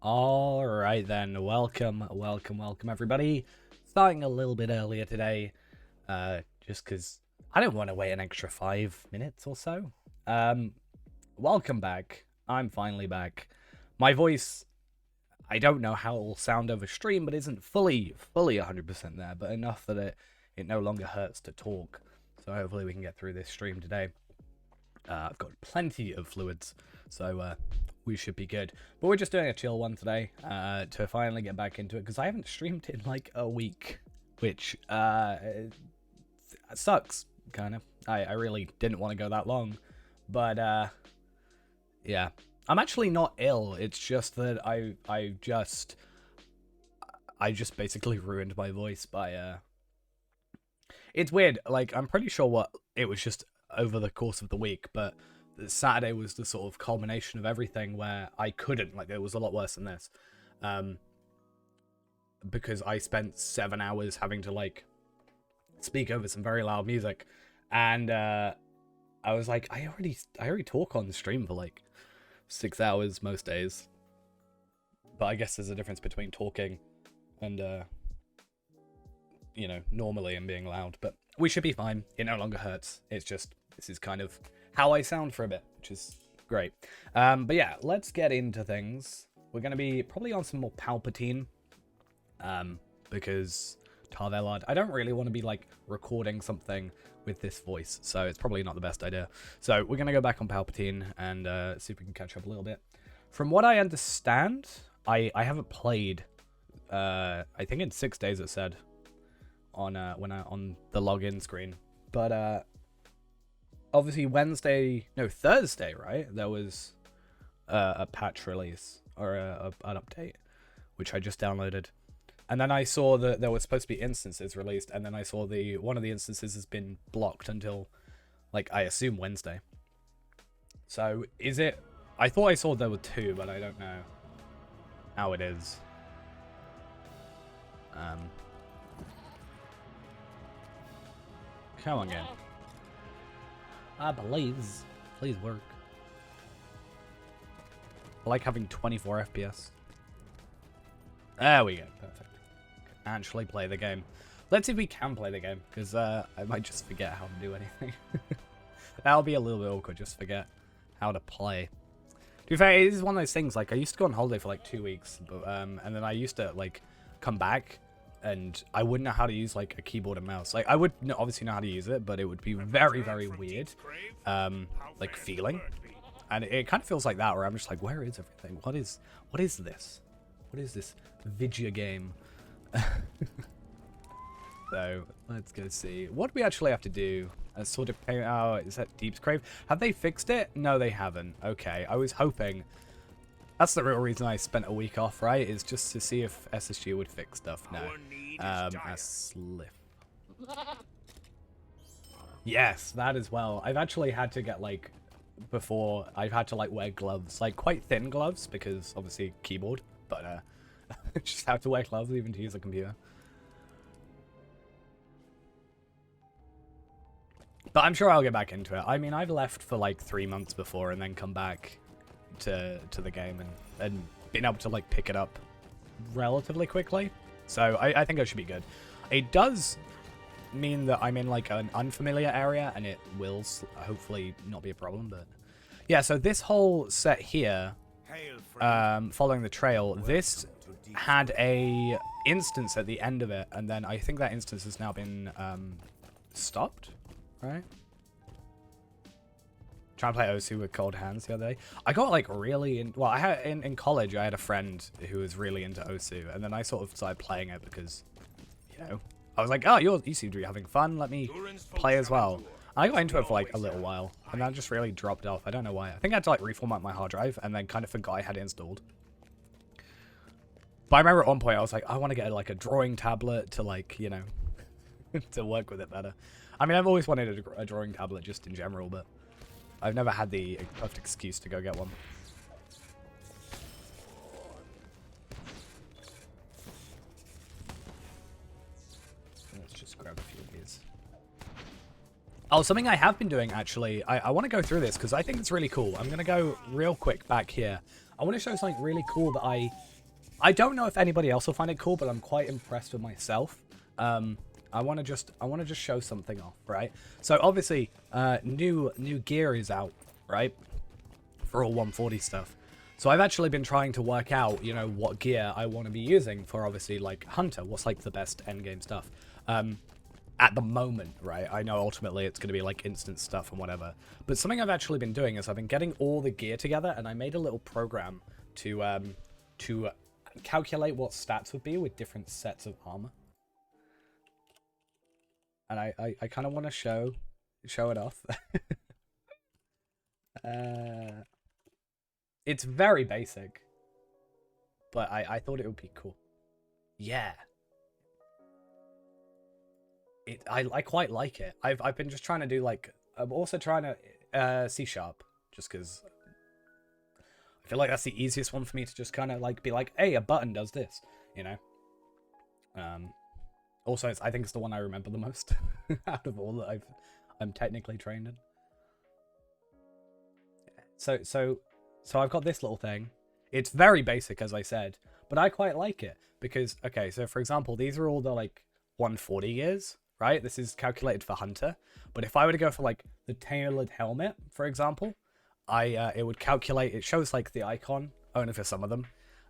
All right then, welcome everybody. Starting a little bit earlier today, just because I don't want to wait an extra 5 minutes or so. Welcome back. I'm finally back. My voice, I don't know how it will sound over stream, but isn't fully 100% there, but enough that it no longer hurts to talk. So hopefully we can get through this stream today. I've got plenty of fluids, so we should be good. But we're just doing a chill one today to finally get back into it, because I haven't streamed in like a week, which sucks, kind of. I really didn't want to go that long, but yeah. I'm actually not ill, it's just that I just basically ruined my voice by it's weird, like, I'm pretty sure it was just over the course of the week, but Saturday was the sort of culmination of everything where I couldn't, like, it was a lot worse than this, because I spent 7 hours having to, like, speak over some very loud music, and I was like, I already talk on the stream for like 6 hours most days, but I guess there's a difference between talking and you know, normally and being loud, but we should be fine. It no longer hurts. It's just, this is kind of how I sound for a bit, which is great. But yeah, let's get into things. We're going to be probably on some more Palpatine, because Tarvelard, I don't really want to be like recording something with this voice, so it's probably not the best idea. So we're going to go back on Palpatine and see if we can catch up a little bit. From what I understand, I haven't played, I think in 6 days it said, on on the login screen, but obviously Thursday, right, there was a patch release or an update, which I just downloaded, and then I saw that there was supposed to be instances released, and then I saw one of the instances has been blocked until, like, I assume Wednesday. So is it? I thought I saw there were 2, but I don't know how it is. Come on, game. Please work. I like having 24 FPS. There we go, perfect. Can actually play the game. Let's see if we can play the game, because I might just forget how to do anything. That'll be a little bit awkward, just forget how to play. To be fair, it is one of those things, like, I used to go on holiday for like 2 weeks, but, and then I used to, like, come back, and I wouldn't know how to use, like, a keyboard and mouse. Like, I would obviously know how to use it, but it would be very, very weird, like, feeling. And it kind of feels like that, where I'm just like, where is everything? What is this? What is this video game? So, let's go see. What do we actually have to do? A sort of pay. Oh, is that Deep's Crave? Have they fixed it? No, they haven't. Okay, I was hoping. That's the real reason I spent a week off, right? Is just to see if SSG would fix stuff. No. A slip. Yes, that as well. I've actually had to get, like, before, I've had to, like, wear gloves. Like, quite thin gloves, because, obviously, keyboard. But, just have to wear gloves even to use a computer. But I'm sure I'll get back into it. I mean, I've left for, like, 3 months before and then come back to the game and been able to, like, pick it up relatively quickly. So I think I should be good. It does mean that I'm in, like, an unfamiliar area, and it will hopefully not be a problem, but yeah. So this whole set here, following the trail, this had a instance at the end of it, and then I think that instance has now been stopped, right? Trying to play Osu with cold hands the other day. I got, like, really well, I had in college, I had a friend who was really into Osu, and then I sort of started playing it because, you know, I was like, oh, you seem to be having fun, let me play as well. I got into it for, like, a little while, and then just really dropped off. I don't know why. I think I had to, like, reformat my hard drive, and then kind of forgot I had it installed. But I remember at one point I was like, I want to get, like, a drawing tablet to, like, you know, to work with it better. I mean, I've always wanted a drawing tablet just in general, but I've never had the perfect excuse to go get one. Let's just grab a few of these. Oh, something I have been doing, actually. I want to go through this because I think it's really cool. I'm going to go real quick back here. I want to show something really cool that I I don't know if anybody else will find it cool, but I'm quite impressed with myself. I want to just show something off, right? So obviously, new gear is out, right? For all 140 stuff. So I've actually been trying to work out, you know, what gear I want to be using for obviously like Hunter. What's like the best endgame stuff? At the moment, right? I know ultimately it's going to be like instant stuff and whatever. But something I've actually been doing is I've been getting all the gear together, and I made a little program to calculate what stats would be with different sets of armor. And I kind of want to show it off. It's very basic, but I thought it would be cool. Yeah. I quite like it. I've been just trying to do like, I'm also trying to C# just because I feel like that's the easiest one for me to just kind of like be like, hey, a button does this, you know. Also, I think it's the one I remember the most out of all that I'm technically trained in. So I've got this little thing. It's very basic, as I said, but I quite like it because, okay, so for example, these are all the like 140 gears, right? This is calculated for Hunter, but if I were to go for like the tailored helmet, for example, it would calculate. It shows like the icon only for some of them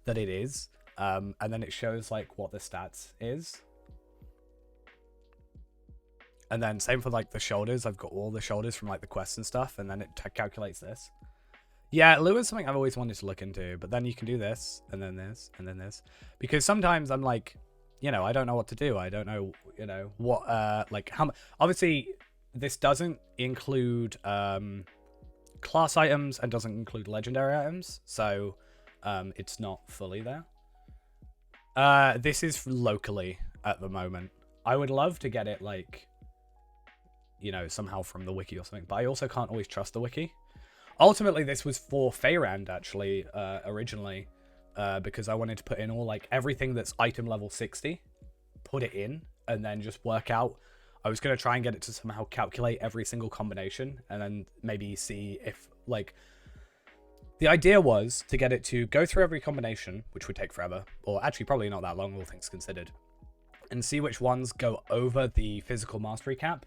that it is, and then it shows like what the stats is. And then same for like the shoulders. I've got all the shoulders from like the quests and stuff, and then it calculates this. Yeah, Lua is something I've always wanted to look into, but then you can do this, and then this, and then this. Because sometimes I'm like, you know, I don't know what to do. I don't know, you know, what, like, how much. Obviously, this doesn't include class items and doesn't include legendary items, so it's not fully there. This is locally at the moment. I would love to get it, like, you know, somehow from the wiki or something, but I also can't always trust the wiki. Ultimately, this was for Feyrand, actually, originally, because I wanted to put in all, like, everything that's item level 60, put it in, and then just work out. I was going to try and get it to somehow calculate every single combination, and then maybe see if, like, the idea was to get it to go through every combination, which would take forever, or actually probably not that long, all things considered, and see which ones go over the physical mastery cap,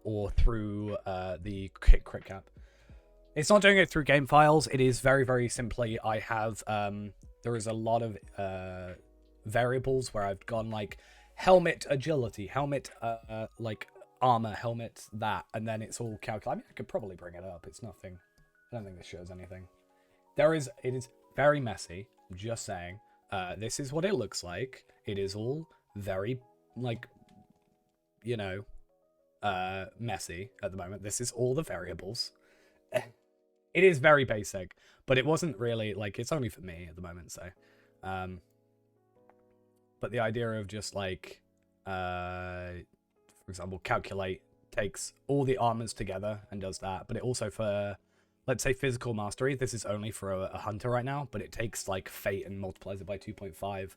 or through the crit cap. It's not doing it through game files. It is very, very simply, I have, there is a lot of variables where I've gone like helmet agility, helmet, like armor, helmet that, and then it's all calculated. I mean, I could probably bring it up. It's nothing. I don't think this shows anything. It is very messy. I'm just saying. This is what it looks like. It is all very, like, you know, messy at the moment. This is all the variables. It is very basic, but it wasn't really, like, it's only for me at the moment, so. But the idea of just, like, for example, calculate takes all the armors together and does that, but it also for, let's say, physical mastery, this is only for a hunter right now, but it takes, like, fate and multiplies it by 2.5.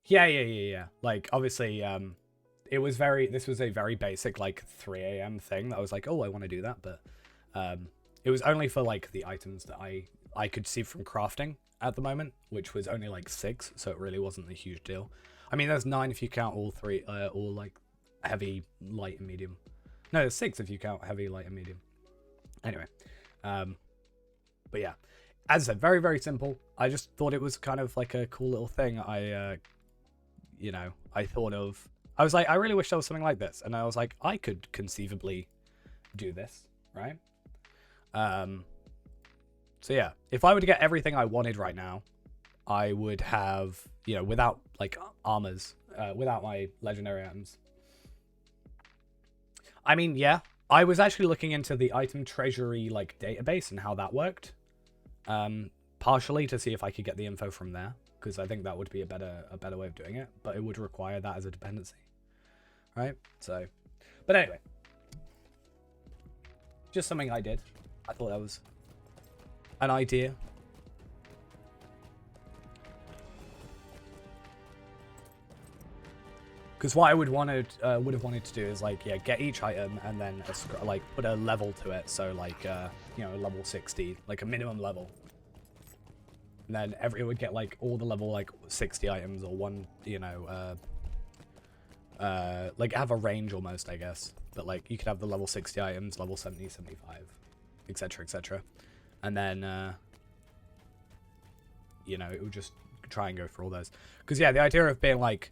Yeah. Like, obviously, this was a very basic, like, 3 a.m. thing that I was like, oh, I want to do that, but it was only for, like, the items that I could see from crafting at the moment, which was only, like, 6, so it really wasn't a huge deal. I mean, there's 9 if you count all 3, all, like, heavy, light, and medium. No, there's 6 if you count heavy, light, and medium. Anyway, but yeah, as I said, very, very simple. I just thought it was kind of like a cool little thing. You know, I thought of. I was like, I really wish there was something like this. And I was like, I could conceivably do this, right? So yeah, if I were to get everything I wanted right now, I would have, you know, without, like, armors, without my legendary items. I mean, yeah, I was actually looking into the item treasury, like, database and how that worked. Partially to see if I could get the info from there, because I think that would be a better way of doing it, but it would require that as a dependency. Right? So, but anyway, just something I did. I thought that was an idea. Because what I would have wanted to do is, like, yeah, get each item and then like put a level to it. So, like, you know, level 60, like a minimum level. And then it would get like all the level like 60 items or one, you know, like have a range almost, I guess. But like you could have the level 60 items, level 70, 75, etc, etc. And then, you know, it would just try and go for all those. Because yeah, the idea of being like,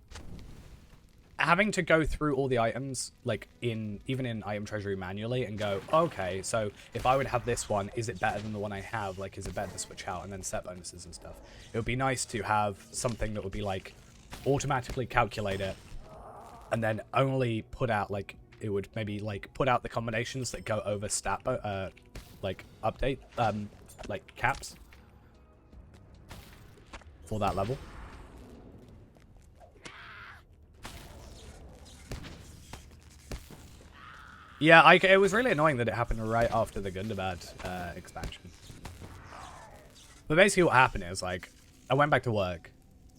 having to go through all the items, like even in item treasury manually and go, okay, so if I would have this one, is it better than the one I have? Like, is it better to switch out and then set bonuses and stuff? It would be nice to have something that would be like automatically calculate it and then only put out like, it would maybe like put out the combinations that go over stat, like update, like caps for that level. Yeah, it was really annoying that it happened right after the Gundabad expansion. But basically what happened is, like, I went back to work,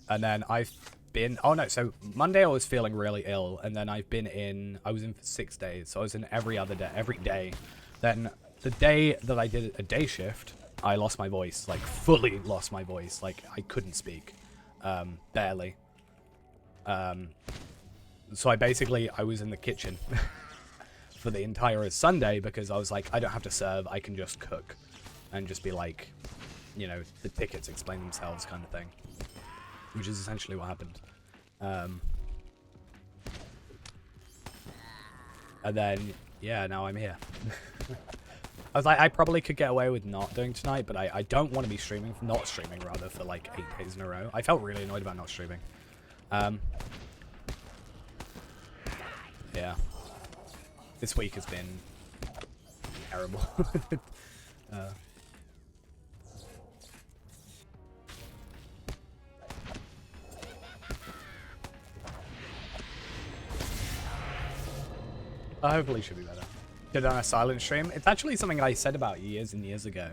and then I've been... Oh, no, so Monday I was feeling really ill, and then I was in for 6 days, so I was in every day. Then the day that I did a day shift, I lost my voice, like, fully lost my voice. Like, I couldn't speak. Barely. So I was in the kitchen for the entire Sunday because I was like, I don't have to serve, I can just cook and just be like, you know, the tickets explain themselves kind of thing, which is essentially what happened. And then, yeah, now I'm here. I was like, I probably could get away with not doing tonight, but I don't want to be not streaming rather, for like 8 days in a row. I felt really annoyed about not streaming. Yeah. This week has been terrible. Hopefully it should be better. Did on a silent stream. It's actually something I said about years and years ago.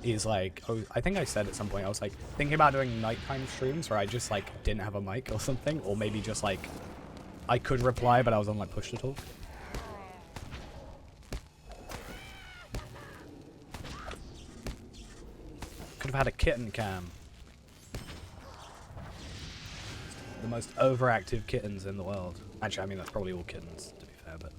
Is like, I think I said at some point, I was like thinking about doing nighttime streams where I just like didn't have a mic or something, or maybe just like I could reply but I was on like push to talk. Could have had a kitten cam. The most overactive kittens in the world. Actually, I mean, that's probably all kittens, to be fair, but...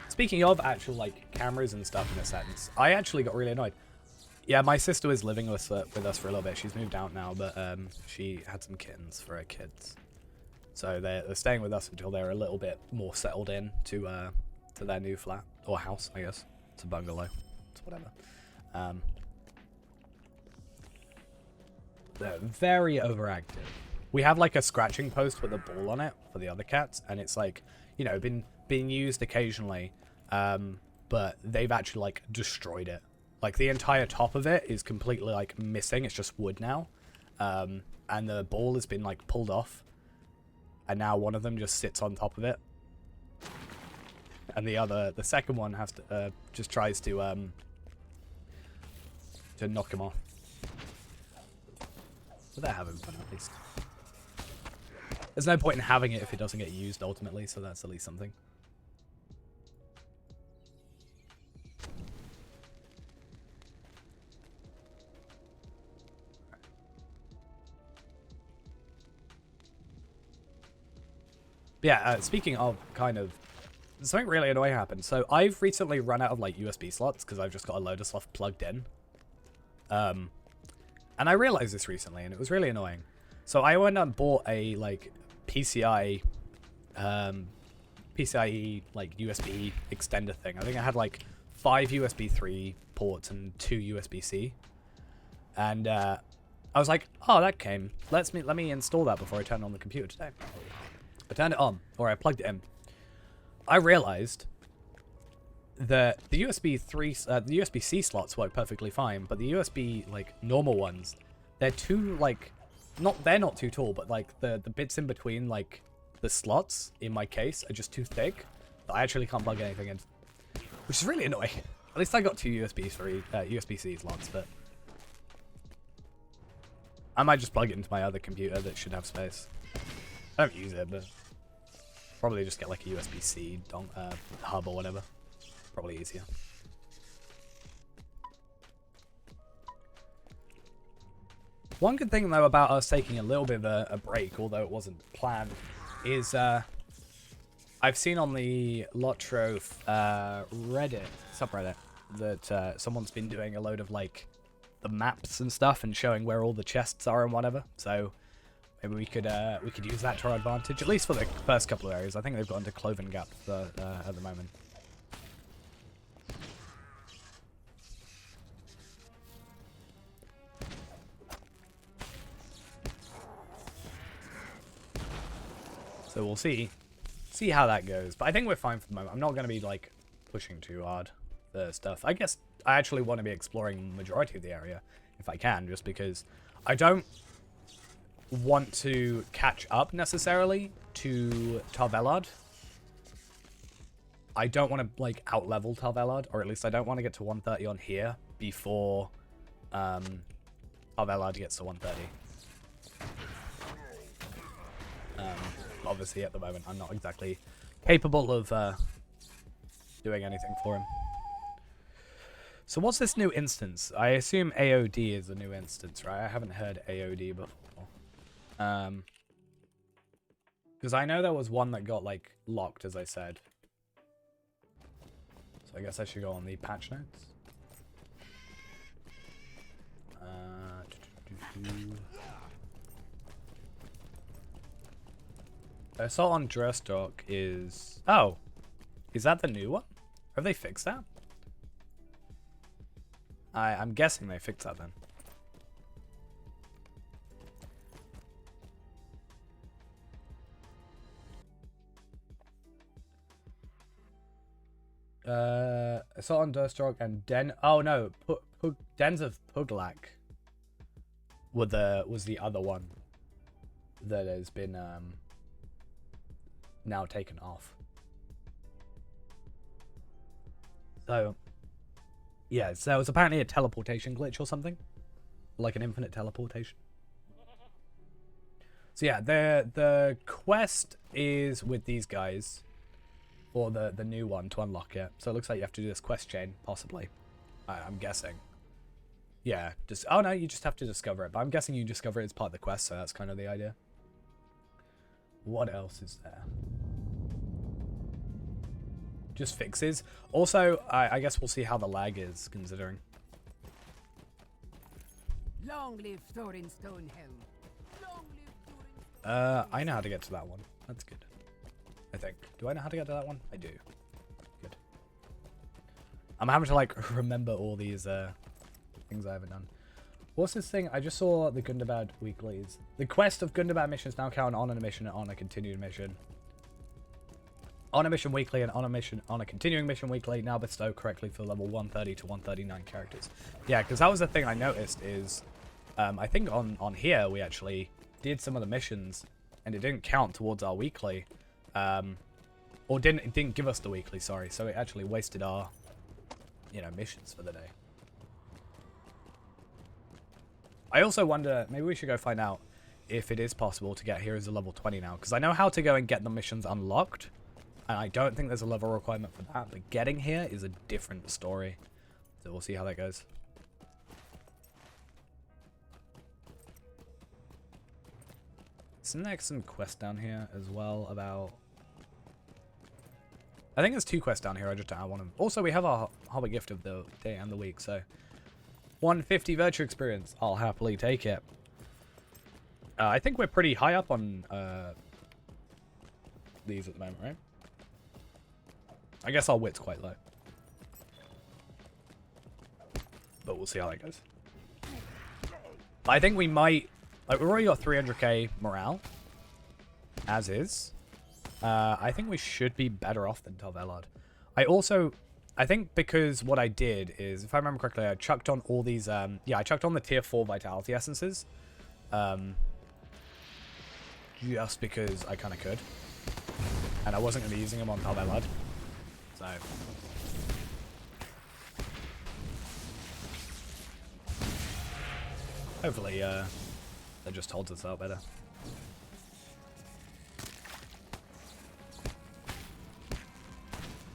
Speaking of actual, like, cameras and stuff in a sense, I actually got really annoyed. Yeah, my sister was living with us for a little bit. She's moved out now, but she had some kittens for her kids. So they're staying with us until they're a little bit more settled in to their new flat. Or house, I guess. It's a bungalow. It's whatever. They're very overactive. We have like a scratching post with a ball on it for the other cats, and it's like, you know, being used occasionally, but they've actually like destroyed it. Like the entire top of it is completely like missing. It's just wood now, and the ball has been like pulled off, and now one of them just sits on top of it, and the second one has to just tries to knock him off. So they're having fun at least. There's no point in having it if it doesn't get used ultimately, so that's at least something. Yeah, speaking of kind of... Something really annoying happened. So I've recently run out of like USB slots because I've just got a load of stuff plugged in. And I realized this recently and it was really annoying. So I went and bought a like PCIe like USB extender thing. I think I had like 5 USB 3 ports and 2 USB-C. And I was like, oh, that came. Let me install that before I turn on the computer today. I turned it on, or I plugged it in. I realized that the USB-C slots work perfectly fine, but the USB like normal ones, they're too like, they're not too tall, but like the bits in between like the slots in my case are just too thick that I actually can't plug anything in, which is really annoying. At least I got 2 USB-C slots, but I might just plug it into my other computer that should have space. I don't use it, but probably just get like a USB-C hub or whatever. Probably easier. One good thing, though, about us taking a little bit of a break, although it wasn't planned, is I've seen on the Lotro Reddit, subreddit, that someone's been doing a load of, like, the maps and stuff and showing where all the chests are and whatever. So maybe we could use that to our advantage, at least for the first couple of areas. I think they've got into Cloven Gap at the moment. So we'll see how that goes. But I think we're fine for the moment. I'm not going to be, like, pushing too hard the stuff. I guess I actually want to be exploring the majority of the area, if I can, just because I don't want to catch up, necessarily, to Tarvelard. I don't want to, like, out-level Tarvelard, or at least I don't want to get to 130 on here before Tarvelard gets to 130. Obviously, at the moment, I'm not exactly capable of doing anything for him. So what's this new instance? I assume AOD is the new instance, right? I haven't heard AOD before. Because I know there was one that got, like, locked, as I said. So I guess I should go on the patch notes. Assault on Dressdock is... Oh! Is that the new one? Have they fixed that? I'm guessing they fixed that then. Assault on Dressdock and Den... Oh no! Dens of Puglak was the other one that has been... now taken off. So, yeah, so it was apparently a teleportation glitch or something. Like an infinite teleportation. So yeah, the quest is with these guys. Or the new one to unlock it. So it looks like you have to do this quest chain, possibly. I'm guessing. Yeah, oh no, you just have to discover it. But I'm guessing you discover it as part of the quest, so that's kind of the idea. What else is there? Just fixes. Also, I guess we'll see how the lag is, considering. Long live Thorin Stonehelm. Long live Thorin. I know how to get to that one. That's good. I think. Do I know how to get to that one? I do. Good. I'm having to, like, remember all these things I haven't done. What's this thing? I just saw the Gundabad weeklies. The quest of Gundabad missions now count on a mission and on a continued mission. On a mission weekly and on a continuing mission weekly now bestow correctly for level 130 to 139 characters. Yeah, because that was the thing I noticed is, I think on here we actually did some of the missions and it didn't count towards our weekly, or it didn't give us the weekly, sorry. So it actually wasted our, missions for the day. I also wonder, maybe we should go find out if it is possible to get heroes to level 20 now, because I know how to go and get the missions unlocked. And I don't think there's a level requirement for that, but getting here is a different story. So we'll see how that goes. Isn't there some quests down here as well about... I think there's 2 quests down here, I just don't have one of them. Also, we have our Hobbit gift of the day and the week, so... 150 virtue experience. I'll happily take it. I think we're pretty high up on these at the moment, right? I guess our wit's quite low. But we'll see how that goes. I think we might... Like, we've already got 300k morale. As is. I think we should be better off than Tarvelard. I think because what I did is, if I remember correctly, I chucked on all these... yeah, I chucked on the tier 4 vitality essences. Just because I kind of could. And I wasn't going to be using them on Tarvelard. So... That just holds us out better.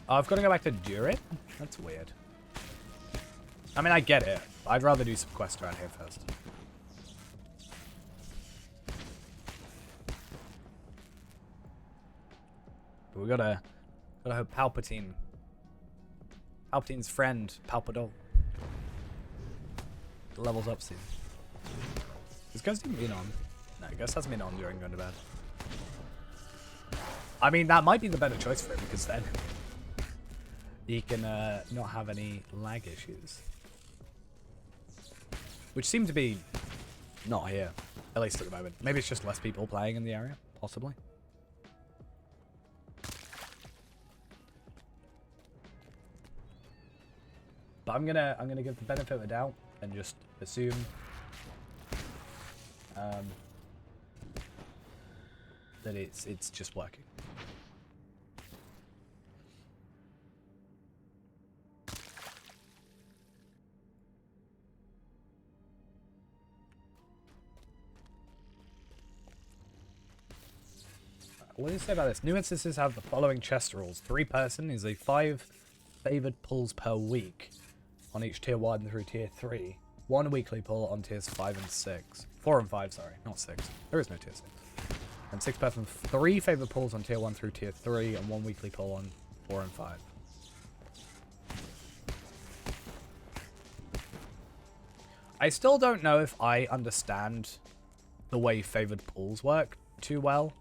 Oh, I've got to go back to Durin? That's weird. I mean, I get it. I'd rather do some quests around here first. But we gotta hope Palpatine's friend, Palpadol, levels up soon. Is Ghost even been on? No, Ghost hasn't been on during Gundabad. I mean, that might be the better choice for him, because then he can not have any lag issues. Which seem to be not here, at least at the moment. Maybe it's just less people playing in the area, possibly. But I'm gonna give the benefit of the doubt and just assume that it's just working. What do you say about this? New instances have the following chest rules. 3 person is a 5 favored pulls per week on each tier 1 through tier 3. 1 weekly pull on tiers 5 and 6. 4 and 5, sorry, not 6. There is no tier 6. And 6 person, 3 favored pulls on tier 1 through tier 3, and 1 weekly pull on 4 and 5. I still don't know if I understand the way favored pulls work too well.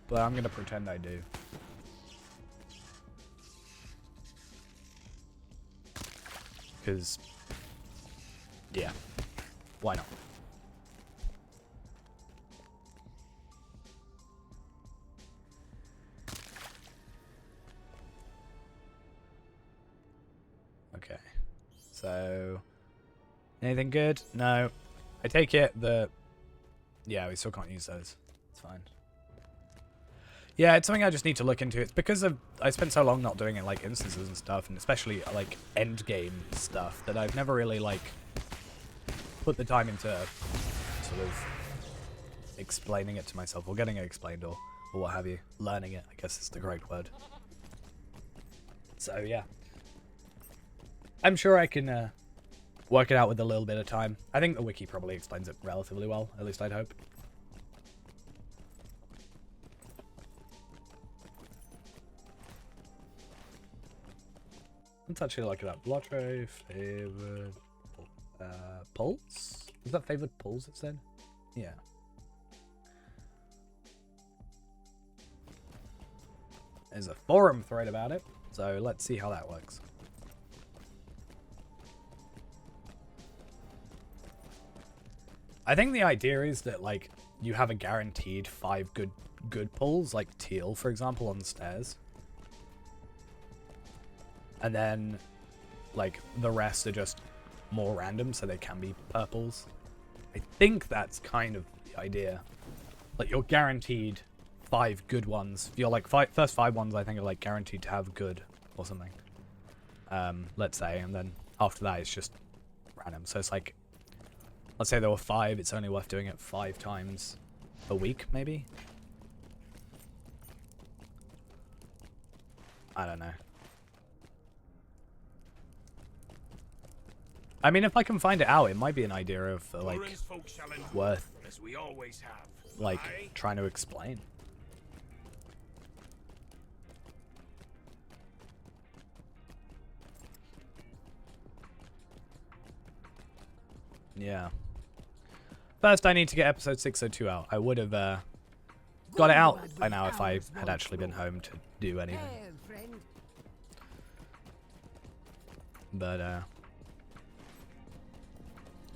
But I'm going to pretend I do. Because, yeah, why not? Okay, so, anything good? No. I take it that, yeah, we still can't use those. It's fine. Yeah, it's something I just need to look into. It's because I spent so long not doing it, like, instances and stuff, and especially, like, end game stuff, that I've never really, like, put the time into sort of explaining it to myself, or getting it explained, or what have you. Learning it, I guess is the correct word. So, yeah. I'm sure I can work it out with a little bit of time. I think the wiki probably explains it relatively well, at least I'd hope. Let's actually look it up. Lottery favored pulls? Is that favored pulls it said? Yeah. There's a forum thread about it, so let's see how that works. I think the idea is that, like, you have a guaranteed 5 good pulls, like teal, for example, on the stairs. And then, like, the rest are just more random, so they can be purples. I think that's kind of the idea. Like, you're guaranteed 5 good ones. You're like, first 5 ones, I think, are, like, guaranteed to have good or something. Let's say, and then after that, it's just random. So it's like, let's say there were 5, it's only worth doing it 5 times a week, maybe? I don't know. I mean, if I can find it out, it might be an idea of, like, worth, like, trying to explain. Yeah. First, I need to get episode 602 out. I would have got it out by now if I had actually been home to do anything. But,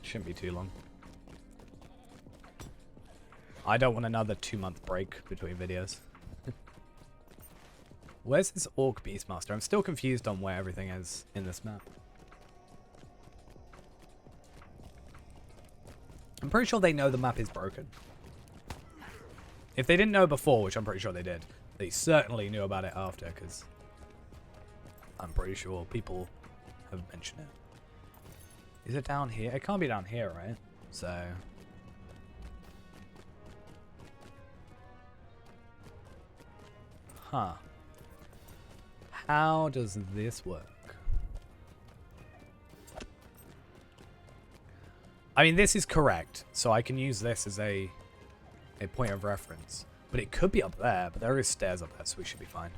shouldn't be too long. I don't want another 2-month break between videos. Where's this Orc Beastmaster? I'm still confused on where everything is in this map. I'm pretty sure they know the map is broken. If they didn't know before, which I'm pretty sure they did, they certainly knew about it after, because I'm pretty sure people have mentioned it. Is it down here? It can't be down here, right? So... Huh. How does this work? I mean, this is correct, so I can use this as a point of reference. But it could be up there, but there is stairs up there, so we should be fine.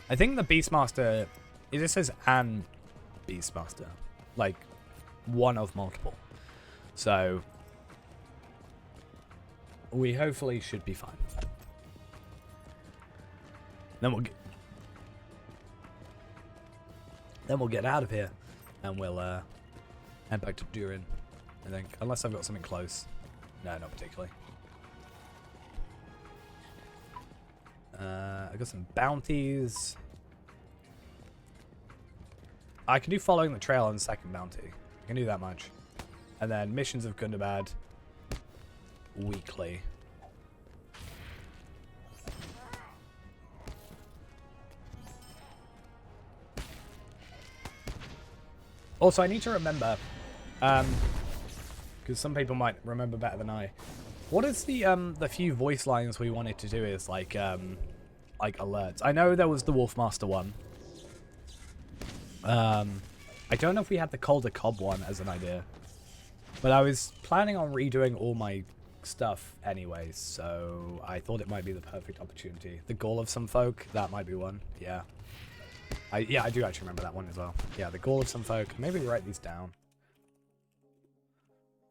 I think the Beastmaster... It just says an Beastmaster. Like, one of multiple. So... we hopefully should be fine. Then we'll get out of here, and we'll head back to Durin, I think. Unless I've got something close. No, not particularly. I got some bounties. I can do following the trail on the second bounty. I can do that much. And then missions of Gundabad weekly. Also, I need to remember, because some people might remember better than I. What is the few voice lines we wanted to do is like alerts? I know there was the Wolfmaster one. I don't know if we had the Calder Cobb one as an idea, but I was planning on redoing all my stuff anyways, so I thought it might be the perfect opportunity. The Gall of Some Folk, that might be one. Yeah. I do actually remember that one as well. Yeah, the Gall of Some Folk. Maybe write these down.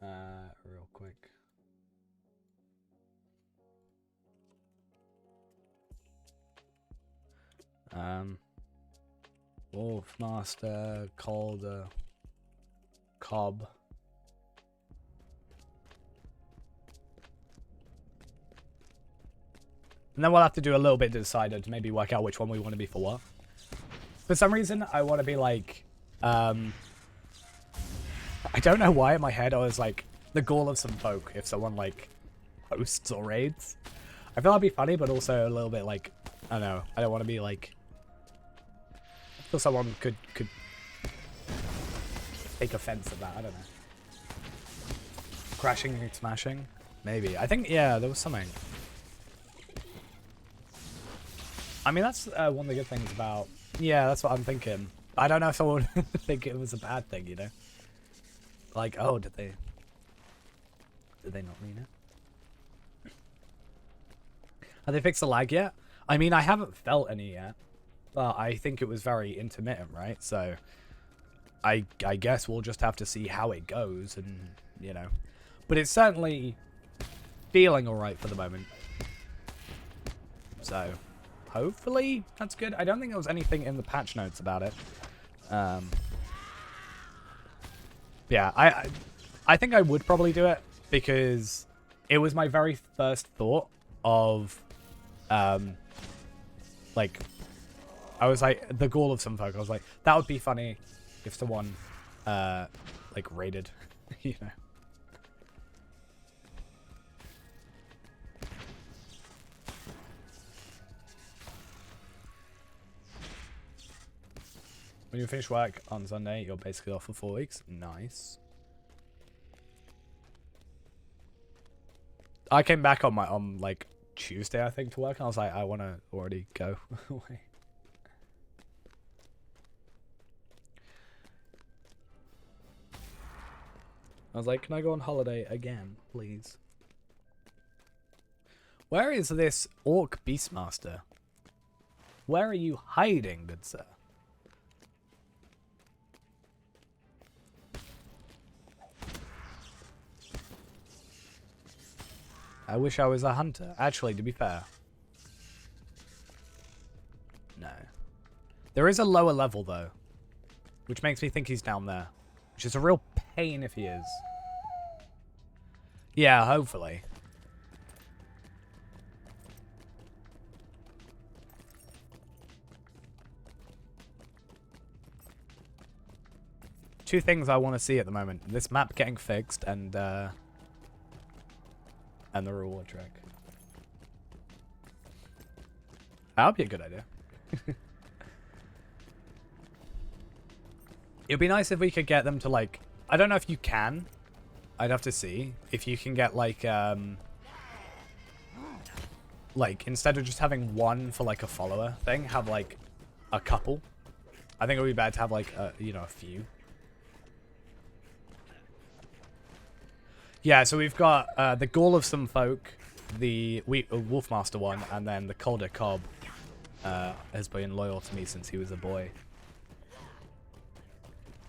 Real quick. Wolfmaster, Calder, Cobb. And then we'll have to do a little bit to decide to maybe work out which one we want to be for what. For some reason, I want to be like, I don't know why in my head I was like, the Gall of Some Folk, if someone like hosts or raids. I feel that'd be funny, but also a little bit like, I don't know, I don't want to be like, I feel someone could take offense at that, I don't know. Crashing and smashing? Maybe. I think, yeah, there was something. I mean, that's one of the good things about... Yeah, that's what I'm thinking. I don't know if someone would think it was a bad thing, you know? Like, oh, did they not mean it? Have they fixed the lag yet? I mean, I haven't felt any yet. But I think it was very intermittent, right? So, I guess we'll just have to see how it goes and, you know. But it's certainly feeling alright for the moment. So... hopefully that's good. I don't think there was anything in the patch notes about it. Yeah, I think I would probably do it because it was my very first thought of like I was like the Gall of Some Folk. I was like, that would be funny if someone like raided, you know. When you finish work on Sunday, you're basically off for 4 weeks. Nice. I came back on like Tuesday, I think, to work, and I was like, I want to already go away. I was like, can I go on holiday again, please? Where is this Orc Beastmaster? Where are you hiding, good sir? I wish I was a hunter. Actually, to be fair. No. There is a lower level, though. Which makes me think he's down there. Which is a real pain if he is. Yeah, hopefully. Two things I want to see at the moment. This map getting fixed and the reward track. That would be a good idea. It'd be nice if we could get them to, like... I don't know if you can. I'd have to see. If you can get, like, instead of just having one for, like, a follower thing, have, like, a couple. I think it would be better to have, like, you know, a few. Yeah, so we've got the Gall of Some Folk, the Wolfmaster one, and then the Calder Cobb has been loyal to me since he was a boy.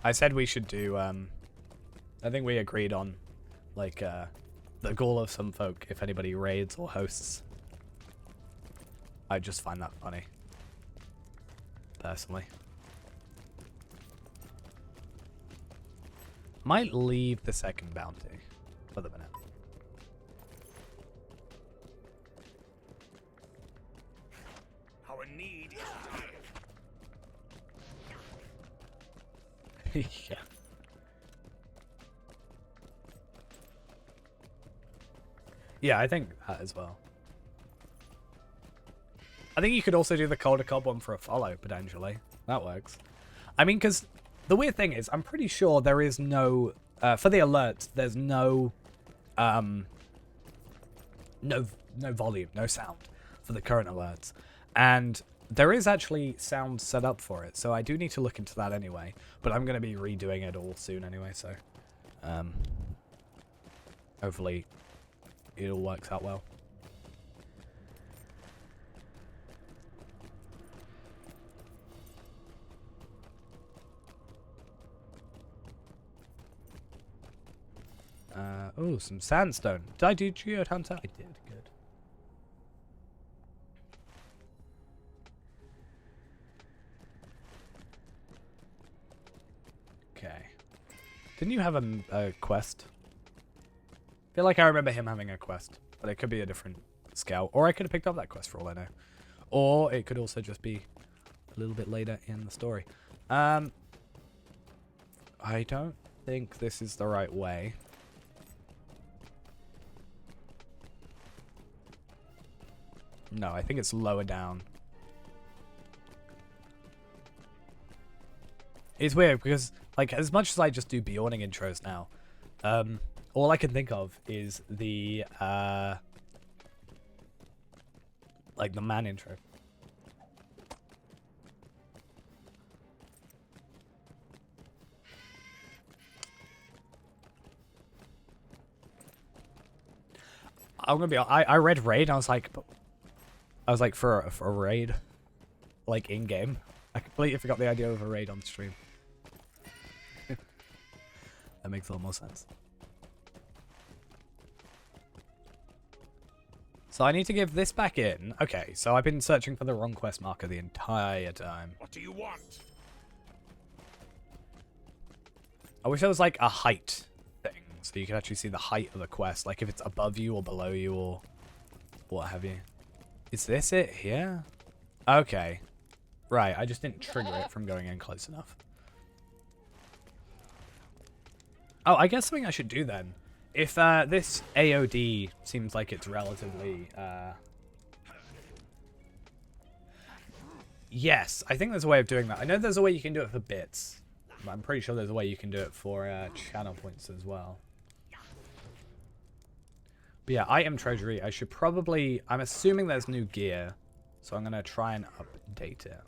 I said we should do, I think we agreed on, like, the Gall of Some Folk if anybody raids or hosts. I just find that funny. Personally. Might leave the second bounty for the minute. Our need is dire. Yeah. Yeah, I think that as well. I think you could also do the Calder Cobb one for a follow, potentially. That works. I mean, because the weird thing is, I'm pretty sure there is no... for the alerts, there's no... no volume, no sound for the current alerts. And there is actually sound set up for it, so I do need to look into that anyway. But I'm going to be redoing it all soon anyway, so... hopefully it all works out well. Oh, some sandstone. Did I do Geode Hunter? I did. Good. Okay. Didn't you have a quest? I feel like I remember him having a quest, but it could be a different scout. Or I could have picked up that quest for all I know. Or it could also just be a little bit later in the story. I don't think this is the right way. No, I think it's lower down. It's weird because, like, as much as I just do Bjorning intros now, all I can think of is the, like, the man intro. I'm gonna be. I read raid. And I was like for a raid, like in game. I completely forgot the idea of a raid on stream. That makes a lot more sense. So I need to give this back in. Okay, so I've been searching for the wrong quest marker the entire time. What do you want? I wish there was like a height thing, so you could actually see the height of the quest, like if it's above you or below you or what have you. Is this it here? Okay. Right, I just didn't trigger it from going in close enough. Oh, I guess something I should do then. If this AOD seems like it's relatively... Yes, I think there's a way of doing that. I know there's a way you can do it for bits. But I'm pretty sure there's a way you can do it for channel points as well. But yeah, item treasury, I should probably... I'm assuming there's new gear, so I'm going to try and update it.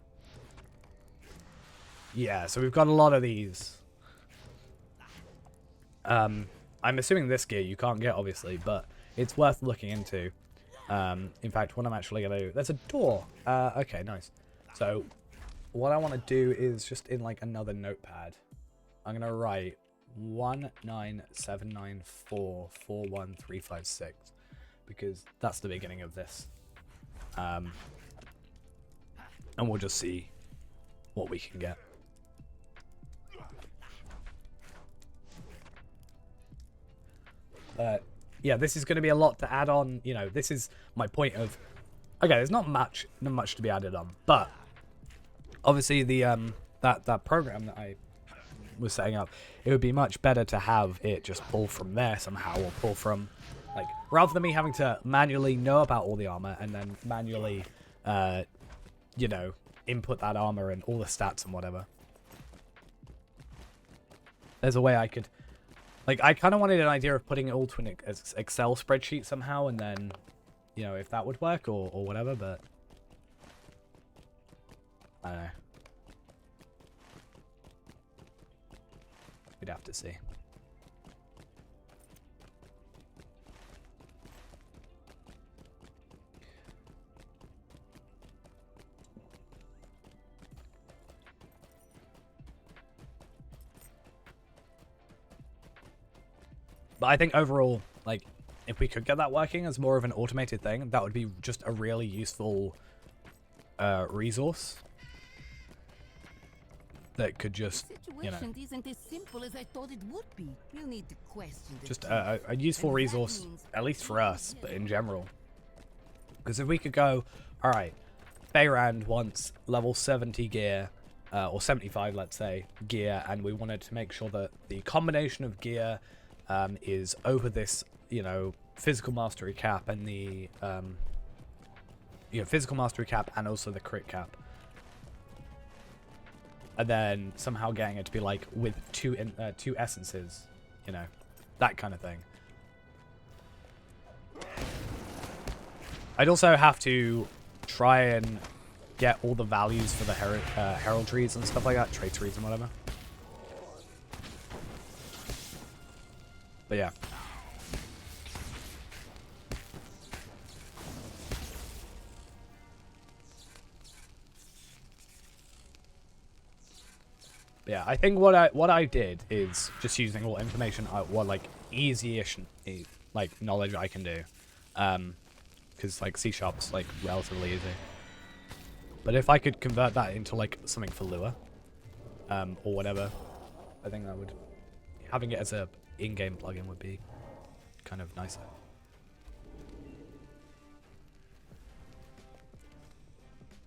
Yeah, so we've got a lot of these. I'm assuming this gear you can't get, obviously, but it's worth looking into. In fact, what I'm actually going to do... There's a door. Okay, nice. So, what I want to do is just in, like, another notepad, I'm going to write 197944136 because that's the beginning of this. And we'll just see what we can get. Yeah, this is going to be a lot to add on. You know, this is my point of... Okay, there's not much to be added on, but obviously the that program that I was setting up, it would be much better to have it just pull from there somehow, or pull from, like, rather than me having to manually know about all the armor and then manually, you know, input that armor and all the stats and whatever. there's a way I could, like, I kind of wanted an idea of putting it all to an Excel spreadsheet somehow, and then, you know, if that would work or whatever, but I don't know. We'd have to see. But I think overall, like, if we could get that working as more of an automated thing, that would be just a really useful resource that could just, you know, isn't as simple as I thought it would be. We'll need to question the just a useful resource, at least for us, but in general. Because if we could go, all right, Beyrand wants level 70 gear, or 75, let's say, gear, and we wanted to make sure that the combination of gear is over this, you know, physical mastery cap and the, physical mastery cap and also the crit cap. And then somehow getting it to be like with two essences, you know, that kind of thing. I'd also have to try and get all the values for the heraldries and stuff like that, traitories and whatever. But yeah. Yeah, I think what I did is just using all information, what like easy-ish like knowledge I can do, because like C#'s like relatively easy. But if I could convert that into like something for Lua, or whatever, I think that would, having it as a in-game plugin would be kind of nicer.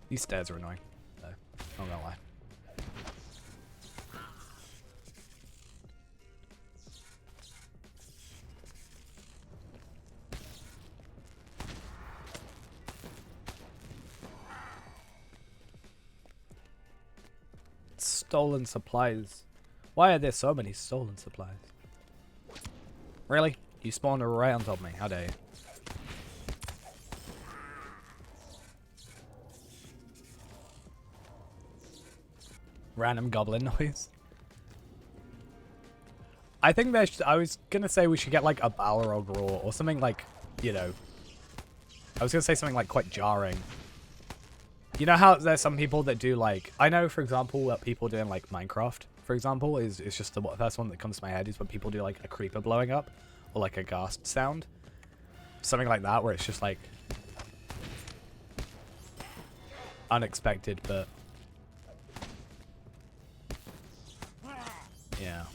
These stairs are annoying, though. Not gonna lie. Stolen supplies. Why are there so many stolen supplies? Really? You spawned right on top of me. How dare you? Random goblin noise. I think there's. I was gonna say we should get like a Balrog roar or something like, you know. I was gonna say something like quite jarring. You know how there's some people that do like, I know for example that people doing like Minecraft, for example, is just the first one that comes to my head is when people do like a creeper blowing up or like a ghast sound. Something like that where it's just like unexpected, but yeah.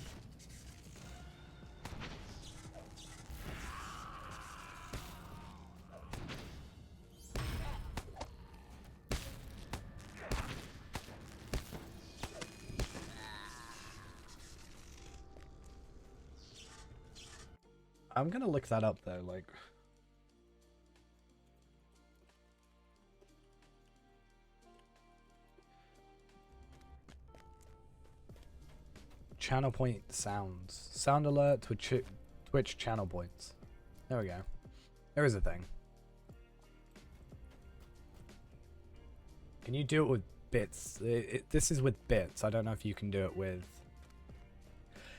I'm gonna look that up though, like. Channel point sounds. Sound alert to Twitch channel points. There we go. There is a thing. Can you do it with bits? This is with bits. I don't know if you can do it with.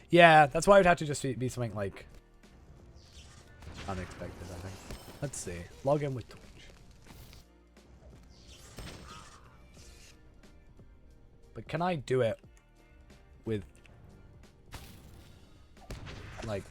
Yeah, that's why it would have to just be something like unexpected, I think. Let's see. Log in with Twitch. But can I do it with like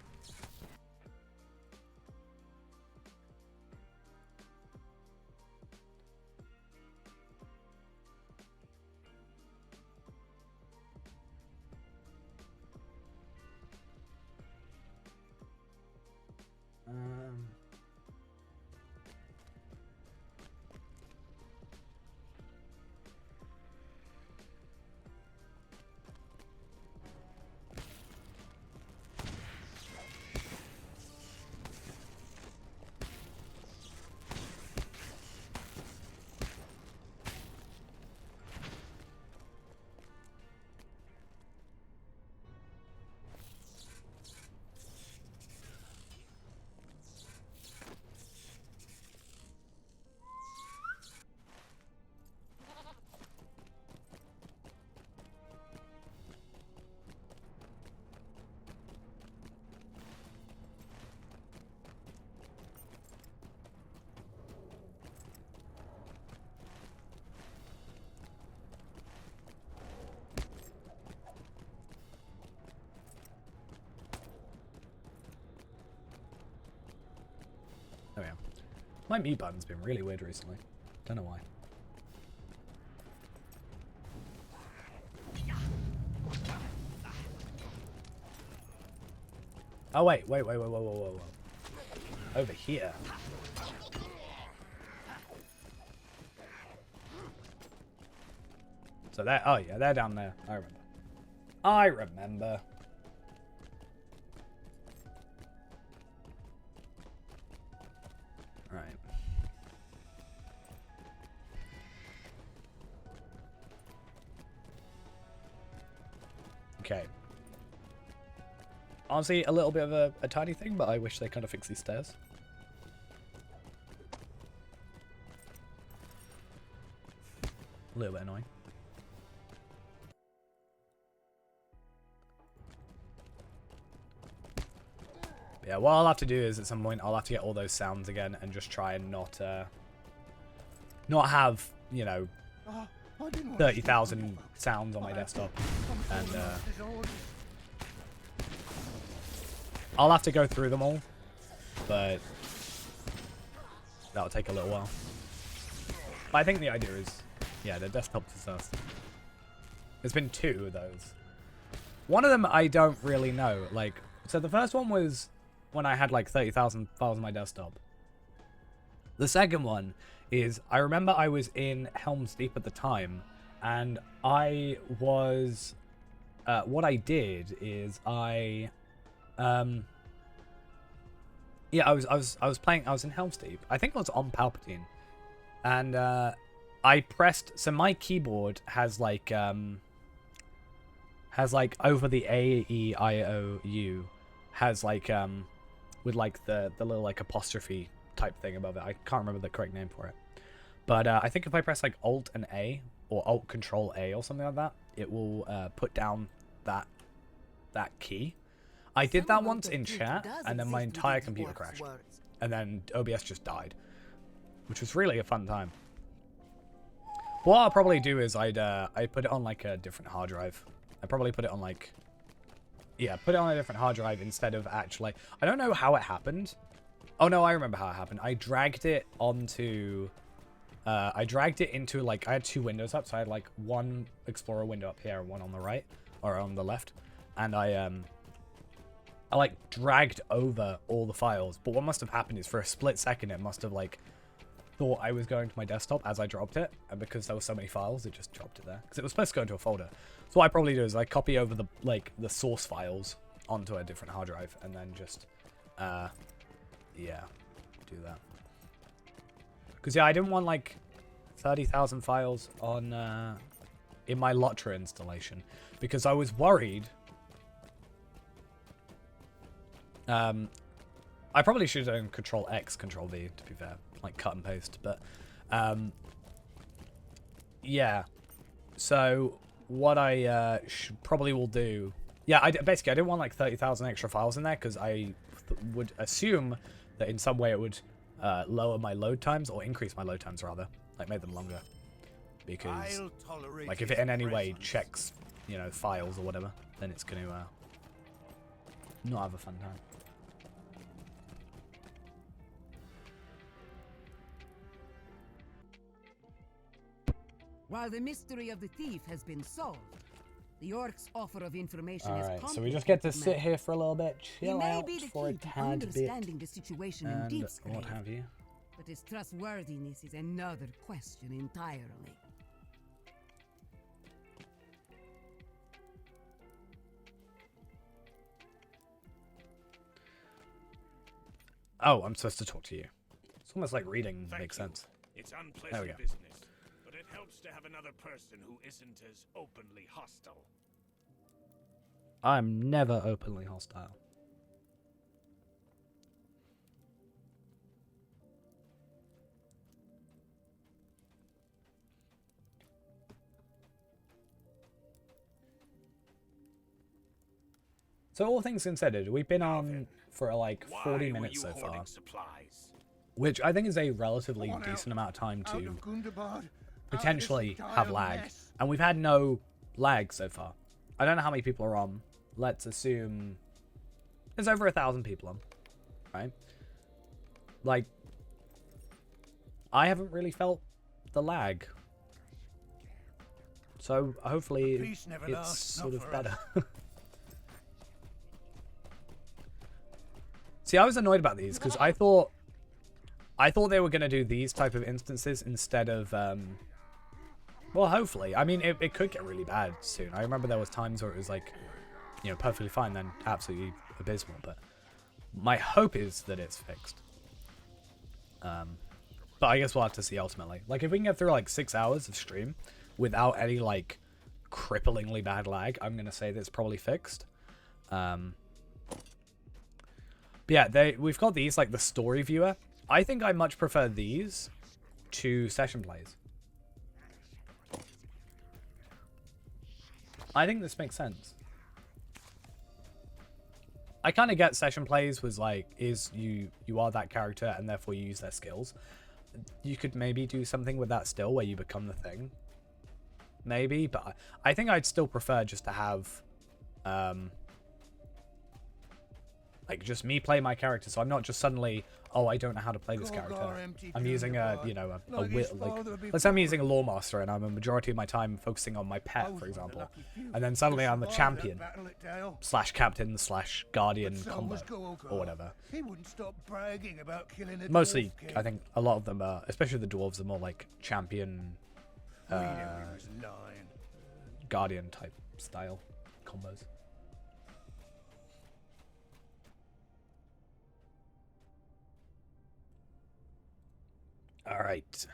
My mute button's been really weird recently. Don't know why. Oh, wait. Whoa. Over here. So they're, oh yeah, they're down there. I remember. Right. Okay. Honestly, a little bit of a tiny thing, but I wish they kind of fixed these stairs. A little bit annoying. Yeah, what I'll have to do is at some point I'll have to get all those sounds again and just try and not have, you know, 30,000 sounds on my desktop. And I'll have to go through them all, but that'll take a little while. But I think the idea is, yeah, the desktop disaster. There's been 2 of those. One of them I don't really know. Like, so the first one was when I had like 30,000 files on my desktop. The second one is, I remember I was in Helm's Deep at the time, and I was, what I did is I was playing, I was in Helm's Deep. I think I was on Palpatine, and I pressed, so my keyboard has like over the A, E, I, O, U, has like with like the little like apostrophe type thing above it. I can't remember the correct name for it, but I think if I press like Alt and A or Alt Control A or something like that, it will put down that key. I did that once in chat, and then my entire computer crashed, and then OBS just died, which was really a fun time. What I'll probably do is I'd put it on like a different hard drive. I'd probably put it on like, yeah, put it on a different hard drive instead of actually, I don't know how it happened. Oh no, I remember how it happened. I dragged it into, into like, I had 2 windows up, so I had like one Explorer window up here and one on the right, or on the left, and I like dragged over all the files, but what must have happened is for a split second it must have like thought I was going to my desktop as I dropped it, and because there were so many files, it just dropped it there, because it was supposed to go into a folder. So what I probably do is I copy over the source files onto a different hard drive, and then just yeah, do that. Because yeah, I didn't want like 30,000 files on in my Lotra installation, because I was worried. I probably should have done Control X, Control V, to be fair, like cut and paste, but yeah. So what I probably will do, yeah, basically I didn't want like 30,000 extra files in there, because I would assume that in some way it would lower my load times, or increase my load times rather, like make them longer, because like if it in any way checks, you know, files or whatever, then it's going to not have a fun time. While the mystery of the thief has been solved, the orc's offer of information is Alright, so we just get to sit here for a little bit, chill out be the for a key to tad bit, understanding the situation in and Deepsgrave, what have you. but his trustworthiness is another question entirely. Oh, I'm supposed to talk to you. It's almost like reading makes sense. It's There we unpleasant go. business, but it helps to have another person who isn't as openly hostile. I'm never openly hostile. So all things considered, we've been on for like 40 minutes so far, Supplies? which I think is a relatively decent amount of time to potentially have lag. And we've had no lag so far. I don't know how many people are on. Let's assume there's over 1,000 people on, right? Like, I haven't really felt the lag. So hopefully Peace never it's lasts, sort not of for us. better. See, I was annoyed about these because I thought they were going to do these type of instances instead of well, hopefully. I mean, it could get really bad soon. I remember there was times where it was like, you know, perfectly fine, then absolutely abysmal, but my hope is that it's fixed. But I guess we'll have to see ultimately. Like, if we can get through like 6 hours of stream without any like cripplingly bad lag, I'm gonna say that's probably fixed. But yeah, we've got these like the story viewer. I think I much prefer these to session plays. I think this makes sense. I kind of get session plays was like, you are that character and therefore you use their skills. You could maybe do something with that still where you become the thing. Maybe, but I think I'd still prefer just to have like just me play my character, so I'm not just suddenly, oh, I don't know how to play this character. I'm using a, you know, let's say I'm using a lore master and I'm a majority of my time focusing on my pet, for example. And then suddenly I'm the champion / captain / guardian combo or whatever. He wouldn't stop bragging about killing a Mostly, dwarf king. I think a lot of them are, especially the dwarves, are more like champion, We knew he was lying. guardian type style combos. All right.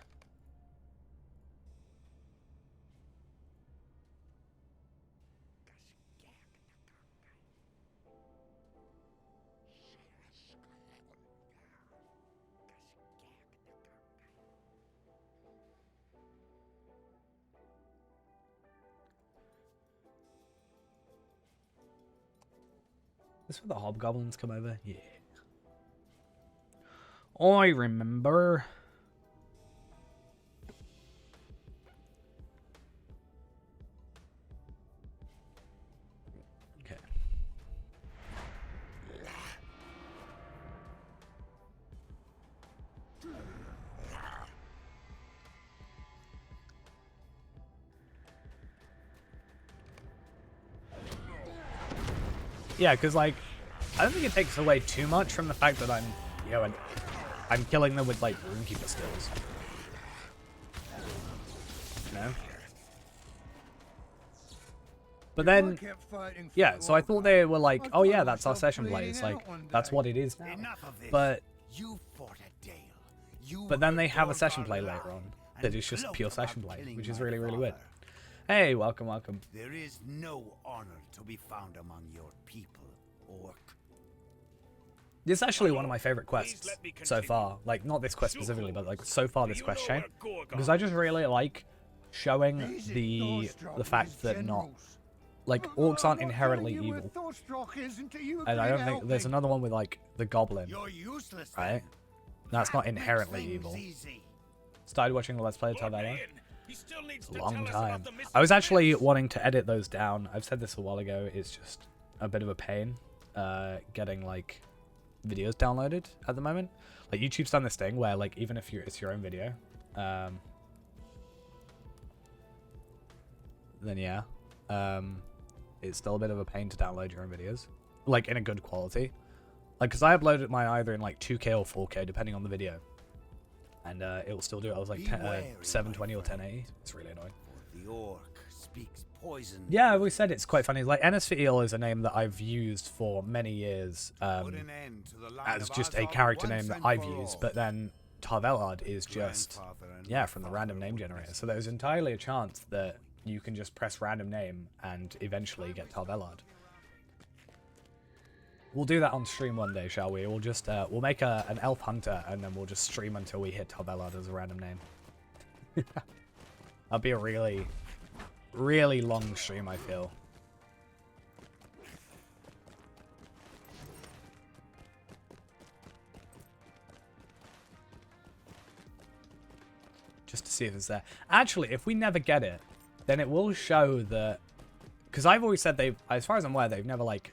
This where the hobgoblins come over? Yeah. I remember. Okay. Yeah, because like, I don't think it takes away too much from the fact that I'm, you know, I'm killing them with like runekeeper skills. You know? But then, yeah, so I thought they were like, oh yeah, that's our session plays, like, that's what it is now. But, but then they have a session play later on that is just pure session play, which is really, really weird. Hey, welcome, welcome. There is no honor to be found among your people, Orc. This is actually one of my favorite quests so far. Like, not this quest specifically, but like so far this quest chain. Because I just really like showing the fact that not, like, orcs aren't inherently evil. And I don't think, there's another one with like the goblin, right? That's not inherently evil. Started watching the Let's Play of Tarvella. A long time. I was actually wanting to edit those down. I've said this a while ago. It's just a bit of a pain getting like videos downloaded at the moment. Like YouTube's done this thing where like even if it's your own video, then yeah, it's still a bit of a pain to download your own videos, like in a good quality. Like, because I uploaded mine either in like 2K or 4K depending on the video. And it will still do it. I was like 720 or 1080. It's really annoying. The orc speaks poison. Yeah, we said it's quite funny. Like, Ennis for Eel is a name that I've used for many years as just a character name that I've used. But then Tarvellard is just, yeah, from the random name generator. So there's entirely a chance that you can just press random name and eventually get Tarvellard. We'll do that on stream one day, shall we? We'll just we'll make an elf hunter and then we'll just stream until we hit Tarvellard as a random name. That'll be a really, really long stream, I feel. Just to see if it's there. Actually, if we never get it, then it will show that, because I've always said they've, as far as I'm aware, they've never like,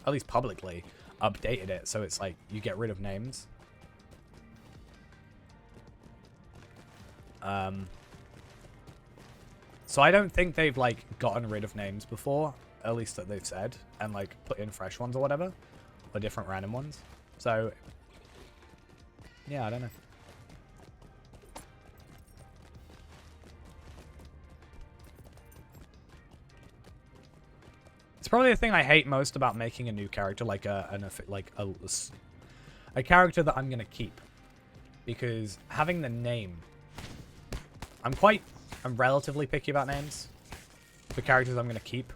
at least publicly, updated it, so it's like you get rid of names. So I don't think they've, like, gotten rid of names before, at least that they've said, and, like, put in fresh ones or whatever, or different random ones. So, yeah, I don't know. It's probably the thing I hate most about making a new character, like a character that I'm gonna keep, because having the name, I'm relatively picky about names for characters I'm gonna keep.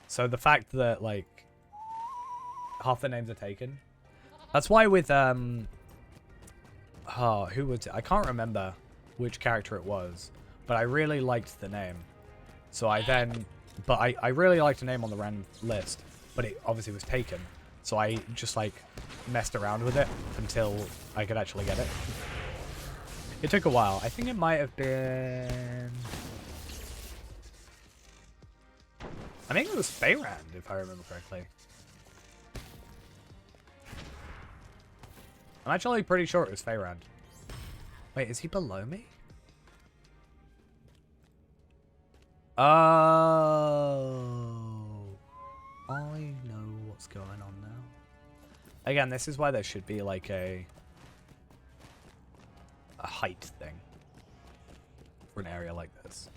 So the fact that like half the names are taken, that's why with who was it? I can't remember which character it was. But I really liked the name. So I really liked the name on the random list. But it obviously was taken. So I just like messed around with it until I could actually get it. It took a while. I think it might have been... I think it was Feyrand, if I remember correctly. I'm actually pretty sure it was Feyrand. Wait, is he below me? Oh, I know what's going on now. Again, this is why there should be like a height thing for an area like this.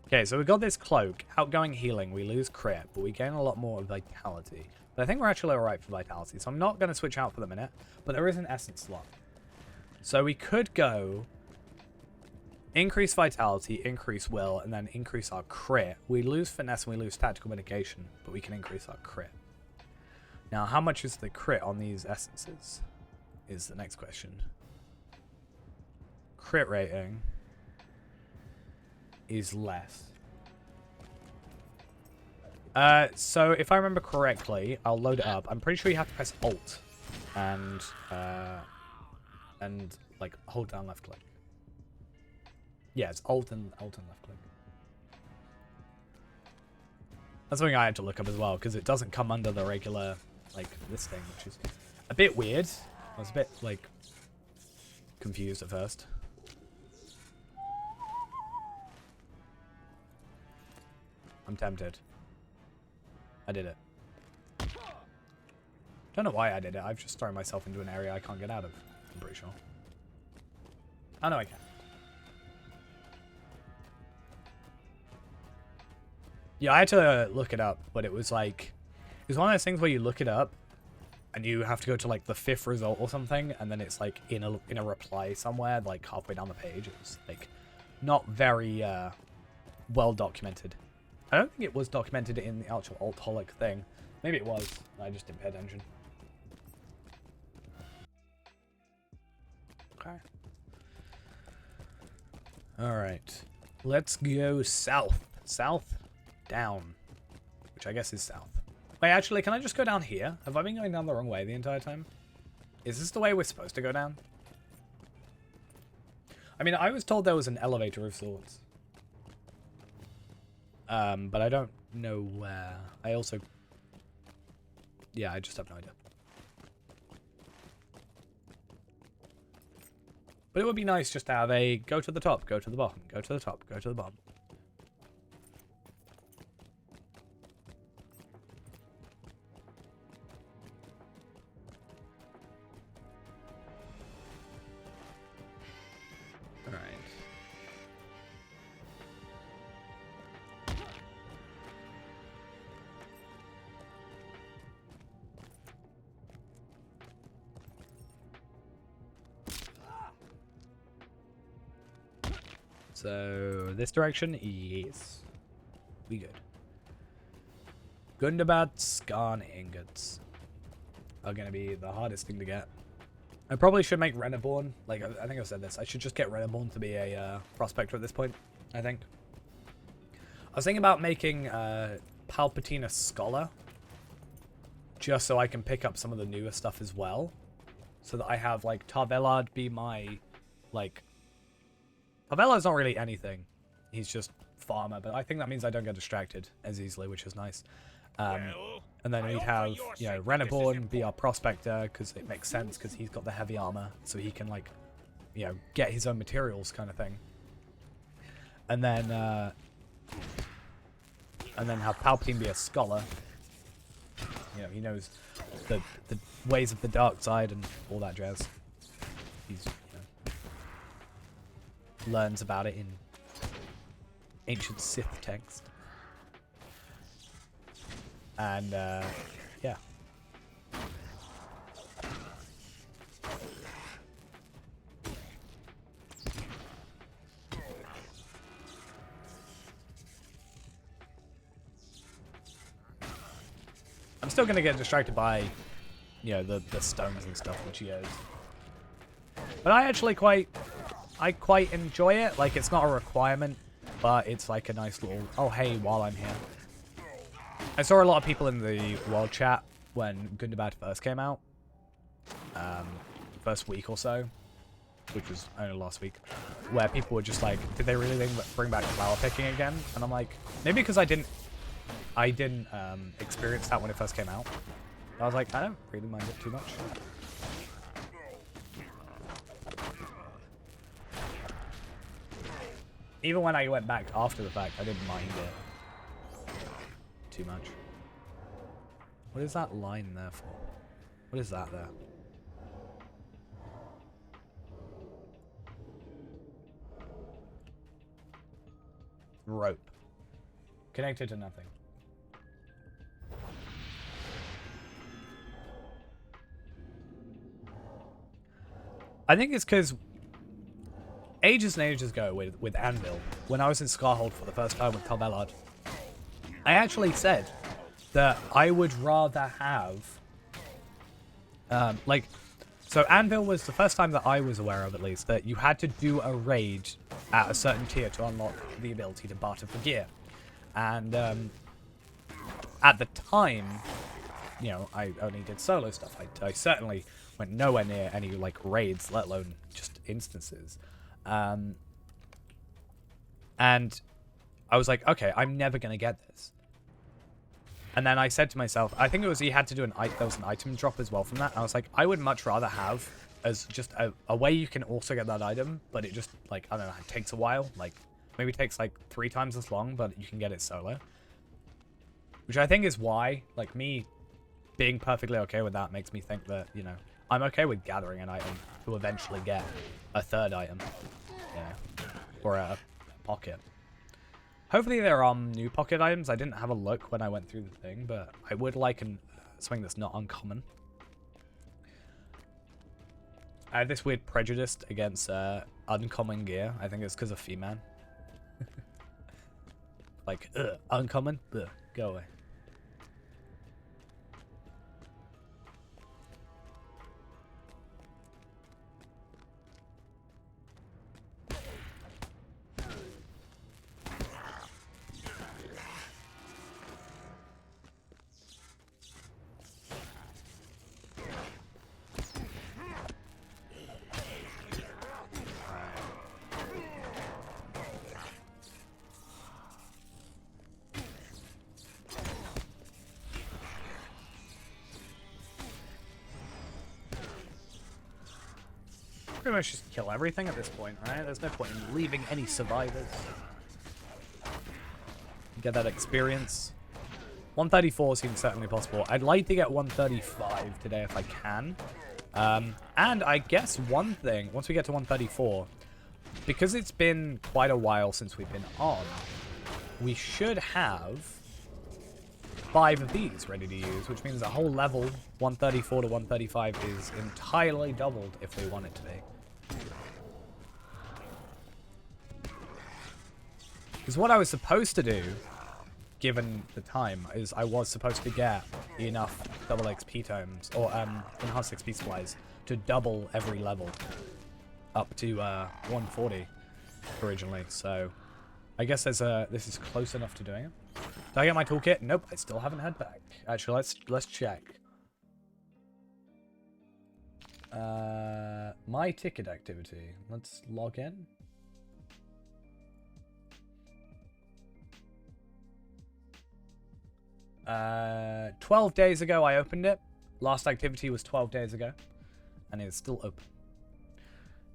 Okay, so we got this cloak. Outgoing healing. We lose crit, but we gain a lot more vitality. But I think we're actually alright for vitality, so I'm not going to switch out for the minute. But there is an essence slot. So we could go increase vitality, increase will, and then increase our crit. We lose finesse and we lose tactical mitigation, but we can increase our crit. Now, how much is the crit on these essences? Is the next question. Crit rating is less. So if I remember correctly, I'll load it up. I'm pretty sure you have to press Alt and like hold down left click. Yeah, it's Alt and left click. That's something I had to look up as well because it doesn't come under the regular like this thing, which is a bit weird. I was a bit like confused at first. I'm tempted. I did it. Don't know why I did it. I've just thrown myself into an area I can't get out of. I'm pretty sure. Oh, no, I can. Yeah, I had to look it up, but it was like... It was one of those things where you look it up, and you have to go to, like, the 5th result or something, and then it's, like, in a reply somewhere, like, halfway down the page. It was, like, not very well documented. I don't think it was documented in the actual alt-holic thing. Maybe it was. I just didn't pay attention. Okay. Alright. Let's go south. South? Down. Which I guess is south. Wait, actually, can I just go down here? Have I been going down the wrong way the entire time? Is this the way we're supposed to go down? I mean, I was told there was an elevator of sorts. But I don't know where. I also... Yeah, I just have no idea. But it would be nice just to have a go to the top, go to the bottom, go to the top, go to the bottom. Alright. So, this direction? Yes. We good. Gundabad Skarn ingots are going to be the hardest thing to get. I probably should make Reneborn. Like, I think I've said this. I should just get Reneborn to be a prospector at this point, I think. I was thinking about making Palpatine a Scholar. Just so I can pick up some of the newer stuff as well. So that I have, like, Tarvelard be my, like... Pavelo's not really anything. He's just farmer, but I think that means I don't get distracted as easily, which is nice. Well, And then I we'd hope have, for your you know, sake that this is Renneborn be our important. prospector, because it makes sense, because he's got the heavy armor, so he can, like, you know, get his own materials kind of thing. And then have Palpatine be a scholar. You know, he knows the ways of the dark side and all that jazz. He's, you know, learns about it in ancient Sith text. And, yeah. I'm still going to get distracted by, you know, the stones and stuff which he owes. But I actually quite enjoy it. Like, it's not a requirement, but it's like a nice little, oh, hey, while I'm here. I saw a lot of people in the world chat when Gundabad first came out. First week or so, which was only last week, where people were just like, did they really bring back flower picking again? And I'm like, maybe because I didn't experience that when it first came out. I was like, I don't really mind it too much. Even when I went back after the fact, I didn't mind it too much. What is that line there for? What is that there? Rope. Connected to nothing. I think it's because ages and ages ago with Anvil, when I was in Scarhold for the first time with Talbellard, I actually said that I would rather have, so Anvil was the first time that I was aware of, at least, that you had to do a raid at a certain tier to unlock the ability to barter for gear. And at the time, you know, I only did solo stuff. I certainly went nowhere near any, like, raids, let alone just instances. And I was like, okay, I'm never going to get this. And then I said to myself, I think it was, he had to do there was an item drop as well from that. And I was like, I would much rather have as just a way you can also get that item, but it just, like, I don't know, it takes a while. Like, maybe it takes, like, 3 times as long, but you can get it solo. Which I think is why, like, me being perfectly okay with that makes me think that, you know, I'm okay with gathering an item to eventually get a 3rd item. Yeah. Or a pocket. Hopefully there are new pocket items. I didn't have a look when I went through the thing, but I would like something that's not uncommon. I have this weird prejudice against uncommon gear. I think it's because of Fee-Man. Like, uncommon? Ugh, go away. Pretty much just kill everything at this point, right? There's no point in leaving any survivors. Get that experience. 134 seems certainly possible. I'd like to get 135 today if I can. And I guess one thing, once we get to 134, because it's been quite a while since we've been on, we should have 5 of these ready to use, which means a whole level 134 to 135 is entirely doubled if we want it to be. Because what I was supposed to do, given the time, is I was supposed to get enough double XP tomes, or enhanced XP supplies, to double every level up to 140 originally. So I guess this is close enough to doing it. Did I get my toolkit? Nope, I still haven't heard back. Actually, let's check. My ticket activity. Let's log in. 12 days ago I opened it. Last activity was 12 days ago. And it's still open.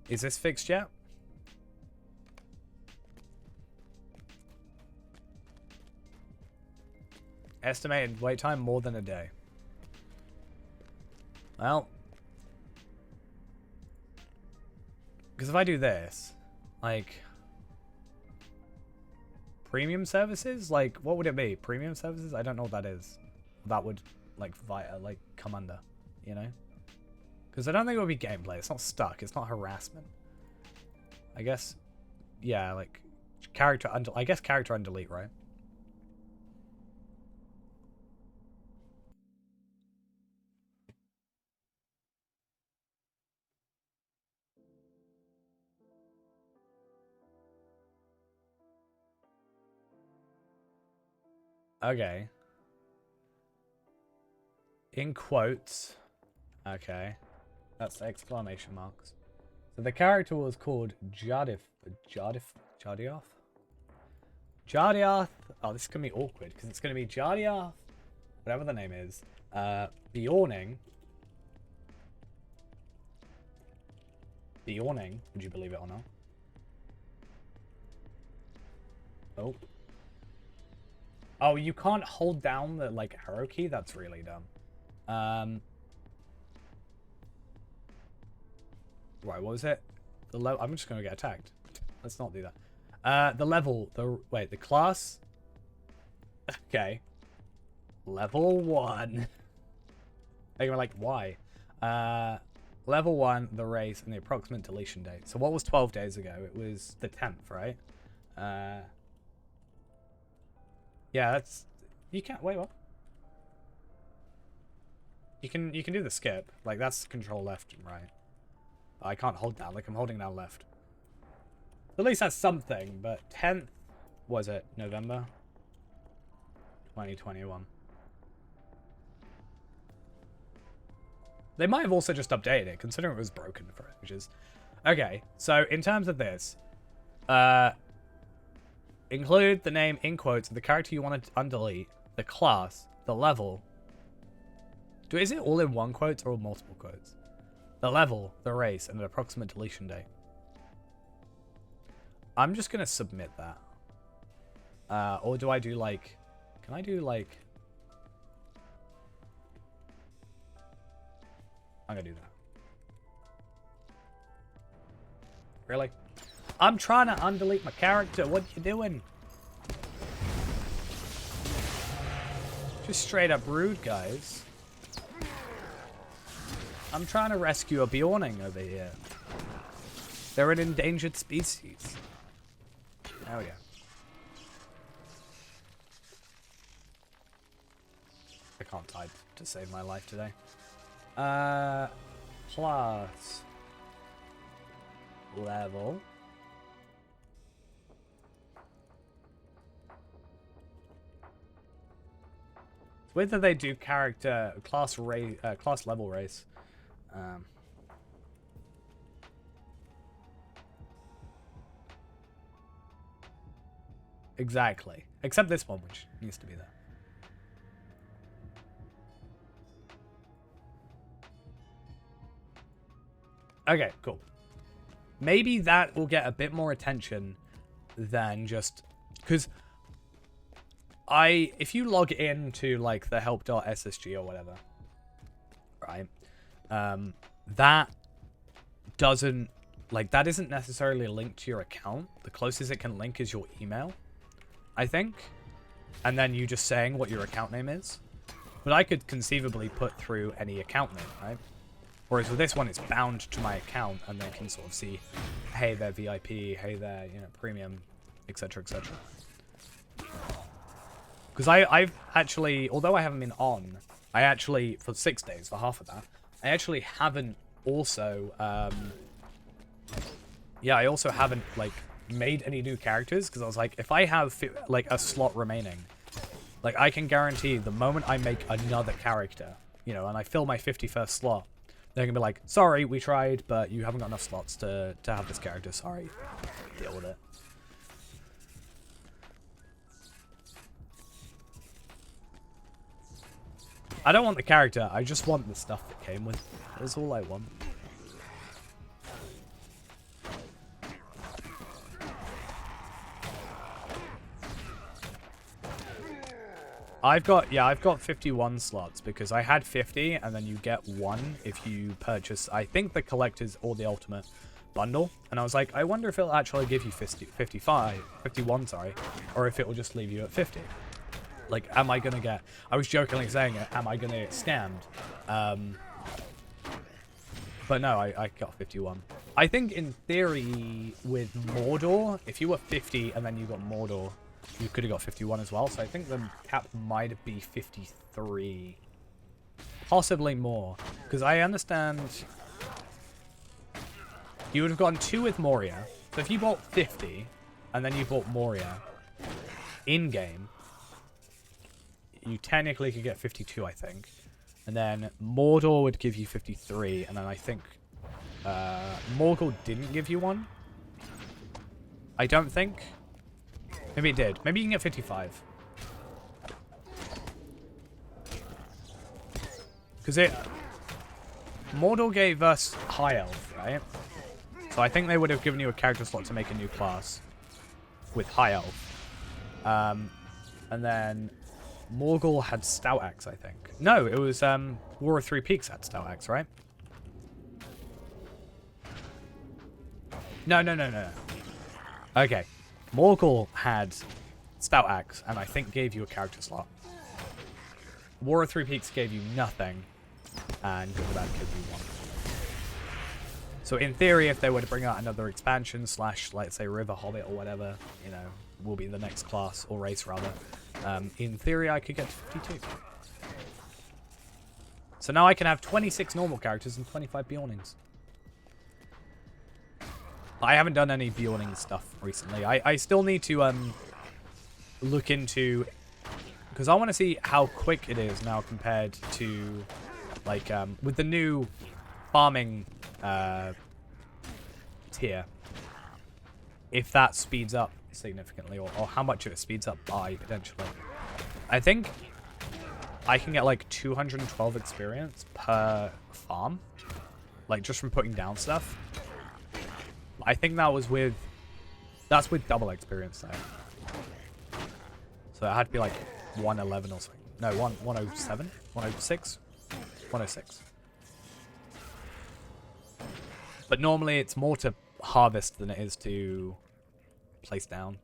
Is this fixed yet? Estimated wait time more than a day. Well. Because if I do this, like... Premium services? Like, what would it be? Premium services? I don't know what that is. That would, like, come under, you know? Because I don't think it would be gameplay. It's not stuck. It's not harassment. I guess, yeah, like, I guess character undelete, right? Okay. In quotes. Okay. That's exclamation marks. So the character was called Jadioth? Jadioth. Oh, this is going to be awkward because it's going to be Jadioth, whatever the name is. Bjorning. Would you believe it or not? Oh. Oh, you can't hold down the, like, arrow key? That's really dumb. Right, what was it? The level. I'm just going to get attacked. Let's not do that. The level. Wait, the class? Okay. Level 1. They were like, why? Level 1, the race, and the approximate deletion date. So what was 12 days ago? It was the 10th, right? Yeah, that's... You can't... Wait, what? You can do the skip. Like, that's control left and right. I can't hold down. Like, I'm holding down left. At least that's something, but 10th... Was it November? 2021. They might have also just updated it, considering it was broken for ages. Okay, so in terms of this... include the name in quotes of the character you want to undelete, the class, the level. Is it all in one quote or multiple quotes? The level, the race, and the approximate deletion date. I'm just going to submit that. Or do I do like... Can I do like... I'm going to do that. Really? I'm trying to undelete my character. What you doing? Just straight up rude, guys. I'm trying to rescue a Bjorning over here. They're an endangered species. There we go. I can't type to save my life today. Class. Level. Whether they do character class race, class level race. Exactly. Except this one, which needs to be there. Okay, cool. Maybe that will get a bit more attention than just... Because... if you log into, like, the help.ssg or whatever, right, that doesn't, like, that isn't necessarily linked to your account. The closest it can link is your email, I think, and then you just saying what your account name is. But I could conceivably put through any account name, right? Whereas with this one, it's bound to my account, and they can sort of see, hey, they're VIP, hey, they're, you know, premium, etc., etc. Because I've actually, although I haven't been on, I actually, for 6 days, for half of that, I actually haven't also, yeah, I also haven't, like, made any new characters, because I was like, if I have, like, a slot remaining, like, I can guarantee the moment I make another character, you know, and I fill my 51st slot, they're going to be like, sorry, we tried, but you haven't got enough slots to have this character, sorry. Deal with it. I don't want the character. I just want the stuff that came with. That's all I want. I've got 51 slots because I had 50 and then you get one if you purchase, I think, the collector's or the ultimate bundle. And I was like, I wonder if it'll actually give you 51, sorry, or if it will just leave you at 50. Like, am I going to get, I was jokingly saying it, am I going to get scammed? But no, I got 51. I think in theory with Mordor, if you were 50 and then you got Mordor, you could have got 51 as well. So I think the cap might be 53. Possibly more. Because I understand you would have gotten 2 with Moria. So if you bought 50 and then you bought Moria in-game, you technically could get 52, I think. And then Mordor would give you 53. And then I think Morgul didn't give you one. I don't think. Maybe it did. Maybe you can get 55. Because Mordor gave us High Elf, right? So I think they would have given you a character slot to make a new class with High Elf. And then Morgul had Stout Axe, I think. No, it was War of Three Peaks had Stout Axe, right? No. Okay. Morgul had Stout Axe, and I think gave you a character slot. War of Three Peaks gave you nothing, and Gundabad gave you one. So in theory, if they were to bring out another expansion / let's say River Hobbit or whatever, you know, will be the next class, or race rather, in theory I could get to 52. So now I can have 26 normal characters and 25 Bjornings. I haven't done any Bjorning stuff recently. I still need to look into, because I want to see how quick it is now compared to, like, with the new farming tier, if that speeds up significantly, or how much it speeds up by, potentially. I think I can get like 212 experience per farm, like just from putting down stuff. I think that was with, that's with double experience though. So it had to be like 111 or something. No, 107? 106? 106. But normally it's more to harvest than it is to place down.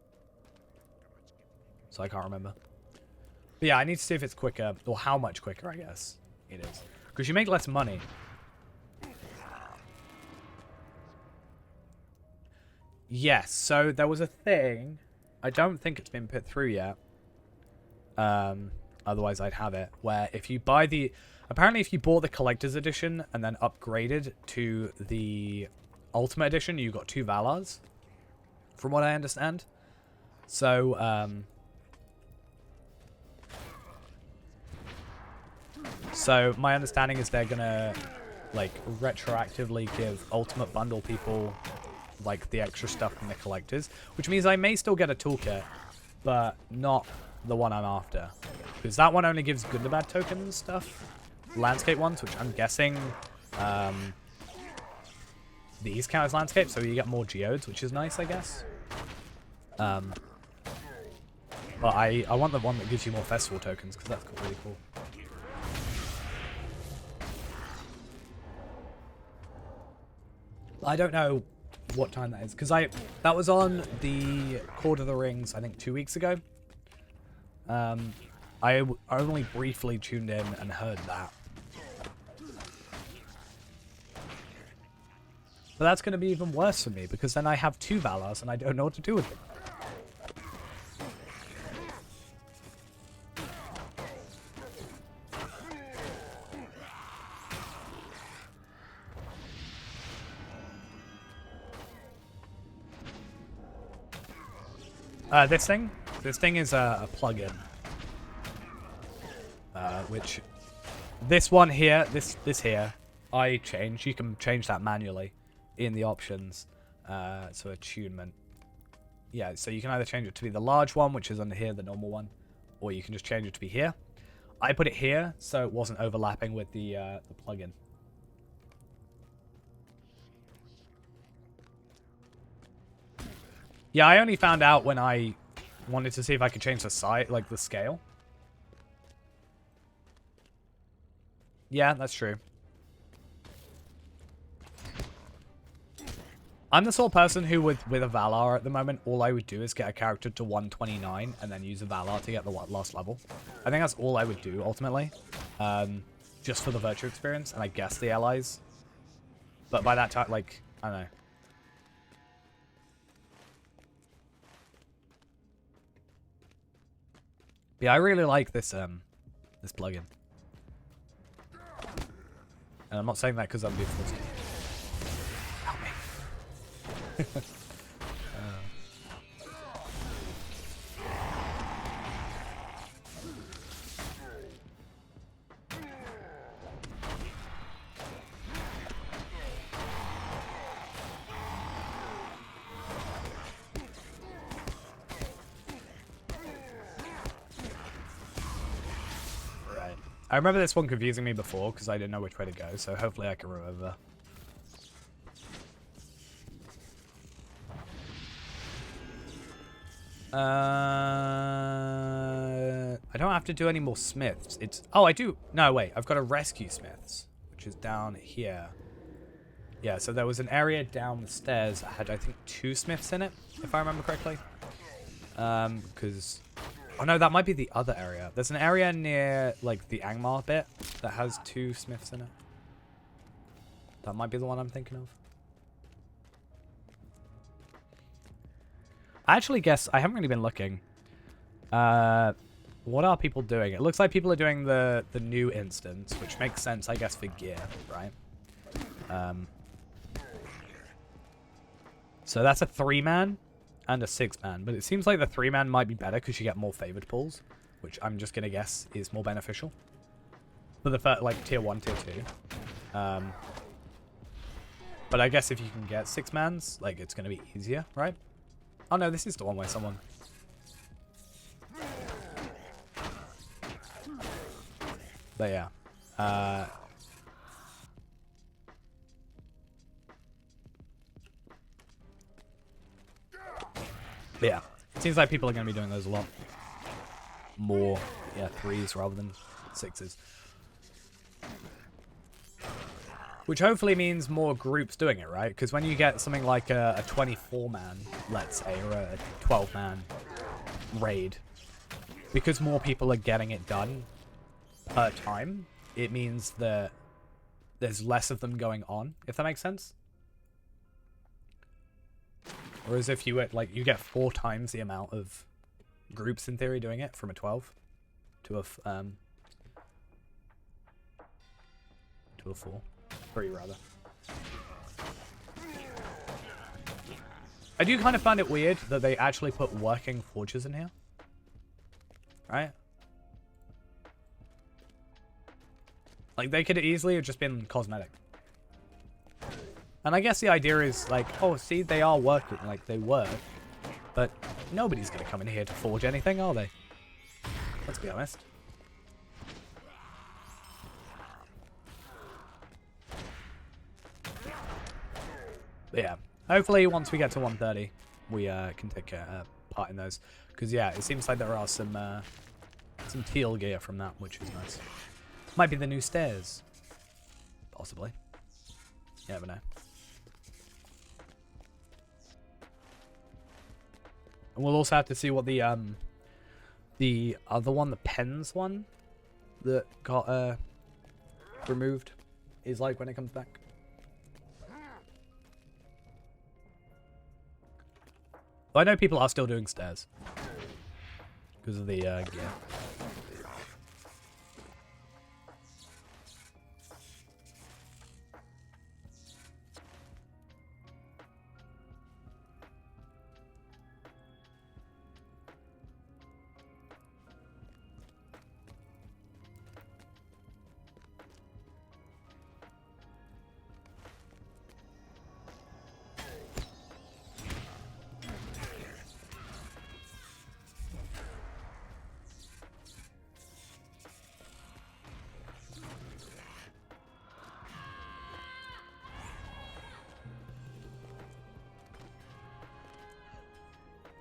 So I can't remember. But yeah, I need to see if it's quicker, or how much quicker, I guess, it is. Because you make less money. Yes, so there was a thing, I don't think it's been put through yet, otherwise I'd have it, where if you buy the, apparently if you bought the collector's edition and then upgraded to the ultimate edition, you got 2 Valars, from what I understand. So, so my understanding is they're gonna, like, retroactively give ultimate bundle people like the extra stuff from the collectors, which means I may still get a toolkit, but not the one I'm after, because that one only gives Gundabad tokens stuff, landscape ones, which I'm guessing these count as landscape, so you get more geodes, which is nice, I guess. But I want the one that gives you more festival tokens, because that's really cool. I don't know what time that is, because that was on the Court of the Rings, I think 2 weeks ago. I only briefly tuned in and heard that. But that's going to be even worse for me, because then I have 2 Valars and I don't know what to do with them. This thing is a plugin, which this one here, this here, I change. You can change that manually in the options. So attunement, yeah. So you can either change it to be the large one, which is under here, the normal one, or you can just change it to be here. I put it here so it wasn't overlapping with the plugin. Yeah, I only found out when I wanted to see if I could change the size, like the scale. Yeah, that's true. I'm the sort of person who, with a Valar at the moment, all I would do is get a character to 129 and then use a Valar to get the last level. I think that's all I would do, ultimately. Just for the virtue experience, and I guess the allies. But by that time, like, I don't know. Yeah, I really like this this plugin. And I'm not saying that because I'm being forced to. Help me. Right. I remember this one confusing me before because I didn't know which way to go, so hopefully I can remember. I don't have to do any more smiths. It's... Oh, I do. No, wait. I've got to rescue smiths, which is down here. Yeah, so there was an area down the stairs that had, I think, 2 smiths in it, if I remember correctly. Because... Oh, no, that might be the other area. There's an area near, like, the Angmar bit that has 2 smiths in it. That might be the one I'm thinking of. I actually guess I haven't really been looking. What are people doing? It looks like people are doing the new instance, which makes sense, I guess, for gear, right? So that's a 3-man and a 6-man, but it seems like the 3-man might be better because you get more favored pulls, which I'm just gonna guess is more beneficial for the first, like tier 1, tier 2. But I guess if you can get 6-mans, like it's gonna be easier, right? Oh no, this is the one where someone... But yeah. But yeah. It seems like people are going to be doing those a lot more. Yeah, 3s rather than 6s. Which hopefully means more groups doing it, right? Because when you get something like a 24-man, let's say, or a 12-man raid, because more people are getting it done per time, it means that there's less of them going on, if that makes sense. Whereas if you you get 4 times the amount of groups in theory doing it from a 12 to a 4. 3 rather. I do kind of find it weird that they actually put working forges in here. Right? Like, they could easily have just been cosmetic. And I guess the idea is, like, oh, see, they are working. Like, they work. But nobody's going to come in here to forge anything, are they? Let's be honest. But yeah. Hopefully, once we get to 130, we can take part in those. Because, yeah, it seems like there are some teal gear from that, which is nice. Might be the new stairs. Possibly. You never know. And we'll also have to see what the other one, the pens one, that got removed, is like when it comes back. But I know people are still doing stairs because of the gear.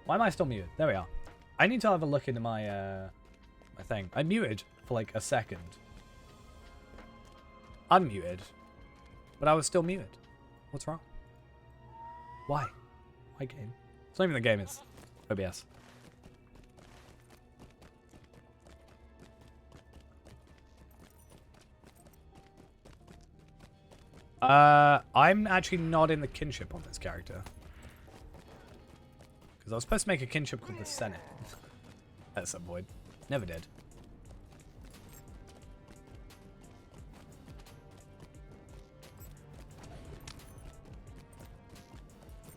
Why am I still muted? There we are. I need to have a look into my my thing. I muted for like a second. Unmuted. But I was still muted. What's wrong? Why? Why game? It's not even the game, it's OBS. I'm actually not in the kinship on this character. Because I was supposed to make a kinship called the Senate. At some point. Never did.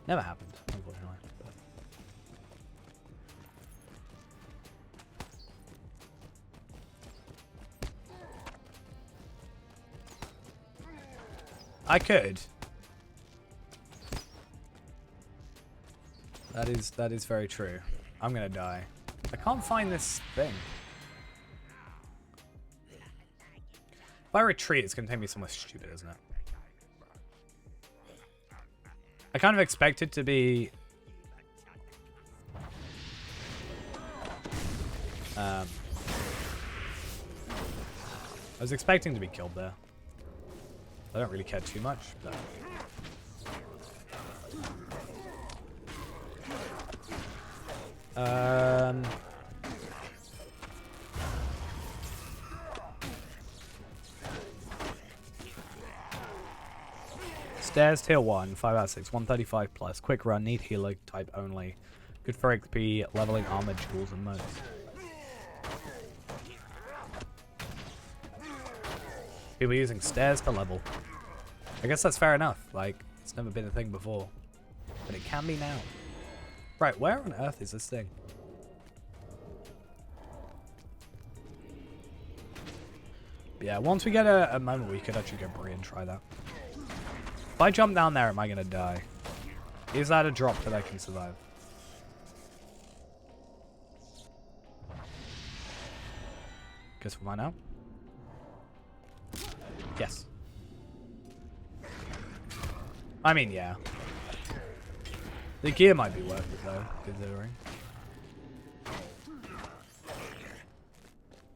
Never happened, unfortunately. I could. That is very true. I'm gonna die. I can't find this thing. If I retreat, it's gonna take me somewhere stupid, isn't it? I kind of expect it to be... I was expecting to be killed there. I don't really care too much, but... Stairs tier 1, 5 out of 6, 135 plus. Quick run, need healer type only. Good for XP, leveling armor, jewels, and modes. People using stairs to level. I guess that's fair enough. Like, it's never been a thing before. But it can be now. Right, where on earth is this thing? But yeah, once we get a moment, we could actually go Brie and try that. If I jump down there, am I going to die? Is that a drop that I can survive? Guess we'll find out. Yes. I mean, yeah. The gear might be worth it, though, considering.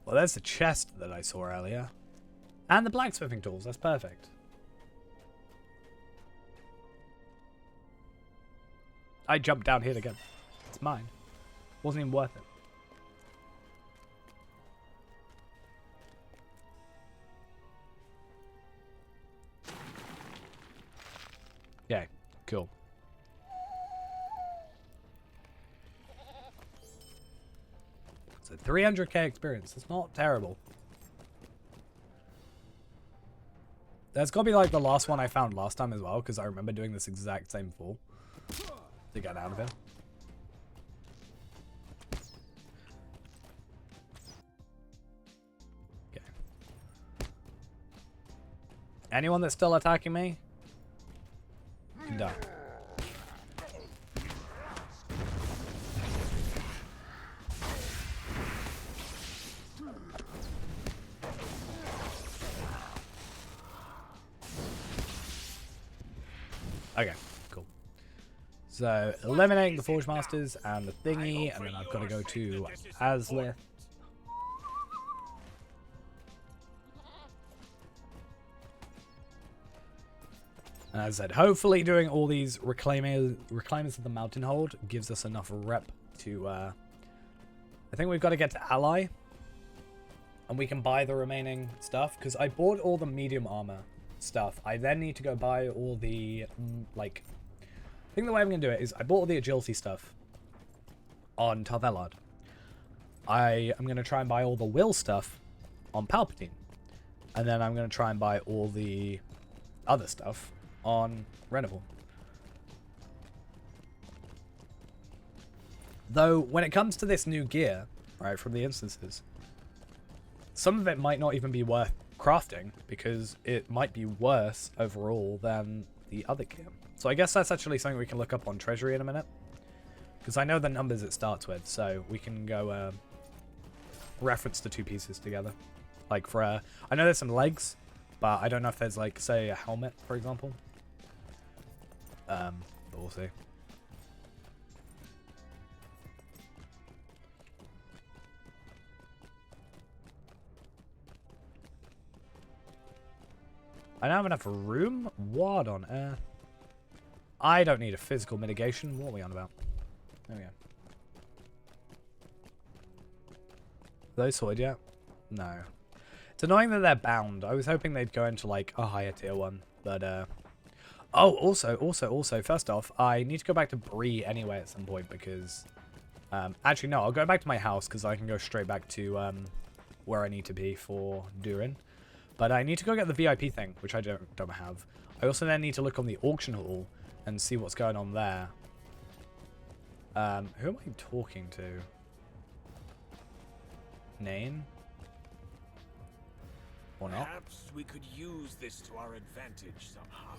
Well, there's the chest that I saw earlier. And the blacksmithing tools. That's perfect. I jumped down here to get... It's mine. Wasn't even worth it. Okay, cool. So 300k experience. That's not terrible. That's got to be like the last one I found last time as well, because I remember doing this exact same fall to get out of it. Okay. Anyone that's still attacking me can die. Okay, cool. So, eliminating the Forge Masters and the thingy, and then I've got to go to Aslith. And as I said, hopefully doing all these Reclaimers of the Mountain Hold gives us enough rep to... I think we've got to get to Ally. And we can buy the remaining stuff, because I bought all the medium armor stuff. I then need to go buy all the, like... I think the way I'm going to do it is I bought all the agility stuff on Tarvelard. I am going to try and buy all the will stuff on Palpatine. And then I'm going to try and buy all the other stuff on Renable. Though, when it comes to this new gear, right, from the instances, some of it might not even be worth crafting, because it might be worse overall than the other gear. So I guess that's actually something we can look up on Treasury in a minute, because I know the numbers it starts with, so we can go reference the two pieces together. Like for I know there's some legs, but I don't know if there's, like, say a helmet, for example. But we'll see. I don't have enough room? What on earth? I don't need a physical mitigation. What are we on about? There we go. Are those sorted yet? No. It's annoying that they're bound. I was hoping they'd go into, like, a higher tier one. But, oh, also, first off, I need to go back to Bree anyway at some point because... actually, no, I'll go back to my house because I can go straight back to where I need to be for Durin. But I need to go get the VIP thing, which I don't have. I also then need to look on the auction hall and see what's going on there. Who am I talking to? Nain? Or not? Perhaps we could use this to our advantage somehow.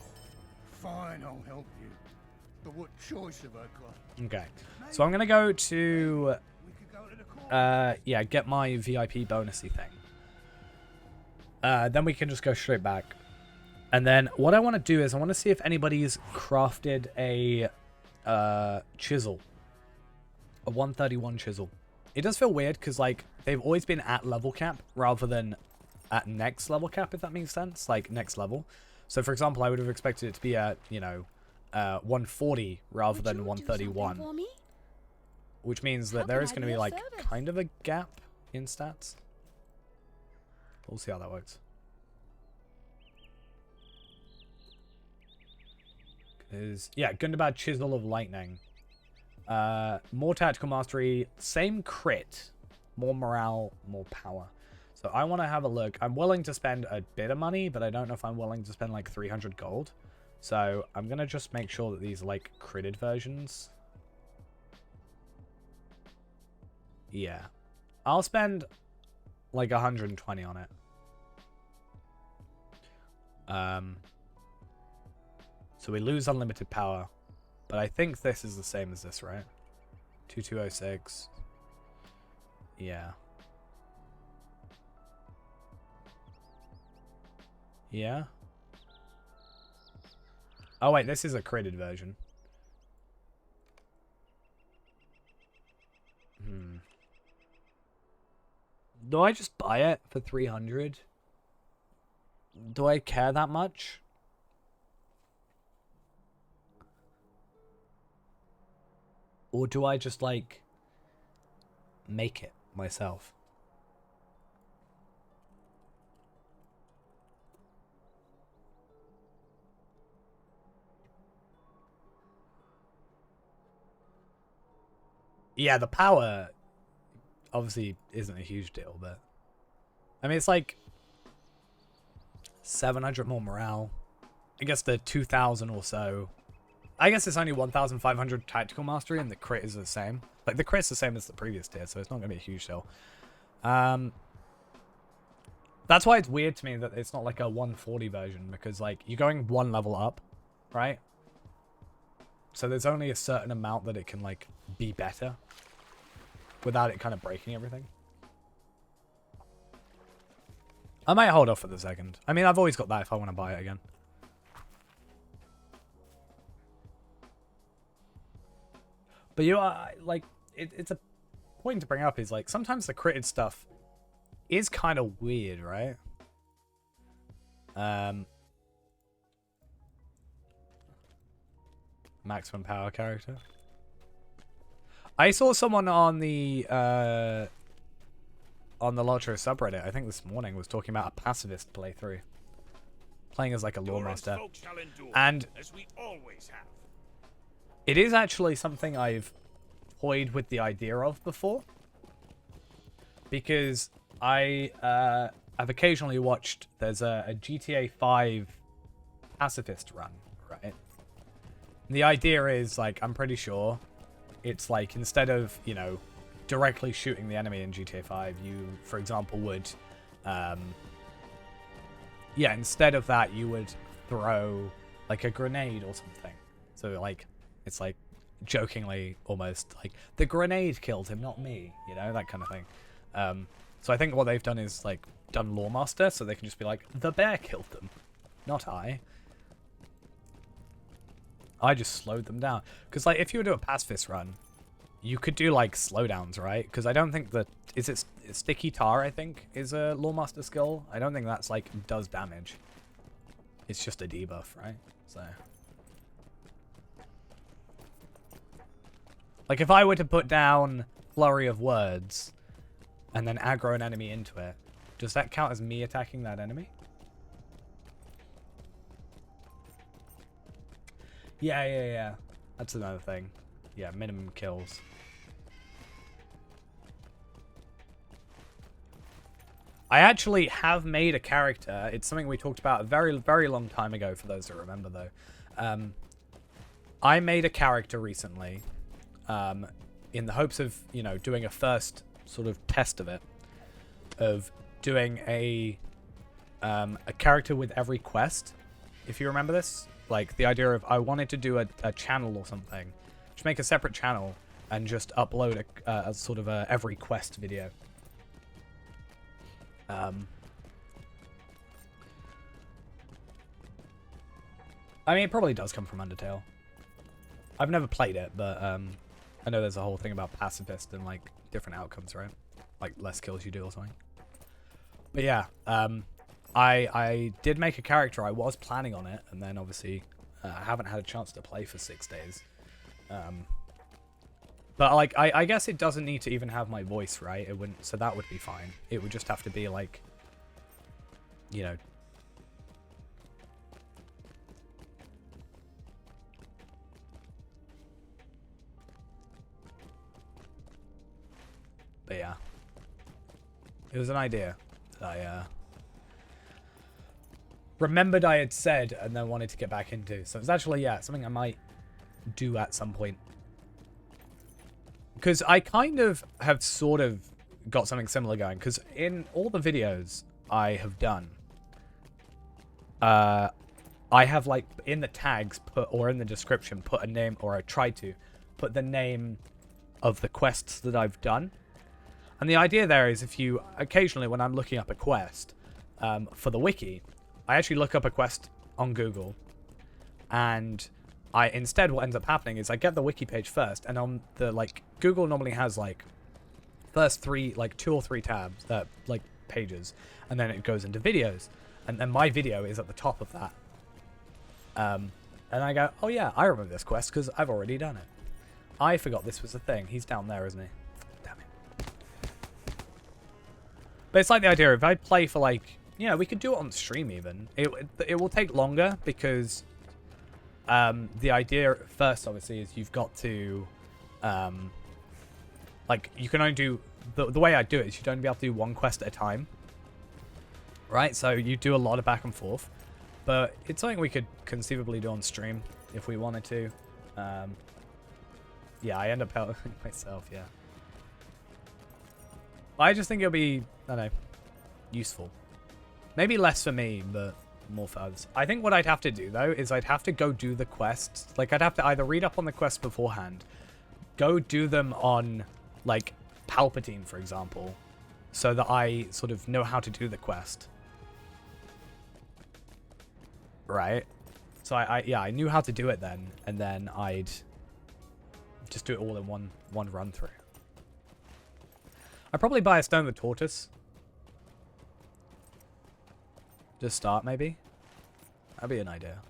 Fine, I'll help you. But what choice have I got? Okay. So I'm going to go to... We could go to the court. yeah, get my VIP bonusy thing. Then we can just go straight back. And then what I want to do is I want to see if anybody's crafted a chisel. A 131 chisel. It does feel weird because, like, they've always been at level cap rather than at next level cap, if that makes sense. Like, next level. So, for example, I would have expected it to be at, you know, 140 rather than 131. Which means that there is going to be, like, kind of a gap in stats. We'll see how that works. Yeah, Gundabad Chisel of Lightning. More tactical mastery, same crit, more morale, more power. So I want to have a look. I'm willing to spend a bit of money, but I don't know if I'm willing to spend like 300 gold. So I'm going to just make sure that these are like critted versions. Yeah. I'll spend like 120 on it. So we lose unlimited power. But I think this is the same as this, right? 2206. Yeah. Yeah. Oh wait, this is a critted version. Do I just buy it for 300? Do I care that much? Or do I just, like, make it myself? Yeah, the power obviously isn't a huge deal, but... I mean, it's like 700 more morale. I guess the 2,000 or so... I guess it's only 1,500 tactical mastery, and the crit is the same. Like, the crit's the same as the previous tier, so it's not going to be a huge deal. That's why it's weird to me that it's not like a 140 version, because, like, you're going one level up, right? So there's only a certain amount that it can, like, be better without it kind of breaking everything. I might hold off for the second. I mean, I've always got that if I want to buy it again. But you are, like, it's a point to bring up is, like, sometimes the critted stuff is kind of weird, right? Maximum power character. I saw someone on the Lotro subreddit, I think this morning, was talking about a pacifist playthrough. Playing as, like, a lore master. And as we always have. it is actually something I've toyed with the idea of before. Because I've occasionally watched, there's a GTA 5 pacifist run, right? The idea is, like, I'm pretty sure it's like, instead of, you know, directly shooting the enemy in GTA 5, you, for example, would, yeah, instead of that, you would throw, like, a grenade or something. So, like, it's like, jokingly, almost, like, the grenade killed him, not me, you know, that kind of thing. So I think what they've done is, like, done Lore Master, so they can just be like, the bear killed them, not I. I just slowed them down. Because, like, if you were to do a pacifist run, you could do, like, slowdowns, right? Because I don't think that... Is it Sticky Tar, I think, is a Lore Master skill? I don't think that's, like, does damage. it's just a debuff, right? So, like if I were to put down Flurry of Words and then aggro an enemy into it, does that count as me attacking that enemy? Yeah. That's another thing. Yeah, minimum kills. I actually have made a character. It's something we talked about a very, very long time ago, for those that remember, though. I made a character recently in the hopes of, you know, doing a first sort of test of it. Of doing a character with every quest, if you remember this. Like, the idea of I wanted to do a channel or something. Just make a separate channel and just upload a sort of a every quest video. I mean, it probably does come from Undertale. I've never played it, but I know there's a whole thing about pacifist and, like, different outcomes, right? Like, less kills you do or something. But yeah, I did make a character. I was planning on it, and then obviously I haven't had a chance to play for 6 days. But like, I guess it doesn't need to even have my voice, right? It wouldn't, so that would be fine. It would just have to be like, you know. But yeah, it was an idea that I remembered I had said and then wanted to get back into. So it's actually, yeah, something I might do at some point. Because I kind of have sort of got something similar going. Because in all the videos I have done, I have, like, in the tags put, or in the description, put a name, or I tried to put the name of the quests that I've done. And the idea there is, if you, occasionally when I'm looking up a quest for the wiki, I actually look up a quest on Google, and instead what ends up happening is I get the wiki page first, and on the, like, Google normally has, like, first 2 or 3 tabs, like, pages, and then it goes into videos, and then my video is at the top of that. And I go, oh yeah, I remember this quest because I've already done it. I forgot this was a thing. He's down there, isn't he? Damn it. But it's like the idea, if I play for, like, you know, we could do it on stream even. It will take longer because the idea first, obviously, is you've got to, like, you can only do, the way I do it is you'd only be able to do one quest at a time. Right? So you do a lot of back and forth. But it's something we could conceivably do on stream if we wanted to. Yeah, I end up helping myself, yeah. I just think it'll be, I don't know, useful. Maybe less for me, but more for others. I think what I'd have to do, though, is I'd have to go do the quests. Like, I'd have to either read up on the quests beforehand, go do them on, like, Palpatine, for example, so that I sort of know how to do the quest. Right? So I knew how to do it then, and then I'd just do it all in one run through. I'd probably buy a Stone of the Tortoise. Just start, maybe. That'd be an idea.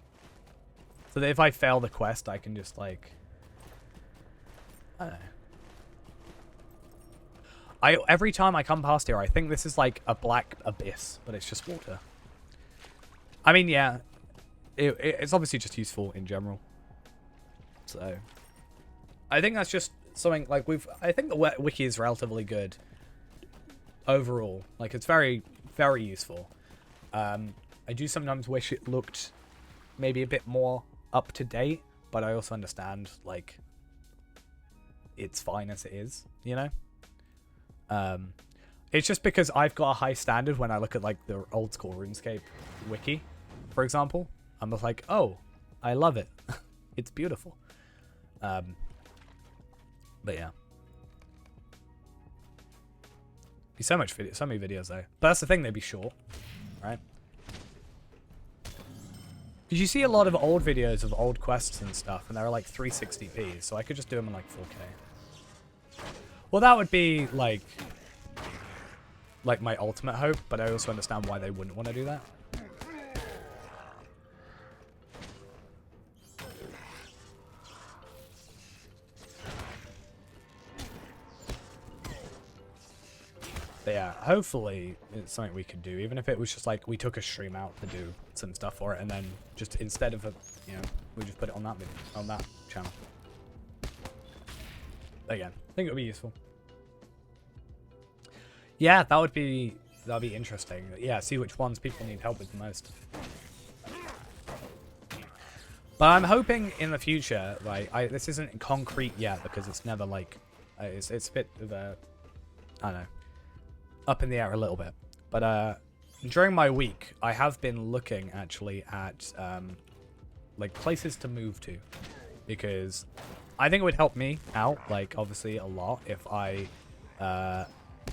So that if I fail the quest, I can just, like, I don't know. Every time I come past here, I think this is like a black abyss, but it's just water. I mean, yeah, it's obviously just useful in general. So, I think that's just something, like, I think the wiki is relatively good overall. Like, it's very, very useful. I do sometimes wish it looked maybe a bit more up to date, but I also understand, like, it's fine as it is, you know? It's just because I've got a high standard when I look at, like, the old school RuneScape wiki, for example. I'm just like, oh, I love it. It's beautiful. But yeah. Be so many videos though. But that's the thing, they'd be short, right? Because you see a lot of old videos of old quests and stuff, and they're like 360p, so I could just do them in like 4K. Well, that would be like my ultimate hope, but I also understand why they wouldn't want to do that. yeah, hopefully it's something we could do, even if it was just like we took a stream out to do some stuff for it, and then just instead of we just put it on that video, on that channel. Again, I think it would be useful. Yeah, that'd be interesting. Yeah, see which ones people need help with the most. But I'm hoping in the future, like, this isn't concrete yet because it's never like, it's a bit of a, I don't know, up in the air a little bit. But during my week, I have been looking actually at like places to move to, because I think it would help me out, like obviously a lot, if I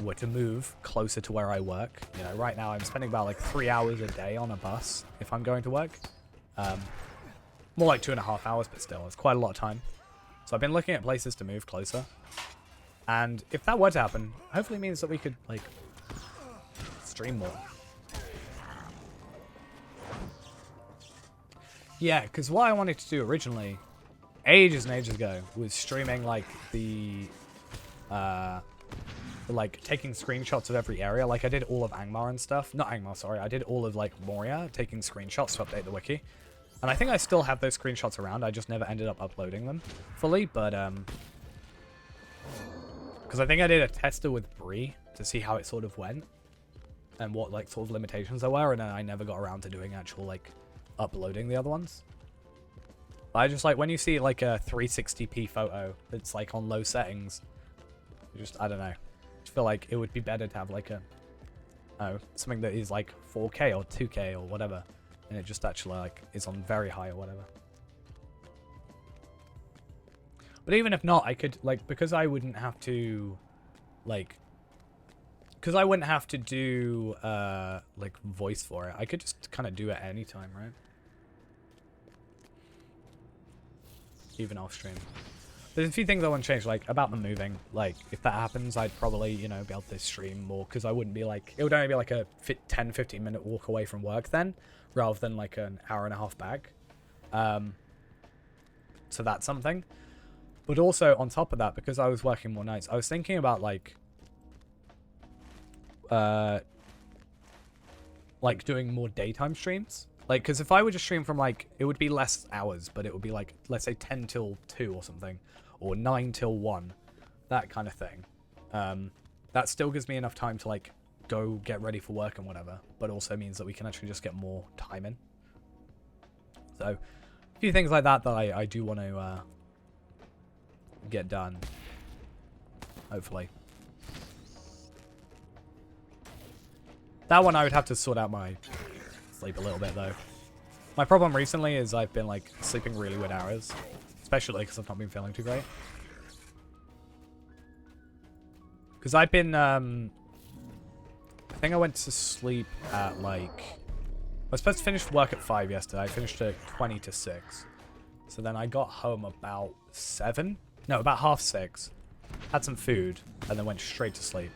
were to move closer to where I work. You know, right now I'm spending about like 3 hours a day on a bus if I'm going to work. More like 2.5 hours, but still, it's quite a lot of time. So I've been looking at places to move closer. And if that were to happen, hopefully it means that we could, like, stream more. Yeah, because what I wanted to do originally, ages and ages ago, was streaming, like, like, taking screenshots of every area. Like, I did all of Angmar and stuff. Not Angmar, sorry. I did all of, like, Moria, taking screenshots to update the wiki. And I think I still have those screenshots around. I just never ended up uploading them fully, but, because I think I did a tester with Bree to see how it sort of went and what, like, sort of limitations there were, and then I never got around to doing actual, like, uploading the other ones. But I just, like, when you see, like, a 360p photo that's, like, on low settings, I don't know. I just feel like it would be better to have, like, something that is, like, 4K or 2K or whatever. And it just actually, like, is on very high or whatever. But even if not, I could, like, because I wouldn't have to, like, because I wouldn't have to do, like, voice for it. I could just kind of do it any time, right? Even off stream. There's a few things I want to change, like, about the moving. Like, if that happens, I'd probably, you know, be able to stream more, because I wouldn't be, like, it would only be, like, a 10-15 minute walk away from work then, rather than, like, an hour and a half back. So that's something. But also, on top of that, because I was working more nights, I was thinking about, like doing more daytime streams. Like, because if I were to stream from, like, it would be less hours, but it would be, like, let's say 10 till 2 or something, or 9 till 1, that kind of thing. That still gives me enough time to, like, go get ready for work and whatever, but also means that we can actually just get more time in. So, a few things like that I do want to get done, hopefully. That one I would have to sort out my sleep a little bit, though. My problem recently is I've been, like, sleeping really weird hours, especially because I've not been feeling too great. Because I've been, I think I went to sleep at, like, I was supposed to finish work at 5 yesterday. I finished at 20 to 6. So then I got home about 7. No, about half 6. Had some food, and then went straight to sleep.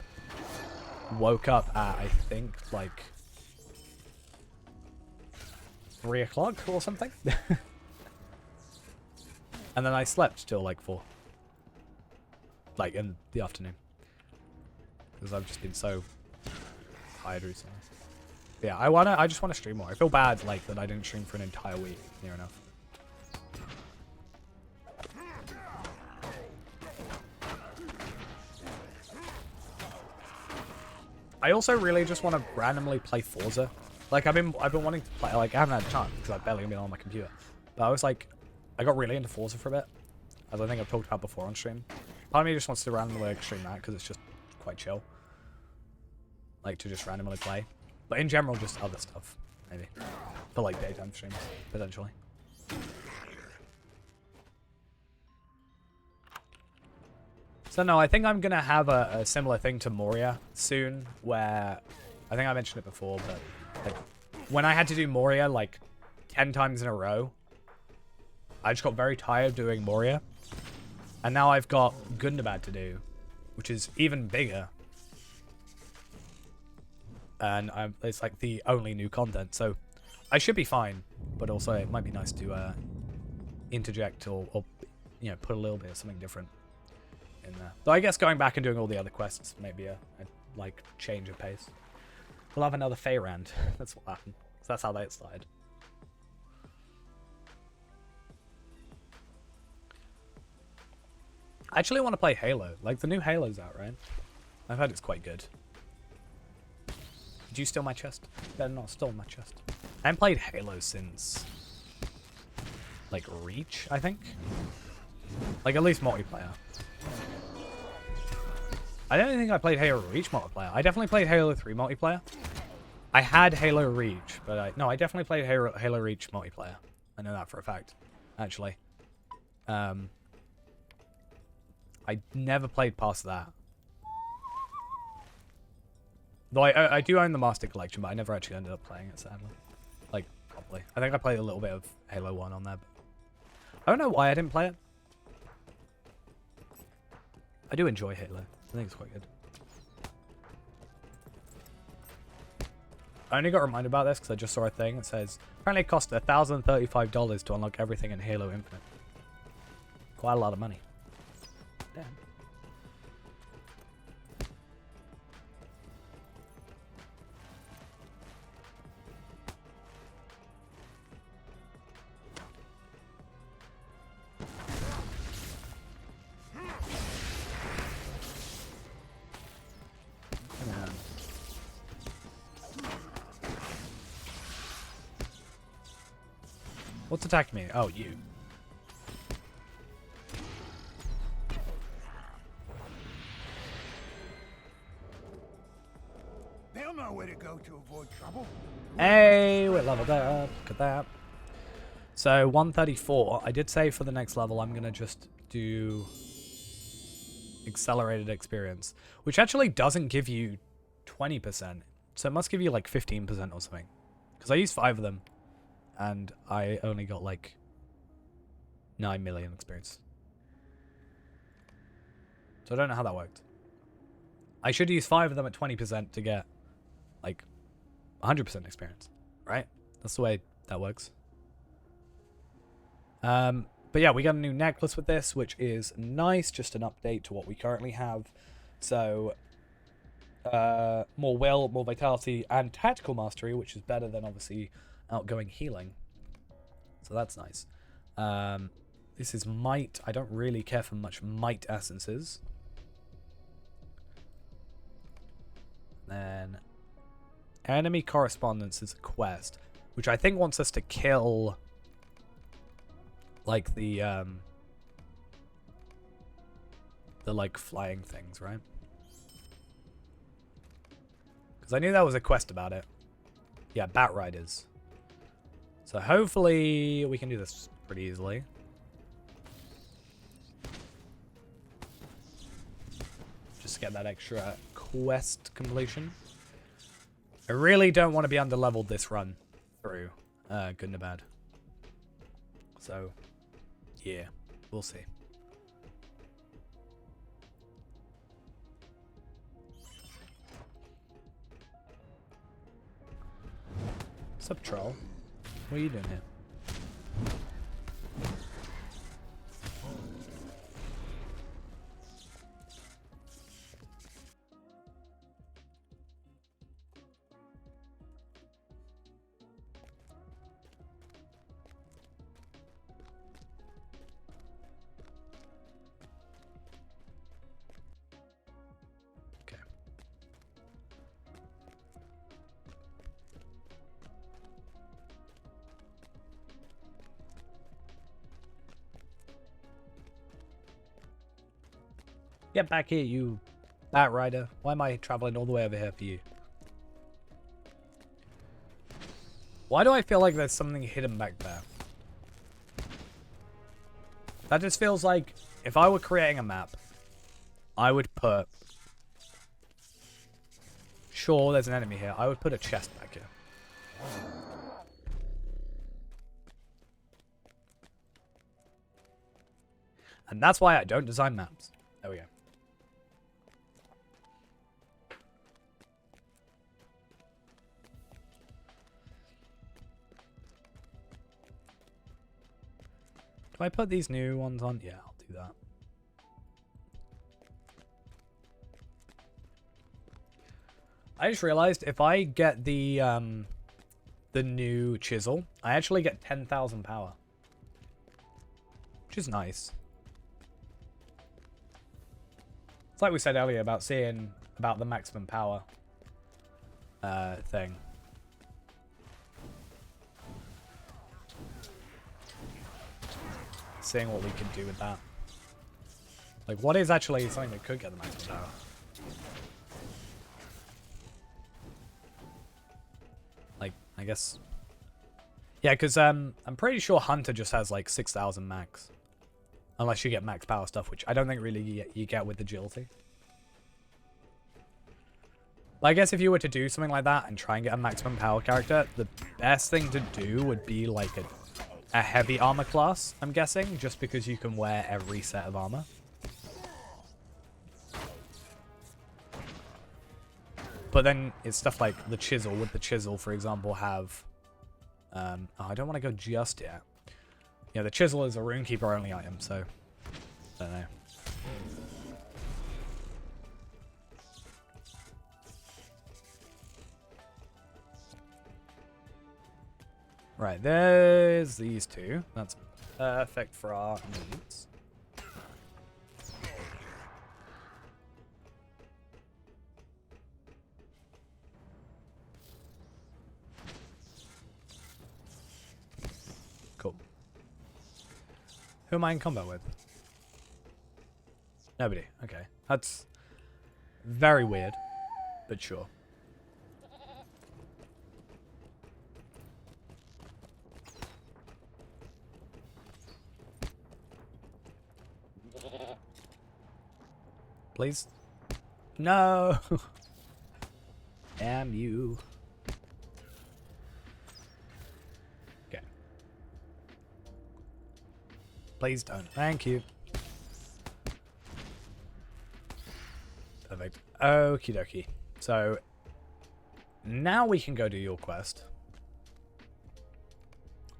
Woke up at, I think, like, 3 o'clock or something. And then I slept till, like, 4. Like, in the afternoon. Because I've just been so tired recently. But yeah, I just want to stream more. I feel bad, like, that I didn't stream for an entire week, near enough. I also really just want to randomly play Forza. Like, I've been wanting to play, like, I haven't had a chance because I've barely been on my computer. But I was like, I got really into Forza for a bit, as I think I've talked about before on stream. Part of me just wants to randomly, like, stream that because it's just quite chill. Like, to just randomly play. But in general, just other stuff, maybe. For, like, daytime streams, potentially. So no, I think I'm going to have a similar thing to Moria soon, where, I think I mentioned it before, but like, when I had to do Moria like 10 times in a row, I just got very tired of doing Moria. And now I've got Gundabad to do, which is even bigger. And it's like the only new content, so I should be fine, but also it might be nice to interject or you know, put a little bit of something different in there. Though I guess going back and doing all the other quests may be a like change of pace. We'll have another Fey round. That's what happened. So that's how that started. I actually want to play Halo. Like, the new Halo's out, right? I've heard it's quite good. Did you steal my chest? Better not steal my chest. I haven't played Halo since, like, Reach, I think? Like, at least multiplayer. I don't think I played Halo Reach multiplayer. I definitely played Halo 3 multiplayer. I had Halo Reach, but I definitely played Halo Reach multiplayer. I know that for a fact, actually. I never played past that. Though I do own the Master Collection, but I never actually ended up playing it, sadly. Like, properly. I think I played a little bit of Halo 1 on there, but I don't know why I didn't play it. I do enjoy Halo. I think it's quite good. I only got reminded about this because I just saw a thing that says, apparently it cost $1,035 to unlock everything in Halo Infinite. Quite a lot of money. Damn. What's attacking me? Oh, you. They'll know where to go to avoid trouble. Hey, we're leveled up. Look at that. So, 134. I did say for the next level, I'm going to just do accelerated experience, which actually doesn't give you 20%. So it must give you like 15% or something. Because I used 5 of them, and I only got like 9 million experience. So I don't know how that worked. I should use 5 of them at 20% to get like 100% experience, right? That's the way that works. But yeah, we got a new necklace with this, which is nice. Just an update to what we currently have. So, more will, more vitality, and tactical mastery, which is better than obviously outgoing healing. So that's nice. This is might. I don't really care for much might essences. Then enemy correspondence is a quest, which I think wants us to kill like the like flying things, right? Because I knew that was a quest about it. Yeah, bat riders. So hopefully we can do this pretty easily. Just get that extra quest completion. I really don't want to be under-leveled this run through Gundabad. So, yeah, we'll see. Sup, troll? What are you doing here? Get back here, you bat rider. Why am I traveling all the way over here for you? Why do I feel like there's something hidden back there? That just feels like if I were creating a map, I would put... Sure, there's an enemy here. I would put a chest back here. And that's why I don't design maps. There we go. Do I put these new ones on? Yeah, I'll do that. I just realized if I get the new chisel, I actually get 10,000 power. Which is nice. It's like we said earlier about seeing about the maximum power thing. Seeing what we can do with that. Like, what is actually something that could get the maximum power? Like, I guess... Yeah, because I'm pretty sure Hunter just has, like, 6,000 max. Unless you get max power stuff, which I don't think really you get with agility. But I guess if you were to do something like that and try and get a maximum power character, the best thing to do would be, like, a heavy armor class, I'm guessing, just because you can wear every set of armor. But then it's stuff like the chisel. Would the chisel, for example, have... oh, I don't want to go just yet. Yeah, the chisel is a runekeeper only item, so... I don't know. Right, there's these two. That's perfect for our needs. Cool. Who am I in combat with? Nobody. Okay. That's very weird, but sure. Please? No! Damn you. Okay. Please don't. Thank you. Perfect. Okie dokie. So, now we can go do your quest.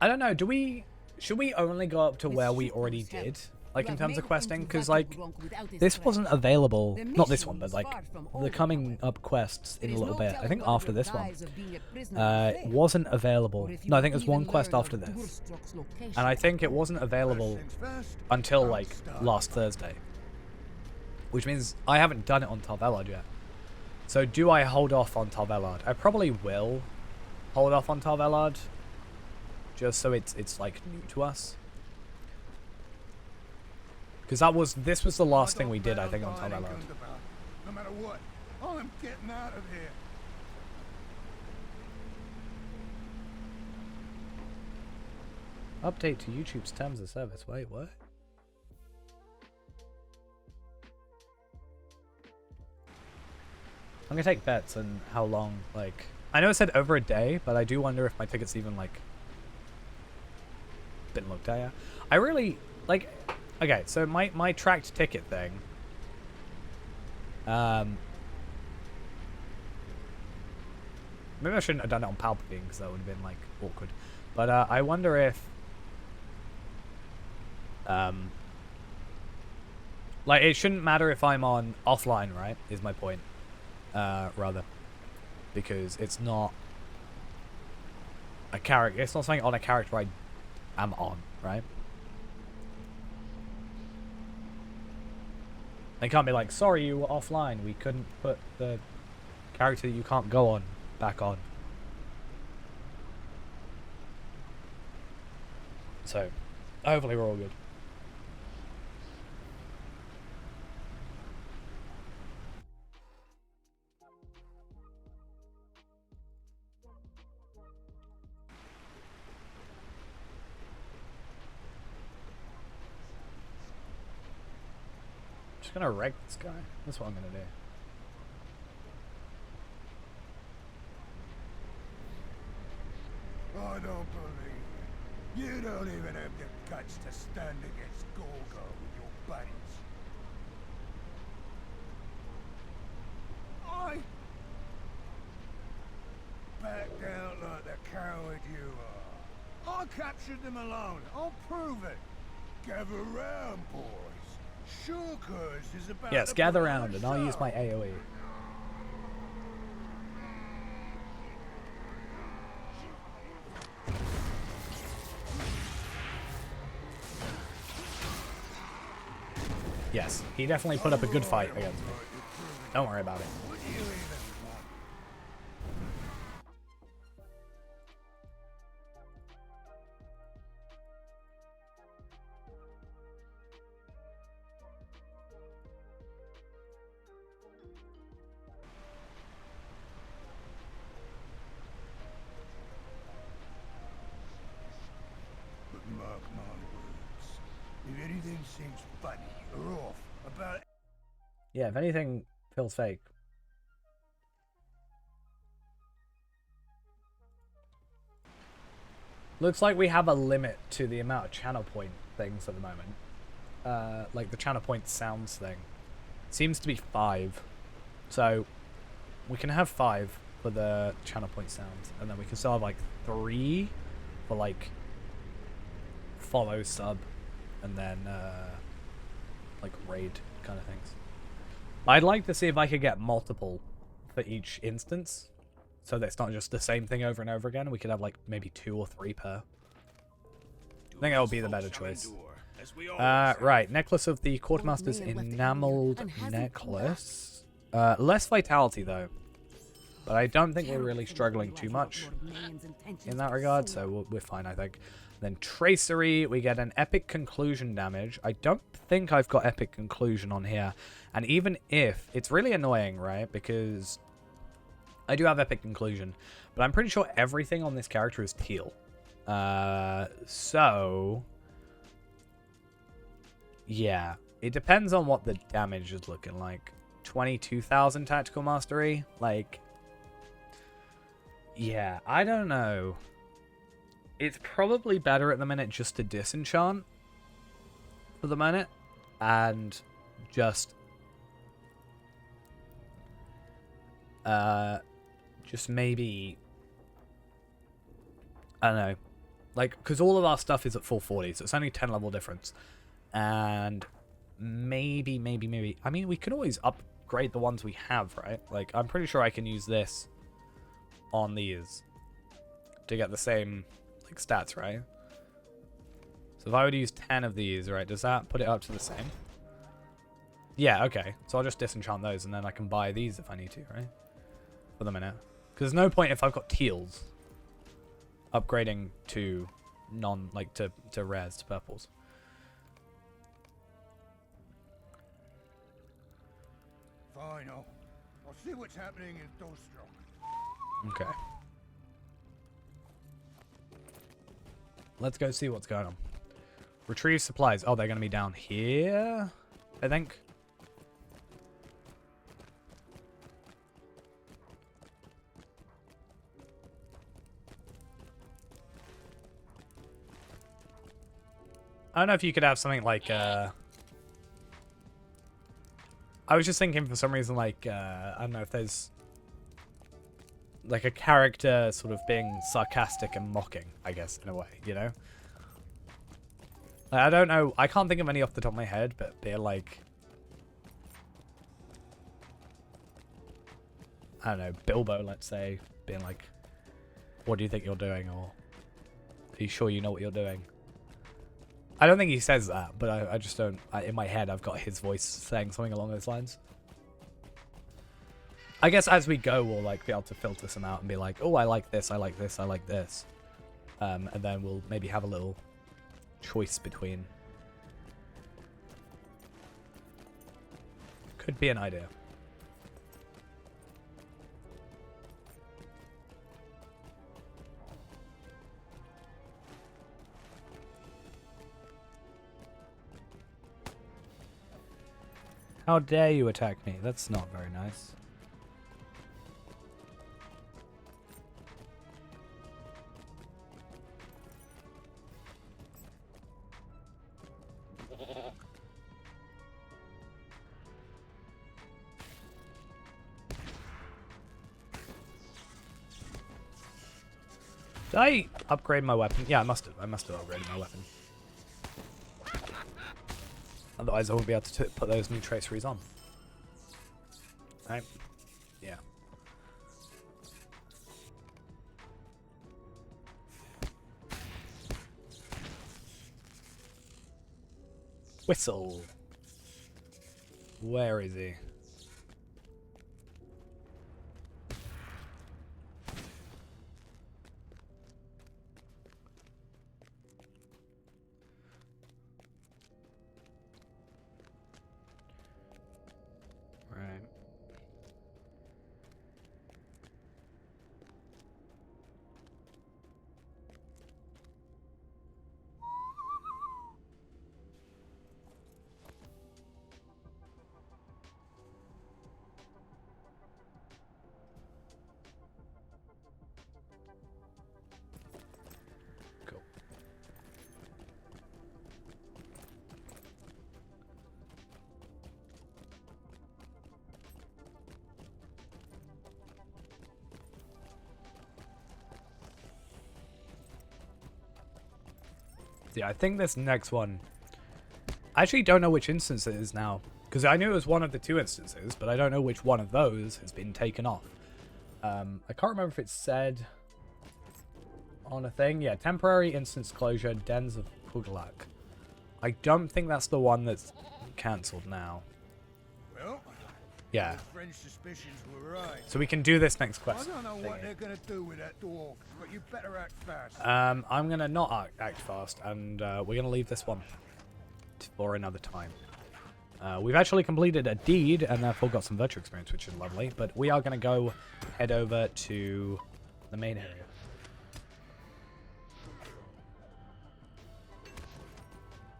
I don't know, should we only go up to where we already did? Like, in terms of questing? Because, like, this wasn't available, not this one, but, like, the coming up quests in a little bit. I think after this one. It wasn't available. No, I think there's one quest after this. And I think it wasn't available until, like, last Thursday. Which means I haven't done it on Tarvelard yet. So do I hold off on Tarvelard? I probably will hold off on Tarvelard. Just so it's like new to us. Because this was the last thing we did, I think, on Gundabad. No matter what, I'm getting out of here. Update to YouTube's terms of service. Wait, what? I'm gonna take bets on how long, like... I know it said over a day, but I do wonder if my ticket's even, like... been looked at yet. I really, like... Okay, so my tracked ticket thing... maybe I shouldn't have done it on Palpatine, because that would have been, like, awkward. But, I wonder if... like, it shouldn't matter if I'm on offline, right? Is my point. Rather. Because it's not... a character... It's not something on a character I am on, right? They can't be like, sorry, you were offline. We couldn't put the character that you can't go on back on. So, hopefully we're all good. Just gonna wreck this guy. That's what I'm gonna do. I don't believe it. You don't even have the guts to stand against Gorgo with your buddies. I backed out like the coward you are. I captured them alone. I'll prove it. Gather round, boys. Sure, cuz is about Yes, gather round and I'll use my AoE. Yes, he definitely put up a good fight against me. Don't worry about it. What do you even want? But mark my words. If anything seems funny or off about Yeah, if anything feels fake. Looks like we have a limit to the amount of channel point things at the moment. Like the channel point sounds thing. Seems to be 5. So we can have 5 for the channel point sounds. And then we can still have like 3 for like follow sub. And then like raid kind of things. I'd like to see if I could get multiple for each instance. So that it's not just the same thing over and over again. We could have like maybe 2 or 3 per. I think that would be the better choice. Right, necklace of the quartermaster's enameled necklace. Less vitality though, but I don't think we're really struggling too much in that regard, so we're fine, I think. Then tracery, we get an epic conclusion damage. I don't think I've got epic conclusion on here, and even if it's really annoying, right? Because I do have epic conclusion, but I'm pretty sure everything on this character is teal. So yeah, it depends on what the damage is looking like. 22,000 tactical mastery, like, yeah, I don't know. It's probably better at the minute just to disenchant for the minute and just maybe, I don't know, like, because all of our stuff is at full 40, so it's only 10 level difference. And maybe, I mean, we can always upgrade the ones we have, right? Like, I'm pretty sure I can use this on these to get the same, like, stats, right? So if I were to use 10 of these, right, does that put it up to the same? Yeah, okay. So I'll just disenchant those, and then I can buy these if I need to, right? For the minute. Because there's no point if I've got teals upgrading to to rares, to purples. Fine, I'll see what's happening in Dostrock. Okay. Let's go see what's going on. Retrieve supplies. Oh, they're going to be down here, I think. I don't know if you could have something like, I was just thinking for some reason, like, I don't know if there's, like, a character sort of being sarcastic and mocking, I guess, in a way, you know? Like, I don't know, I can't think of any off the top of my head, but they're like, I don't know, Bilbo, let's say, being like, what do you think you're doing, or are you sure you know what you're doing? I don't think he says that, but I just don't... in my head, I've got his voice saying something along those lines. I guess as we go, we'll like be able to filter some out and be like, oh, I like this, I like this, I like this. And then we'll maybe have a little choice between. Could be an idea. How dare you attack me? That's not very nice. Did I upgrade my weapon? Yeah, I must have. I must have upgraded my weapon. Otherwise, I won't be able to put those new traceries on. Right? Yeah. Whistle. Where is he? Right. Cool. Yeah, I think this next one... I actually don't know which instance it is now. Because I knew it was one of the two instances, but I don't know which one of those has been taken off. I can't remember if it said on a thing. Yeah, temporary instance closure, Dens of Pugalak. I don't think that's the one that's cancelled now. Well, Yeah. French suspicions were right. So we can do this next I quest. don't know what they're gonna do with that dog, but you better act fast. I'm going to not act fast, and we're going to leave this one for another time. We've actually completed a deed, and therefore got some virtue experience, which is lovely. But we are going to go head over to the main area.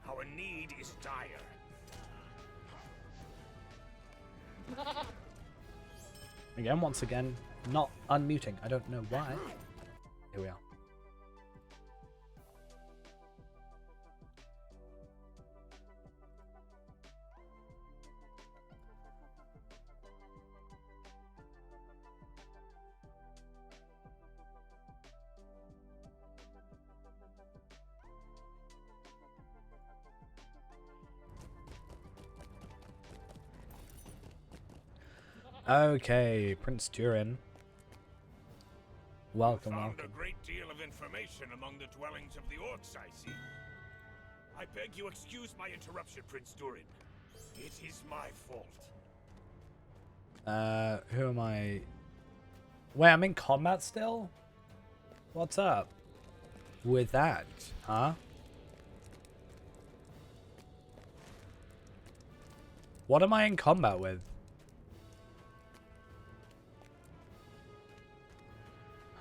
Our need is dire. Again, once again, not unmuting. I don't know why. Here we are. Okay, Prince Durin. Welcome, Found welcome. a great deal of information among the dwellings of the orcs, I see. I beg you excuse my interruption, Prince Durin. It is my fault. Who am I? Wait, I'm in combat still? What's up with that, huh? What am I in combat with?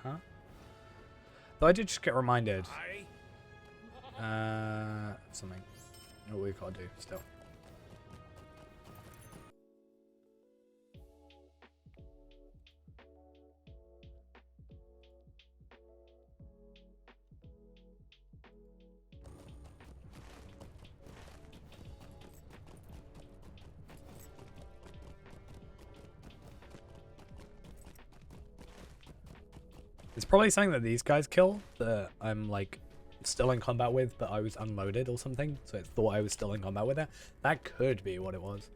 Huh? Though I did just get reminded. Something. What we've got to do still. It's probably something that these guys kill that I'm like still in combat with, but I was unloaded or something, so it thought I was still in combat with it. That could be what it was.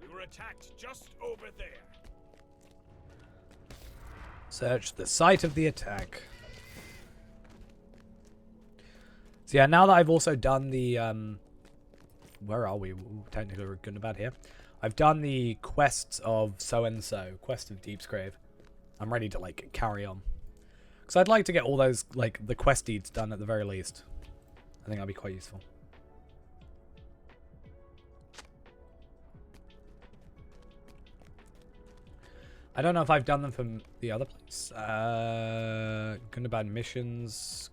We were attacked just over there. Search the site of the attack. So yeah, now that I've also done the where are we? Ooh, technically we're Gundabad here. I've done the quests of so-and-so, quest of Deepsgrave. I'm ready to like carry on. Because I'd like to get all those, like, the quest deeds done at the very least. I think that'd be quite useful. I don't know if I've done them from the other place. Gundabad missions.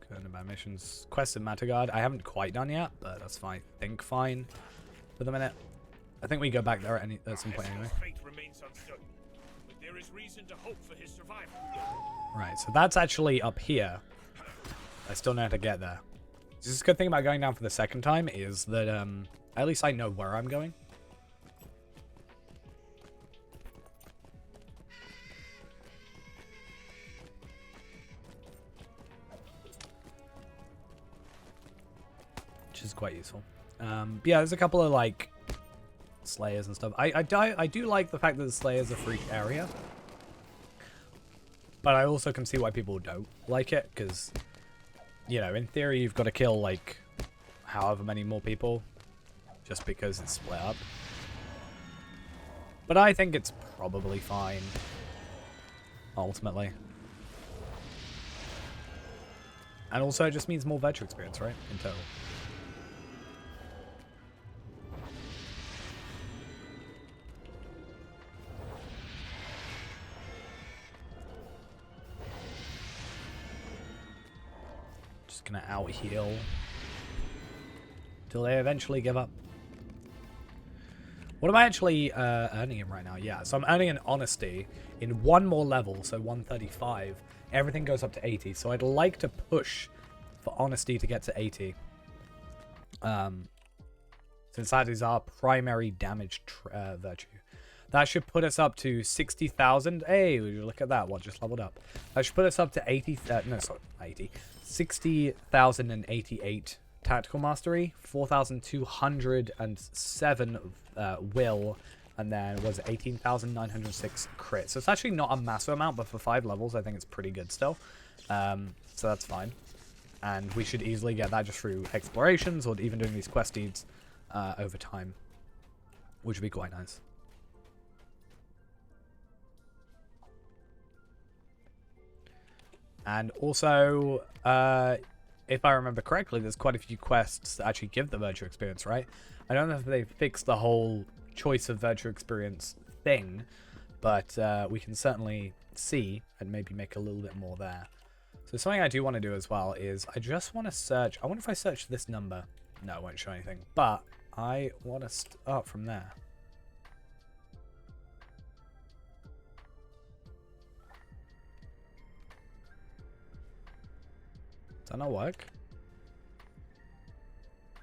Quest of Matagard. I haven't quite done yet, but that's fine. I think fine for the minute. I think we go back there at some point anyway. Fate remains uncertain, but there is reason to hope for his survival. Right, so that's actually up here. I still know how to get there. This is a good thing about going down for the second time is that at least I know where I'm going. Which is quite useful. But yeah, there's a couple of like Slayers and stuff. I do like the fact that the Slayers are free area. But I also can see why people don't like it, because, you know, in theory you've got to kill, like, however many more people, just because it's split up. But I think it's probably fine, ultimately. And also it just means more virtue experience, right? In total. Just gonna out heal till they eventually give up. What am I actually earning in right now? Yeah, so I'm earning an honesty in one more level, so 135. Everything goes up to 80, so I'd like to push for honesty to get to 80. Since that is our primary damage virtue. That should put us up to 60,000. Hey, look at that one, just leveled up. That should put us up to 80, no, sorry, 80. 60,088 tactical mastery, 4,207 will, and then was 18,906 crit. So it's actually not a massive amount, but for 5 levels, I think it's pretty good still. So that's fine. And we should easily get that just through explorations or even doing these quest deeds over time, which would be quite nice. And also, if I remember correctly, there's quite a few quests that actually give the virtue experience, right? I don't know if they fixed the whole choice of virtue experience thing, but we can certainly see and maybe make a little bit more there. So something I do want to do as well is I just want to search. I wonder if I search this number. No, it won't show anything. But I want to start from there. Does that not work?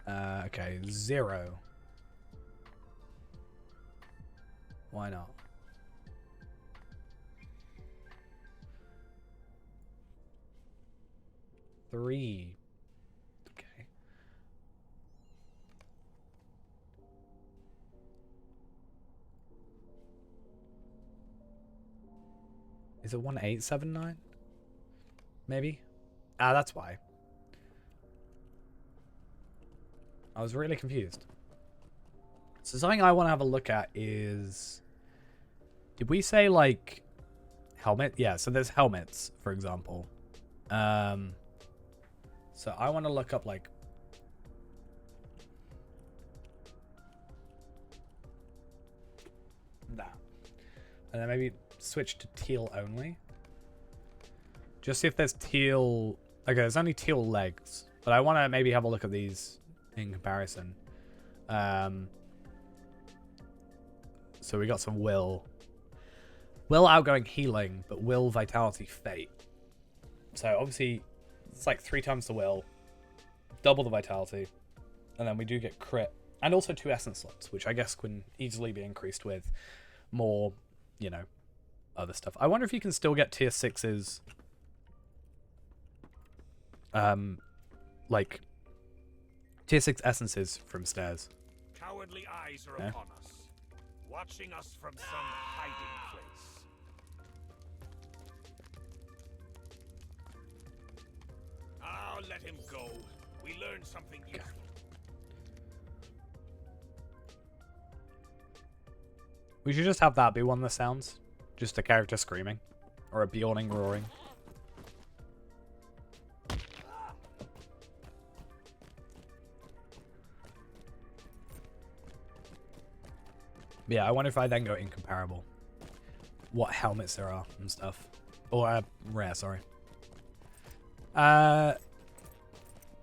Okay, 0. Why not? Three. Okay. Is it 1879? Maybe? Ah, that's why. I was really confused. So something I want to have a look at is... Did we say, like, helmet? Yeah, so there's helmets, for example. So I want to look up, like... that. And then maybe switch to teal only. Just see if there's teal... Okay, there's only teal legs. But I want to maybe have a look at these in comparison. So we got some will. Will outgoing healing, but will vitality fate. So obviously, it's like 3 times the will, double the vitality, and then we do get crit. And also 2 essence slots, which I guess can easily be increased with more, you know, other stuff. I wonder if you can still get tier 6s, like, tier 6 essences from stairs. Cowardly eyes are upon us, watching us from some hiding place. Oh, let him go. We learned something useful. We should just have that be one of the sounds. Just a character screaming. Or a yawning roaring. Yeah, I wonder if I then go incomparable. What helmets there are and stuff. Or rare, sorry.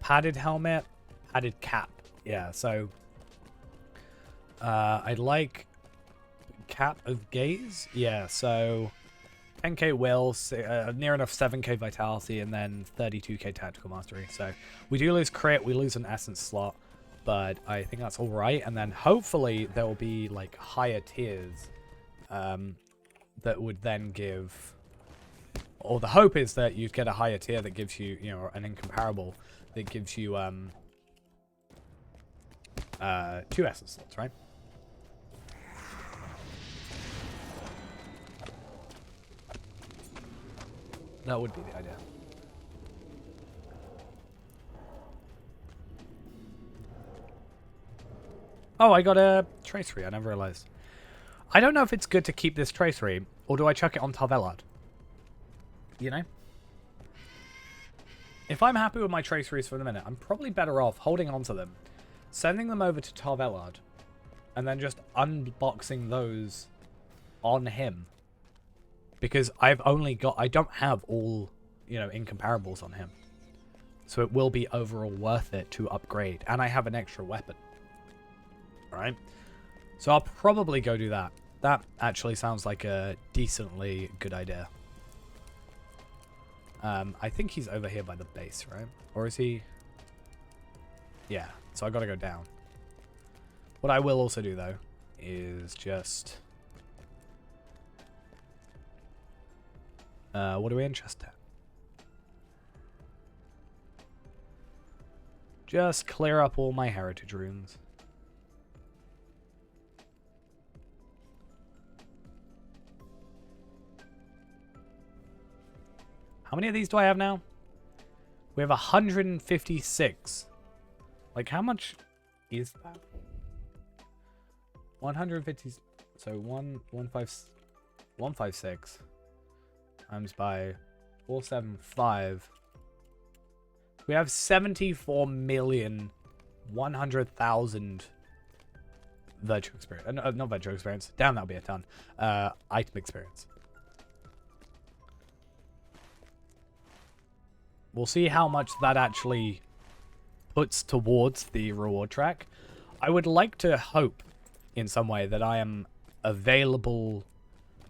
Padded helmet, padded cap. Yeah, so I'd like cap of gaze. Yeah, so 10k will, near enough 7k vitality, and then 32k tactical mastery. So we do lose crit, we lose an essence slot, but I think that's all right. And then hopefully there will be like higher tiers that would then give, or the hope is that you'd get a higher tier that gives you, you know, an incomparable that gives you 2 essence slots, right? That would be the idea. Oh, I got a tracery. I never realized. I don't know if it's good to keep this tracery, or do I chuck it on Tarvelard? You know? If I'm happy with my traceries for the minute, I'm probably better off holding on to them, sending them over to Tarvelard, and then just unboxing those on him. Because I don't have all, you know, incomparables on him. So it will be overall worth it to upgrade. And I have an extra weapon. Alright? So I'll probably go do that. That actually sounds like a decently good idea. I think he's over here by the base, right? Or is he? Yeah, so I gotta go down. What I will also do, though, is just... what are we interested in? Just clear up all my heritage runes. How many of these do I have now? We have 156. Like, how much is that? 150. So 156 times by 475. We have 74,100,000 virtual experience. Not virtual experience. Damn, that'll be a ton. Item experience. We'll see how much that actually puts towards the reward track. I would like to hope in some way that I am available.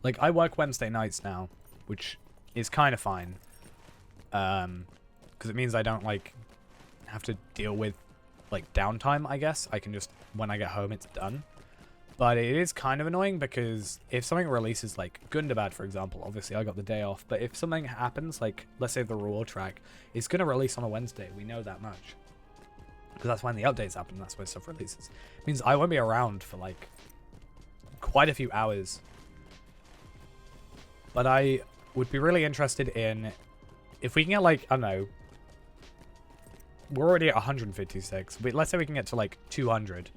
Like, I work Wednesday nights now, which is kind of fine. Because it means I don't, like, have to deal with, like, downtime, I guess. I can just, when I get home, it's done. But it is kind of annoying because if something releases, like Gundabad, for example, obviously I got the day off, but if something happens, like, let's say the reward track, it's going to release on a Wednesday. We know that much. Because that's when the updates happen, that's when stuff releases. It means I won't be around for, like, quite a few hours. But I would be really interested in, if we can get, like, I don't know, we're already at 156, but let's say we can get to, like, 200.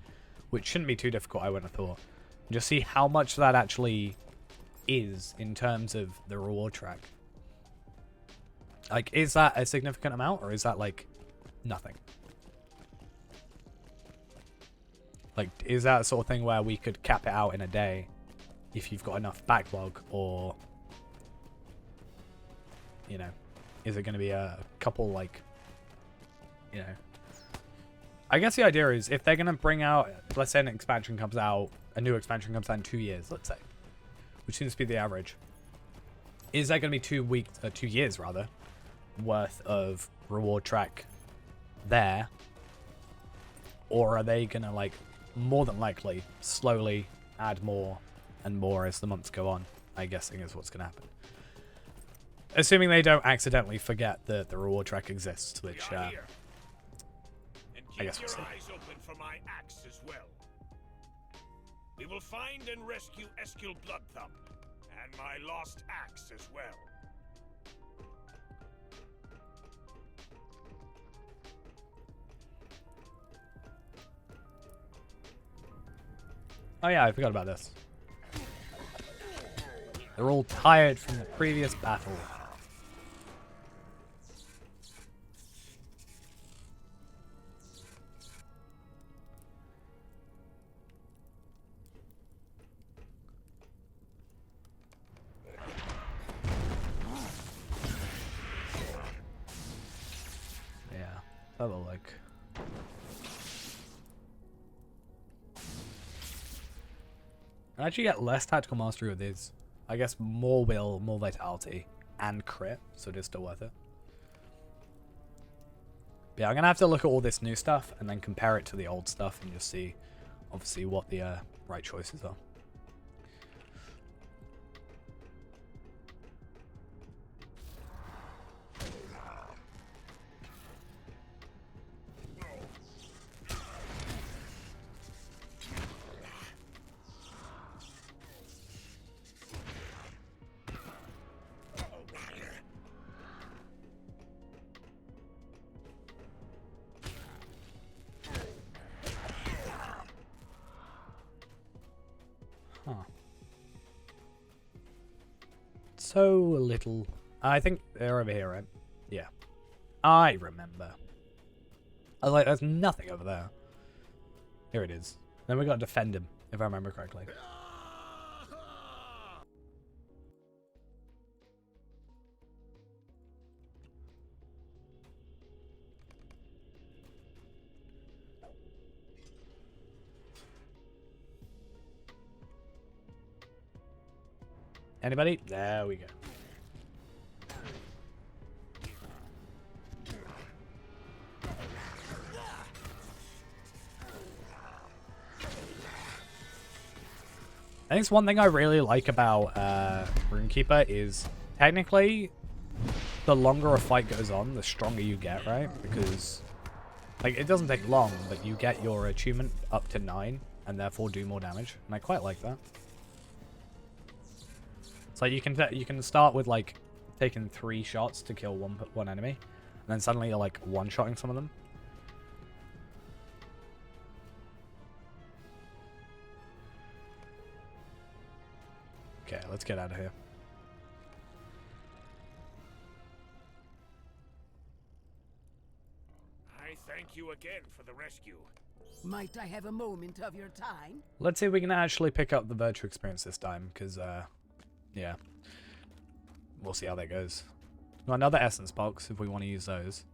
Which shouldn't be too difficult, I wouldn't have thought. Just see how much that actually is in terms of the reward track. Like, is that a significant amount, or is that, like, nothing? Like, is that a sort of thing where we could cap it out in a day if you've got enough backlog, or, you know, is it going to be a couple, like, you know... I guess the idea is if they're going to bring out, let's say an expansion comes out, a new expansion comes out in 2 years, let's say, which seems to be the average. Is that going to be 2 years rather, worth of reward track there? Or are they going to, like, more than likely, slowly add more and more as the months go on, I guessing is what's going to happen. Assuming they don't accidentally forget that the reward track exists, which... I guess we'll see. Eyes open for my axe as well. We will find and rescue Eskil Bloodthump, and my lost axe as well. Oh yeah, I forgot about this. They're all tired from the previous battle. Have a look. I actually get less tactical mastery with these. I guess more will, more vitality, and crit, so it is still worth it. But yeah, I'm gonna have to look at all this new stuff and then compare it to the old stuff and just see, obviously, what the right choices are. so little. I think they're over here, right? Yeah. I remember. I was like, there's nothing over there. Here it is. Then we got to defend him, if I remember correctly. Anybody? There we go. I think it's one thing I really like about Runekeeper is technically the longer a fight goes on, the stronger you get, right? Because like it doesn't take long, but you get your achievement up to 9 and therefore do more damage, and I quite like that. It's like you can start with like taking 3 shots to kill one enemy, and then suddenly you're like one-shotting some of them. Okay, let's get out of here. I thank you again for the rescue. Might I have a moment of your time? Let's see if we can actually pick up the virtual experience this time, because, yeah. We'll see how that goes. Got another essence box if we want to use those.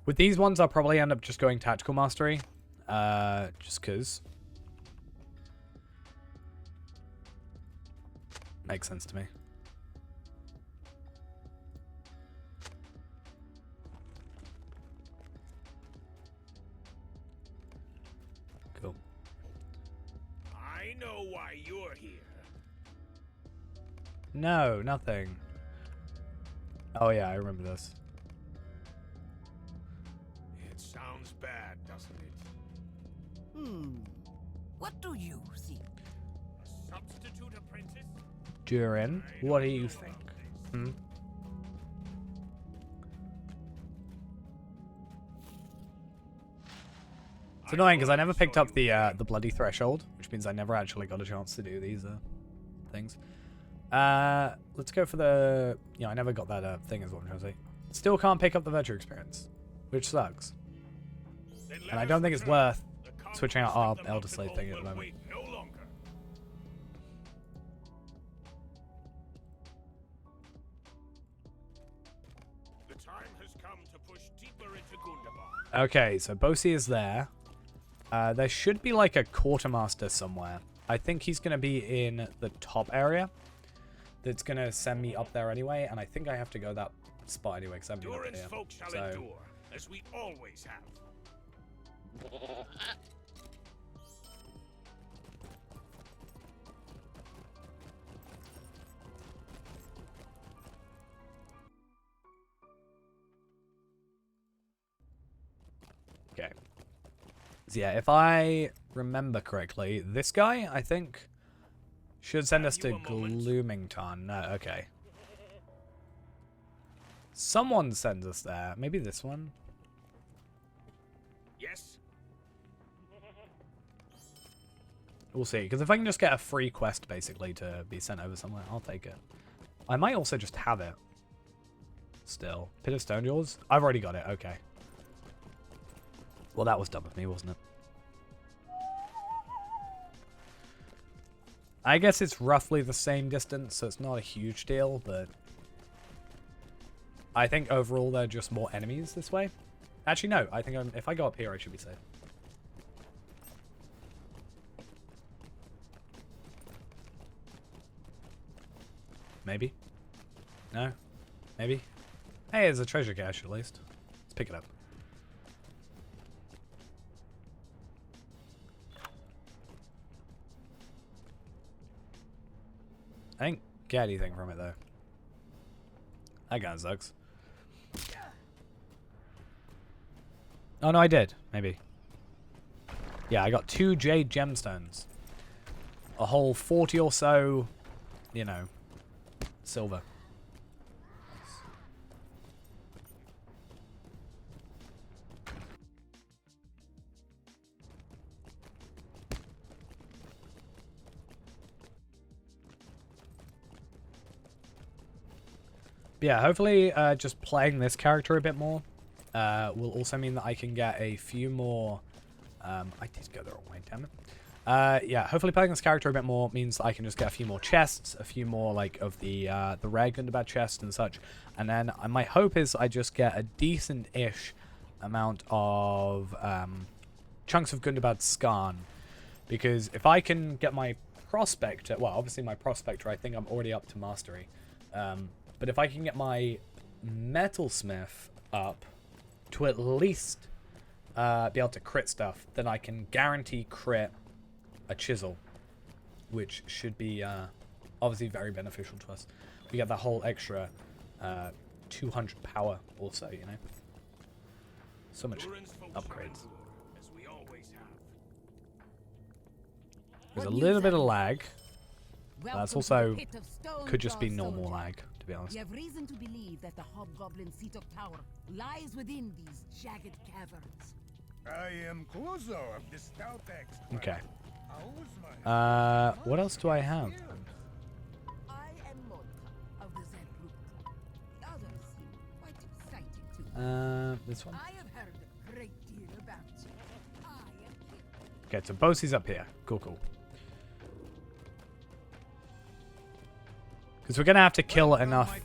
With these ones, I'll probably end up just going tactical mastery, just because. Makes sense to me. Cool. I know why you're here. No, nothing. Oh yeah, I remember this. It sounds bad, doesn't it? What do you think? A substitute apprentice? Durin, what do you think? Hmm? It's annoying because I never picked up the bloody threshold, which means I never actually got a chance to do these things. Let's go for the... Yeah, I never got that thing is what I'm trying to say. Still can't pick up the virtual experience, which sucks. And I don't think it's worth switching out our Elder Slave thing at the moment. The time has come to push deeper into Gundabad. Okay, so Bosi is there. There should be like a quartermaster somewhere. I think he's going to be in the top area. That's going to send me up there anyway, and I think I have to go that spot anyway, because I'm doing it here. Folk shall endure, as we always have. Okay. So yeah, if I remember correctly, this guy, I think, should send us to Gloomington. No, okay. Someone sends us there. Maybe this one? Yes? We'll see. Because if I can just get a free quest, basically, to be sent over somewhere, I'll take it. I might also just have it. Still. Pit of Stone Jaws? I've already got it. Okay. Well, that was dumb of me, wasn't it? I guess it's roughly the same distance, so it's not a huge deal, but... I think overall there are just more enemies this way. Actually, no. I think if I go up here, I should be safe. Maybe? No? Maybe? Hey, there's a treasure cache at least. Let's pick it up. I didn't get anything from it, though. That kind of sucks. Oh, no, I did. Maybe. Yeah, I got 2 jade gemstones. A whole 40 or so, you know, silver. yeah, hopefully just playing this character a bit more will also mean that I can get a few more... I did go the wrong way, damn it. Yeah, hopefully playing this character a bit more means that I can just get a few more chests, a few more like of the rare Gundabad chest and such. And then my hope is I just get a decent-ish amount of chunks of Gundabad Skarn. Because if I can get my Prospector... Well, obviously my Prospector, I think I'm already up to Mastery. But if I can get my Metalsmith up to at least be able to crit stuff, then I can guarantee crit a chisel, which should be obviously very beneficial to us. We get that whole extra 200 power also, you know. So much upgrades. As we always have. There's a little bit of lag. Welcome That's to also the pit of stone, could just be tall normal soldier. lag, to be honest. You have reason to believe that the Hobgoblin seat of power lies within these jagged caverns. I am Kuzo of the Stout Axe. Okay. How's my What else do I have? I am Molka of the Zed Group. The others seem quite excited too. This one. I have heard a great deal about you. I am Kid. Okay, so Bosie's up here. Cool, cool. Because we're going to have to kill enough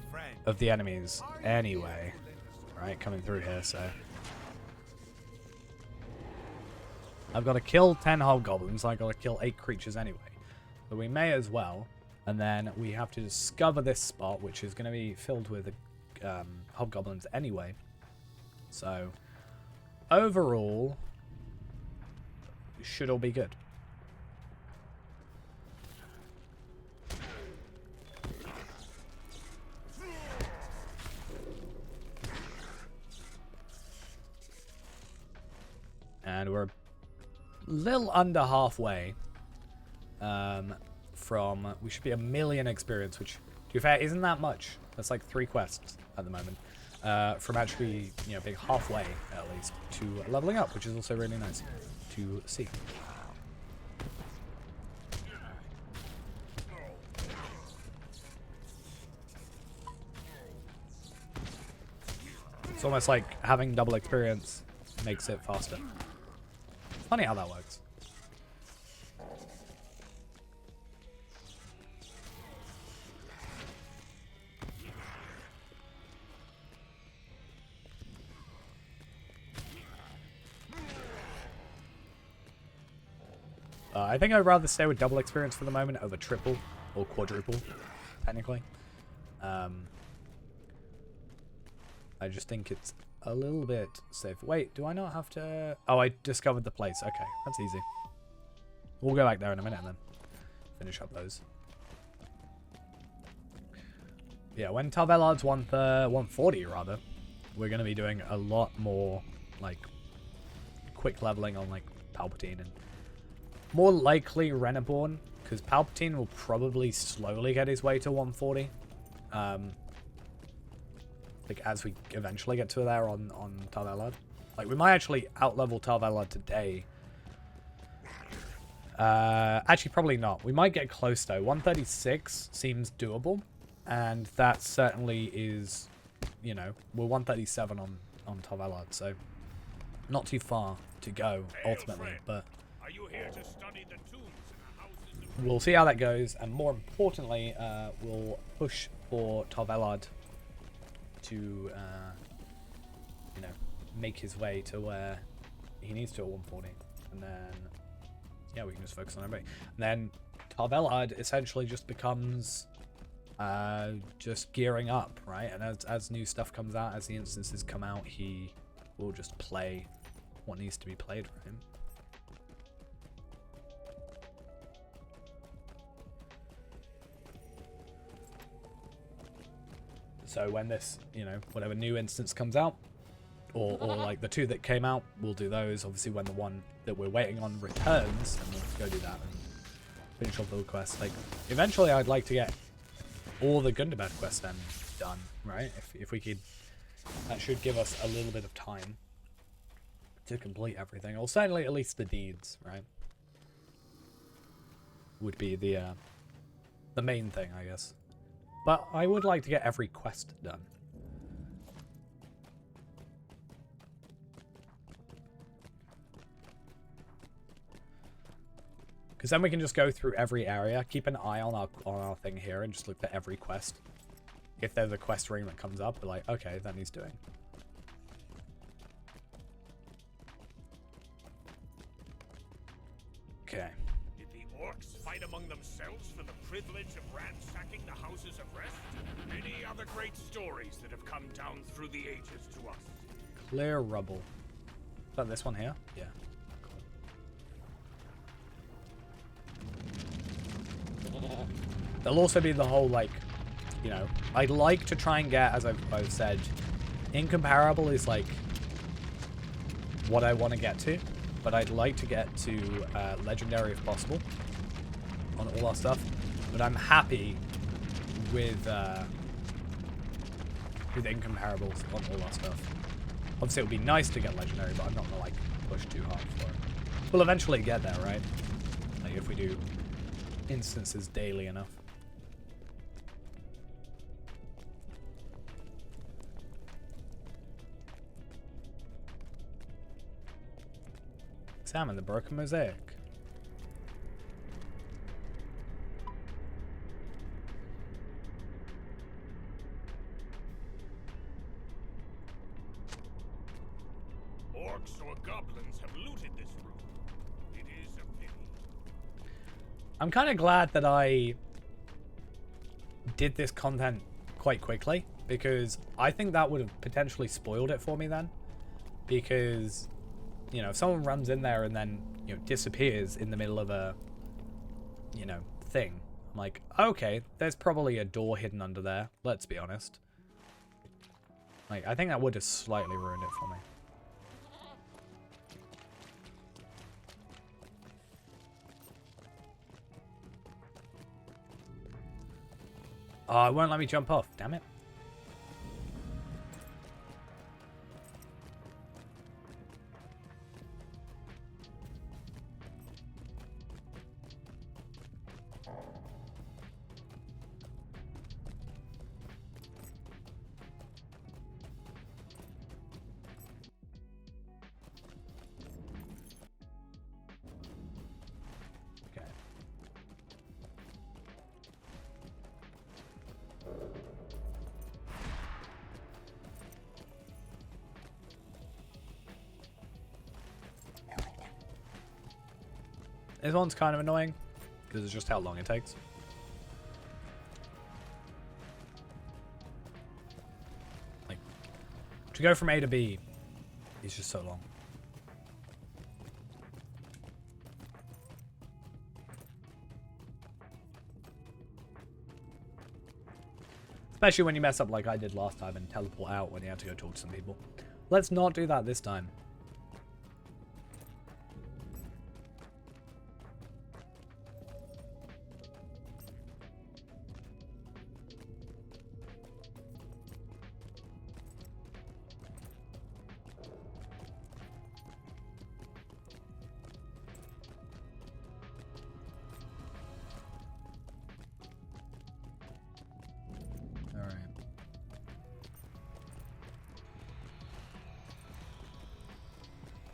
of the enemies anyway. Right, coming through here, so... I've got to kill 10 hobgoblins, I've got to kill 8 creatures anyway. So we may as well. And then we have to discover this spot, which is going to be filled with hobgoblins anyway. So, overall, should all be good. And we're a little under halfway from... We should be 1 million experience, which, to be fair, isn't that much. That's like 3 quests at the moment. From actually, you know, being halfway, at least, to leveling up, which is also really nice to see. It's almost like having double experience makes it faster. Funny how that works. I think I'd rather stay with double experience for the moment over triple or quadruple, technically. I just think it's a little bit safe. Wait, do I not have to... Oh, I discovered the place. Okay, that's easy. We'll go back there in a minute and then finish up those. Yeah, when Tarvelard's 140, rather, we're going to be doing a lot more, like, quick leveling on, like, Palpatine. And more likely Reneborn, because Palpatine will probably slowly get his way to 140. Like, as we eventually get to there on Tarvelard. Like, we might actually outlevel Tarvelard today. Actually, probably not. We might get close, though. 136 seems doable. And that certainly is, you know, we're 137 on Tarvelard, so not too far to go, ultimately. But Are you here to study the tombs in the houses of... we'll see how that goes. And more importantly, we'll push for Tarvelard to, you know, make his way to where he needs to at 140. And then, yeah, we can just focus on everybody. And then Tarvelard essentially just becomes just gearing up, right? And as new stuff comes out, as the instances come out, he will just play what needs to be played for him. So when this, you know, whatever new instance comes out, or like the 2 that came out, we'll do those. Obviously, when the one that we're waiting on returns, then we'll go do that and finish off the quest. Like, eventually, I'd like to get all the Gundabad quests then done, right? If we could, that should give us a little bit of time to complete everything, or certainly at least the deeds, right? Would be the main thing, I guess. But I would like to get every quest done. Because then we can just go through every area, keep an eye on our thing here, and just look at every quest. If there's a quest ring that comes up, we're like, okay, that needs doing. Okay. Did the orcs fight among themselves for the privilege of ransacking the houses of rest? Many other great stories that have come down through the ages to us. Clear rubble. Is that this one here? Yeah. There'll also be the whole, like, you know, I'd like to try and get, as I've said, incomparable is, like, what I want to get to. But I'd like to get to legendary if possible on all our stuff. But I'm happy with incomparables on all our stuff. Obviously, it would be nice to get legendary, but I'm not gonna like push too hard for it. We'll eventually get there, right? Like if we do instances daily enough. Examine the broken mosaic. Orcs or goblins have looted this room. It is a pity. I'm kind of glad that I did this content quite quickly, because I think that would have potentially spoiled it for me then. Because, you know, if someone runs in there and then, you know, disappears in the middle of a, you know, thing, I'm like, okay, there's probably a door hidden under there, let's be honest. Like, I think that would have slightly ruined it for me. Oh, it won't let me jump off, damn it. Okay. This one's kind of annoying, because it's just how long it takes. Like, to go from A to B is just so long. Especially when you mess up like I did last time and teleport out when you had to go talk to some people. Let's not do that this time.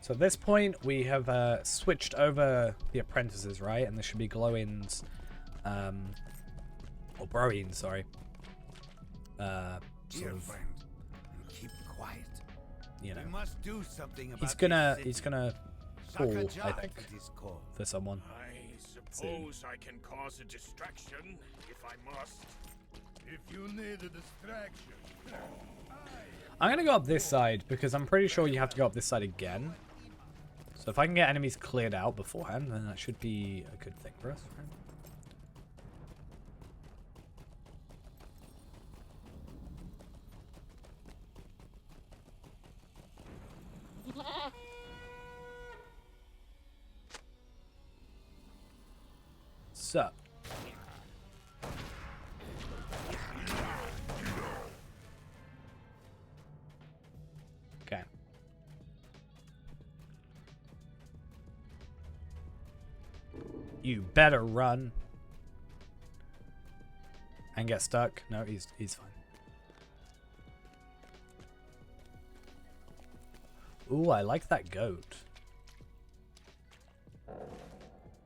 So at this point, we have switched over the apprentices, right? And there should be glow-ins, or bro-ins, sorry. Dear friend, keep quiet. You know, We must do something about he's this gonna fall, city. I think, It is called. for someone. I suppose I can cause a distraction if I must. If you need a distraction. I'm gonna go up this side because I'm pretty sure you have to go up this side again. So if I can get enemies cleared out beforehand, then that should be a good thing for us, right? So. Okay. You better run. And get stuck. No, he's fine. Ooh, I like that goat.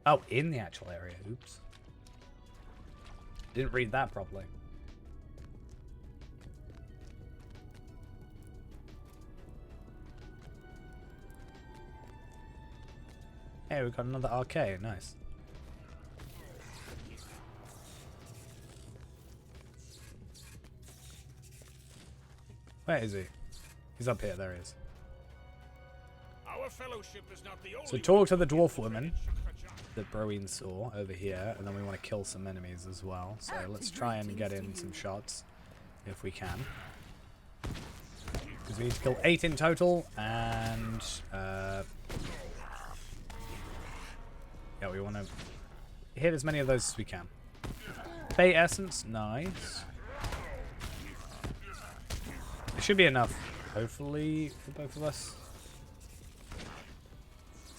Oh, in the actual area. Oops. Didn't read that properly. Hey, we got another arcade. Nice. Where is he? He's up here. There he is. Our fellowship is not the only So talk to the one dwarf in woman Shukhajan. that Broeen saw over here, and then we want to kill some enemies as well. So let's try and get in some shots if we can. Because we need to kill 8 in total, and yeah, we want to hit as many of those as we can. Fate Essence, nice. It should be enough, hopefully, for both of us.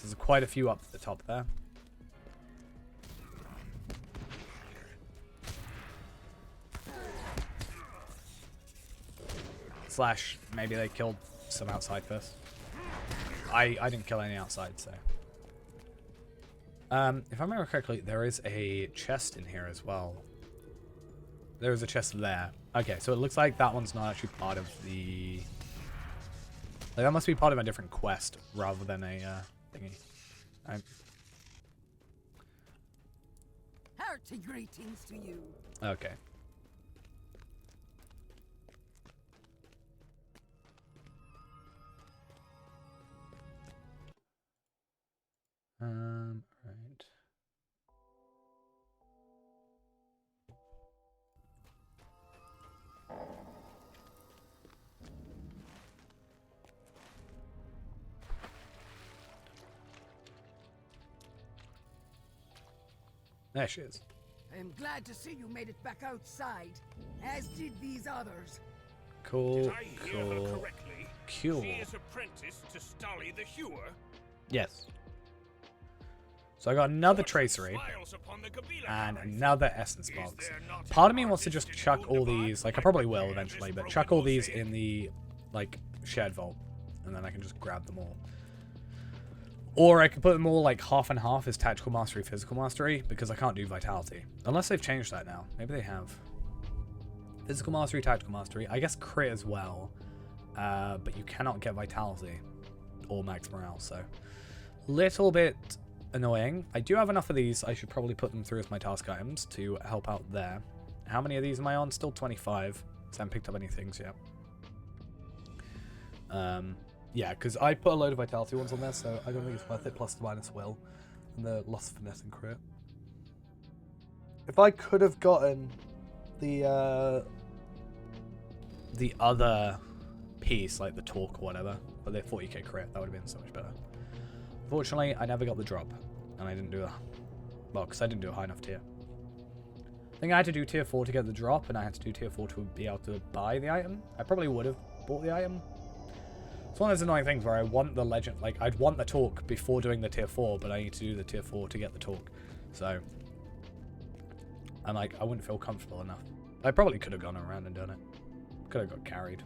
There's quite a few up at the top there. Slash, maybe they killed some outside first. I didn't kill any outside, so. If I remember correctly, there is a chest in here as well. There is a chest there. Okay, so it looks like that one's not actually part of the... Like, that must be part of a different quest rather than a thingy. Hearty greetings to you. Okay. Right. There she is. I am glad to see you made it back outside, as did these others. Cool. Did I hear her Cool. correctly? Cool. She is apprenticed to Stolly the Hewer. Yes. So I got another What tracery smiles upon the Kabila and life? another essence Is box. there not Part of an me wants to artist just in chuck all Gundabad these, like I who probably might will repair eventually, this but broken chuck all these mosaic? in the like shared vault, and then I can just grab them all. Or I could put them all like half and half as tactical mastery, physical mastery, because I can't do vitality. Unless they've changed that now. Maybe they have. Physical mastery, tactical mastery. I guess crit as well. But you cannot get vitality or max morale, so little bit annoying. I do have enough of these. I should probably put them through as my task items to help out there. How many of these am I on? Still 25. So I haven't picked up any things yet. Yeah, because I put a load of vitality ones on there, so I don't think it's worth it. Plus the minus will and the loss of finesse and crit. If I could have gotten the other piece, like the talk or whatever, but the 40k crit, that would have been so much better. Unfortunately, I never got the drop, and I didn't do a well, because I didn't do a high enough tier. I think I had to do tier 4 to get the drop, and I had to do tier 4 to be able to buy the item. I probably would have bought the item. It's one of those annoying things where I want the legend, like I'd want the talk before doing the tier 4, but I need to do the tier 4 to get the talk. So I'm like, I wouldn't feel comfortable enough. I probably could have gone around and done it. Could have got carried.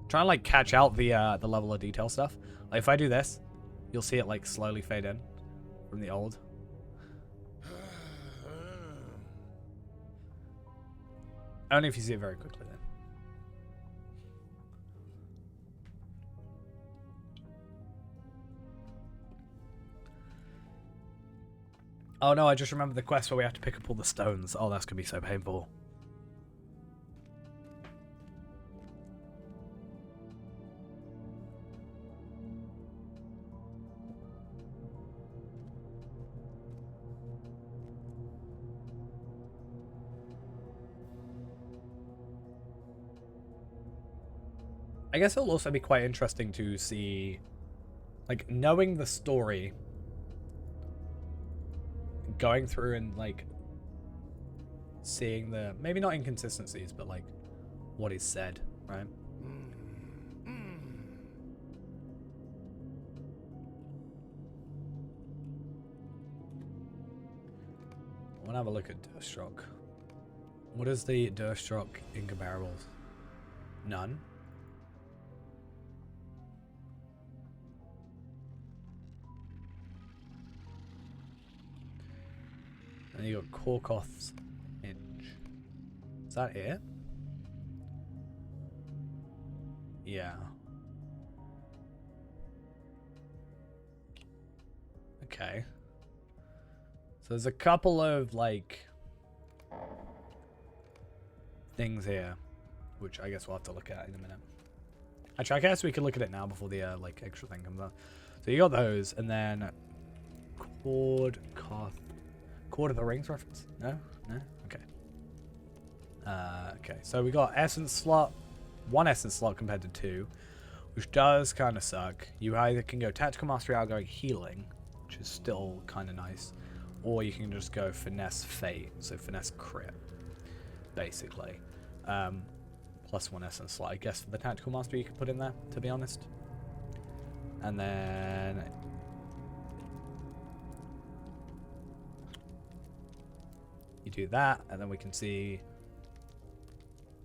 Trying to like catch out the level of detail stuff. Like if I do this, you'll see it like slowly fade in from the old. Only if you see it very quickly then. Oh no, I just remembered the quest where we have to pick up all the stones. Oh, that's gonna be so painful. I guess it'll also be quite interesting to see, like, knowing the story, going through and, like, seeing the, maybe not inconsistencies, but, like, what is said, right? I want to have a look at Durstrok. What is the Durstrok incomparables? None. And you got Korkoth's Hinge. Is that it? Yeah. Okay. So there's a couple of, like, things here, which I guess we'll have to look at in a minute. Actually, I guess we could look at it now before the, like, extra thing comes up. So you got those, and then Cord of the Rings reference? No? No? Okay. Okay, so we got essence slot, 1 essence slot compared to 2, which does kind of suck. You either can go Tactical Mastery Outgoing Healing, which is still kind of nice, or you can just go Finesse Fate, so Finesse Crit, basically. Plus 1 essence slot. I guess for the Tactical Mastery you could put in there, to be honest. And then you do that, and then we can see,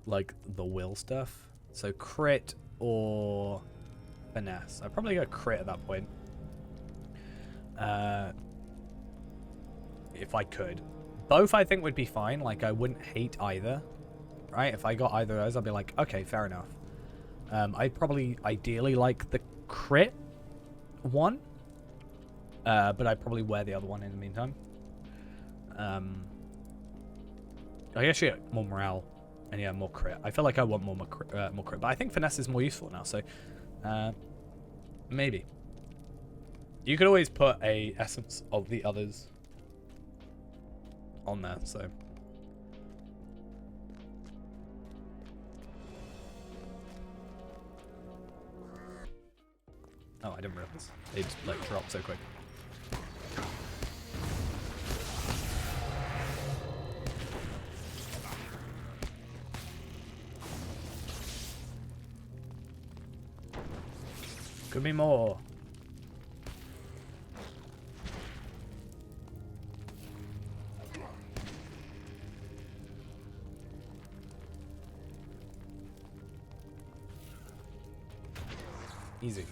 like, the will stuff. So crit or finesse. I'd probably go crit at that point. If I could. Both I think would be fine. Like, I wouldn't hate either. Right? If I got either of those, I'd be like, okay, fair enough. I'd probably ideally like the crit one. But I'd probably wear the other one in the meantime. I guess you get more morale, and yeah, more crit. I feel like I want more crit, but I think finesse is more useful now, so maybe. You could always put a essence of the others on there, so. Oh, I didn't realize. They just, like, dropped so quick. Could be more. Easy.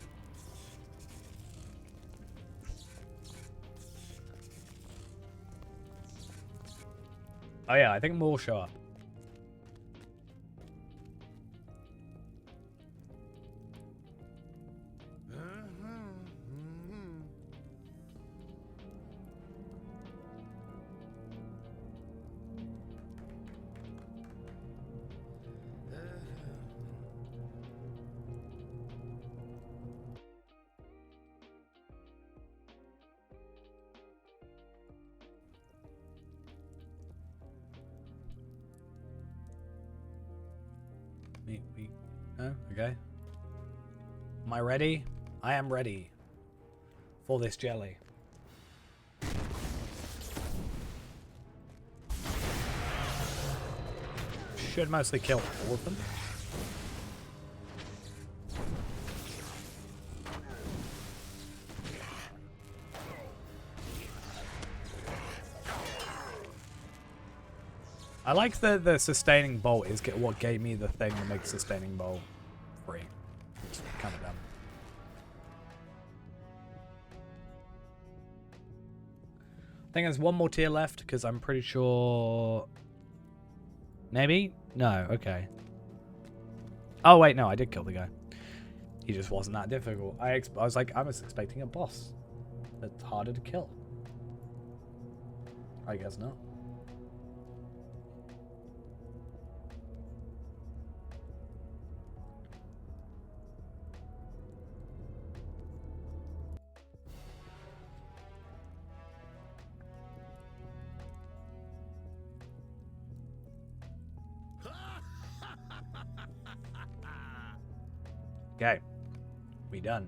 Oh yeah, I think more will show up. Oh, okay. Am I ready? I am ready for this jelly. Should mostly kill all of them. I like the sustaining bolt is what gave me the thing that makes sustaining bolt free. It's kind of dumb. I think there's one more tier left because I'm pretty sure. Maybe? No, okay. Oh wait, no, I did kill the guy. He just wasn't that difficult. I was like, I was expecting a boss that's harder to kill. I guess not. We done.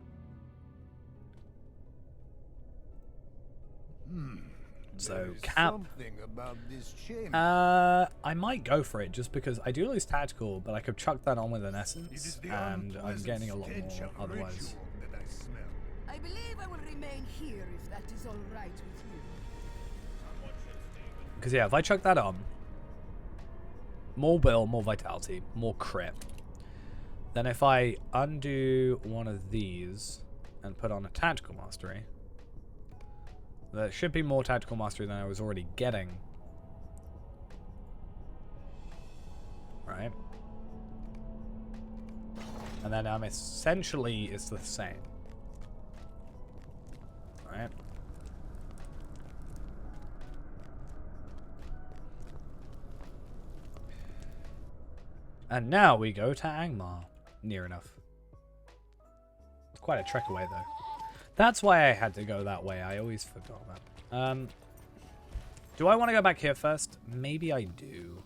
So There's cap. something about this chamber. I might go for it just because I do lose tactical, but I could chuck that on with an It essence, is the and I'm unpleasant getting a lot stench more of otherwise. ritual that I smell. I believe I will remain here if that is all right with you. Because yeah, if I chuck that on, more will, more vitality, more crit. Then if I undo one of these and put on a tactical mastery, there should be more tactical mastery than I was already getting. Right? And then essentially it's the same. Right? And now we go to Angmar. Near enough. It's quite a trek away though. That's why I had to go that way. I always forgot that. Do I want to go back here first? Maybe I do.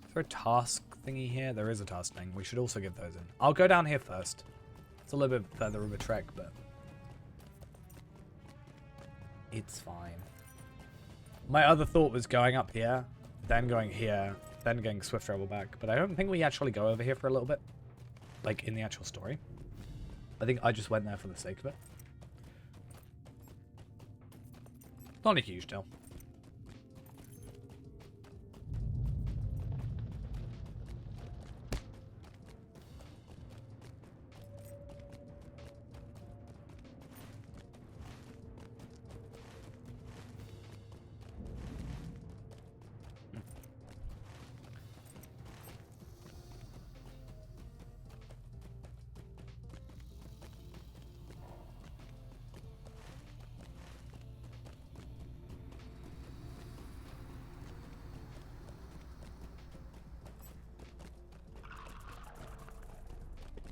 Is there a task thingy here? There is a task thing. We should also get those in. I'll go down here first. It's a little bit further of a trek, but it's fine. My other thought was going up here, then going here, then getting swift travel back. But I don't think we actually go over here for a little bit. Like, in the actual story. I think I just went there for the sake of it. Not a huge deal.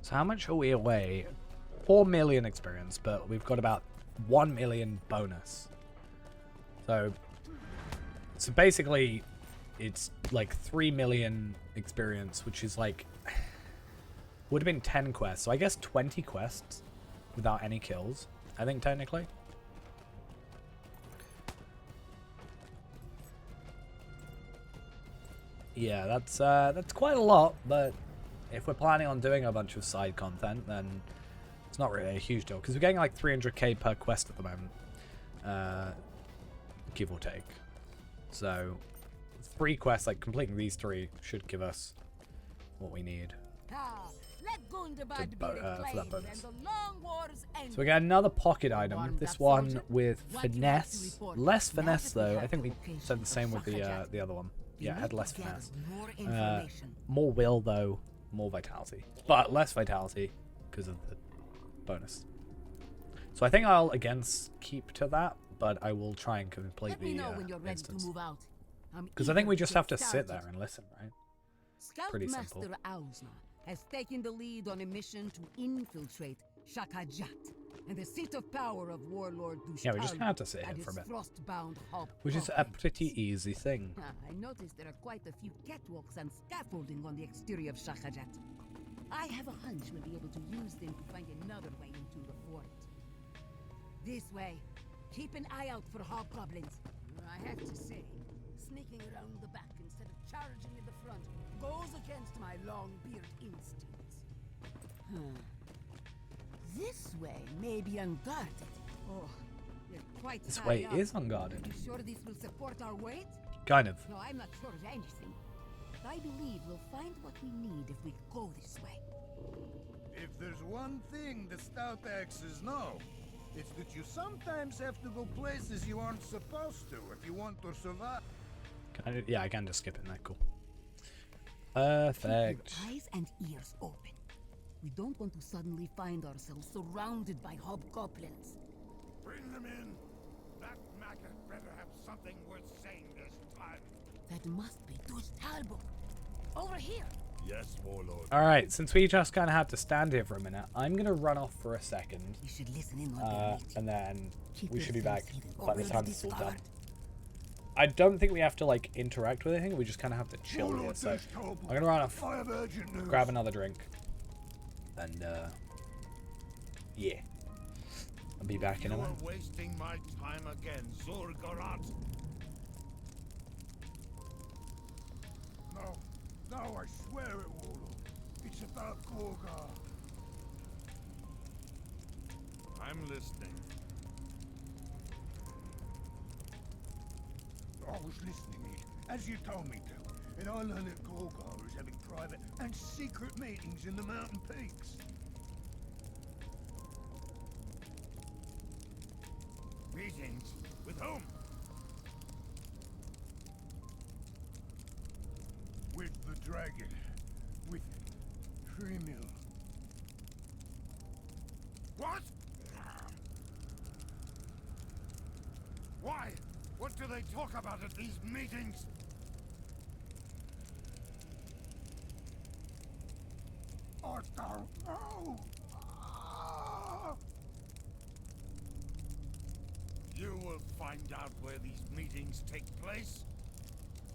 So how much are we away? 4 million experience, but we've got about 1 million bonus. So basically, it's like 3 million experience, which is like, would have been 10 quests. So I guess 20 quests without any kills, I think technically. Yeah, that's quite a lot, but if we're planning on doing a bunch of side content, then it's not really a huge deal. Because we're getting like 300k per quest at the moment. Give or take. So 3 quests, like completing these 3, should give us what we need. Let Gundabad be for that reclaimed bonus. and the long wars end. So we get another pocket item. This one with finesse. Less finesse though. I think we said the same with the other one. Yeah, it had less finesse. More information. More will though. More vitality, but less vitality because of the bonus. So I think I'll again keep to that, but I will try and complete Let me the know when you're ready to instance. move out. Because I think we just have to sit there and listen, right? Pretty Scoutmaster simple. Ausna has taken the lead on a mission to infiltrate Shakajat and the seat of power of Warlord Dushtal. Yeah, we just have to sit here for a bit. Which is a pretty easy thing. I noticed there are quite a few catwalks and scaffolding on the exterior of Shakajat. I have a hunch we'll be able to use them to find another way into the fort. This way. Keep an eye out for hobgoblins. I have to say, sneaking around the back instead of charging in the front goes against my long beard instincts. This way may be unguarded. Oh, you're quite This high way up. is unguarded. You sure this will support our weight? Kind of. No, I'm not sure of anything. But I believe we'll find what we need if we go this way. If there's one thing the stout axes know, it's that you sometimes have to go places you aren't supposed to if you want to survive. Yeah, I can just skip it now. Cool. Perfect. Keep your eyes and ears open. We don't want to suddenly find ourselves surrounded by hobgoblins. Bring them in. That maggot better have something worth saying this time. That must be Dush Talbot. Over here. Yes, Warlord. Alright, since we just kind of have to stand here for a minute, I'm going to run off for a second. You should listen in on their meeting. And then Keep we should be back yourselves hidden, by or the we'll time it's all done. discover. I don't think we have to like interact with anything. We just kind of have to chill here. Warlord So Dush Talbot, I'm gonna run off, I have urgent news. grab another drink, and Yeah. I'll be back in a You are minute. wasting my time again, Zorgorat. No, no, I swear it, Warlord. It's about Gorgar. I'm listening. I was listening, mate, as you told me to. And I learned that Gorgar is having private and secret meetings in the mountain peaks. Meetings? With whom? With the dragon. With Tremil. What? Why? What do they talk about at these meetings? I don't know. Ah! You will find out where these meetings take place.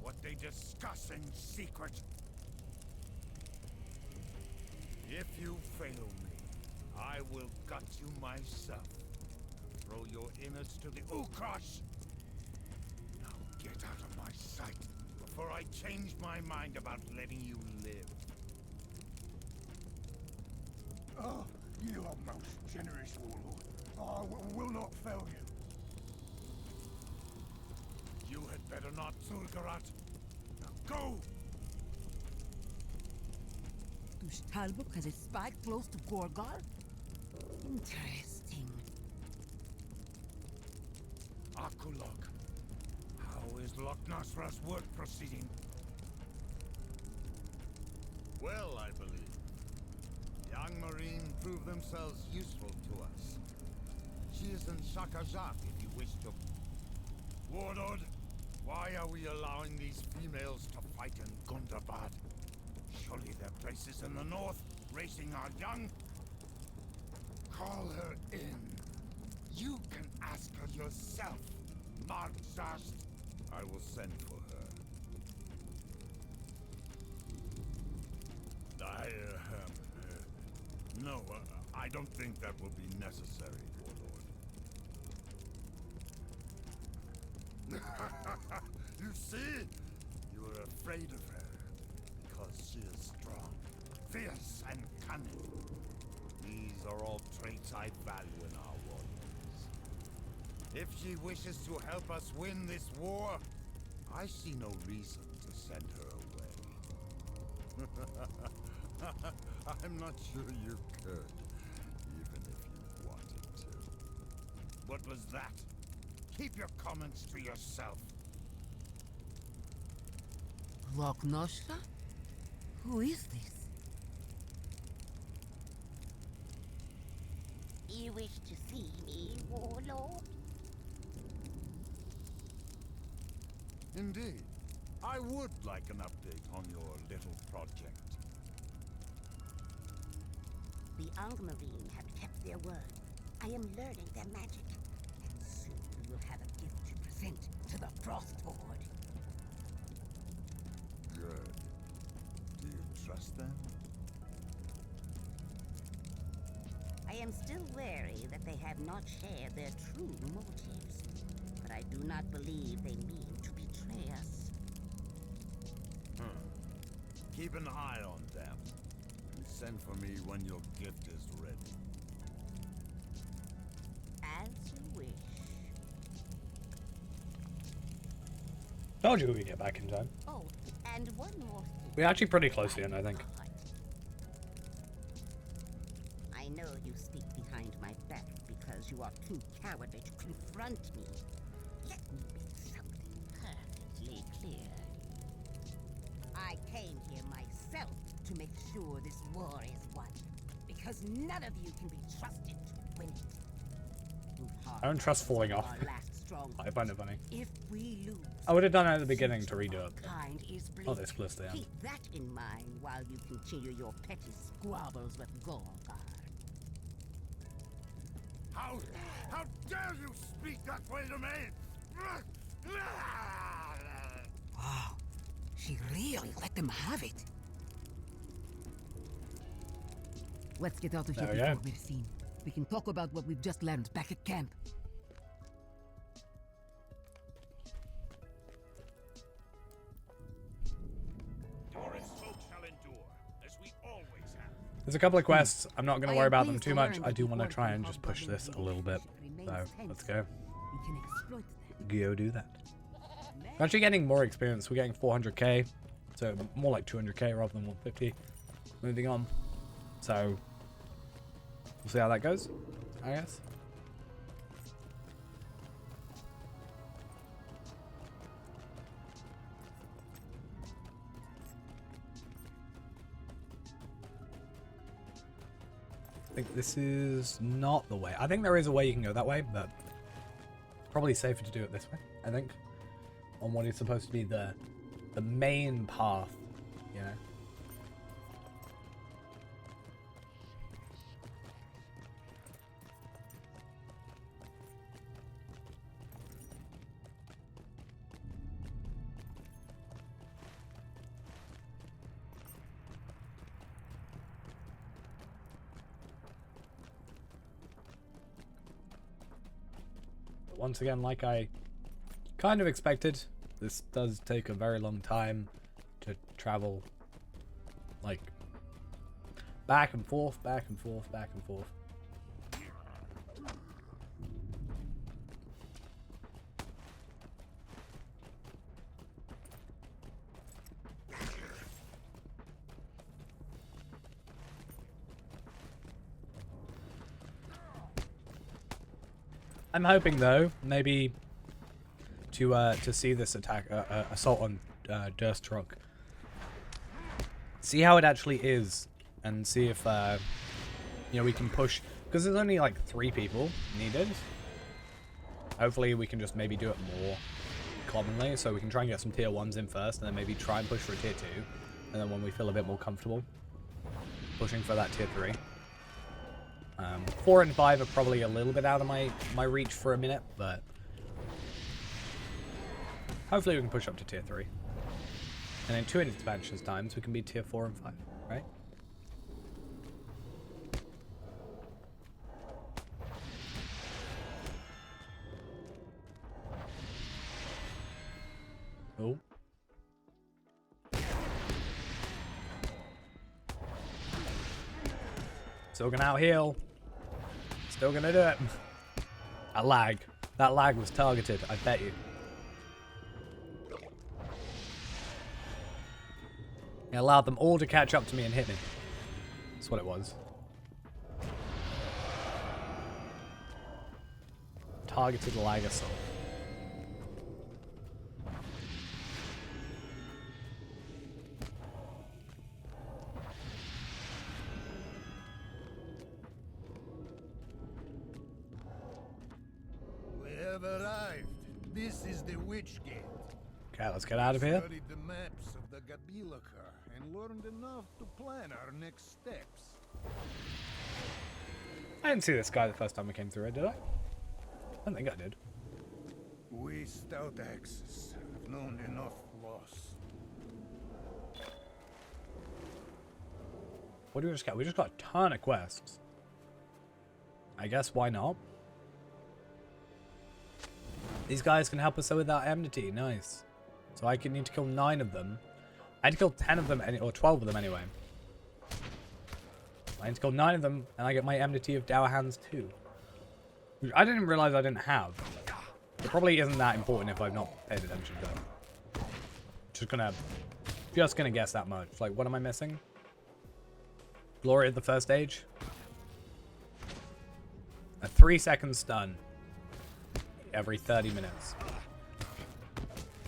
What they discuss in secret. If you fail me, I will gut you myself. Throw your innards to the Ukrash. Now get out of my sight before I change my mind about letting you live. Oh, you are most generous, Warlord. I will not fail you. You had better not, Zulgarat. Now go! Talbuk has a spy close to Gorgar? Interesting. Akulok, how is Loch Nasra's work proceeding? Well, I believe. Young Marine proved themselves useful to us. She is in Shakajak if you wish to... Warlord, why are we allowing these females to fight in Gundabad? Surely their place is in the north, racing our young. Call her in. You can ask her yourself, Marjast. I will send for her. No, I don't think that will be necessary, Warlord. You see? You are afraid of her, because she is strong, fierce, and cunning. These are all traits I value in our warriors. If she wishes to help us win this war, I see no reason to send her away. I'm not sure you could, even if you wanted to. What was that? Keep your comments to yourself. Loch Nostra? Who is this? You wish to see me, Warlord? Indeed. I would like an update on your little project. The Angmarine have kept their word. I am learning their magic. And soon we will have a gift to present to the Frostboard. Good. Do you trust them? I am still wary that they have not shared their true motives. But I do not believe they mean to betray us. Keep an eye on them. And send for me when your gift is ready. As you wish. Told you we'd get back in time. Oh, and one more thing. We're actually pretty close to the end, I think. I know you speak behind my back because you are too cowardly to confront me. Let me make something perfectly clear. I came here myself to make sure this war is won, because none of you can be trusted to win it. I don't trust falling off. Our last stronghold. I find it funny. If we lose, I would have done it at the beginning to redo it. kind is Oh, bleak. they split the end. Keep that in mind while you continue your petty squabbles with Gorgar. How dare you speak that way to me? Wow. She really let them have it. Let's get out of here There we go. before we're seen. We can talk about what we've just learned back at camp. Doran's folk shall endure, as we always have. There's a couple of quests. I'm not going I to worry am about them pleased too to much. learn I that do the want to fort try from and just push Hobgoblin this a little bit. remains So tense. let's go. We can exploit that. Go do that. We're actually getting more experience. We're getting 400k. So more like 200k rather than 150. Moving on. So we'll see how that goes, I guess. I think this is not the way. I think there is a way you can go that way, but it's probably safer to do it this way, I think. On what is supposed to be the main path, you know. Once again, like I kind of expected, this does take a very long time to travel, like, back and forth, back and forth, back and forth. I'm hoping though, maybe to see this attack, assault on Durstrock, see how it actually is, and see if you know, we can push, because there's only like 3 people needed. Hopefully we can just maybe do it more commonly, so we can try and get some tier 1s in first, and then maybe try and push for a tier 2, and then when we feel a bit more comfortable, pushing for that tier 3. 4 and 5 are probably a little bit out of my reach for a minute, but hopefully we can push up to tier 3. And in 2 expansions times, we can be tier 4 and 5, right? Oh. Still gonna out heal. Still gonna do it. That lag. That lag was targeted, I bet you. It allowed them all to catch up to me and hit me. That's what it was. Targeted lag assault. We have arrived. This is the Witch Gate. Okay, let's get out of here. Studied the maps of the Gabilaka and learned enough to plan our next steps. I didn't see this guy the first time we came through it, did I? I don't think I did. We stout axes have known enough loss. What do we just get? We just got a ton of quests. I guess why not? These guys can help us with our enmity. Nice. So I could need to kill 9 of them. I had to kill 10 of them, or 12 of them anyway. I need to kill 9 of them, and I get my enmity of Dour Hands too. Which I didn't realize I didn't have. It probably isn't that important if I've not paid attention to it. Just gonna guess that much. Like, what am I missing? Glory of the First Age. A 3-second stun every 30 minutes.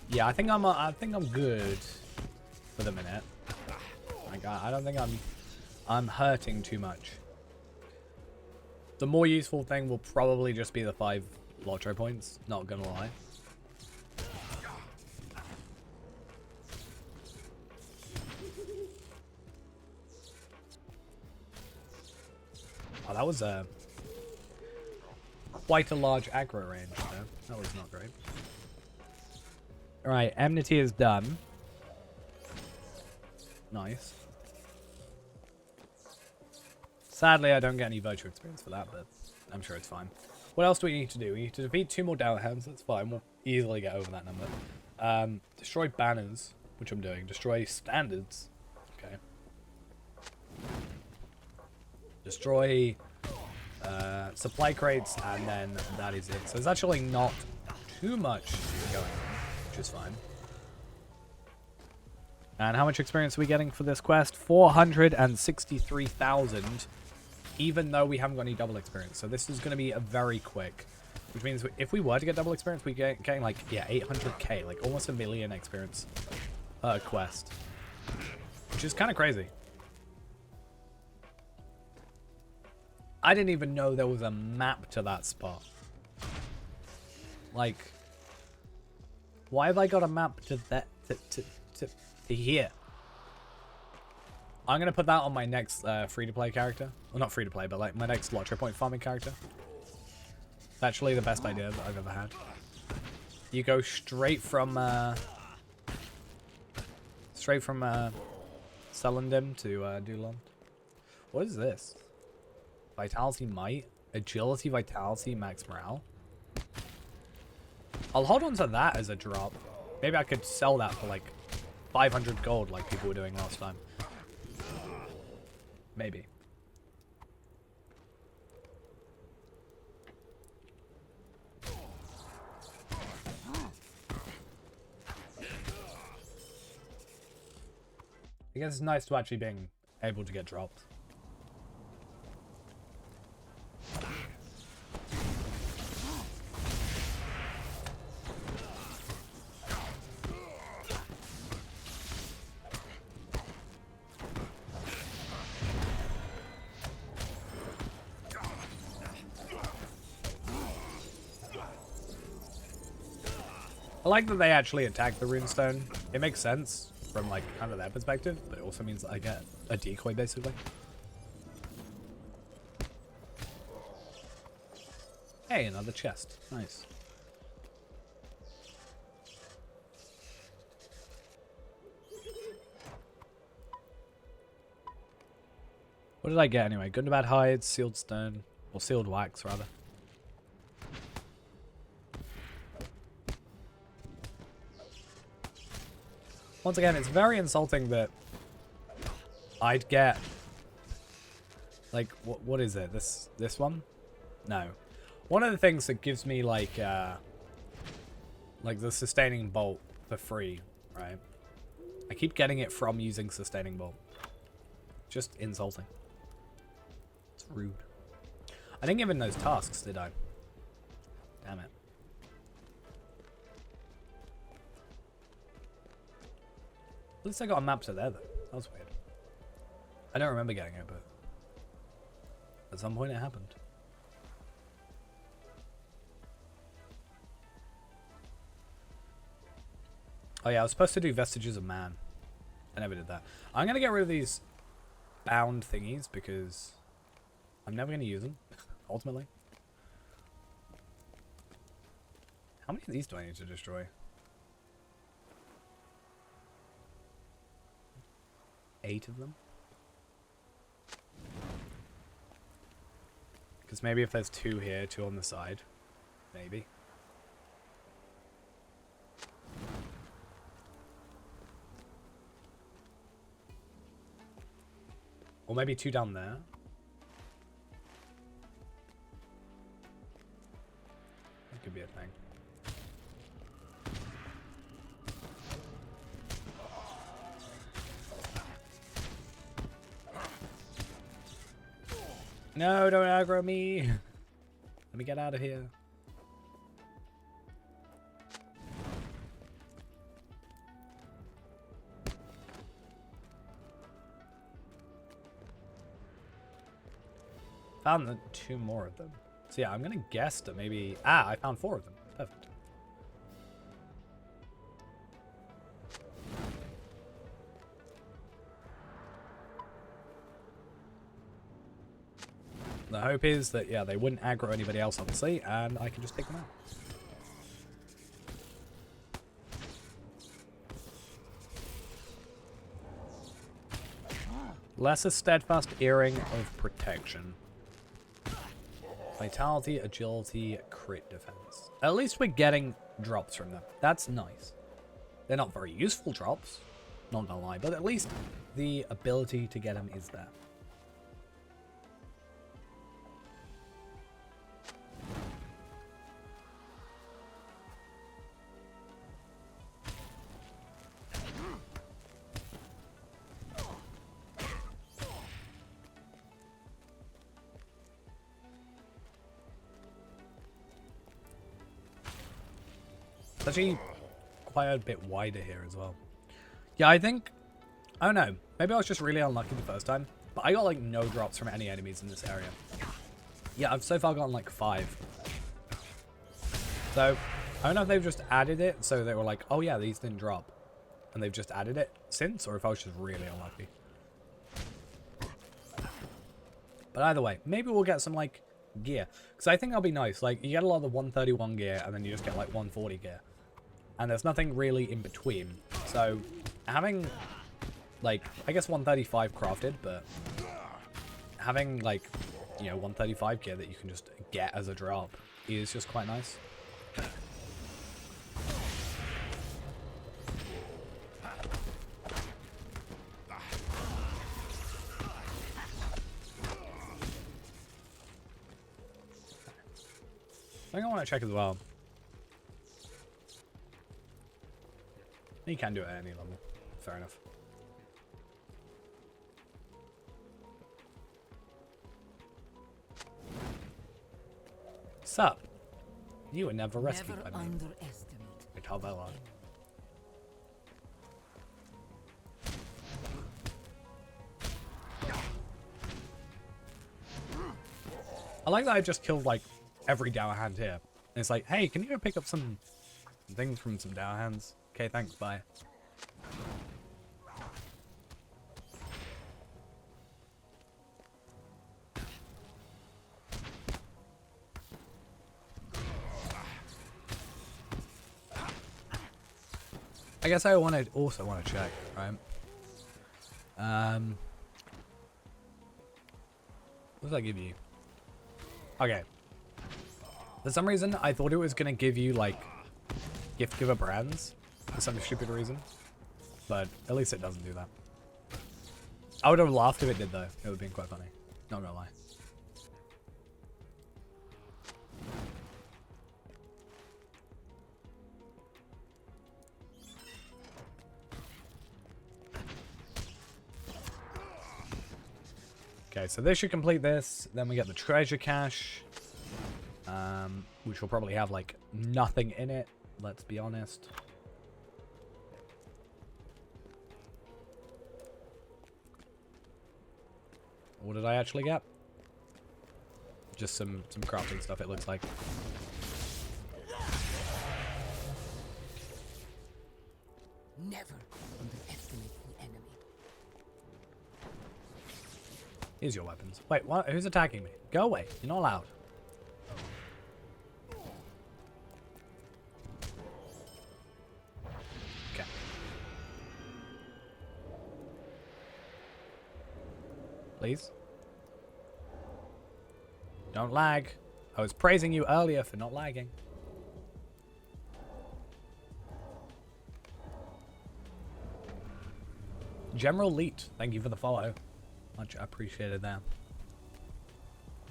Yeah, I think I'm good for the minute. Like, I don't think I'm hurting too much. The more useful thing will probably just be the 5 Lotro points, not gonna lie. Oh, that was quite a large aggro range there. That was not great. Alright, enmity is done. Nice. Sadly, I don't get any virtue experience for that, but I'm sure it's fine. What else do we need to do? We need to defeat 2 more Doubt Hounds. That's fine. We'll easily get over that number. Destroy banners, which I'm doing. Destroy standards. Okay. Destroy supply crates, and then that is it. So there's actually not too much going on, which is fine. And how much experience are we getting for this quest? 463,000, even though we haven't got any double experience. So this is going to be a very quick, which means if we were to get double experience, we get getting like, yeah, 800k, like almost 1 million experience per quest, which is kind of crazy. I didn't even know there was a map to that spot. Like, why have I got a map to that, to here? I'm gonna put that on my next free-to-play character. Well, not free-to-play, but like my next lottery point farming character. It's actually the best idea that I've ever had. You go straight from Celandem to Dulon. What is this? Vitality Might, Agility, Vitality, Max Morale. I'll hold on to that as a drop. Maybe I could sell that for like 500 gold like people were doing last time. Maybe. I guess it's nice to actually being able to get dropped. I like that they actually attack the runestone. It makes sense from like kind of their perspective, but it also means that I get a decoy basically. Hey, another chest. Nice. What did I get anyway? Gundabad hides, sealed stone, or sealed wax rather. Once again, it's very insulting that I'd get like what is it? This one? No. One of the things that gives me like the sustaining bolt for free, right? I keep getting it from using sustaining bolt. Just insulting. It's rude. I didn't give in those tasks, did I? Damn it. At least I got a map to there, though. That was weird. I don't remember getting it, but at some point it happened. Oh yeah, I was supposed to do Vestiges of Man. I never did that. I'm going to get rid of these bound thingies because I'm never going to use them, ultimately. How many of these do I need to destroy? 8 of them? Because maybe if there's 2 here, 2 on the side. Maybe. Or maybe 2 down there. That could be a thing. No, don't aggro me. Let me get out of here. Found the 2 more of them. So yeah, I'm gonna guess that maybe... Ah, I found 4 of them. Perfect. The hope is that, yeah, they wouldn't aggro anybody else, obviously, and I can just take them out. Lesser steadfast earring of protection. Vitality, agility, crit defense. At least we're getting drops from them. That's nice. They're not very useful drops, not gonna lie, but at least the ability to get them is there. It's actually quite a bit wider here as well. Yeah, I think... I don't know. Maybe I was just really unlucky the first time. But I got, like, no drops from any enemies in this area. Yeah, I've so far gotten, like, 5. So, I don't know if they've just added it. So they were like, oh, yeah, these didn't drop. And they've just added it since. Or if I was just really unlucky. But either way, maybe we'll get some, like, gear. Because I think that'll be nice. Like, you get a lot of the 131 gear. And then you just get, like, 140 gear. And there's nothing really in between. So, having, like, I guess 135 crafted, but having, like, you know, 135 gear that you can just get as a drop is just quite nice. I think I want to check as well. You can do it at any level. Fair enough. Sup? You were never rescued Never by me. underestimate. Wait, how about I like that I just killed, like, every dour hand here. And it's like, hey, can you go pick up some things from some dour hands? Okay, thanks, bye. I guess I also want to check, right? What does that give you? Okay. For some reason, I thought it was going to give you, like, gift giver brands. For some stupid reason. But at least it doesn't do that. I would have laughed if it did, though. It would have been quite funny. Not gonna lie. Okay, so this should complete this. Then we get the treasure cache. Which will probably have, like, nothing in it. Let's be honest. What did I actually get? Just some crafting stuff, it looks like. Never underestimate the enemy. Here's your weapons. Wait, what? Who's attacking me? Go away. You're not allowed. Okay. Please. Don't lag. I was praising you earlier for not lagging. General Leet, thank you for the follow. Much appreciated there.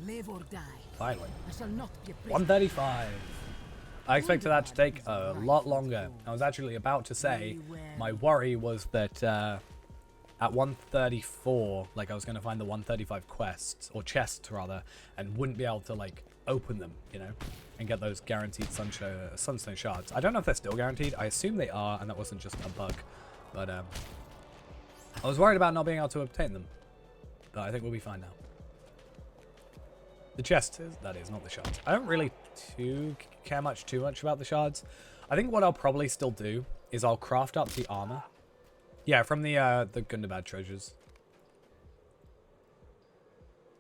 Live or die. Finally. I shall not be a prisoner. 135. I expected that to take a lot longer. I was actually about to say, my worry was that at 134, like I was going to find the 135 quests, or chests rather, and wouldn't be able to like open them, you know, and get those guaranteed sunstone shards. I don't know if they're still guaranteed. I assume they are, and that wasn't just a bug. But I was worried about not being able to obtain them. But I think we'll be fine now. The chest that is, not the shards. I don't really care too much about the shards. I think what I'll probably still do is I'll craft up the armor. Yeah, from the Gundabad treasures.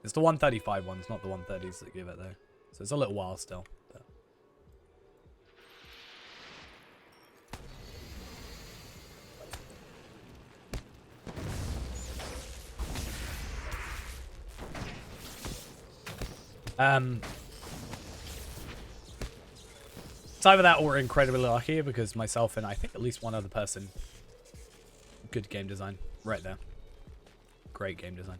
It's the 135 ones, not the 130s that give it though. So it's a little while still. But. It's either that or we're incredibly lucky because myself and I think at least one other person. Good game design. Right there. Great game design.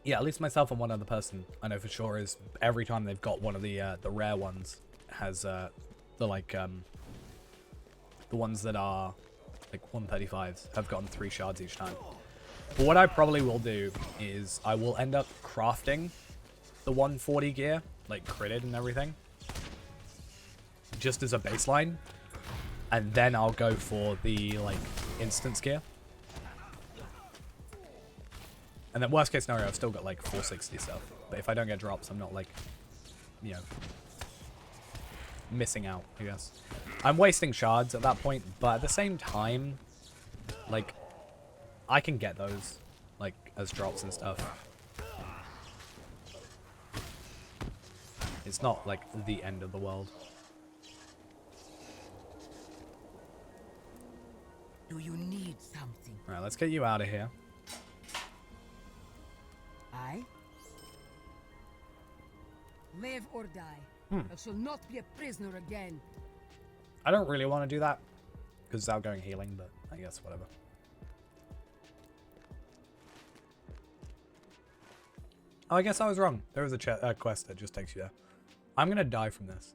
Yeah, at least myself and one other person I know for sure is every time they've got one of the rare ones has the ones that are like 135s have gotten 3 shards each time. But what I probably will do is I will end up crafting the 140 gear, like critted and everything, just as a baseline, and then I'll go for the like instance gear. And then worst case scenario, I've still got like 460 stuff. But if I don't get drops, I'm not like, you know, missing out, I guess. I'm wasting shards at that point, but at the same time, like, I can get those, like, as drops and stuff. It's not, like, the end of the world. Do you need something? Alright, let's get you out of here. I live or die. I shall not be a prisoner again. I don't really want to do that, because it's outgoing healing, but I guess whatever. Oh, I guess I was wrong. There was a quest that just takes you there. I'm going to die from this.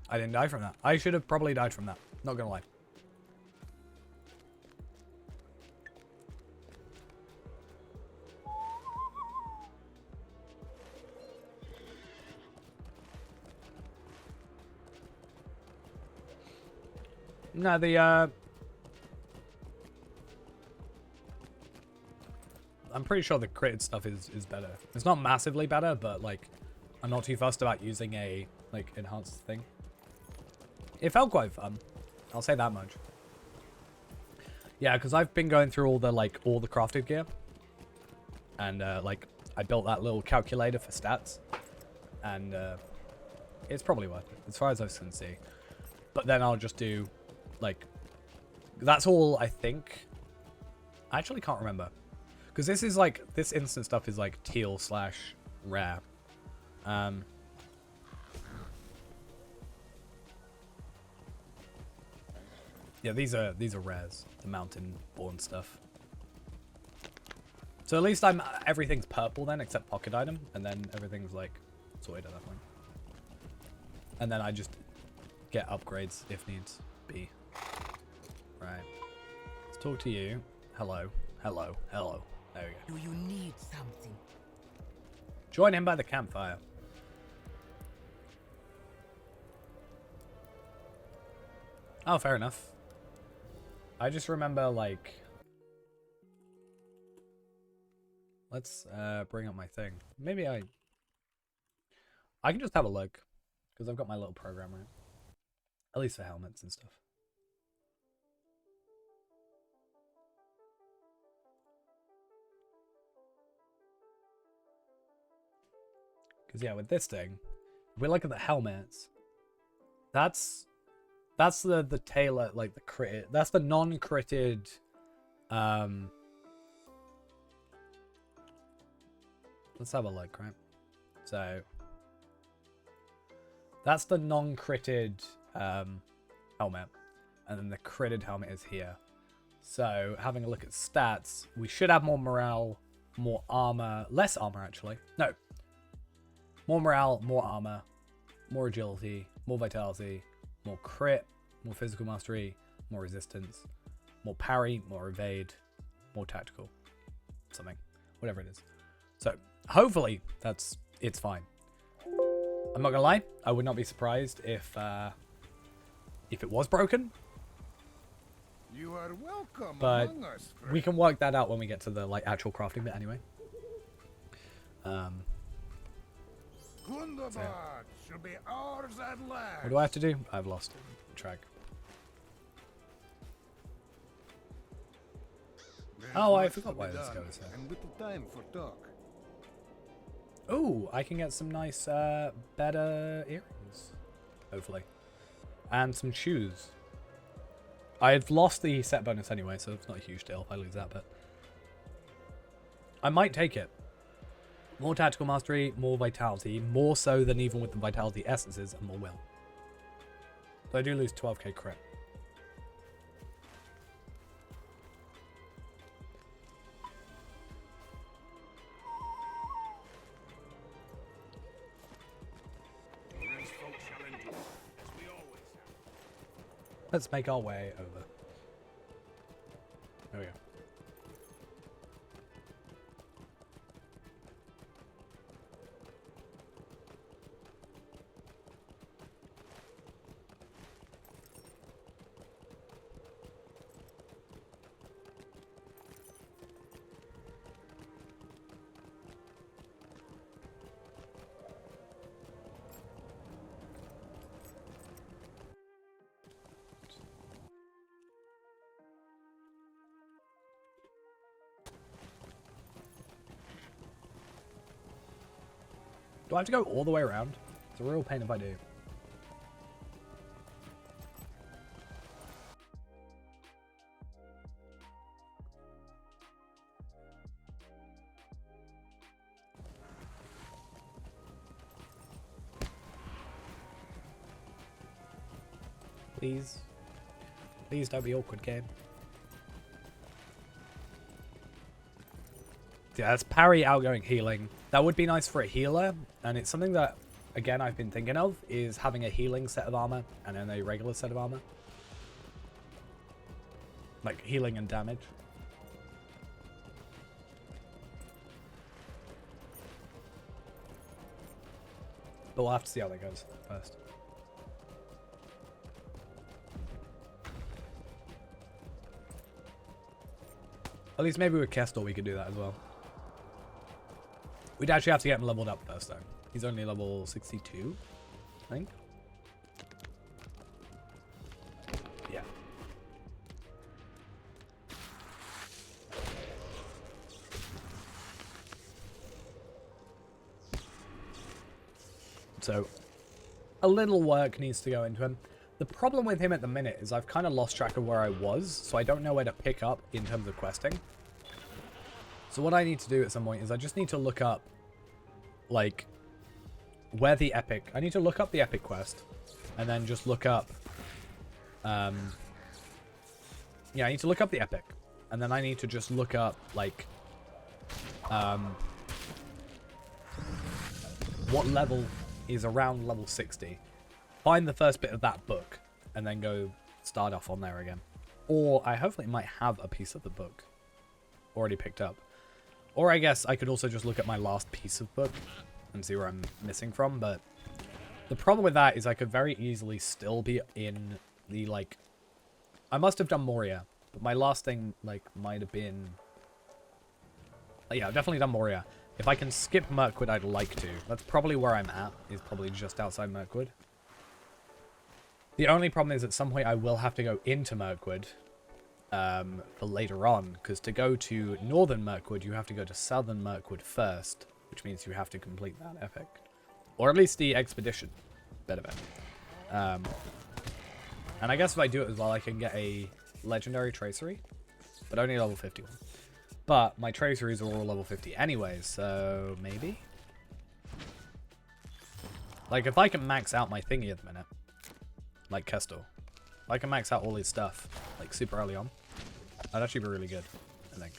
I didn't die from that. I should have probably died from that. Not going to lie. No, I'm pretty sure the critted stuff is better. It's not massively better, but like I'm not too fussed about using a like enhanced thing. It felt quite fun. I'll say that much. Yeah, because I've been going through all the crafted gear. And like I built that little calculator for stats. And it's probably worth it, as far as I can see. But then I'll just do like, that's all I think. I actually can't remember. Because this is like, this instant stuff is like teal / rare. Yeah, these are rares, the mountain born stuff. So at least everything's purple then, except pocket item, and then everything's like sorted at that point. And then I just get upgrades if needs be. Right. Let's talk to you. Hello. Hello. Hello. There we go. Do you need something? Join him by the campfire. Oh, fair enough. I just remember, like... Let's bring up my thing. Maybe I can just have a look. Because I've got my little program, right? At least for helmets and stuff. Because yeah, with this thing, if we look at the helmets, that's the tailor, like the crit. That's the non-critted. Let's have a look, right? So that's the non-critted helmet, and then the critted helmet is here. So having a look at stats, we should have more morale, more armor, less armor actually. No. More morale, more armor, more agility, more vitality, more crit, more physical mastery, more resistance, more parry, more evade, more tactical. Something. Whatever it is. So, hopefully, it's fine. I'm not gonna lie, I would not be surprised if it was broken. You are welcome But among us, we can work that out when we get to the actual crafting bit anyway. Gundabad shall be ours at last. What do I have to do? I've lost track. There's Oh, I much forgot to why be this done, goes here. and little time for talk. Ooh, I can get some nice, better earrings. Hopefully. And some shoes. I've lost the set bonus anyway, so it's not a huge deal if I lose that, but... I might take it. More tactical mastery, more vitality, more so than even with the vitality essences, and more will. So I do lose 12k crit. Folk shall endure, as we always have. Let's make our way over. There we go. Do I have to go all the way around? It's a real pain if I do. Please. Please don't be awkward, game. Yeah, that's parry, outgoing, healing. That would be nice for a healer, and it's something that, again, I've been thinking of, is having a healing set of armor and then a regular set of armor. Like, healing and damage. But we'll have to see how that goes first. At least maybe with Kestor we could do that as well. We'd actually have to get him leveled up first, though. He's only level 62, I think. Yeah. So, a little work needs to go into him. The problem with him at the minute is I've kind of lost track of where I was, so I don't know where to pick up in terms of questing. So what I need to do at some point is I just need to look up, like, where the epic... I need to look up the epic quest, and then just look up... yeah, I need to look up the epic, and then I need to just look up, like... what level is around level 60. Find the first bit of that book, and then go start off on there again. Or I hopefully might have a piece of the book already picked up. Or I guess I could also just look at my last piece of book and see where I'm missing from, but the problem with that is I could very easily still be in the, like... I must have done Moria, but my last thing, like, might have been... yeah, I've definitely done Moria. If I can skip Mirkwood, I'd like to. That's probably where I'm at, is probably just outside Mirkwood. The only problem is at some point I will have to go into Mirkwood for later on, because to go to northern Mirkwood, you have to go to southern Mirkwood first, which means you have to complete that epic. Or at least the expedition bit of it. And I guess if I do it as well, I can get a legendary tracery, but only level 51. But my traceries are all level 50 anyways, so maybe? Like, if I can max out my thingy at the minute, like Kestor, if I can max out all his stuff, like, super early on, that'd actually be really good, I think.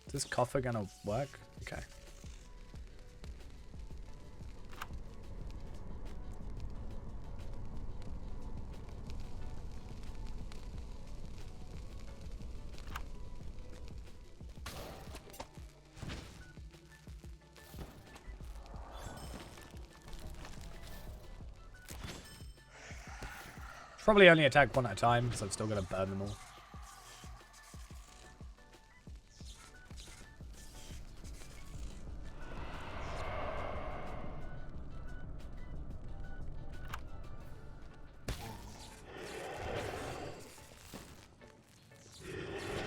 Is this coffer gonna work? Okay. Probably only attack one at a time, because I'm still going to burn them all.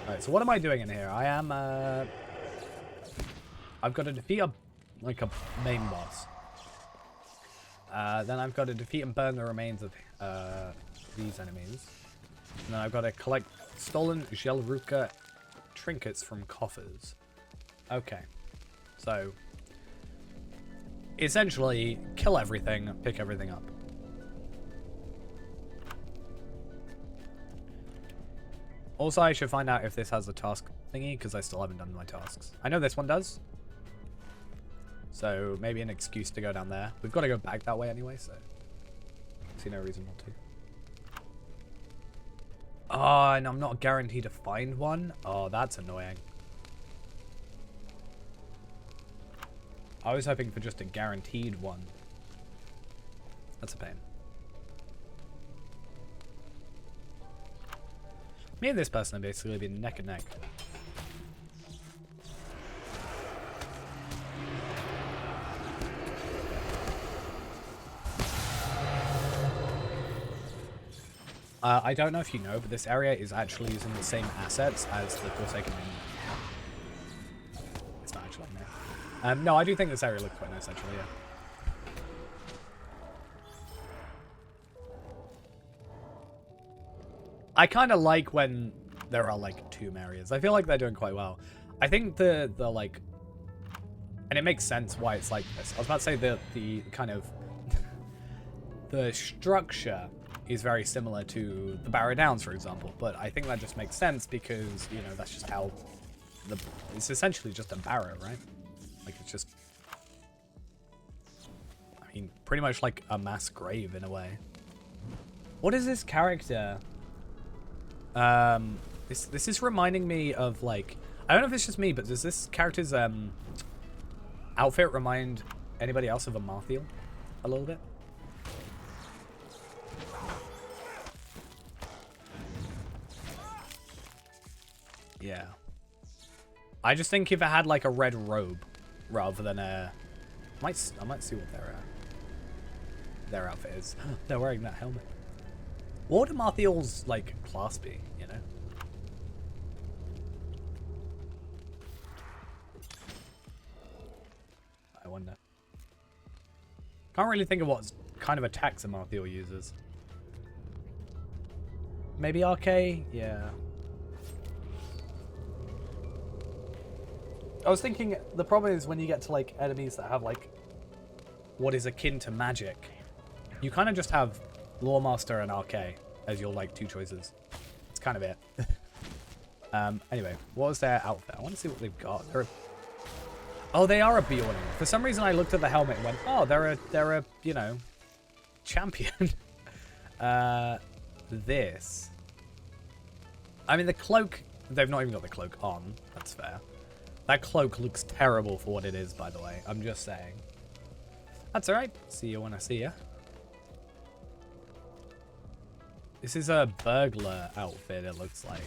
Alright, so what am I doing in here? I am, I've got to defeat a main boss. Then I've got to defeat and burn the remains of, these enemies. And then I've got to collect stolen Jelruka trinkets from coffers. Okay. So, essentially, kill everything, pick everything up. Also, I should find out if this has a task thingy, because I still haven't done my tasks. I know this one does. So, maybe an excuse to go down there. We've got to go back that way anyway, so... see no reason not to. Oh, and I'm not guaranteed to find one? Oh, that's annoying. I was hoping for just a guaranteed one. That's a pain. Me and this person have basically been neck and neck. I don't know if you know, but this area is actually using the same assets as the Forsaken Ring. It's not actually there. No, I do think this area looks quite nice, actually, yeah. I kind of like when there are, like, tomb areas. I feel like they're doing quite well. I think the like... and it makes sense why it's like this. I was about to say the kind of... the structure is very similar to the Barrow Downs, for example. But I think that just makes sense because, you know, that's just how... it's essentially just a barrow, right? Like, it's just... I mean, pretty much like a mass grave in a way. What is this character? This is reminding me of, like... I don't know if it's just me, but does this character's outfit remind anybody else of a Marthiel a little bit? Yeah. I just think if it had like a red robe rather than a... I might see what their outfit is. They're wearing that helmet. What would Marthiel's like class be, you know? I wonder. Can't really think of what kind of attacks a Marthiel uses. Maybe RK? Yeah. I was thinking, the problem is when you get to, like, enemies that have, like, what is akin to magic, you kind of just have Lawmaster and RK as your, like, two choices. It's kind of it. Anyway, what was their outfit? I want to see what they've got. Oh, they are a Bjorning. For some reason, I looked at the helmet and went, oh, they're a, you know, champion. This. I mean, the cloak, they've not even got the cloak on. That's fair. That cloak looks terrible for what it is, by the way. I'm just saying. That's alright. See you when I see you. This is a burglar outfit, it looks like.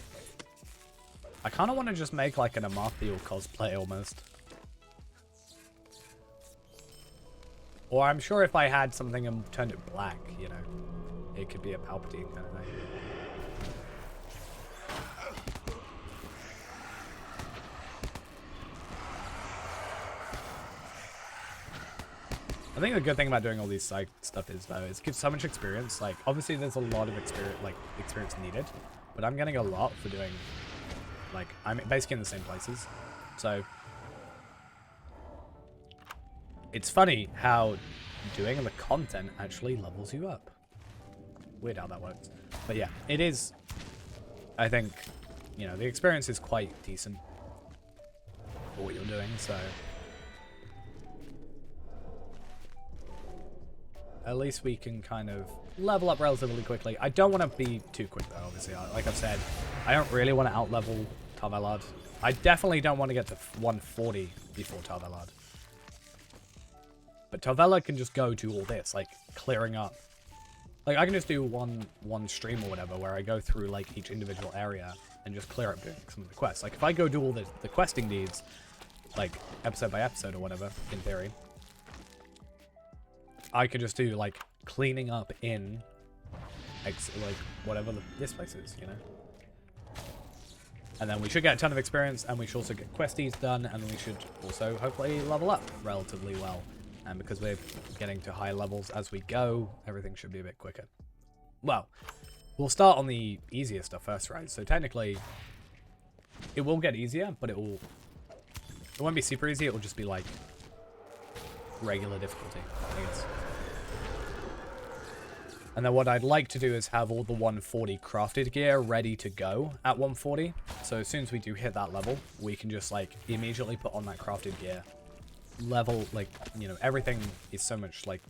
I kind of want to just make like an Amarthiel cosplay almost. Or I'm sure if I had something and turned it black, you know, it could be a Palpatine kind of thing. I think the good thing about doing all these side stuff is, though, is it gives so much experience. Like, obviously there's a lot of experience needed, but I'm getting a lot for doing, like, I'm basically in the same places. So, it's funny how doing the content actually levels you up. Weird how that works. But yeah, it is, I think, you know, the experience is quite decent for what you're doing, so... at least we can kind of level up relatively quickly. I don't want to be too quick, though, obviously. Like I've said, I don't really want to out-level Tarvalad. I definitely don't want to get to 140 before Tarvalad. But Tarvalad can just go to all this, like, clearing up. Like, I can just do one stream or whatever where I go through, like, each individual area and just clear up doing some of the quests. Like, if I go do all the questing needs, like, episode by episode or whatever, in theory, I could just do, like, cleaning up in, like, whatever this place is, you know? And then we should get a ton of experience, and we should also get questies done, and we should also hopefully level up relatively well. And because we're getting to high levels as we go, everything should be a bit quicker. Well, we'll start on the easier stuff first, right? So technically, it will get easier, but it will It won't be super easy, it will just be like regular difficulty, I guess. And then what I'd like to do is have all the 140 crafted gear ready to go at 140. So as soon as we do hit that level, we can just like immediately put on that crafted gear. Level, like, you know, everything is so much like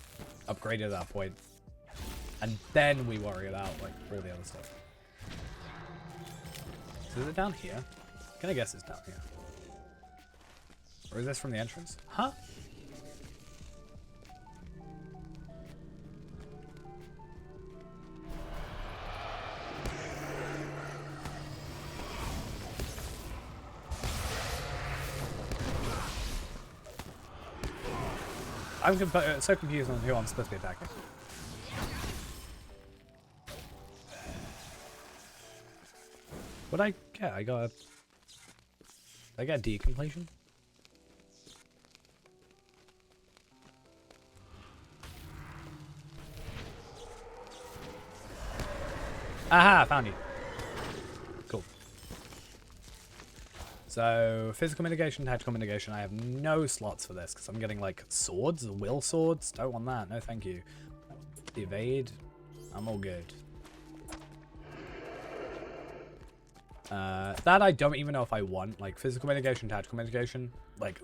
upgraded at that point. And then we worry about like all the other stuff. So is it down here? I'm gonna guess it's down here. Or is this from the entrance? Huh? I'm so confused on who I'm supposed to be attacking. What'd I get? I got D completion? Aha, found you. Cool. So, physical mitigation, tactical mitigation. I have no slots for this because I'm getting like swords, will swords. Don't want that. No, thank you. Evade. I'm all good. That I don't even know if I want. Like, physical mitigation, tactical mitigation. Like,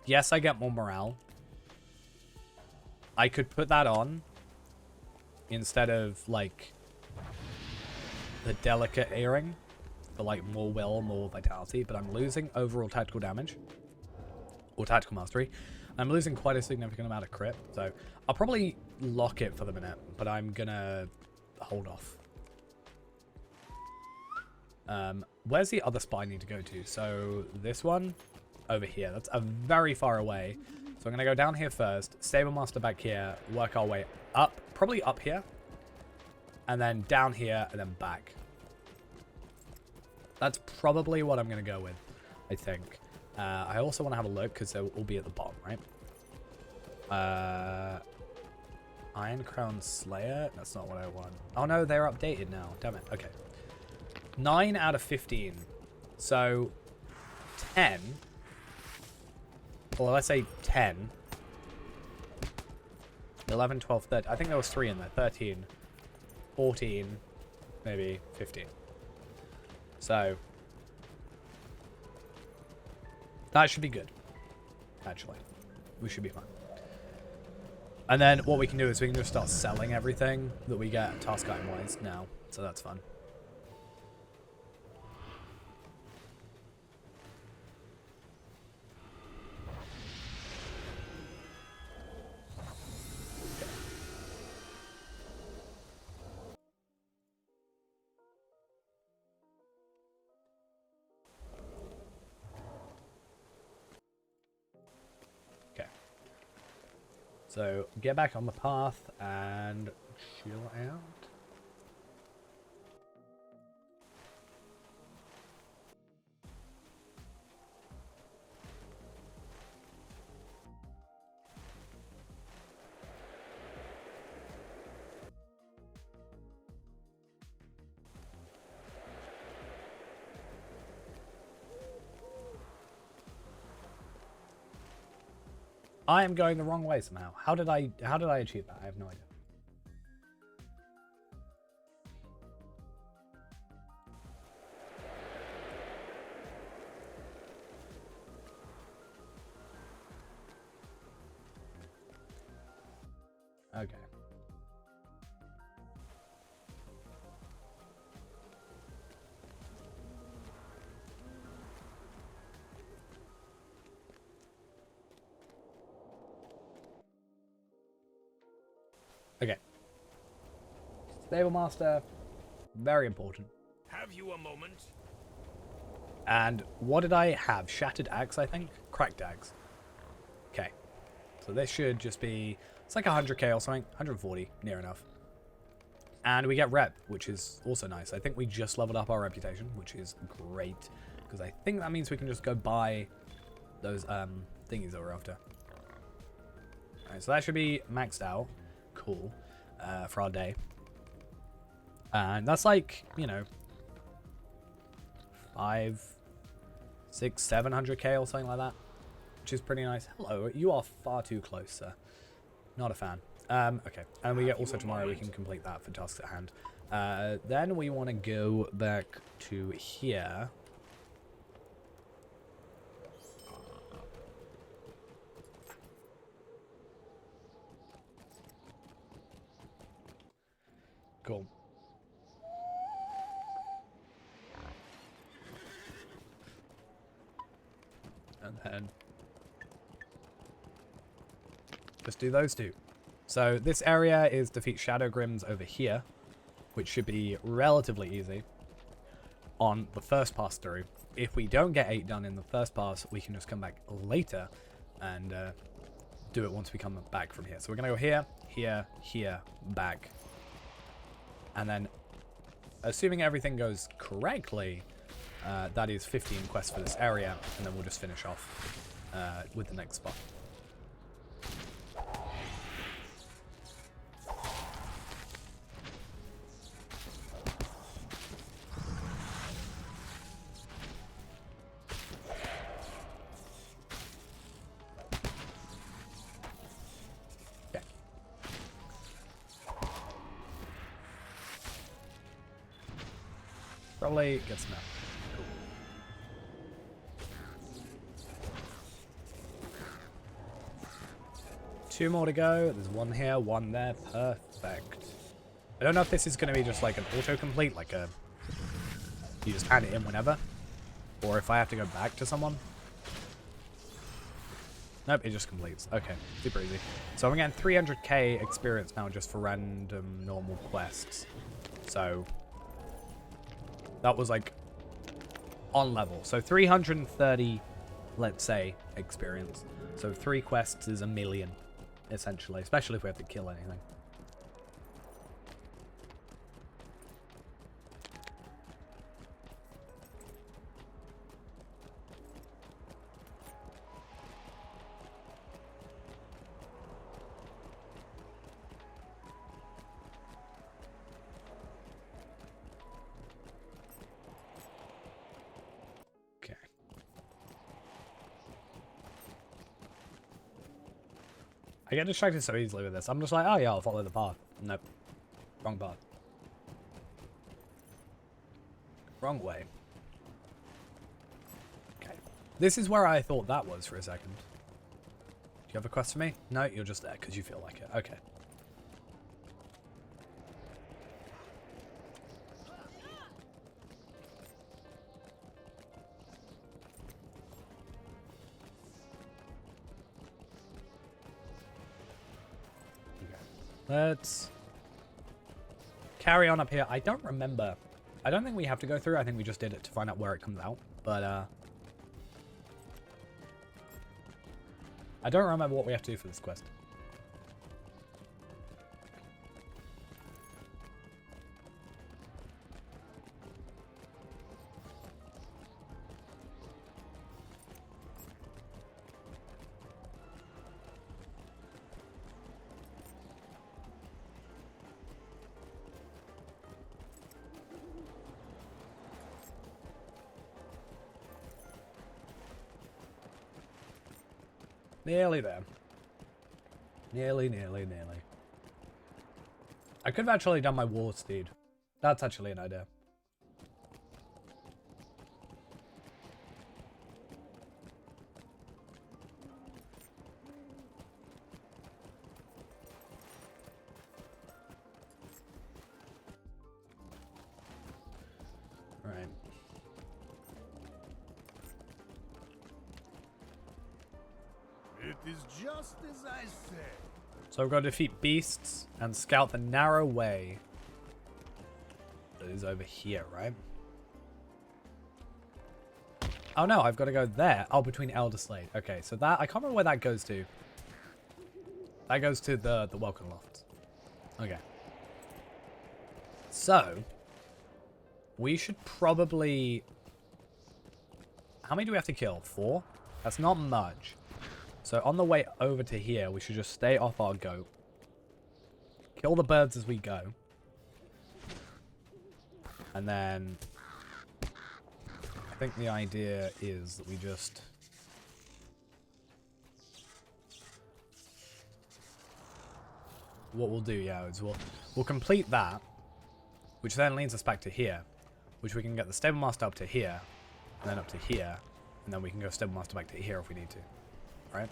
yes, I get more morale. I could put that on instead of, like, the delicate earring for, like, more will, more vitality. But I'm losing overall tactical damage. Or tactical mastery. I'm losing quite a significant amount of crit. So, I'll probably lock it for the minute. But I'm gonna hold off. Where's the other spot I need to go to? So this one over here. That's a very far away. So I'm going to go down here first. Stable Master back here. Work our way up. Probably up here. And then down here and then back. That's probably what I'm going to go with, I think. I also want to have a look because they'll all be at the bottom, right? Iron Crown Slayer? That's not what I want. Oh no, they're updated now. Damn it. Okay. 9 out of 15. So, 10. Well, let's say 10. 11, 12, 13. I think there was 3 in there. 13. 14. Maybe 15. So, that should be good. Actually. We should be fine. And then what we can do is we can just start selling everything that we get task item-wise now. So that's fun. So, get back on the path and chill out. I am going the wrong way somehow. How did I achieve that? I have no idea. Okay. Okay. Stable Master, very important. Have you a moment? And what did I have? Shattered Axe, I think? Cracked Axe. Okay. So this should just be... It's like 100k or something. 140, near enough. And we get rep, which is also nice. I think we just leveled up our reputation, which is great. Because I think that means we can just go buy those thingies that we're after. Alright, so that should be maxed out. Cool. For our day. And that's like, you know, 5, 700k or something like that, which is pretty nice. Hello, you are far too close, sir. Not a fan. Okay, and we get also tomorrow we can complete that for tasks at hand. Then we want to go back to here. Cool. And then just do those two. So this area is defeat Shadow Grims over here, which should be relatively easy on the first pass through. If we don't get 8 done in the first pass, we can just come back later and do it once we come back from here. So we're going to go here, here, here, back. And then, assuming everything goes correctly, that is 15 quests for this area, and then we'll just finish off with the next spot. Probably gets enough. Cool. Two more to go. There's one here, one there. Perfect. I don't know if this is going to be just like an autocomplete, like a... You just add it in whenever. Or if I have to go back to someone. Nope, it just completes. Okay, super easy. So I'm getting 300k experience now just for random normal quests. So... That was like on level. So 330, let's say, experience. So 3 quests is 1 million, essentially. Especially if we have to kill anything. I get distracted so easily with this. I'm just like, oh yeah, I'll follow the path. Nope. Wrong path. Wrong way. Okay. This is where I thought that was for a second. Do you have a quest for me? No, you're just there because you feel like it. Okay. Let's carry on up here. I don't remember. I don't think we have to go through. I think we just did it to find out where it comes out. But, I don't remember what we have to do for this quest. Nearly there. Nearly. I could have actually done my war steed. That's actually an idea. Right. It is just as I said. So we've got to defeat beasts and scout the narrow way that is over here, right? Oh no, I've got to go there. Oh, between Elder Slade. Okay, so that, I can't remember where that goes to. That goes to the Welcome Lofts. Okay. So, we should probably... How many do we have to kill? 4? That's not much. So on the way over to here, we should just stay off our goat. Kill the birds as we go. And then... I think the idea is that we just... What we'll do, yeah, is we'll complete that, which then leads us back to here, which we can get the Stable Master up to here, and then up to here, and then we can go Stable Master back to here if we need to. Right?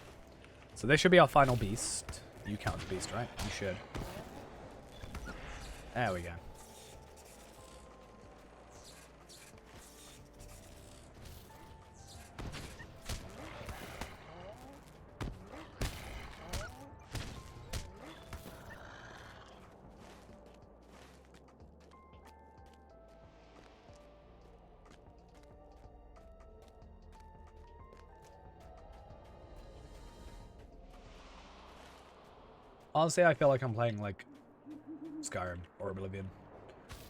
So this should be our final beast. You count the beast, right? You should. There we go. Honestly, I feel like I'm playing, like, Skyrim or Oblivion.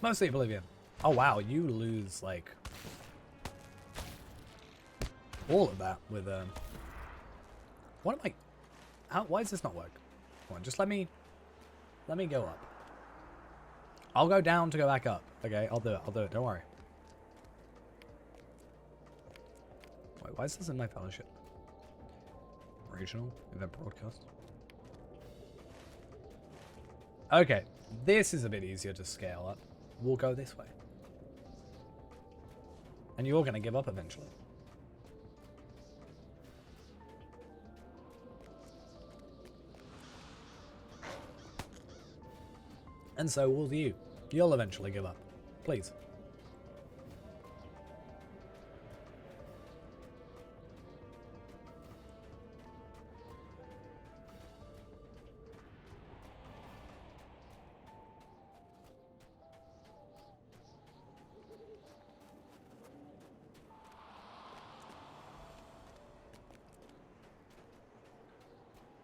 Mostly Oblivion. Oh, wow, you lose, like, all of that with, What am I... why does this not work? Come on, just let me go up. I'll go down to go back up. Okay, I'll do it, don't worry. Wait, why is this in my fellowship? Regional event broadcast. Okay, this is a bit easier to scale up. We'll go this way. And you're going to give up eventually. And so will you. You'll eventually give up. Please.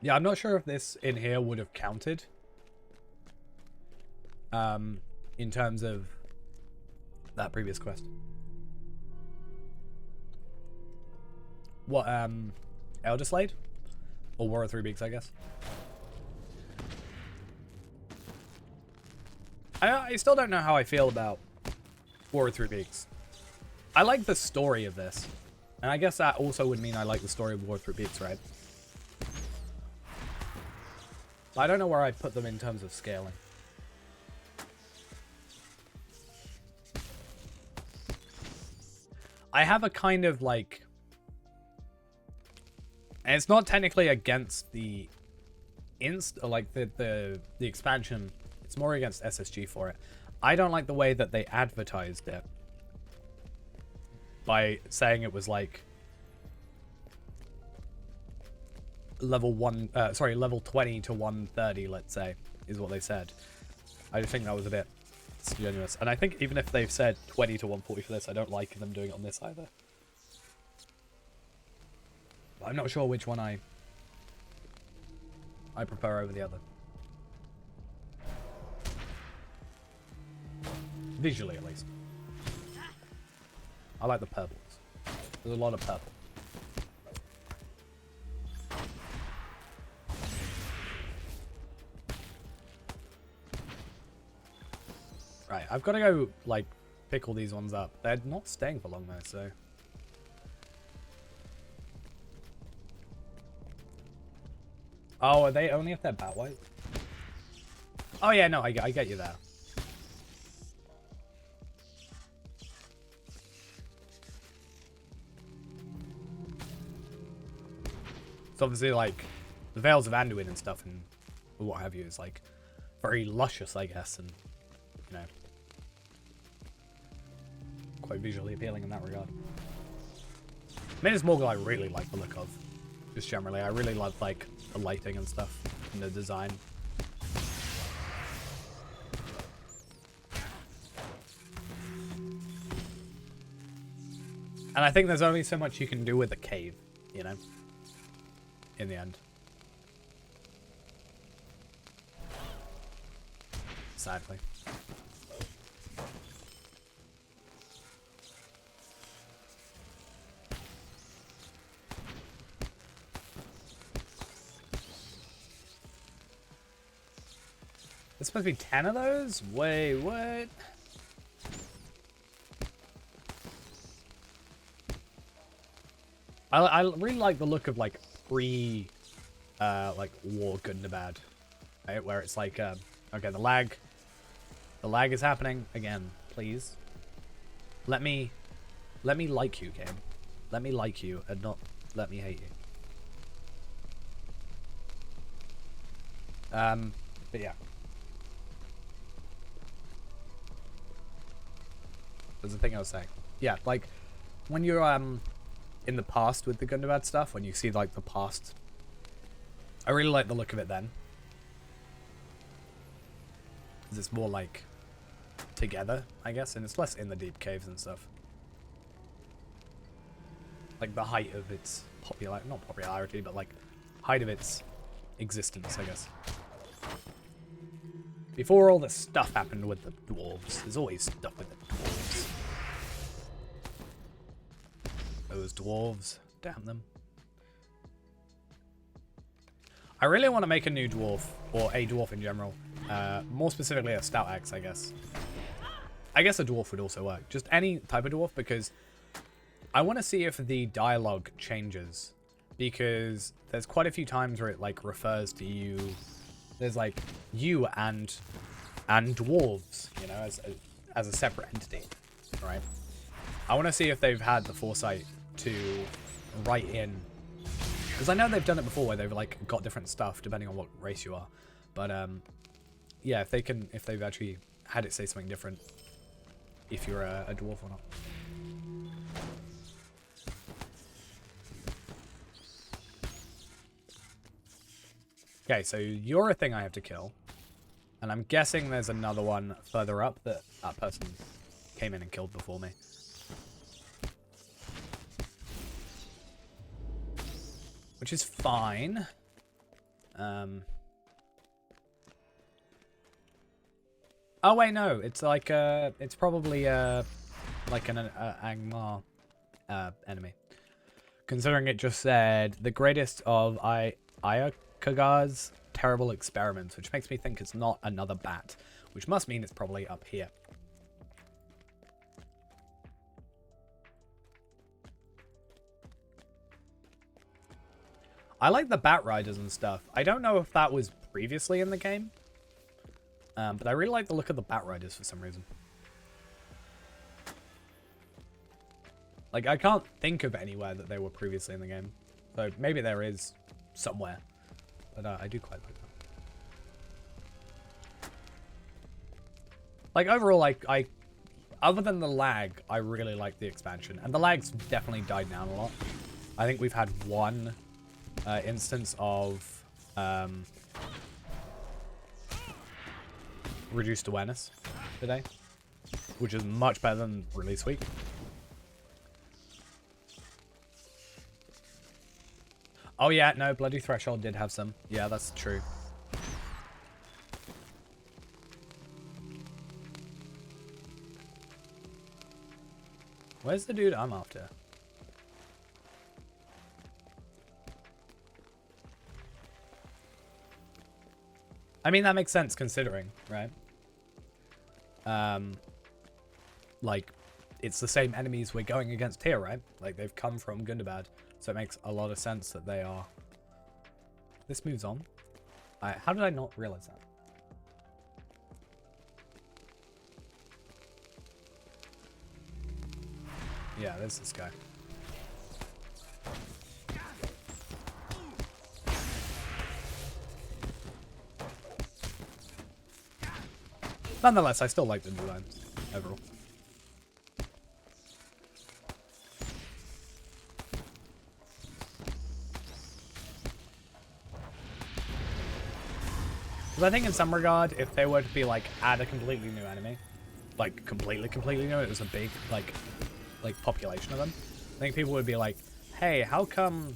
Yeah, I'm not sure if this in here would have counted. In terms of that previous quest. What, Elder Slade? Or War of Three Beaks, I guess. I still don't know how I feel about War of Three Beaks. I like the story of this. And I guess that also would mean I like the story of War of Three Beaks, right? I don't know where I'd put them in terms of scaling. I have a kind of like... And it's not technically against the... the expansion. It's more against SSG for it. I don't like the way that they advertised it. By saying it was like... level 20 to 130, let's say, is what they said. I just think that was a bit strenuous. And I think even if they've said 20 to 140 for this, I don't like them doing it on this either. But I'm not sure which one I prefer over the other. Visually, at least. I like the purples. There's a lot of purple. Right, I've got to go, like, pick all these ones up. They're not staying for long, though, so... Oh, are they only if they're bat white? Oh, yeah, no, I get you there. It's obviously, like, the Veils of Anduin and stuff and what have you is, like, very luscious, I guess, and, you know, quite visually appealing in that regard. Minas Morgul I really like the look of, just generally. I really love, like, the lighting and stuff, and the design. And I think there's only so much you can do with a cave, you know, in the end. Sadly. There's supposed to be 10 of those? Wait, what? I really like the look of like pre like war Gundabad, right? Where it's like okay, the lag is happening again. Please let me like you, game. Let me like you and not let me hate you. But yeah, there's the thing I was saying. Yeah, like when you're in the past with the Gundabad stuff, when you see like the past, I really like the look of it then, because it's more like together, I guess, and it's less in the deep caves and stuff. Like the height of its not popularity, but like height of its existence, I guess. Before all this stuff happened with the dwarves, there's always stuff with the dwarves. Those dwarves, damn them. I really want to make a new dwarf, or a dwarf in general. More specifically a stout axe, I guess. I guess a dwarf would also work. Just any type of dwarf, because I want to see if the dialogue changes. Because there's quite a few times where it like refers to you. There's like you and dwarves, you know, as a separate entity, right? I want to see if they've had the foresight to write in, because I know they've done it before where they've like got different stuff depending on what race you are. But yeah, if they've actually had it say something different if you're a dwarf or not. Okay, so you're a thing I have to kill. And I'm guessing there's another one further up that person came in and killed before me. Which is fine. Oh wait, no. It's like it's probably like an Angmar enemy. Considering it just said the greatest of Ayakagar's terrible experiments, which makes me think it's not another bat, which must mean it's probably up here. I like the bat riders and stuff. I don't know if that was previously in the game, but I really like the look of the bat riders for some reason. Like, I can't think of anywhere that they were previously in the game, so maybe there is somewhere. But I do quite like that. Like, overall, I other than the lag, I really like the expansion. And the lag's definitely died down a lot. I think we've had one instance of reduced awareness today, which is much better than release week. Oh yeah, no, Bloody Threshold did have some. Yeah, that's true. Where's the dude I'm after? I mean, that makes sense considering, right? Like, it's the same enemies we're going against here, right? Like, they've come from Gundabad. So it makes a lot of sense that they are... This moves on. How did I not realize that? Yeah, there's this guy. Nonetheless, I still like the designs overall. Because I think in some regard, if they were to be like, add a completely new enemy, like completely new, it was a big, like population of them, I think people would be like, hey, how come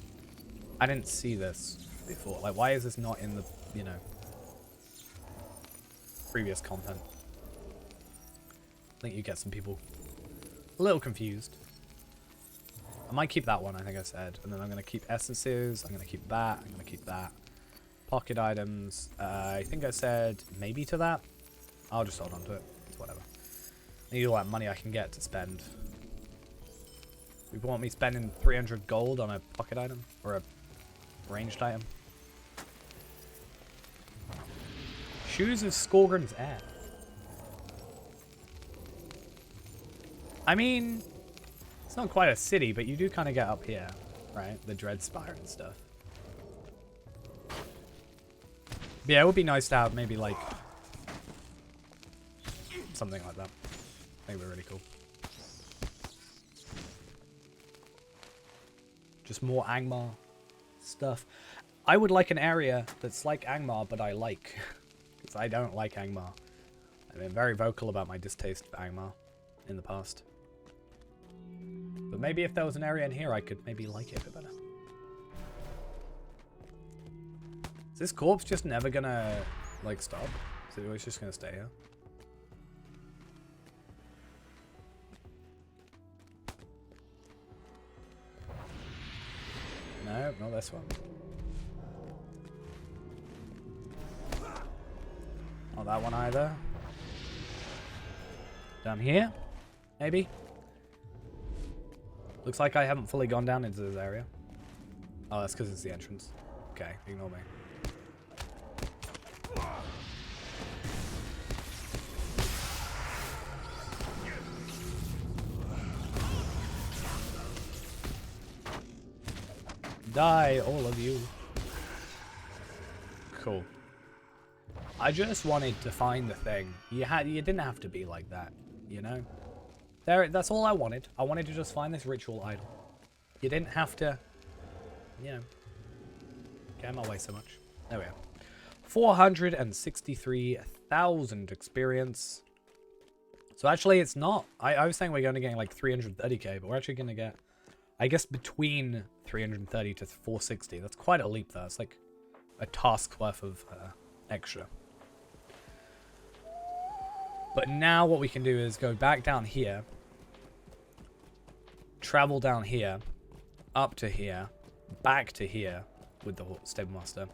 I didn't see this before? Like, why is this not in the, you know, previous content? I think you get some people a little confused. I might keep that one, I think I said. And then I'm going to keep essences. I'm going to keep that. I'm going to keep that. Pocket items. I think I said maybe to that. I'll just hold on to it. It's whatever. I need all that money I can get to spend You want me spending 300 gold on a pocket item? Or a ranged item? Shoes of Skorgrim's Heir. I mean, it's not quite a city, but you do kind of get up here, right? The Dreadspire and stuff. But yeah, it would be nice to have maybe like something like that. I think it would be really cool. Just more Angmar stuff. I would like an area that's like Angmar, but I like. Because I don't like Angmar. I've been very vocal about my distaste for Angmar in the past. But maybe if there was an area in here, I could maybe like it a bit better. Is this corpse just never gonna, like, stop? Is it always just gonna stay here? No, not this one. Not that one either. Down here? Maybe? Looks like I haven't fully gone down into this area. Oh, that's because it's the entrance. Okay, ignore me. Die, all of you. Cool. I just wanted to find the thing. You didn't have to be like that, you know? That's all I wanted. I wanted to just find this ritual idol. You didn't have to, you know, get in my way so much. There we are. 463,000 experience. So actually it's not. I was saying we're going to get like 330k, but we're actually going to get, I guess, between 330 to 460. That's quite a leap there. It's like a task worth of extra. But now what we can do is go back down here, travel down here, up to here, back to here with the stable master,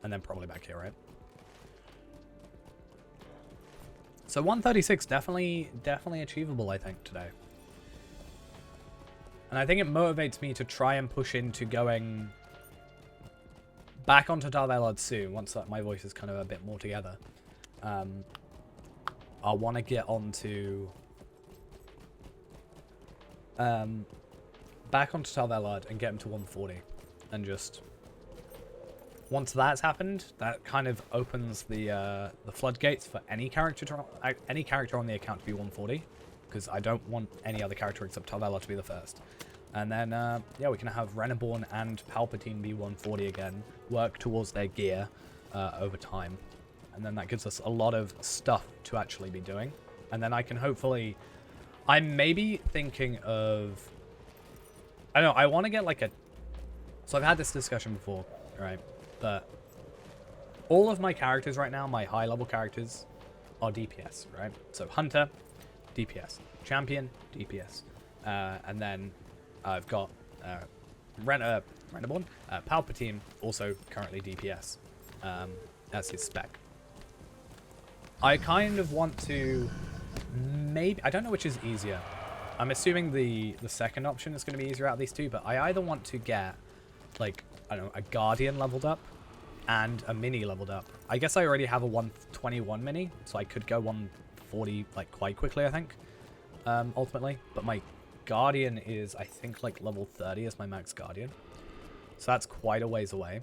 and then probably back here, right? So 136 definitely achievable, I think, today. And I think it motivates me to try and push into going back onto Tar Valon soon, once my voice is kind of a bit more together. I want to get onto back onto Tar Valon and get him to 140, and just once that's happened, that kind of opens the floodgates for any character on the account to be 140, because I don't want any other character except Tar Valon to be the first. And then yeah, we can have Reneborn and Palpatine be 140 again, work towards their gear over time. And then that gives us a lot of stuff to actually be doing. And then I can hopefully... I'm maybe thinking of... I don't know, I want to get like a... So I've had this discussion before, right? But all of my characters right now, my high-level characters, are DPS, right? So Hunter, DPS. Champion, DPS. And then I've got Reneborn, Palpatine, also currently DPS. That's his spec. I kind of want to maybe... I don't know which is easier. I'm assuming the second option is going to be easier out of these two, but I either want to get, like, I don't know, a Guardian leveled up and a Mini leveled up. I guess I already have a 121 Mini, so I could go 140, like, quite quickly, I think, ultimately. But my Guardian is, I think, like, level 30 is my max Guardian. So that's quite a ways away.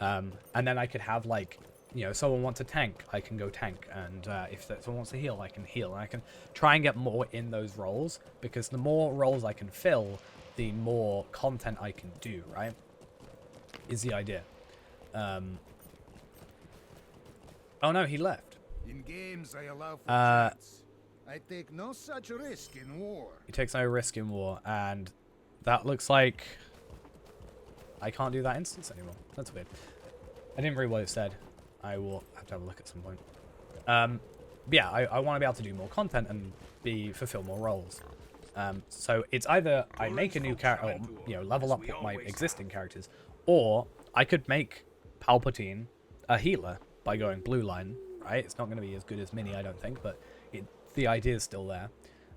And then I could have, like... You know, if someone wants a tank, I can go tank, and if someone wants to heal, I can heal, and I can try and get more in those roles, because the more roles I can fill, the more content I can do, right? Is the idea. Oh no, he left. In games, I allow for chance. I take no such risk in war. He takes no risk in war, and that looks like I can't do that instance anymore. That's weird. I didn't read what it said. I will have to have a look at some point. But yeah, I want to be able to do more content and fulfill more roles. So it's either I make a new character, or, you know, level up my existing characters, or I could make Palpatine a healer by going blue line, right? It's not going to be as good as Mini, I don't think, but the idea is still there.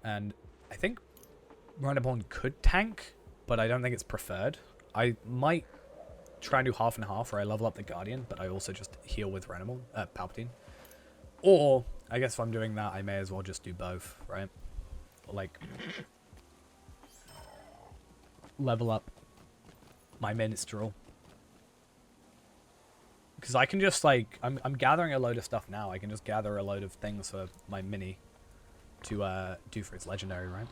And I think Renabon could tank, but I don't think it's preferred. I might try and do half and half where I level up the Guardian, but I also just heal with Renabon, Palpatine. Or, I guess if I'm doing that, I may as well just do both, right? Like, level up my Minstrel. Because I can just, like, I'm gathering a load of stuff now. I can just gather a load of things for my Mini to do for its Legendary, right?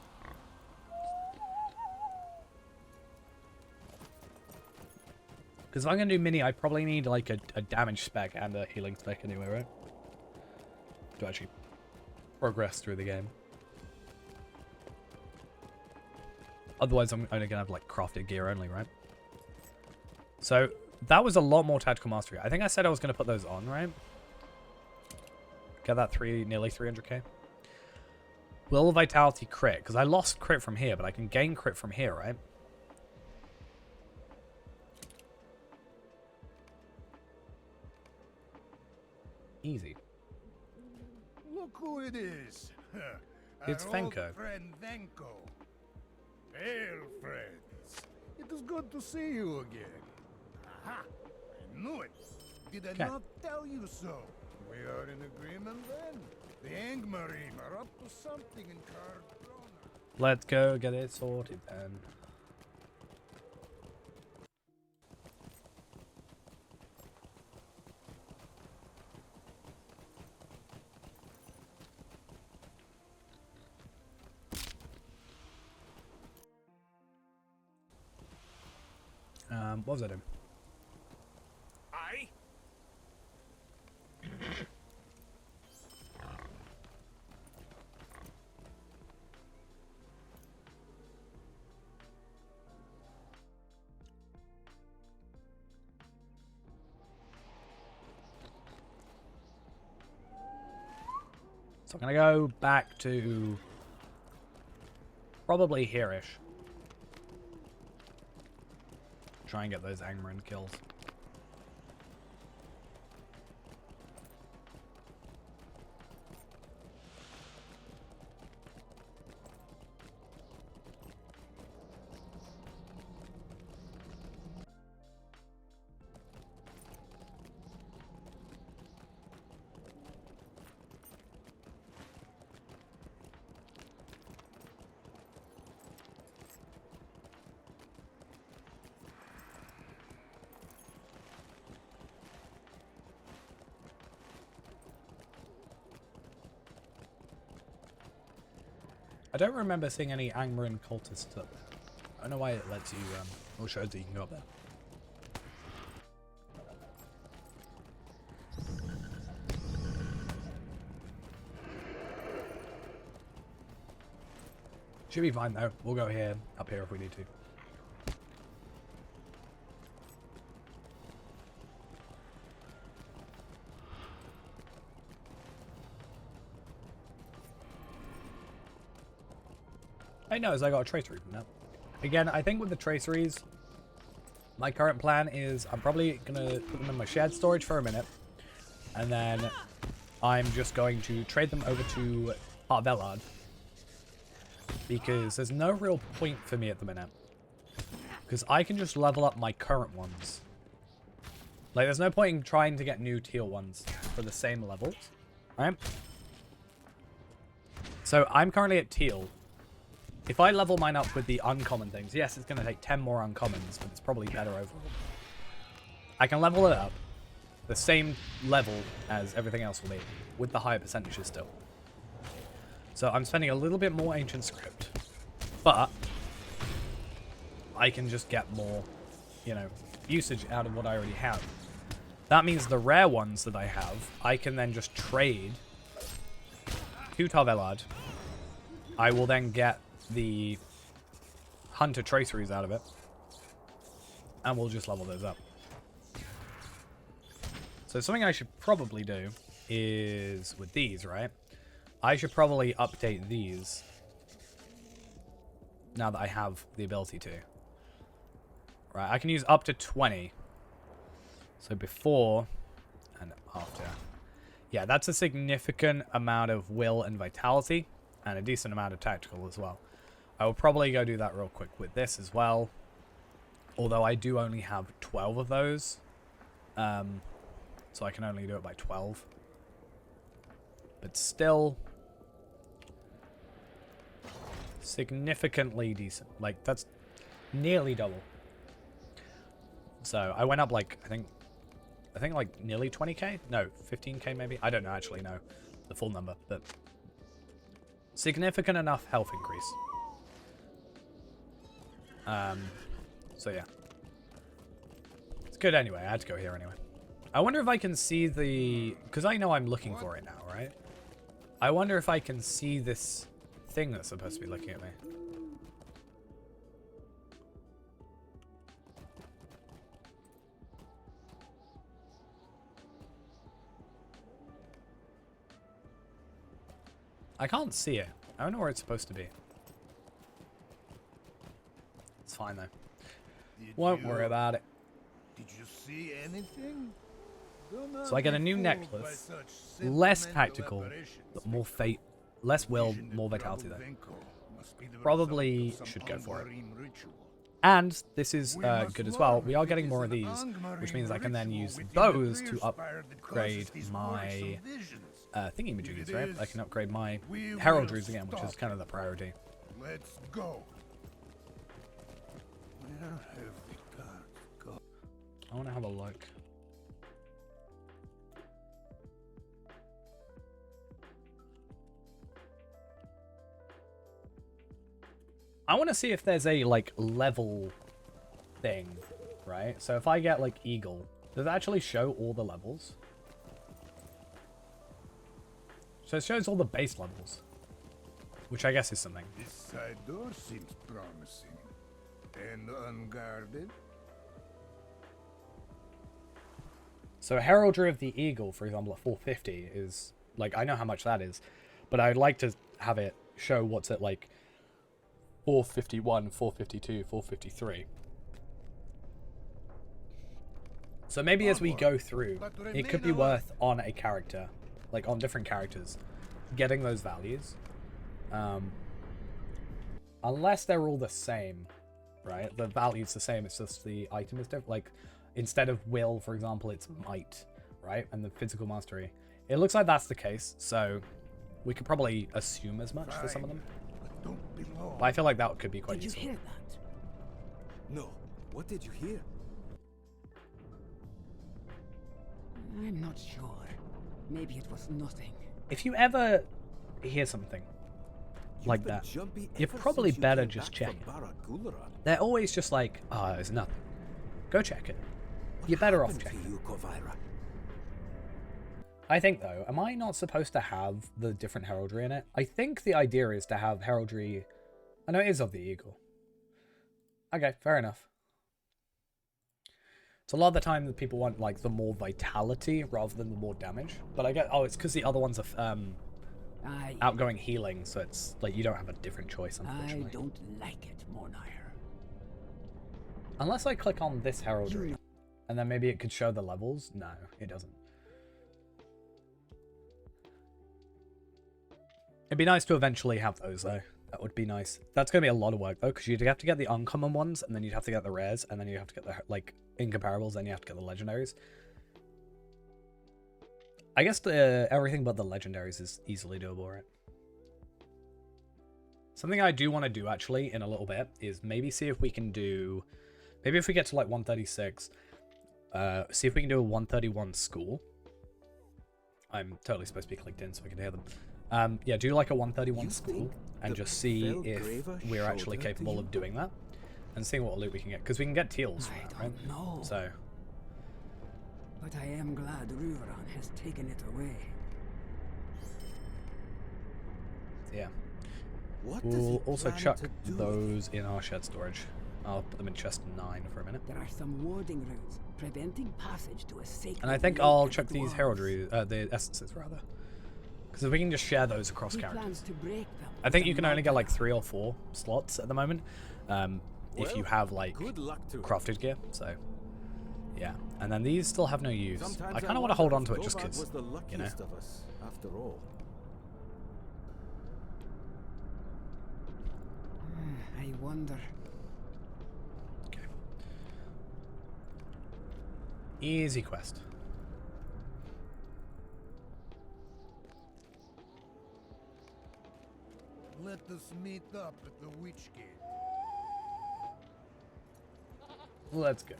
Because if I'm going to do Mini, I probably need, like, a damage spec and a healing spec anyway, right? To actually progress through the game. Otherwise, I'm only going to have, like, crafted gear only, right? So, that was a lot more tactical mastery. I think I said I was going to put those on, right? Get that nearly 300k. Will Vitality crit. Because I lost crit from here, but I can gain crit from here, right? Easy. Look who it is. It's Our old Venko. friend Venko. Hail, friends. It is good to see you again. Aha! I knew it. Did I Okay. not tell you so? We are in agreement then. The Angmarim are up to something in Cardrona. Let's go get it sorted then. What was I doing? Aye? So I'm gonna go back to probably here-ish. Try and get those Angmarin kills. I don't remember seeing any Angmarin cultists up there. I don't know why it lets you, or shows that you can go up there. Should be fine though. We'll go here, up here if we need to. I know, I got a tracery from that. Again, I think with the traceries, my current plan is I'm probably going to put them in my shared storage for a minute. And then I'm just going to trade them over to Part Velard. Because there's no real point for me at the minute. Because I can just level up my current ones. Like, there's no point in trying to get new teal ones for the same levels. Right? So I'm currently at teal. If I level mine up with the uncommon things, yes, it's going to take 10 more uncommons, but it's probably better overall. I can level it up the same level as everything else will be, with the higher percentages still. So I'm spending a little bit more Ancient Script, but I can just get more, you know, usage out of what I already have. That means the rare ones that I have, I can then just trade to Tarvelard. I will then get the Hunter traceries out of it, and we'll just level those up. So something I should probably do is with these, right? I should probably update these now that I have the ability to. Right, I can use up to 20. So before and after. Yeah, that's a significant amount of will and vitality, and a decent amount of tactical as well. I will probably go do that real quick with this as well. Although I do only have 12 of those. So I can only do it by 12. But still... significantly decent. Like, that's nearly double. So I went up like, I think like nearly 20k? No, 15k maybe? I don't know, actually know the full number, but significant enough health increase. So yeah. It's good anyway, I had to go here anyway. I wonder if I can see the... because I know I'm looking for it now, right? I wonder if I can see this thing that's supposed to be looking at me. I can't see it. I don't know where it's supposed to be. It's fine though. Won't worry about it. Did you see anything? So I get a new necklace. Less tactical, but more fate. Less will, more vitality though. Probably should go for it. And this is good as well. We are getting more of these, which means I can then use those to upgrade my thingy-majiggers, right? I can upgrade my heraldries again, which is kind of the priority. Let's go. Where have the cards gone? I want to have a look. I want to see if there's a, like, level thing, right? So if I get, like, Eagle, does it actually show all the levels? So it shows all the base levels, which I guess is something. This side door seems promising. And unguarded. So Heraldry of the Eagle, for example, at 450 is, like, I know how much that is, but I'd like to have it show what's at, like, 451, 452, 453. So maybe as we go through, it could be worth on a character, like on different characters, getting those values. Unless they're all the same, right? The value's the same, it's just the item is different. Like, instead of will, for example, it's might, right? And the physical mastery. It looks like that's the case, so we could probably assume as much for some of them. Don't be long. But I feel like that could be quite Did you useful. hear that? No. What did you hear? I'm not sure. Maybe it was nothing. If you ever hear something like that, you're probably better just check it. They're always just like, oh, it's nothing. Go check it. You're better off checking it. I think, though, am I not supposed to have the different heraldry in it? I think the idea is to have heraldry... I know it is of the eagle. Okay, fair enough. So a lot of the time that people want, like, the more vitality rather than the more damage. But I get... oh, it's because the other ones are outgoing healing, so it's, like, you don't have a different choice, unfortunately. I don't like it, Mornire. Unless I click on this heraldry, and then maybe it could show the levels. No, it doesn't. It'd be nice to eventually have those, though. That would be nice. That's going to be a lot of work, though, because you'd have to get the uncommon ones, and then you'd have to get the rares, and then you have to get the, like, incomparables, then you have to get the legendaries. I guess everything but the legendaries is easily doable, right? Something I do want to do, actually, in a little bit, is maybe see if we can do... maybe if we get to, like, 136, see if we can do a 131 school. I'm totally supposed to be clicked in so I can hear them. Yeah, do like a 131 school and just see if we're actually capable of doing that and seeing what loot we can get, because we can get teals from that, right? No. So, But I am glad Ruveron has taken it away. yeah. What does he We'll also plan chuck to do? those in our shared storage. I'll put them in chest 9 for a minute. There are some warding runes preventing passage to a sacred And I think lake I'll at chuck the these dwarves. heraldry, the essences rather. Because if we can just share those across He characters. plans to break them I think with you a can only get like mallet. 3 or 4 slots at the moment. If you Well, have like good luck to him. crafted gear, so yeah. And then these still have no use. Sometimes I kind of want to wonder hold on if to it just Gundabad because, was the you know. luckiest of us, after all. I wonder. Okay. Easy quest. Let us meet up at the Witch Gate. Let's go.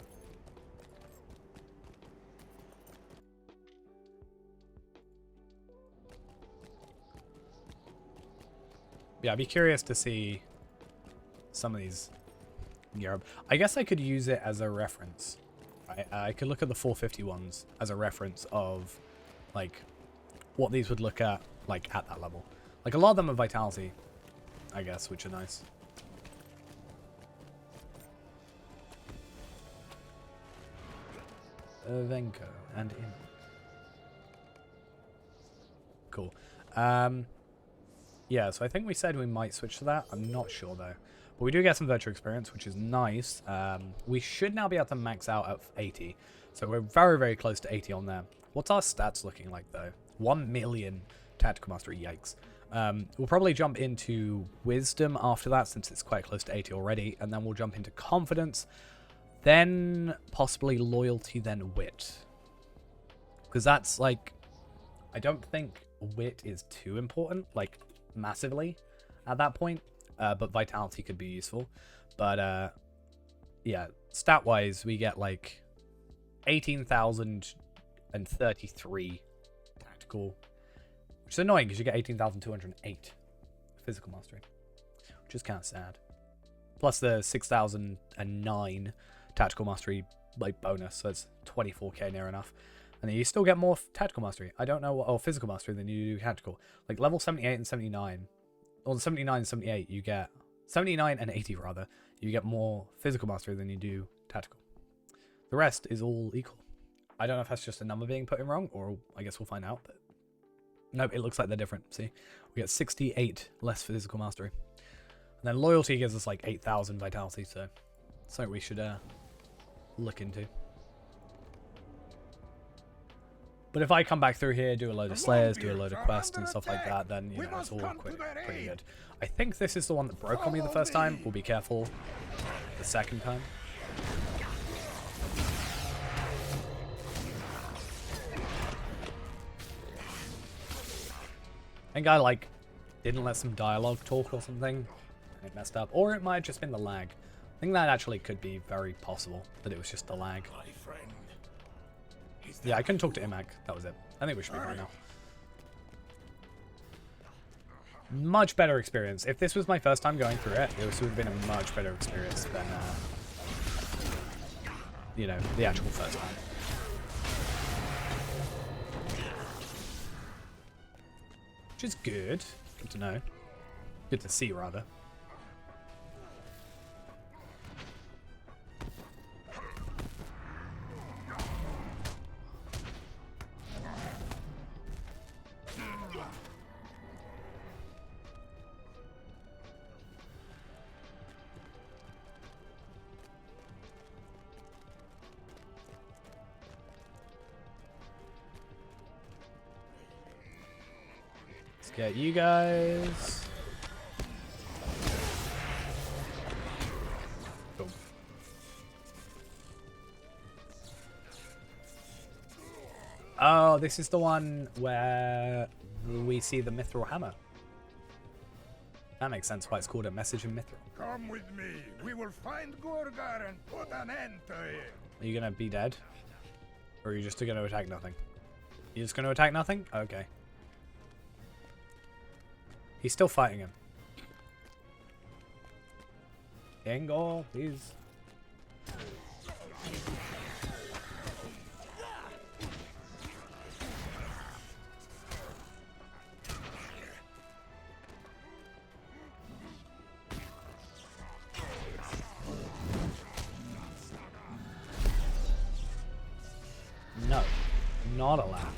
Yeah, I'd be curious to see some of these gear up. I guess I could use it as a reference. I could look at the 450 ones as a reference of, like, what these would look at, like, at that level. Like, a lot of them are Vitality, I guess, which are nice. Venko and in. Cool. Yeah, so I think we said we might switch to that. I'm not sure, though. But we do get some virtual experience, which is nice. We should now be able to max out at 80. So we're very, very close to 80 on there. What's our stats looking like, though? 1 million tactical mastery. Yikes. We'll probably jump into wisdom after that, since it's quite close to 80 already. And then we'll jump into confidence. Then possibly loyalty, then wit. Because that's, like... I don't think wit is too important, like, massively at that point. But vitality could be useful. But, yeah, stat-wise, we get, like, 18,033 tactical, which is annoying because you get 18,208 physical mastery, which is kind of sad. Plus the 6,009 tactical mastery, like, bonus, so it's 24k near enough. And then you still get more tactical mastery. I don't know what, or physical mastery than you do tactical. Like, level 78 and 79, or 79 and 78, you get, 79 and 80 rather, you get more physical mastery than you do tactical. The rest is all equal. I don't know if that's just a number being put in wrong, or I guess we'll find out, but nope, it looks like they're different. See, we get 68 less physical mastery. And then loyalty gives us like 8,000 vitality, so something we should look into. But if I come back through here, do a load of slayers, do a load of quests and stuff like that, then, you know, it's all pretty good. I think this is the one that broke on me the first time. We'll be careful the second time. I think I, like, didn't let some dialogue talk or something, and it messed up. Or it might have just been the lag. I think that actually could be very possible, that it was just the lag. Yeah, I couldn't talk to Imak. That was it. I think we should be fine now. Much better experience. If this was my first time going through it, it would have been a much better experience than, you know, the actual first time. Which is good. Good to know. Good to see, rather. Get you guys. Cool. Oh, this is the one where we see the Mithril Hammer. That makes sense why it's called a message in Mithril. Come with me. We will find Gorgar and put an end to it. Are you gonna be dead? Or are you just gonna attack nothing? You're just gonna attack nothing? Okay. He's still fighting him. Engel, please. No, not allowed.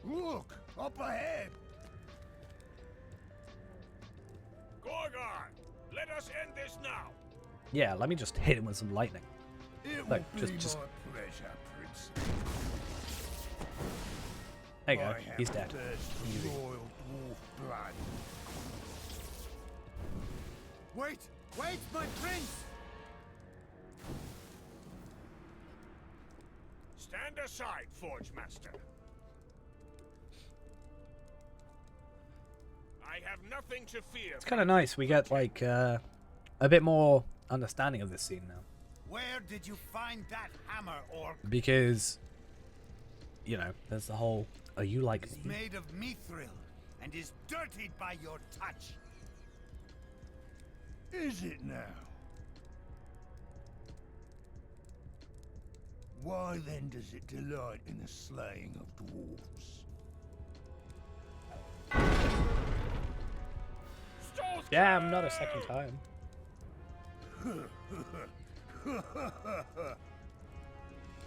Look, up ahead. Gorgar, let us end this now. Yeah, let me just hit him with some lightning. It Look, will be just- my pleasure, Prince. There you go. I have He's dead. a thirst for Easy. royal dwarf blood. Wait! Wait, my prince! Stand aside, Forge Master. I have nothing to fear. It's kind of nice. We get like a bit more understanding of this scene now, Where did you find that hammer, orc? because you know there's the whole "Are you like It's me?" made of mithril and is dirtied by your touch. Is it now? Why then does it delight in the slaying of dwarves? Damn, not a second time.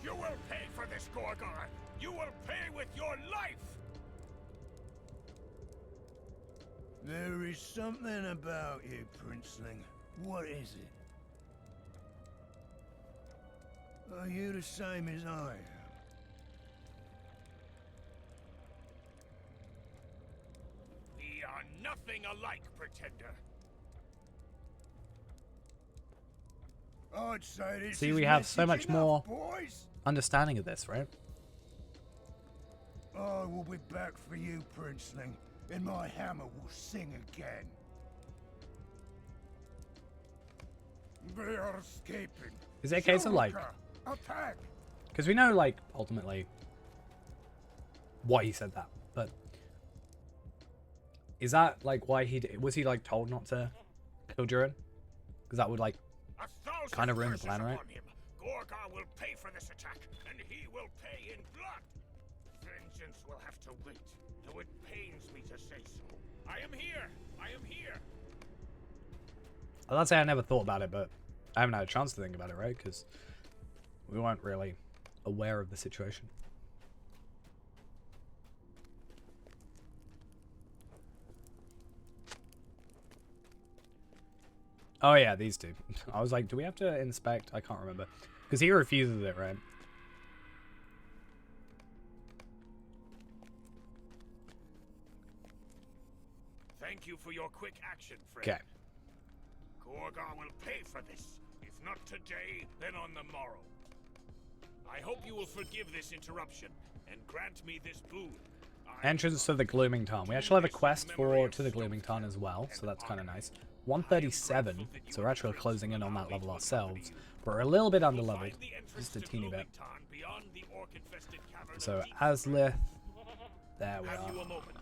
You will pay for this, Gorgar. You will pay with your life. There is something about you, Princeling. What is it? Are you the same as I am? We are nothing alike, Pretender. I'd say this See, is we have so message much enough, more boys. understanding of this, right? I will be back for you, Princeling, and my hammer will sing again. They are escaping. Is it a case of like, Shurika, attack! because we know like ultimately why he said that, but is that like why was he like told not to kill Durin? Because that would like 1,000 kind of ruin the curses plan, right? upon him. Gorgar will pay for this attack, and he will pay in blood. Vengeance will have to wait, though it pains me to say so. I am here. I am here. I'll not say I never thought about it, but I haven't had a chance to think about it, right? Because we weren't really aware of the situation. Oh yeah, these two. I was like, do we have to inspect? I can't remember. Because he refuses it, right? Thank you for your quick action, friend. Okay. Gorgar will pay for this. If not today, then on the morrow. I hope you will forgive this interruption and grant me this boon. Entrance to the Glooming Tarn. We actually have a quest for to the Glooming Tarn as well, so that's kind of nice. 137, so we're actually closing in on that level ourselves. We're a little bit underleveled, just a teeny bit. So Aslith, there we Have you a are. moment?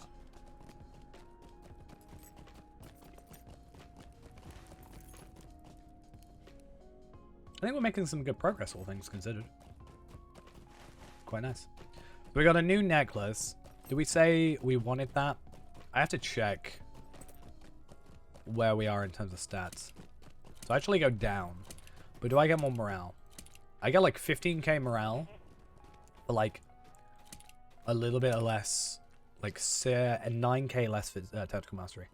I think we're making some good progress, all things considered. Quite nice. We got a new necklace. Did we say we wanted that? I have to check where we are in terms of stats. So I actually go down. But do I get more morale? I get like 15k morale. But like a little bit less. Like 9k less for tactical mastery.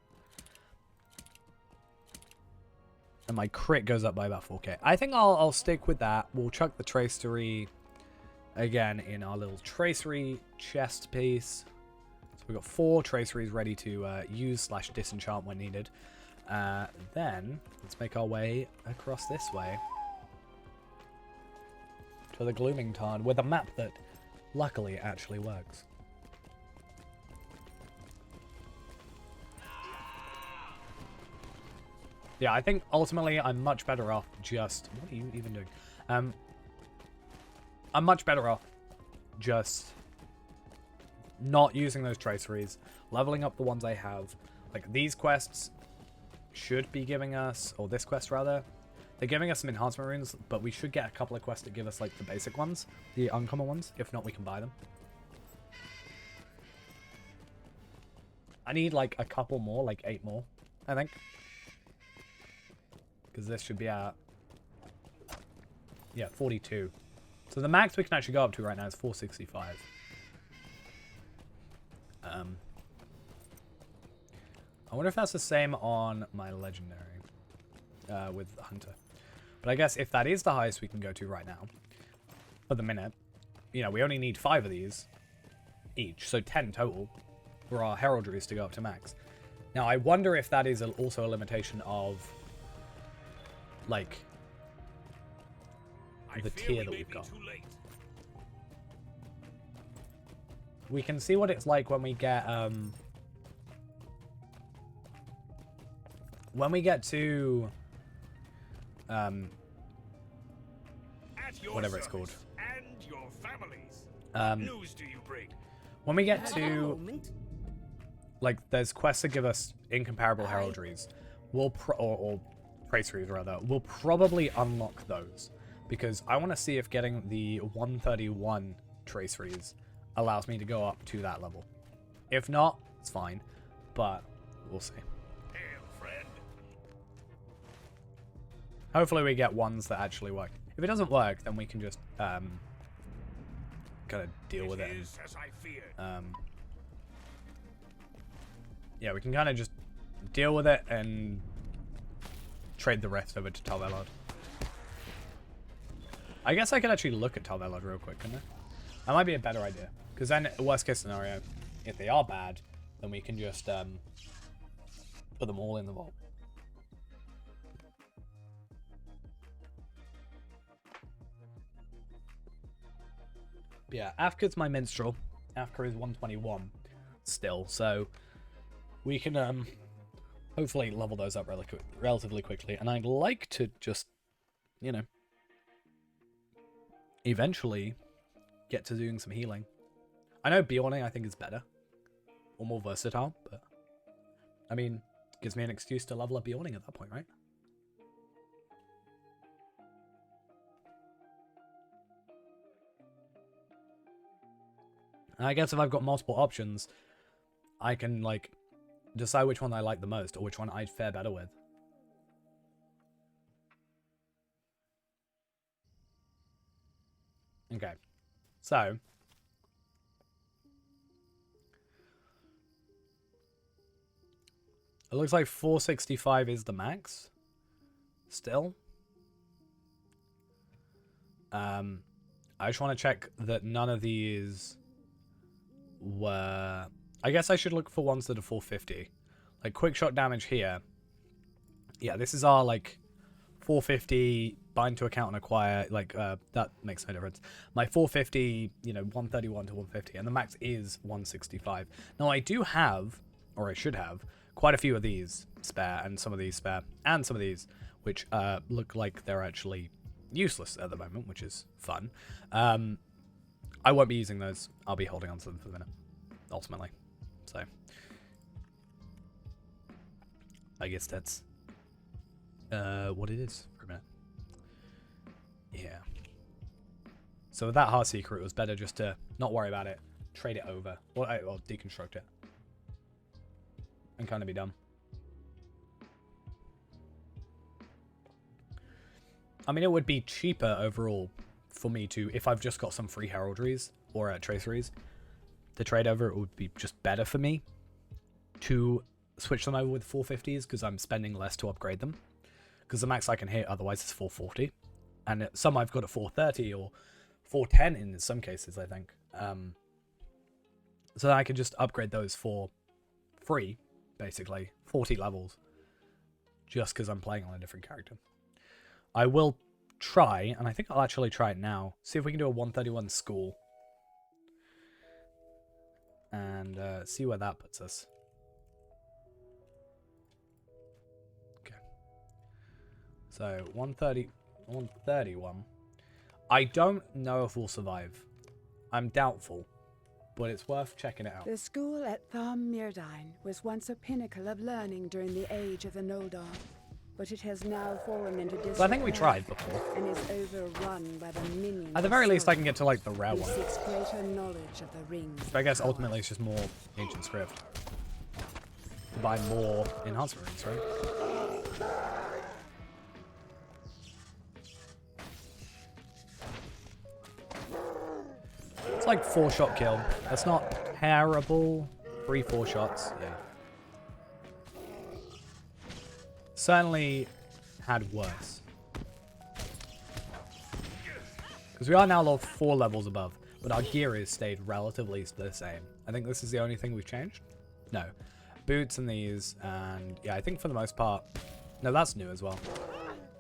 And my crit goes up by about 4k. I think I'll stick with that. We'll chuck the tracery again in our little tracery chest piece. So we've got 4 traceries ready to use / disenchant when needed. Then let's make our way across this way to the Glooming Tarn with a map that luckily actually works. Yeah, I think ultimately I'm much better off just... What are you even doing? I'm much better off just not using those traceries, leveling up the ones I have. Like, these quests should be giving us, or this quest rather, they're giving us some enhancement runes, but we should get a couple of quests that give us, like, the basic ones, the uncommon ones. If not, we can buy them. I need, like, a couple more, like 8 more, I think. Because this should be at, yeah, 42. So the max we can actually go up to right now is 465. I wonder if that's the same on my legendary with Hunter. But I guess if that is the highest we can go to right now, for the minute, you know, we only need 5 of these each, so 10 total for our heraldries to go up to max. Now, I wonder if that is also a limitation of, like, the tier that we've got. We can see what it's like when we get to whatever it's called. And your families. News do you bring? When we get to, like, there's quests that give us incomparable heraldries, or traceries rather, we'll probably unlock those, because I want to see if getting the 131 traceries allows me to go up to that level. If not, it's fine, but we'll see. Hail, friend. Hopefully we get ones that actually work. If it doesn't work, then we can just kind of deal with it. Is as I feared. Yeah, we can kind of just deal with it and trade the rest over to Talvelod. I guess I could actually look at Talvelod real quick, couldn't I? That might be a better idea. Because then, worst case scenario, if they are bad, then we can just put them all in the vault. But yeah, Afka's my minstrel. Afka is 121 still, so we can hopefully level those up relatively quickly. And I'd like to just, you know, eventually get to doing some healing. I know Bjorning I think is better, or more versatile, but I mean, gives me an excuse to level up Bjorning at that point, right? And I guess if I've got multiple options, I can, like, decide which one I like the most, or which one I'd fare better with. Okay, so it looks like 465 is the max still. I just want to check that none of these were... I guess I should look for ones that are 450. Like, quick shot damage here. Yeah, this is our, like, 450 bind to account and acquire. Like, that makes no difference. My 450, you know, 131 to 150. And the max is 165. Now, I do have, or I should have, quite a few of these spare, and some of these spare, and some of these, which look like they're actually useless at the moment, which is fun. I won't be using those. I'll be holding on to them for the minute, ultimately. So, I guess that's what it is for a minute. Yeah. So with that heart secret, it was better just to not worry about it, trade it over, or deconstruct it, and kind of be done. I mean, it would be cheaper overall for me to, if I've just got some free heraldries or traceries to trade over, it would be just better for me to switch them over with 450s, because I'm spending less to upgrade them, because the max I can hit otherwise is 440, and some I've got at 430 or 410 in some cases, I think. So I can just upgrade those for free, basically 40 levels, just because I'm playing on a different character. I will try, and I think I'll actually try it now, see if we can do a 131 school, and see where that puts us. Okay. So 131. I don't know if we'll survive. I'm doubtful, but it's worth checking it out. The school at Thom Mirdine was once a pinnacle of learning during the age of the Noldor, but it has now fallen into disrepair. So I think we tried before. And is overrun by the minions. At the very least, I can get to, like, the rare one. Seeks greater knowledge of the rings. But I guess ultimately it's just more ancient script. To buy more enhancement rings, right? It's like 4-shot kill. That's not terrible. 3-4 shots, yeah. certainly had worse. Because we are now level 4 levels above, but our gear has stayed relatively the same. I think this is the only thing we've changed. No. Boots and these, and yeah, I think for the most part... No, that's new as well.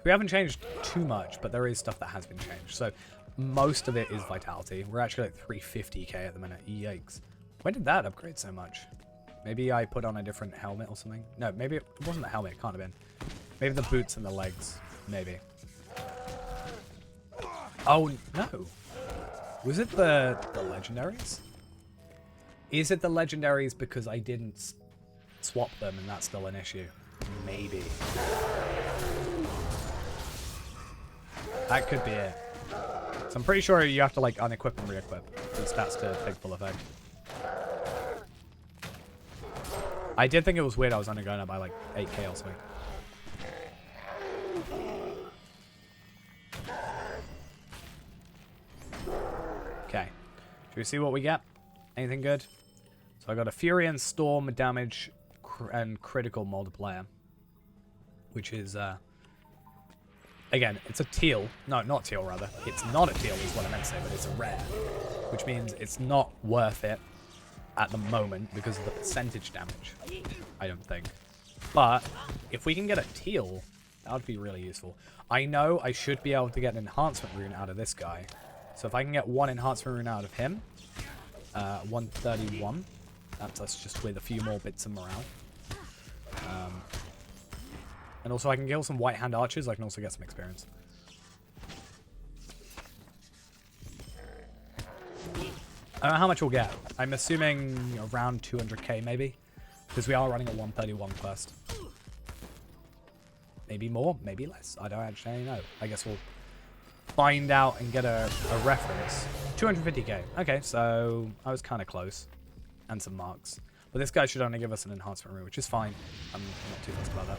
We haven't changed too much, but there is stuff that has been changed. So most of it is vitality. We're actually at 350k at the minute. Yikes. When did that upgrade so much? Maybe I put on a different helmet or something? No, maybe it wasn't a helmet. It can't have been. Maybe the boots and the legs. Maybe. Oh, no. Was it the legendaries? Is it the legendaries because I didn't swap them and that's still an issue? Maybe. That could be it. So I'm pretty sure you have to like unequip and re-equip for the stats to take full effect. I did think it was weird I was only going up by like 8k or something. Okay. Should we see what we get? Anything good? So I got a Fury and Storm damage and critical multiplier. Which is, again, it's a teal. No, not teal, rather. It's not a teal is what I meant to say, but it's a rare. Which means it's not worth it at the moment because of the percentage damage, I don't think. But if we can get a teal, that would be really useful. I know I should be able to get an enhancement rune out of this guy. So if I can get one enhancement rune out of him, 131, that's us just with a few more bits of morale. And also I can kill some white hand archers, I can also get some experience. I don't know how much we'll get. I'm assuming around 200k maybe. Because we are running a 131 quest. Maybe more, maybe less. I don't actually know. I guess we'll find out and get a reference. 250k. Okay, so I was kind of close. And some marks. But this guy should only give us an enhancement rune, which is fine. I'm not too fussed about that.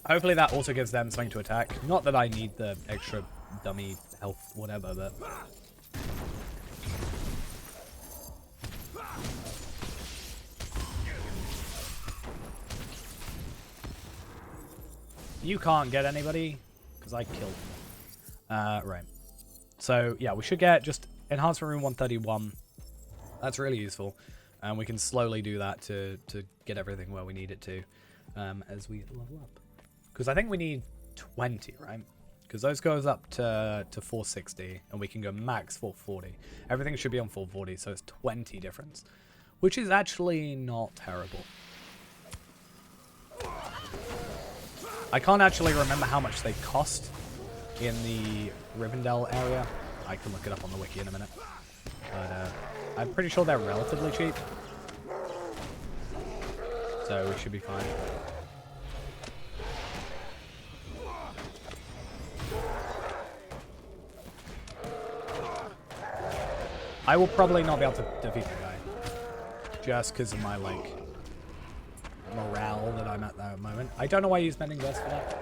Hopefully that also gives them something to attack. Not that I need the extra dummy health, whatever, but... You can't get anybody, because I killed them. Right. So, yeah, we should get just Enhancement Rune 131. That's really useful. And we can slowly do that to get everything where we need it to as we level up. Because I think we need 20, right? Because those goes up to 460, and we can go max 440. Everything should be on 440, so it's 20 difference. Which is actually not terrible. I can't actually remember how much they cost in the Rivendell area. I can look it up on the wiki in a minute. But I'm pretty sure they're relatively cheap. So we should be fine. I will probably not be able to defeat the guy. Just because of my, like, morale that I'm at that moment. I don't know why he's spending burst for that.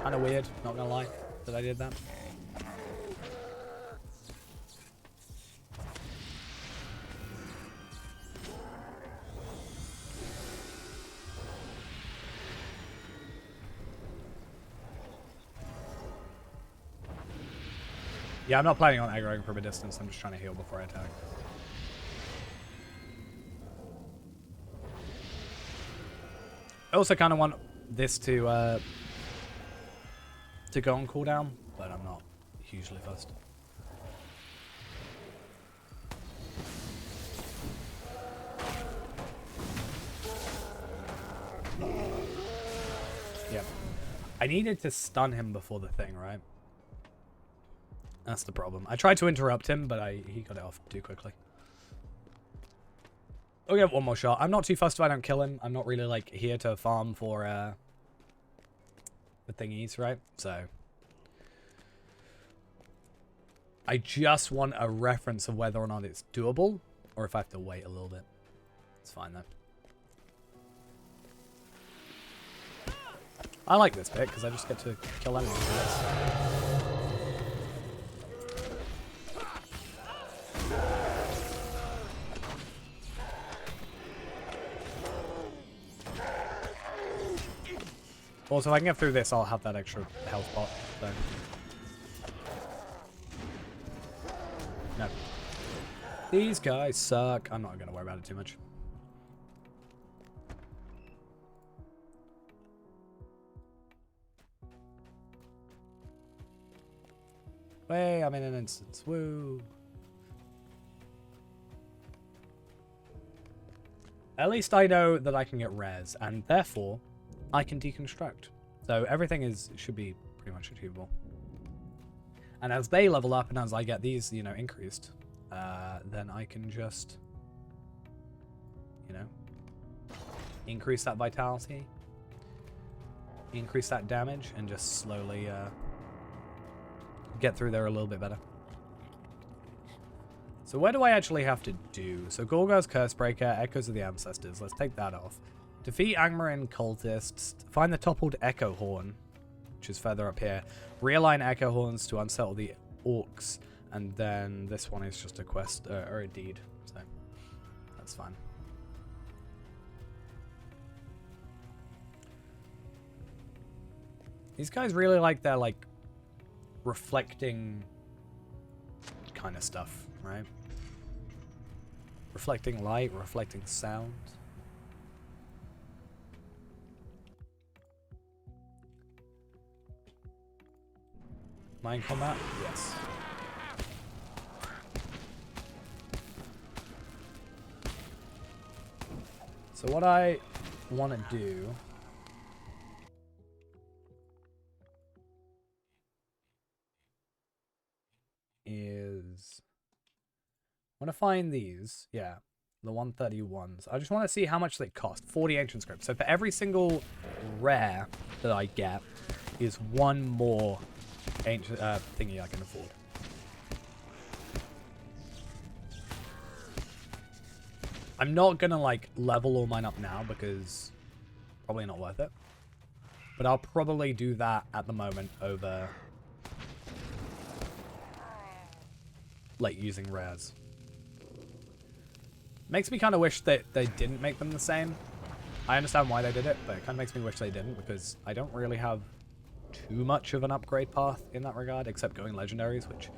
Kind of weird, not gonna lie, that I did that. Yeah, I'm not planning on aggroing from a distance. I'm just trying to heal before I attack. I also kind of want this to go on cooldown, but I'm not hugely fussed. Yep. I needed to stun him before the thing, right? That's the problem. I tried to interrupt him, but he got it off too quickly. We'll get one more shot. I'm not too fussed if I don't kill him. I'm not really, like, here to farm for the thingies, right? So I just want a reference of whether or not it's doable, or if I have to wait a little bit. It's fine, though. I like this bit, because I just get to kill enemies with this. Also, if I can get through this, I'll have that extra health pot. So. No. These guys suck. I'm not going to worry about it too much. Way, I'm in an instance. Woo. At least I know that I can get rares, and therefore, I can deconstruct. So everything should be pretty much achievable. And as they level up, and as I get these, you know, increased, then I can just, you know, increase that vitality, increase that damage, and just slowly get through there a little bit better. So where do I actually have to do? So Gorgar's Cursebreaker, Echoes of the Ancestors. Let's take that off. Defeat Angmarin cultists. Find the toppled Echo Horn, which is further up here. Realign Echo Horns to unsettle the orcs. And then this one is just a quest, or a deed. So that's fine. These guys really like their, like, reflecting kind of stuff, right? Reflecting light, reflecting sound. Am I in combat? Yes. So what I want to do is I want to find these. Yeah, the 131s. I just want to see how much they cost. 40 ancient scripts. So for every single rare that I get is one more ancient thingy I can afford. I'm not gonna like level all mine up now because probably not worth it. But I'll probably do that at the moment over like using rares. Makes me kind of wish that they didn't make them the same. I understand why they did it, but it kind of makes me wish they didn't because I don't really have too much of an upgrade path in that regard, except going legendaries, which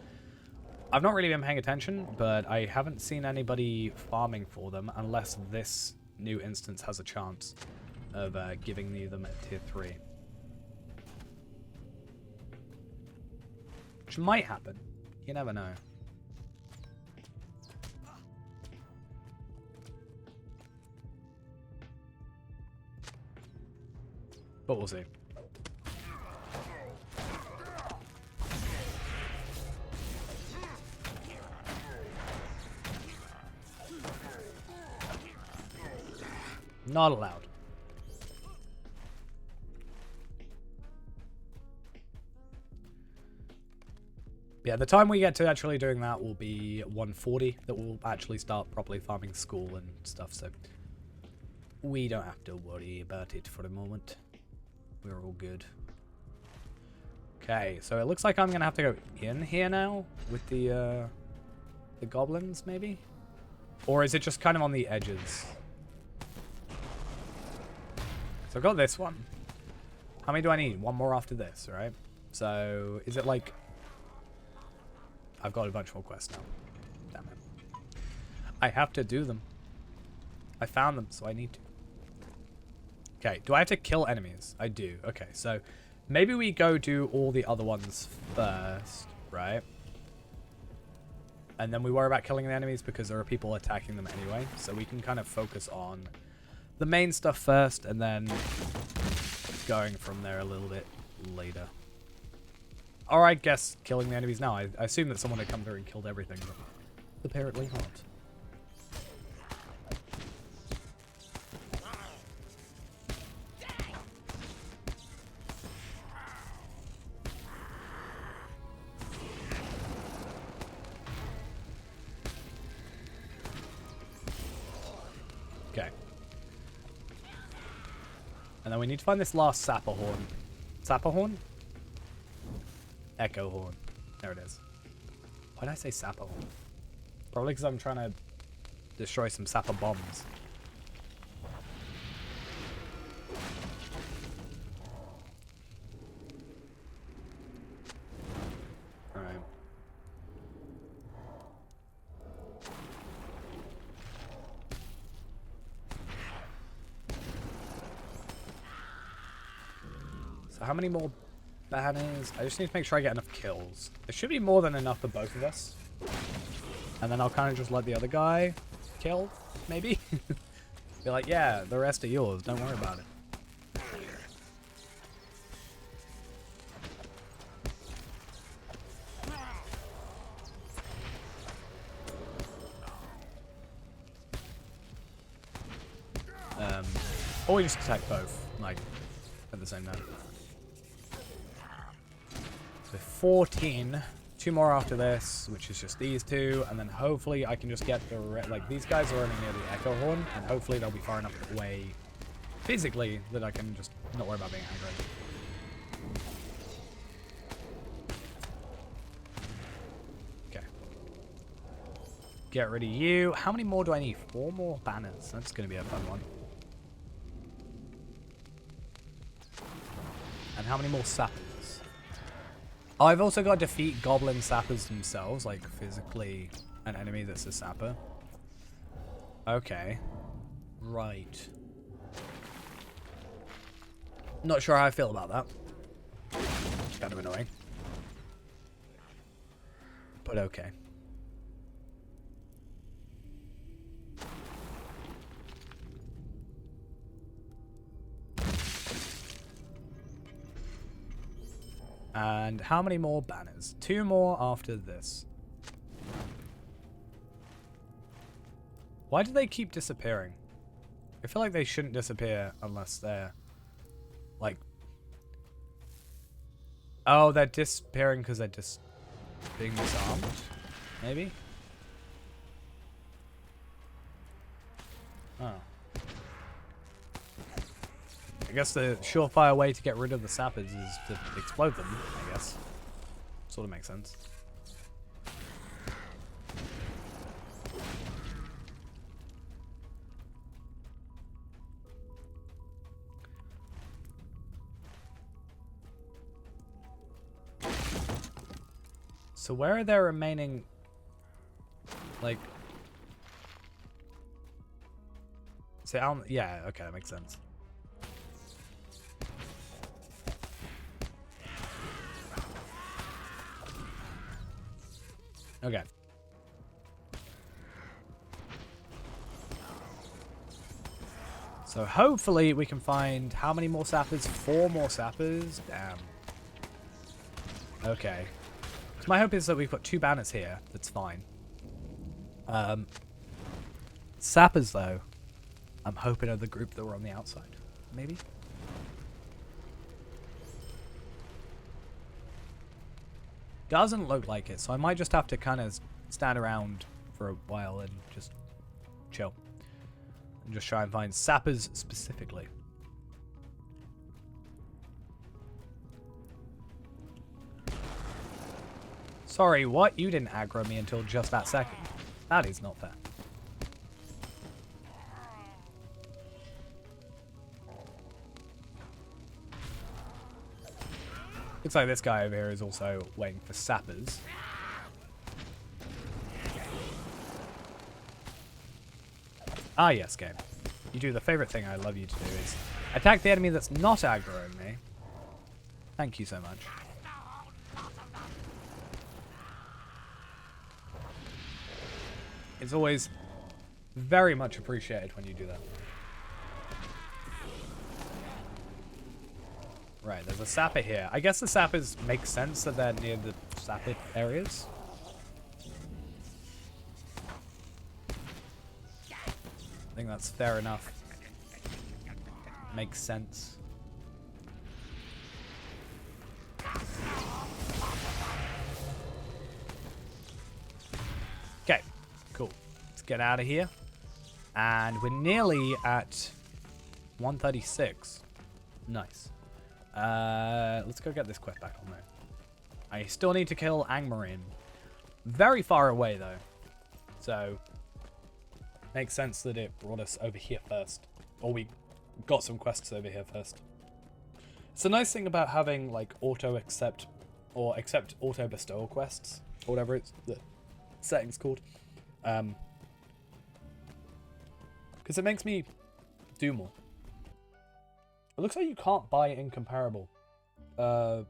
I've not really been paying attention, but I haven't seen anybody farming for them unless this new instance has a chance of giving me them at tier 3. Which might happen. You never know. But we'll see. Not allowed. Yeah, the time we get to actually doing that will be 140, that we'll actually start properly farming school and stuff, so we don't have to worry about it for the moment. We're all good. Okay, so it looks like I'm gonna have to go in here now with the goblins, maybe? Or is it just kind of on the edges? So I've got this one. How many do I need? One more after this, right? So is it like... I've got a bunch more quests now. Damn it. I have to do them. I found them, so I need to. Okay, do I have to kill enemies? I do. Okay, so maybe we go do all the other ones first, right? And then we worry about killing the enemies because there are people attacking them anyway. So we can kind of focus on the main stuff first and then going from there a little bit later. Or I guess killing the enemies now. I assume that someone had come through and killed everything, but apparently not. Okay. And then we need to find this last sapper horn. Sapper horn? Echo horn. There it is. Why did I say sapper horn? Probably because I'm trying to destroy some sapper bombs. So how many more banners? I just need to make sure I get enough kills. There should be more than enough for both of us. And then I'll kind of just let the other guy kill, maybe? Be like, yeah, the rest are yours. Don't worry about it. Or we just attack both, like, at the same time. So 14. 2 more after this, which is just these 2, and then hopefully I can just get the like these guys are running near the echo horn, and hopefully they'll be far enough away physically that I can just not worry about being aggro. Okay. Get rid of you. How many more do I need? 4 more banners. That's going to be a fun one. And how many more sappers? Oh, I've also got to defeat goblin sappers themselves, like physically an enemy that's a sapper. Okay. Right. Not sure how I feel about that. Kind of annoying. But okay. And how many more banners? 2 more after this. Why do they keep disappearing? I feel like they shouldn't disappear unless they're like... Oh, they're disappearing because they're just being disarmed? Maybe? Oh. I guess the surefire way to get rid of the sappers is to explode them, I guess. Sort of makes sense. So where are their remaining, like... So, yeah, okay, that makes sense. Okay. So hopefully we can find how many more sappers? 4 more sappers? Damn. Okay. So my hope is that we've got 2 banners here. That's fine. Sappers, though, I'm hoping are the group that were on the outside. Maybe? Doesn't look like it, so I might just have to kind of stand around for a while and just chill. And just try and find sappers specifically. Sorry, what? You didn't aggro me until just that second. That is not fair. Looks like this guy over here is also waiting for sappers. Ah, yes, game. You do the favorite thing I love you to do is attack the enemy that's not aggroing me. Thank you so much. It's always very much appreciated when you do that. Right, there's a sapper here. I guess the sappers make sense that they're near the sapper areas. I think that's fair enough. Makes sense. Okay, cool. Let's get out of here. And we're nearly at 136. Nice. Let's go get this quest back on there. I still need to kill Angmarin. Very far away, though. So, makes sense that it brought us over here first. Or we got some quests over here first. It's a nice thing about having, like, auto-accept or accept auto-bestowal quests. Or whatever it's the setting's called. Because it makes me do more. It looks like you can't buy incomparable like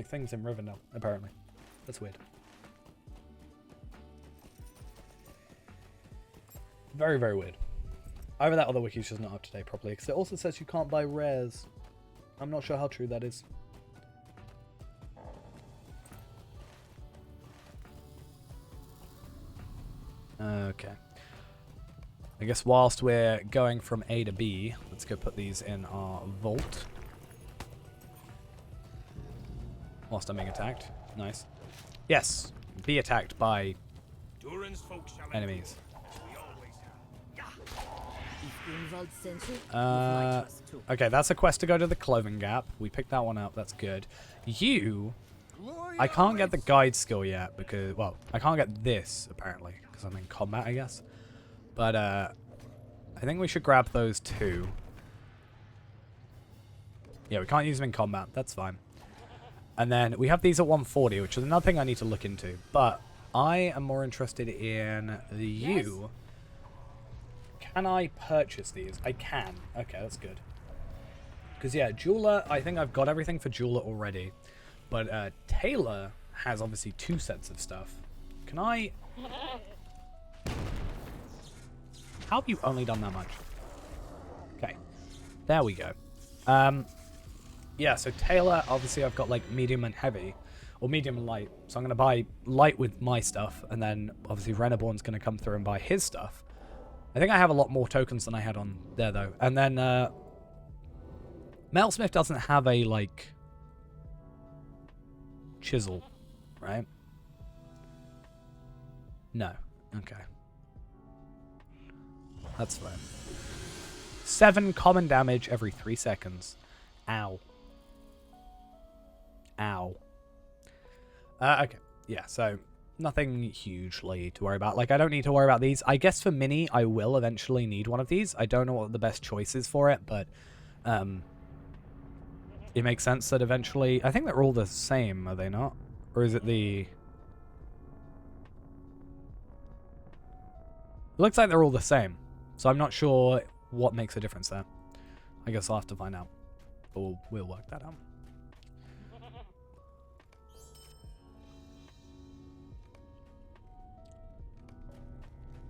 things in Rivendell, apparently. That's weird. Very, very weird. Either that or the wiki's just not up to date properly, because it also says you can't buy rares. I'm not sure how true that is. Okay. I guess whilst we're going from A to B, let's go put these in our vault. Whilst I'm being attacked. Nice. Yes. Be attacked by Durin's folk shall enemies. Uh, Okay, that's a quest to go to the Cloven Gap. We picked that one up. That's good. You... I can't get the guide skill yet because... Well, I can't get this, apparently, because I'm in combat, I guess. But, I think we should grab those two. Yeah, we can't use them in combat. That's fine. And then we have these at 140, which is another thing I need to look into. But I am more interested in the U. Can I purchase these? I can. Okay, that's good. Because, yeah, Jeweler, I think I've got everything for Jeweler already. But Taylor has obviously 2 sets of stuff. Can I... How have you only done that much? Okay. There we go. Yeah, so Taylor, obviously I've got like medium and heavy. Or medium and light. So I'm going to buy light with my stuff. And then obviously Reneborn's going to come through and buy his stuff. I think I have a lot more tokens than I had on there though. And then Metalsmith doesn't have a like chisel, right? No. Okay. That's fine. 7 common damage every 3 seconds. Ow. Ow. Okay. Yeah, so nothing hugely to worry about. Like, I don't need to worry about these. I guess for Mini, I will eventually need one of these. I don't know what the best choice is for it, but it makes sense that eventually... I think they're all the same, are they not? Or is it the... It looks like they're all the same. So I'm not sure what makes a difference there. I guess I'll have to find out. Or we'll work that out.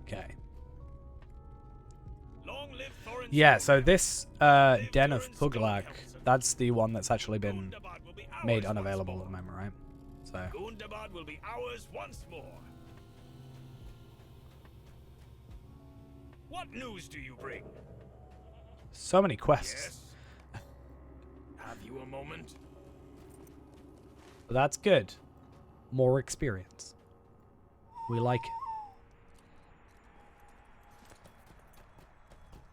Okay. Yeah, so this Den of Puglak, that's the one that's actually been made unavailable at the moment, right? So Gundabad will be ours once more. What news do you bring? so many quests. Yes. Have you a moment? But that's good. More experience. We like it.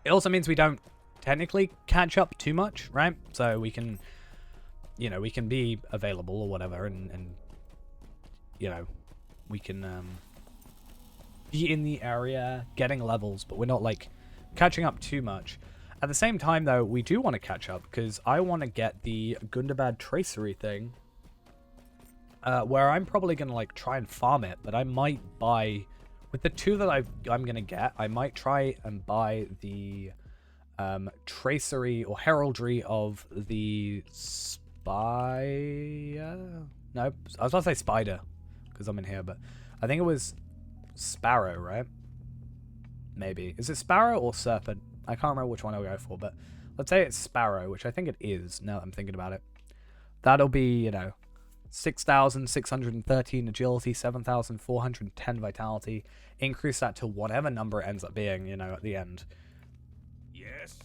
It also means we don't technically catch up too much, right? So we can, you know, we can be available or whatever, and you know, we can be in the area getting levels, but we're not like catching up too much. At the same time, though, we do want to catch up because I want to get the Gundabad tracery thing, where I'm probably gonna like try and farm it, but I might buy. With the 2 that I'm going to get, I might try and buy the tracery or heraldry of the spire. No, I was about to say spider because I'm in here, but I think it was sparrow, right? Maybe. Is it sparrow or serpent? I can't remember which one I'll go for, but let's say it's sparrow, which I think it is now that I'm thinking about it. That'll be, you know, 6,613 agility, 7,410 vitality. Increase that to whatever number it ends up being, you know, at the end. Yes.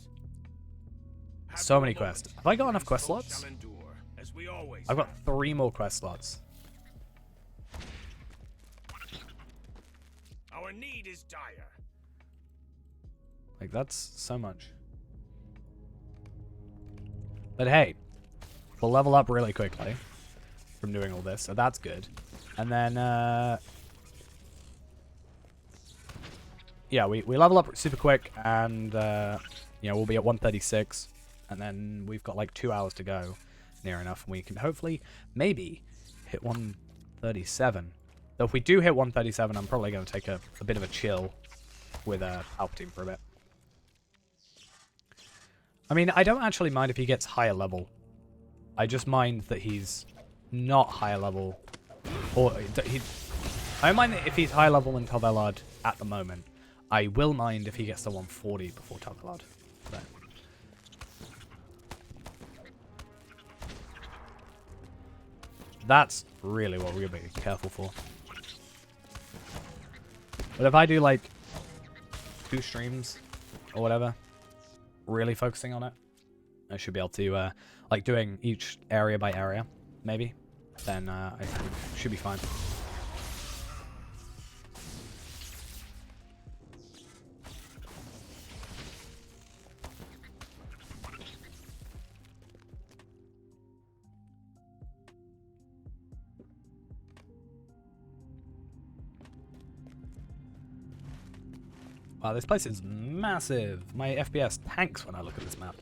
So many quests. Have I got enough quest slots? I've got 3 more quest slots. Our need is dire. Like, that's so much. But hey, we'll level up really quickly from doing all this, so that's good. And then, yeah, we level up super quick, and, you know, we'll be at 136, and then we've got like 2 hours to go, near enough, and we can hopefully, maybe, hit 137. Though if we do hit 137, I'm probably going to take a bit of a chill with Palpatine for a bit. I mean, I don't actually mind if he gets higher level. I just mind that he's not higher level. Or I don't mind if he's higher level than Tavellard at the moment. I will mind if he gets to 140 before Tavellard. So. That's really what we're going to be careful for. But if I do like 2 streams or whatever, really focusing on it, I should be able to, like doing each area by area, maybe, then I should be fine. Wow, this place is massive. My FPS tanks when I look at this map.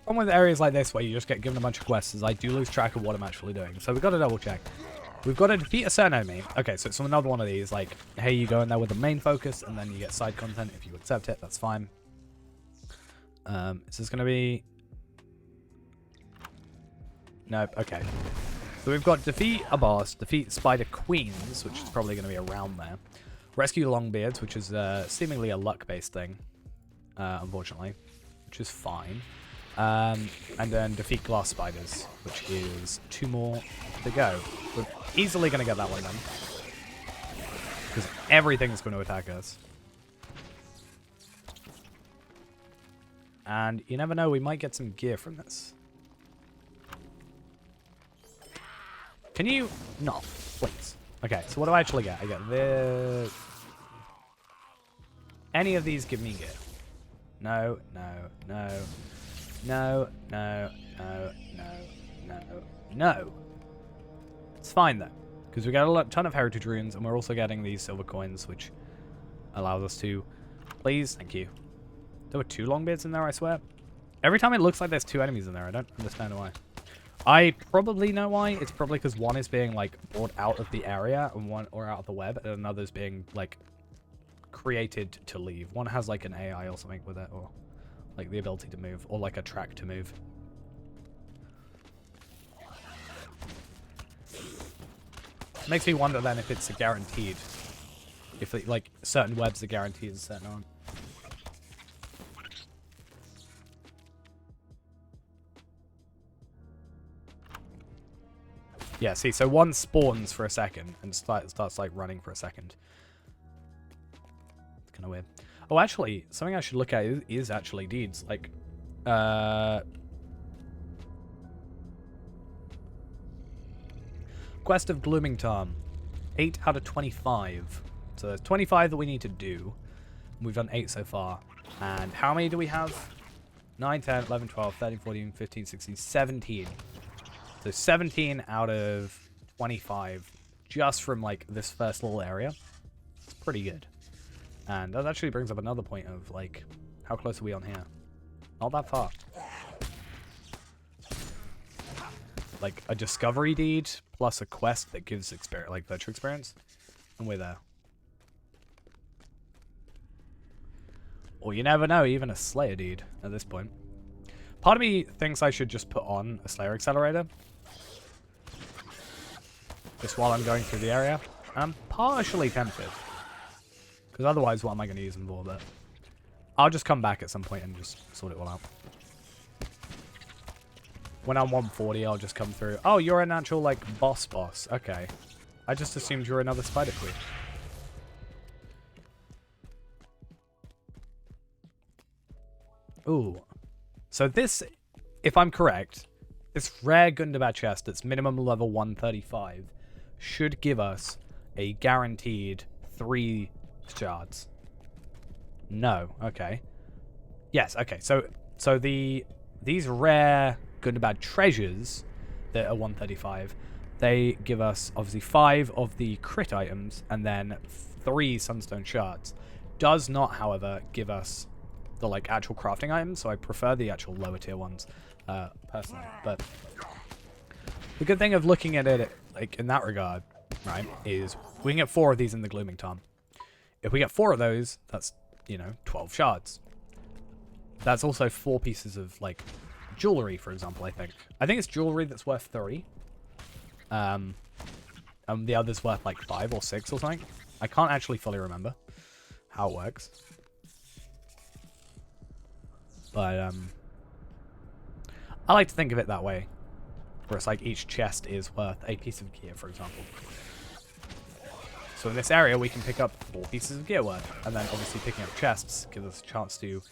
Problem with areas like this where you just get given a bunch of quests is I do lose track of what I'm actually doing. So we've got to double check. We've got to defeat a certain enemy. Okay, so it's another one of these. Like, hey, you go in there with the main focus and then you get side content. If you accept it, that's fine. Is this going to be... Nope, okay. So we've got defeat a boss, defeat spider queens, which is probably going to be around there. Rescue longbeards, which is seemingly a luck-based thing, unfortunately, which is fine. And then defeat glass spiders, which is 2 more to go. We're easily going to get that one then. Because everything's going to attack us. And you never know, we might get some gear from this. Can you... No, please. Okay, so what do I actually get? I get this... Any of these give me gear. No, no, no. No, no, no, no, no, no. It's fine though, because we got a ton of heritage runes, and we're also getting these silver coins, which allows us to... Please, thank you. There were 2 longbeards in there, I swear. Every time it looks like there's 2 enemies in there, I don't understand why. I probably know why. It's probably because one is being, like, brought out of the area, and one, or out of the web, and another's being, like, created to leave. One has, like, an AI or something with it, or, like, the ability to move, or, like, a track to move. Makes me wonder, then, if it's a guaranteed. If, like, certain webs are guaranteed and certain aren't. Yeah, see, so one spawns for a second and starts like running for a second. It's kind of weird. Oh, actually, something I should look at is actually deeds. Like, Quest of Glooming Tarn. 8 out of 25. So there's 25 that we need to do. We've done 8 so far. And how many do we have? 9, 10, 11, 12, 13, 14, 15, 16, 17. So 17 out of 25 just from, like, this first little area. It's pretty good. And that actually brings up another point of, like, how close are we on here? Not that far. Like, a discovery deed plus a quest that gives experience, like, virtual experience. And we're there. Or you never know, even a Slayer deed at this point. Part of me thinks I should just put on a Slayer accelerator. Just while I'm going through the area. I'm partially tempted. Because otherwise, what am I going to use them for? But I'll just come back at some point and just sort it all out. When I'm 140, I'll just come through. Oh, you're an actual, like, boss. Okay. I just assumed you were another spider queen. Ooh. So this, if I'm correct, this rare Gundabad chest that's minimum level 135 should give us a guaranteed 3 shards. No. Okay. Yes. Okay. So these rare Gundabad treasures that are 135, they give us obviously 5 of the crit items and then 3 sunstone shards. Does not, however, give us the, like, actual crafting items, so I prefer the actual lower tier ones personally. But the good thing of looking at it, like, in that regard, right, is we can get 4 of these in the Glooming Tarn. If we get 4 of those, that's, 12 shards. That's also 4 pieces of, like, jewelry, for example, I think. I think it's jewelry that's worth 3. And the other's worth, like, 5 or 6 or something. I can't actually fully remember how it works. But, I like to think of it that way. Where it's like each chest is worth a piece of gear, for example. So in this area, we can pick up 4 pieces of gear worth. And then obviously picking up chests gives us a chance to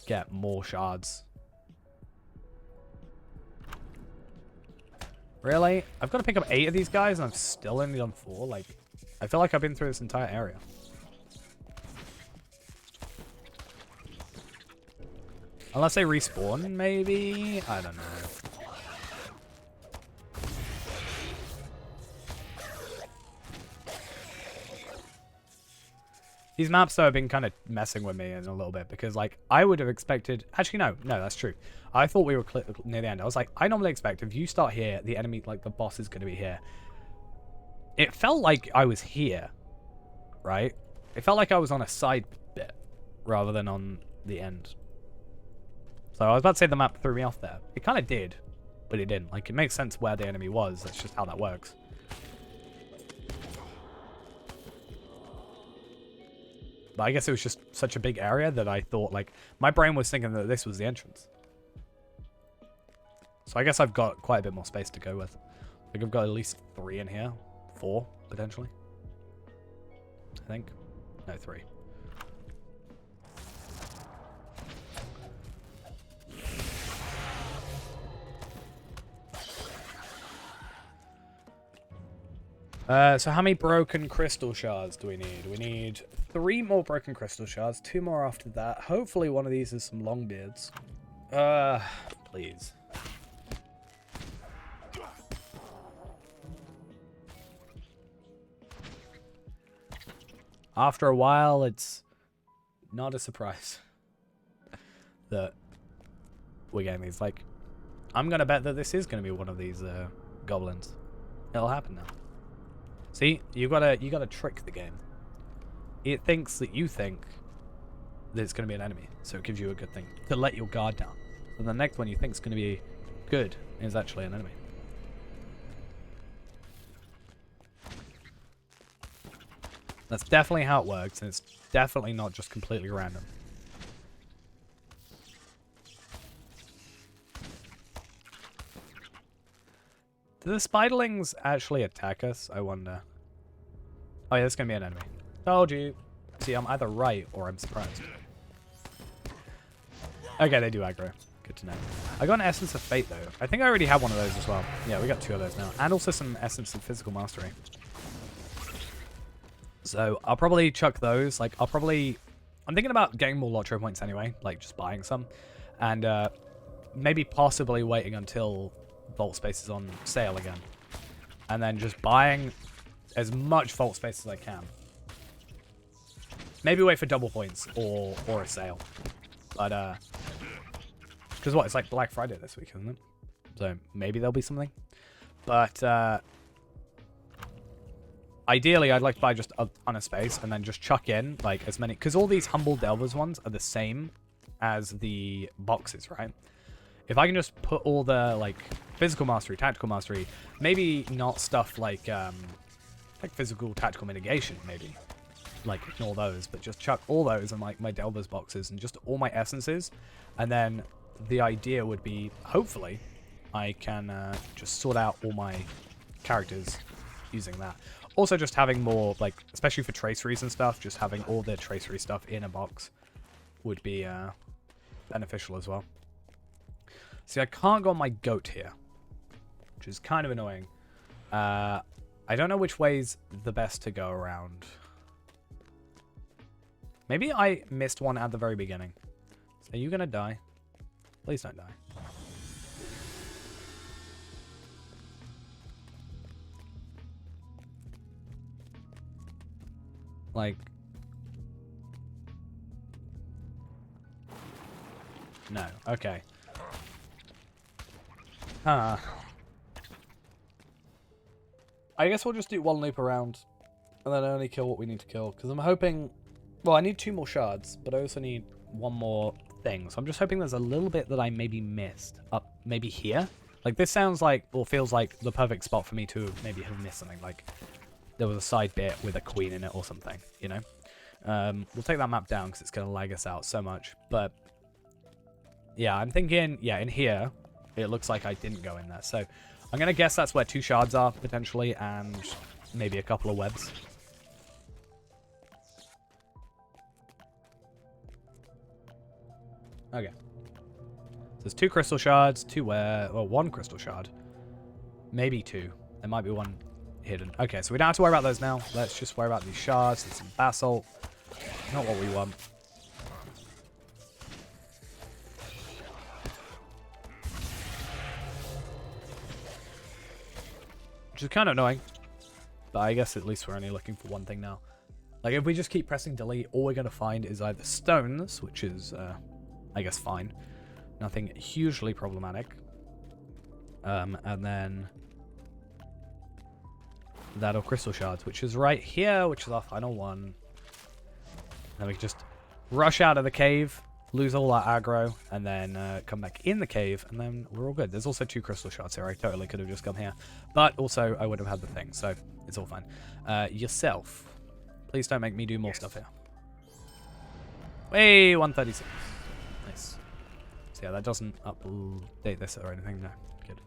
get more shards. Really? I've got to pick up 8 of these guys and I've still only done 4? Like, I feel like I've been through this entire area. Unless they respawn, maybe? I don't know. These maps, though, have been kind of messing with me in a little bit because, like, I would have expected... Actually, no, that's true. I thought we were near the end. I was like, I normally expect if you start here, the enemy, like, the boss is going to be here. It felt like I was here, right? It felt like I was on a side bit rather than on the end. So I was about to say the map threw me off there. It kind of did, but it didn't. Like, it makes sense where the enemy was. That's just how that works. But I guess it was just such a big area that I thought, like, my brain was thinking that this was the entrance. So I guess I've got quite a bit more space to go with. Like, I've got at least 3 in here. 4, potentially. I think. No, 3. So how many broken crystal shards do we need? We need 3 more broken crystal shards, 2 more after that. Hopefully one of these is some longbeards. Please. After a while, it's not a surprise that we're getting these. Like, I'm gonna bet that this is gonna be one of these goblins. It'll happen now. See, you gotta trick the game. It thinks that you think that it's gonna be an enemy, so it gives you a good thing to let your guard down. And the next one you think is gonna be good is actually an enemy. That's definitely how it works, and it's definitely not just completely random. Do the spiderlings actually attack us? I wonder. Oh yeah, that's gonna be an enemy. Told you. See, I'm either right or I'm surprised. Okay, they do aggro. Good to know. I got an Essence of Fate though. I think I already have one of those as well. Yeah, we got 2 of those now. And also some Essence of Physical Mastery. So I'll probably chuck those. Like, I'm thinking about getting more Lotro points anyway. Like, just buying some. And maybe possibly waiting until Vault Space is on sale again. And then just buying as much Vault Space as I can. Maybe wait for double points or a sale. But, because what? It's like Black Friday this week, isn't it? So maybe there'll be something. But, ideally, I'd like to buy just a ton of space and then just chuck in, like, as many... Because all these Humble Delvers ones are the same as the boxes, right? If I can just put all the, like, Physical Mastery, Tactical Mastery, maybe not stuff like Physical Tactical Mitigation, maybe. Like, ignore those, but just chuck all those in, like, my Delvers boxes and just all my Essences. And then the idea would be, hopefully, I can just sort out all my characters using that. Also, just having more, like, especially for traceries and stuff, just having all the tracery stuff in a box would be beneficial as well. See, I can't go on my goat here, which is kind of annoying. I don't know which way's the best to go around. Maybe I missed one at the very beginning. So are you going to die? Please don't die. Like... No. Okay. I guess we'll just do one loop around and then only kill what we need to kill. Because I'm hoping Well, I need 2 more shards, but I also need 1 more thing. So I'm just hoping there's a little bit that I maybe missed. Up maybe here? Like, this sounds like, or feels like the perfect spot for me to maybe have missed something. Like, there was a side bit with a queen in it or something, you know? We'll take that map down because it's going to lag us out so much. But, yeah, I'm thinking, yeah, in here, it looks like I didn't go in there. So I'm going to guess that's where 2 shards are, potentially, and maybe a couple of webs. Okay. So there's 2 crystal shards, 1 crystal shard. Maybe 2. There might be 1 hidden. Okay, so we don't have to worry about those now. Let's just worry about these shards and some basalt. Not what we want. Which is kind of annoying. But I guess at least we're only looking for 1 thing now. Like, if we just keep pressing delete, all we're going to find is either stones, which is, I guess, fine. Nothing hugely problematic. And then that or crystal shards, which is right here, which is our final one. Then we can just rush out of the cave, lose all our aggro, and then come back in the cave, and then we're all good. There's also 2 crystal shards here. I totally could have just come here. But also, I would have had the thing, so it's all fine. Yourself. Please don't make me do more stuff here. Hey, 136. Nice. So yeah, that doesn't update this or anything. No, good.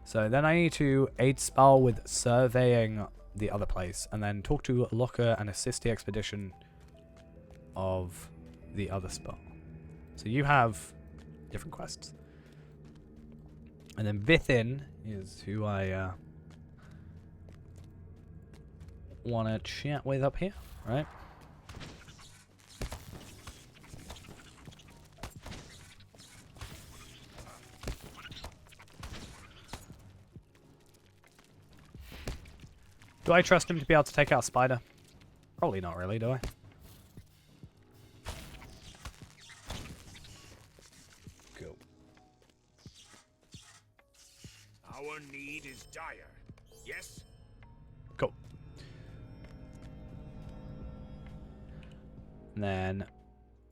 So then I need to aid spell with surveying the other place, and then talk to Locker and assist the expedition of the other spell. So you have different quests. And then Vithin is who I want to chat with up here, right? Do I trust him to be able to take out Spider? Probably not really, do I? Cool. Our need is dire. Yes? Cool. And then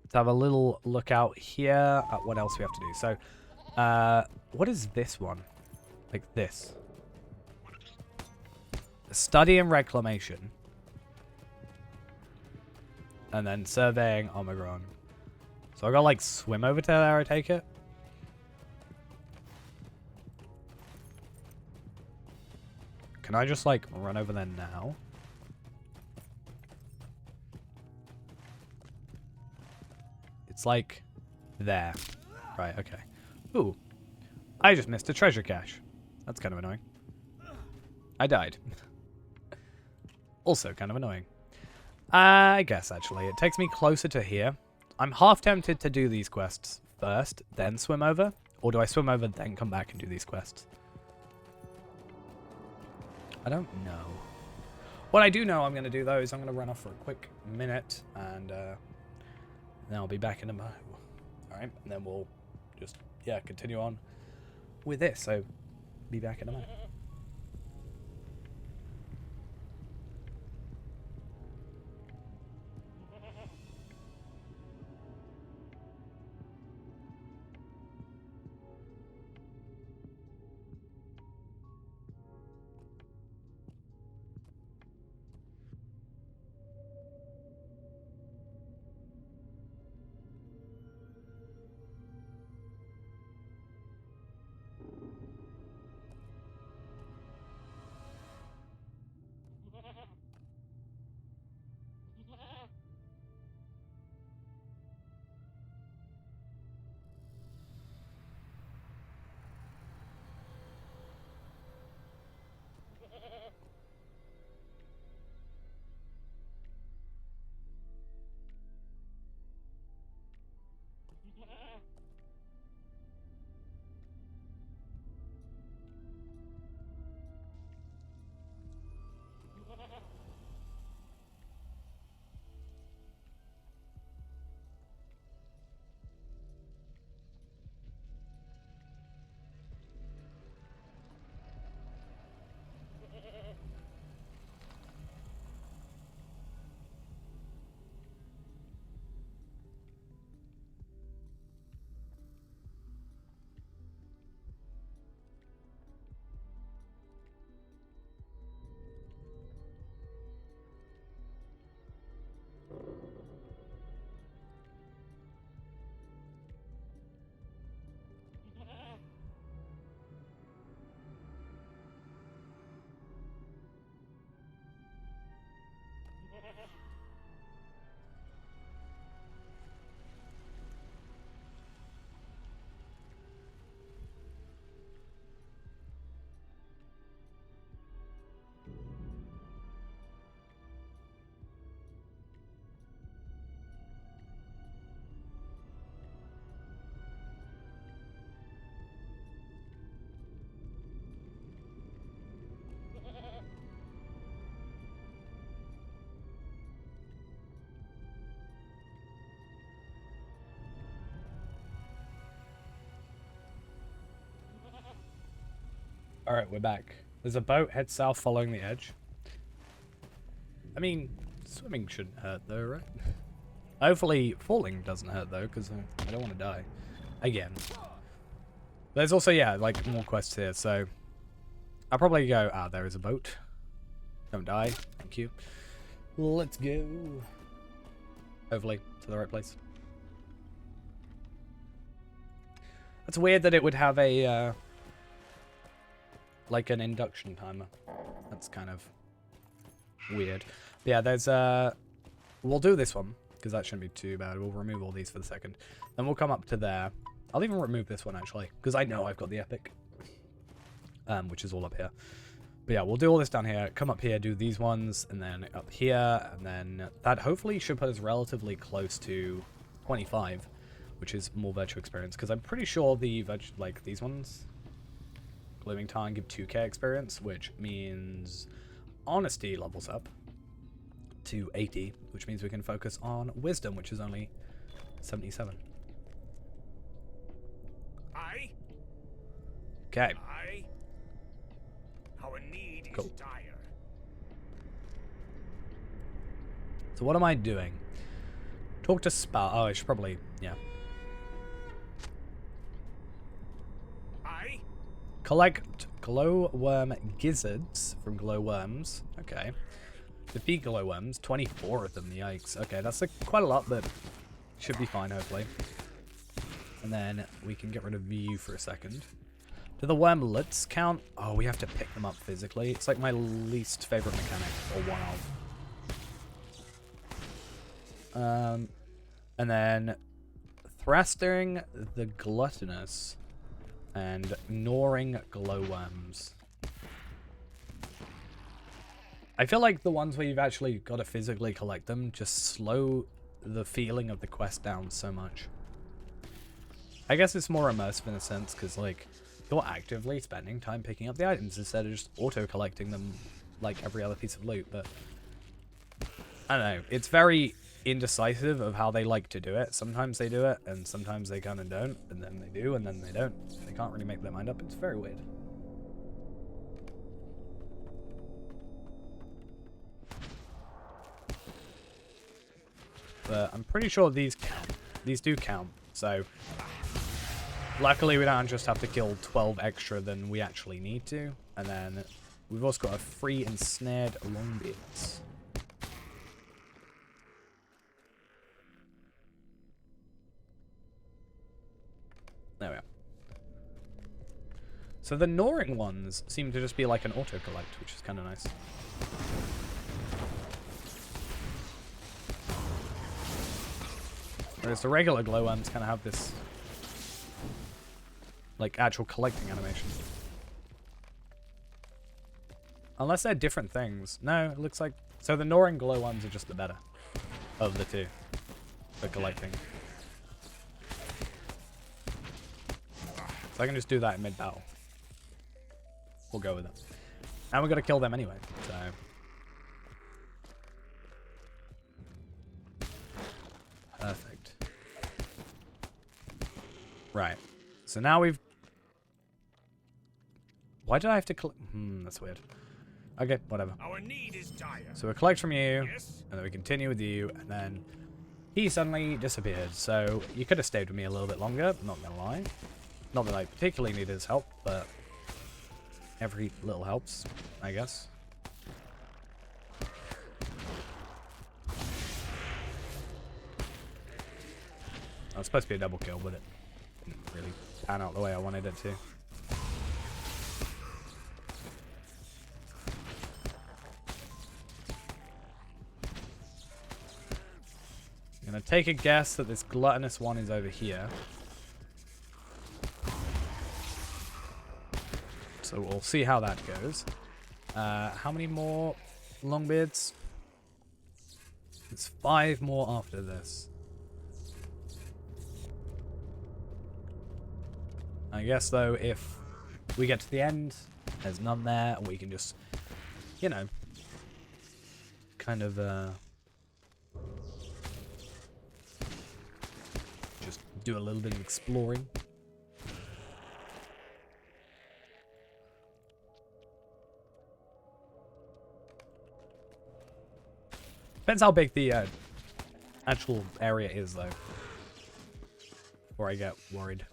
let's have a little look out here at what else we have to do. So, what is this one? Like this. Study and reclamation. And then surveying Omicron. So I gotta like swim over to there, I take it? Can I just like run over there now? It's like there. Right, okay. Ooh. I just missed a treasure cache. That's kind of annoying. I died. Also kind of annoying. I guess, actually. It takes me closer to here. I'm half tempted to do these quests first, then swim over. Or do I swim over, then come back and do these quests? I don't know. What I do know I'm going to do, though, is I'm going to run off for a quick minute. And then I'll be back in a moment. Alright, and then we'll just, yeah, continue on with this. So, be back in a moment. Alright, we're back. There's a boat, head south following the edge. I mean, swimming shouldn't hurt though, right? Hopefully falling doesn't hurt though, because I don't want to die. Again. There's also, yeah, like more quests here, so I'll probably go, there is a boat. Don't die. Thank you. Let's go. Hopefully to the right place. It's weird that it would have a, like an induction timer. That's kind of weird. But yeah, there's, we'll do this one, because that shouldn't be too bad. We'll remove all these for the second. Then we'll come up to there. I'll even remove this one, actually, because I know I've got the epic, which is all up here. But yeah, we'll do all this down here, come up here, do these ones, and then up here, and then that hopefully should put us relatively close to 25, which is more virtual experience, because I'm pretty sure the, like, these ones, Glowing Tarn, give 2k experience, which means Honesty levels up to 80, which means we can focus on Wisdom, which is only 77. Aye? Okay. Aye? Our need Cool. is dire. So what am I doing? Talk to Spa. Oh, I should probably, yeah. Aye? Collect glowworm gizzards from glowworms. Okay. Defeat glowworms. 24 of them. Yikes. Okay, that's quite a lot, but should be fine, hopefully. And then we can get rid of you for a second. Do the wormlets count? Oh, we have to pick them up physically. It's like my least favorite mechanic, or one of. And then Thrasting the Gluttonous and Gnawing Glowworms. I feel like the ones where you've actually got to physically collect them just slow the feeling of the quest down so much. I guess it's more immersive in a sense, because, like, you're actively spending time picking up the items instead of just auto-collecting them like every other piece of loot, but I don't know. It's very indecisive of how they like to do it. Sometimes they do it, and sometimes they kind of don't, and then they do, and then they don't. They can't really make their mind up. It's very weird. But I'm pretty sure these count. These do count, so luckily we don't just have to kill 12 extra than we actually need to. And then we've also got a free ensnared longbeards. There we are. So the gnawing ones seem to just be like an auto-collect, which is kind of nice. Whereas the regular glowworms kind of have this, like, actual collecting animation. Unless they're different things. No, it looks like... So the gnawing glowworms are just the better of the two for collecting. So I can just do that in mid-battle. We'll go with it. And we're going to kill them anyway, so... Perfect. Right. So now we've... Why did I have to collect... that's weird. Okay, whatever. Our need is dire. So we collect from you, Yes? and then we continue with you, and then he suddenly disappeared. So you could have stayed with me a little bit longer, not gonna lie. Not that I particularly needed his help, but every little helps, I guess. It was supposed to be a double kill, but it didn't really pan out the way I wanted it to. I'm gonna take a guess that this gluttonous one is over here. So we'll see how that goes. How many more longbeards? It's 5 more after this. I guess, though, if we get to the end, there's none there, and we can just, you know, kind of, just do a little bit of exploring. Depends how big the actual area is, though. Before I get worried.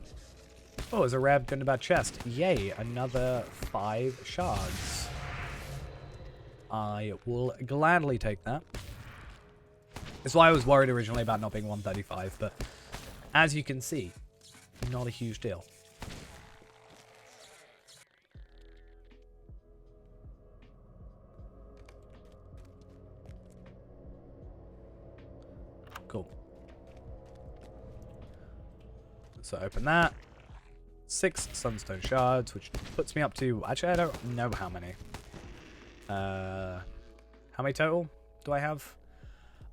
Oh, there's a rare Gundabad chest. Yay, another 5 shards. I will gladly take that. That's why I was worried originally about not being 135, but as you can see, not a huge deal. Cool. So open that. 6 sunstone shards, which puts me up to... Actually, I don't know how many. How many total do I have?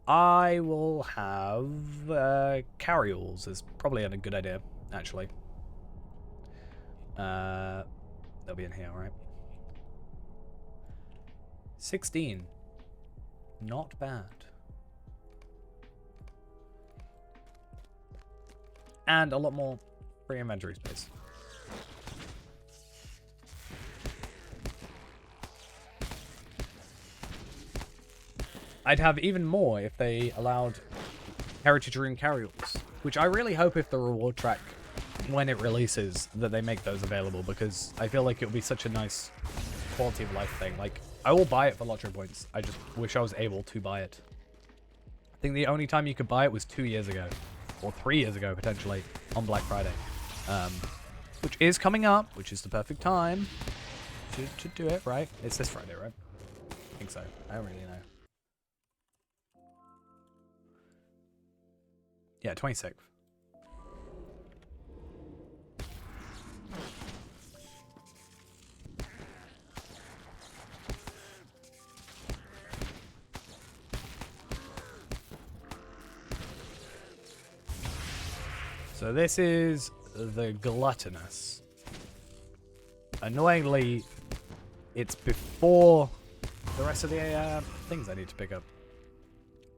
I will have carryalls is probably a good idea, actually. They'll be in here, right? 16. Not bad. And a lot more free inventory space. I'd have even more if they allowed Heritage Rune carryalls, which I really hope if the reward track, when it releases, that they make those available, because I feel like it would be such a nice quality of life thing. Like, I will buy it for Lottery points. I just wish I was able to buy it. I think the only time you could buy it was 2 years ago, or 3 years ago, potentially, on Black Friday. Which is coming up, which is the perfect time to do it, right? It's this Friday, right? I think so. I don't really know. Yeah, 26th. So this is the Gluttonous. Annoyingly, it's before the rest of the things I need to pick up.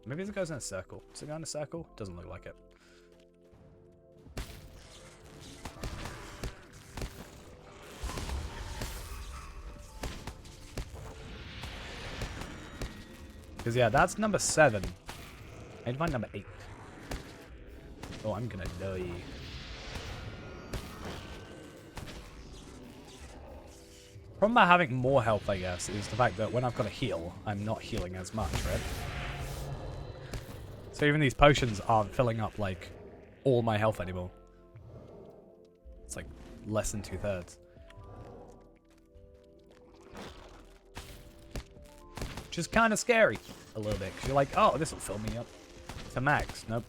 Maybe it goes in a circle. Does it go in a circle? Doesn't look like it. Because, yeah, that's number 7. I need to find number 8. Oh, I'm gonna die. Problem about having more health, I guess, is the fact that when I've got a heal, I'm not healing as much, right? So even these potions aren't filling up, like, all my health anymore. It's, like, less than 2/3. Which is kind of scary, a little bit. Because you're like, oh, this will fill me up to max. Nope.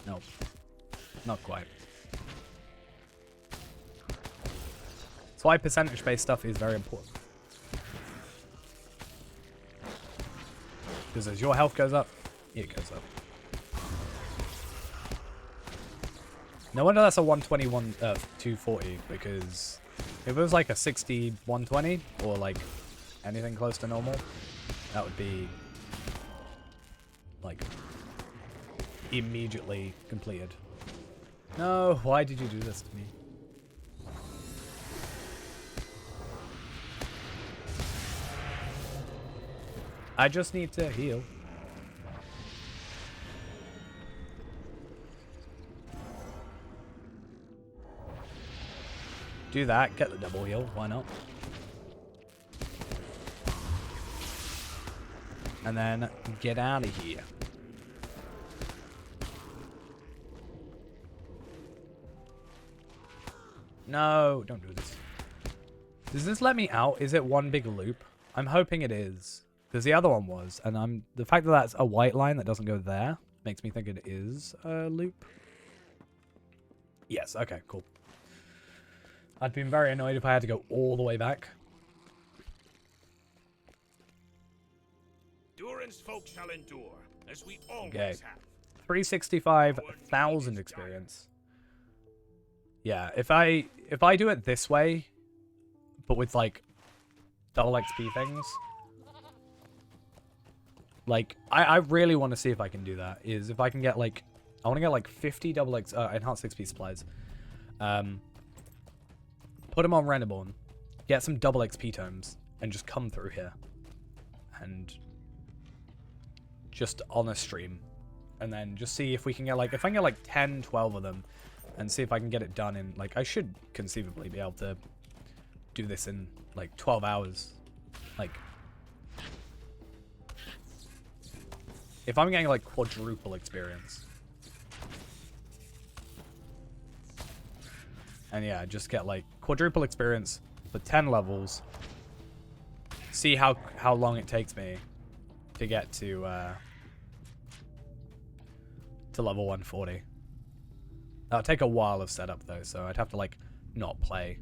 Nope. Not quite. That's why percentage-based stuff is very important. Because as your health goes up, it goes up. No wonder that's a 121, 240, because if it was like a 60, 120, or like anything close to normal, that would be like immediately completed. No, why did you do this to me? I just need to heal. Do that, get the double heal, why not? And then get out of here. No, don't do this. Does this let me out? Is it one big loop? I'm hoping it is. Because the other one was, and the fact that that's a white line that doesn't go there makes me think it is a loop. Yes, okay, cool. I'd been very annoyed if I had to go all the way back. Durin's folk shall endure, as we always have. 365,000 experience. Yeah, if I do it this way, but with like double XP things, like I really want to see if I can do that. Is if I can get like, I want to get like 50 double enhanced XP supplies. Put them on Renderborn, get some double XP tomes, and just come through here and just on a stream. And then just see if we can get like, if I can get like 10, 12 of them, and see if I can get it done in, like, I should conceivably be able to do this in like 12 hours. Like, if I'm getting like quadruple experience. And yeah, just get like quadruple experience for 10 levels. See how long it takes me to get to level 140. That'll take a while of setup though, so I'd have to like not play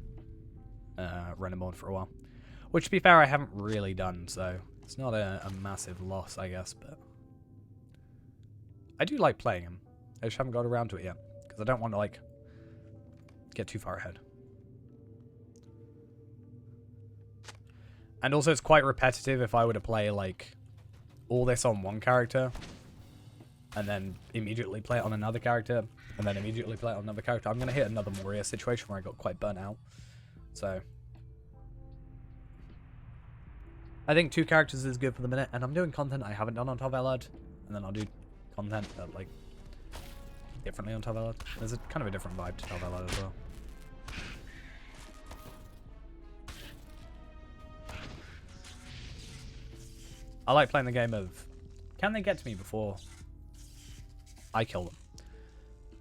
Renamorn for a while. Which to be fair, I haven't really done, so it's not a massive loss, I guess, but I do like playing him. I just haven't got around to it yet, because I don't want to like get too far ahead. And also it's quite repetitive if I were to play like all this on one character and then immediately play it on another character and then immediately play it on another character. I'm going to hit another Moria situation where I got quite burnt out. So I think 2 characters is good for the minute, and I'm doing content I haven't done on Top Elad, and then I'll do content that like differently on Top Elad. There's a kind of a different vibe to Top Elad as well. I like playing the game of, can they get to me before I kill them?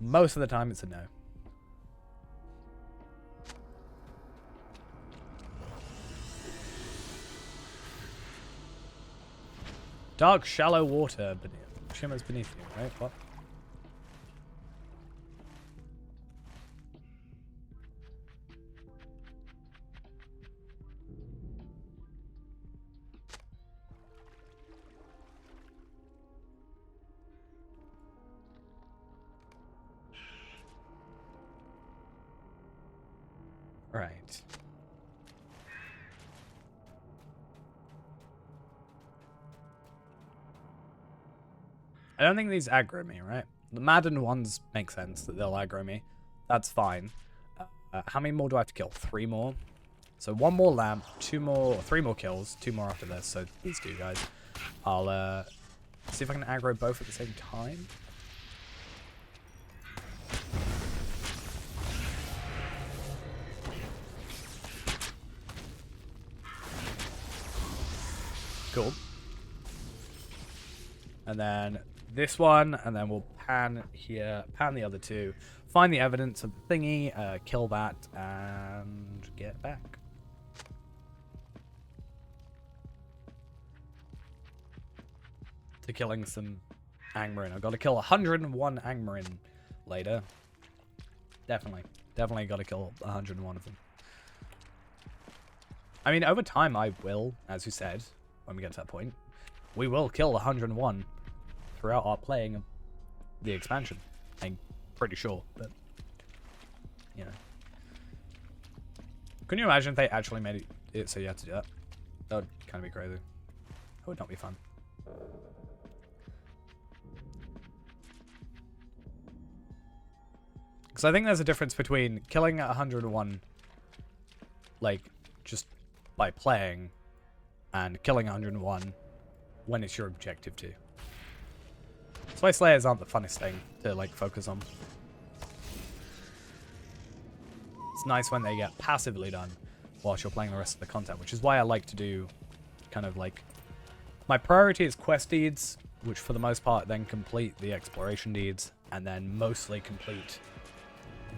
Most of the time it's a no. Dark, shallow water shimmers beneath you, right? What? Right. I don't think these aggro me, right? The Madden ones make sense that they'll aggro me. That's fine. How many more do I have to kill? 3 more? So 1 more lamp, 2 more, 3 more kills, 2 more after this. So these 2 guys. I'll see if I can aggro both at the same time. Cool. And then this one, and then we'll pan here, pan the other 2, find the evidence of the thingy, kill that, and get back. To killing some Angmarin. I've got to kill 101 Angmarin later. Definitely got to kill 101 of them. I mean, over time I will, as you said, when we get to that point, we will kill 101 throughout our playing of the expansion. I'm pretty sure, but, you know. Can you imagine if they actually made it so you had to do that? That would kind of be crazy. That would not be fun. Because I think there's a difference between killing 101, like, just by playing, and killing 101 when it's your objective to. That's why Slayers aren't the funnest thing to, like, focus on. It's nice when they get passively done whilst you're playing the rest of the content, which is why I like to do kind of, like... My priority is quest deeds, which for the most part then complete the exploration deeds, and then mostly complete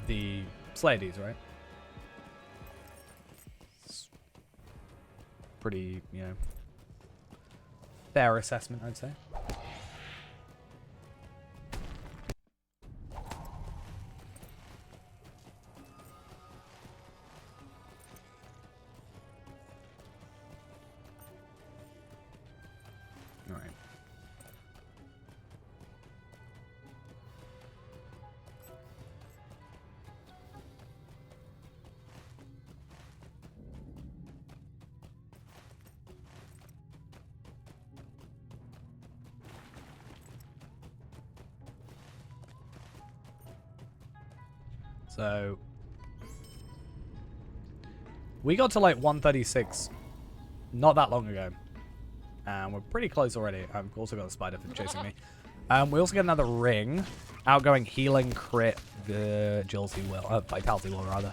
the Slayer deeds, right? It's pretty, you know, fair assessment, I'd say. All right. So we got to like 136 not that long ago. And we're pretty close already. I've also got a spider for chasing me. We also get another ring. Outgoing healing, crit, agility will, vitality will rather.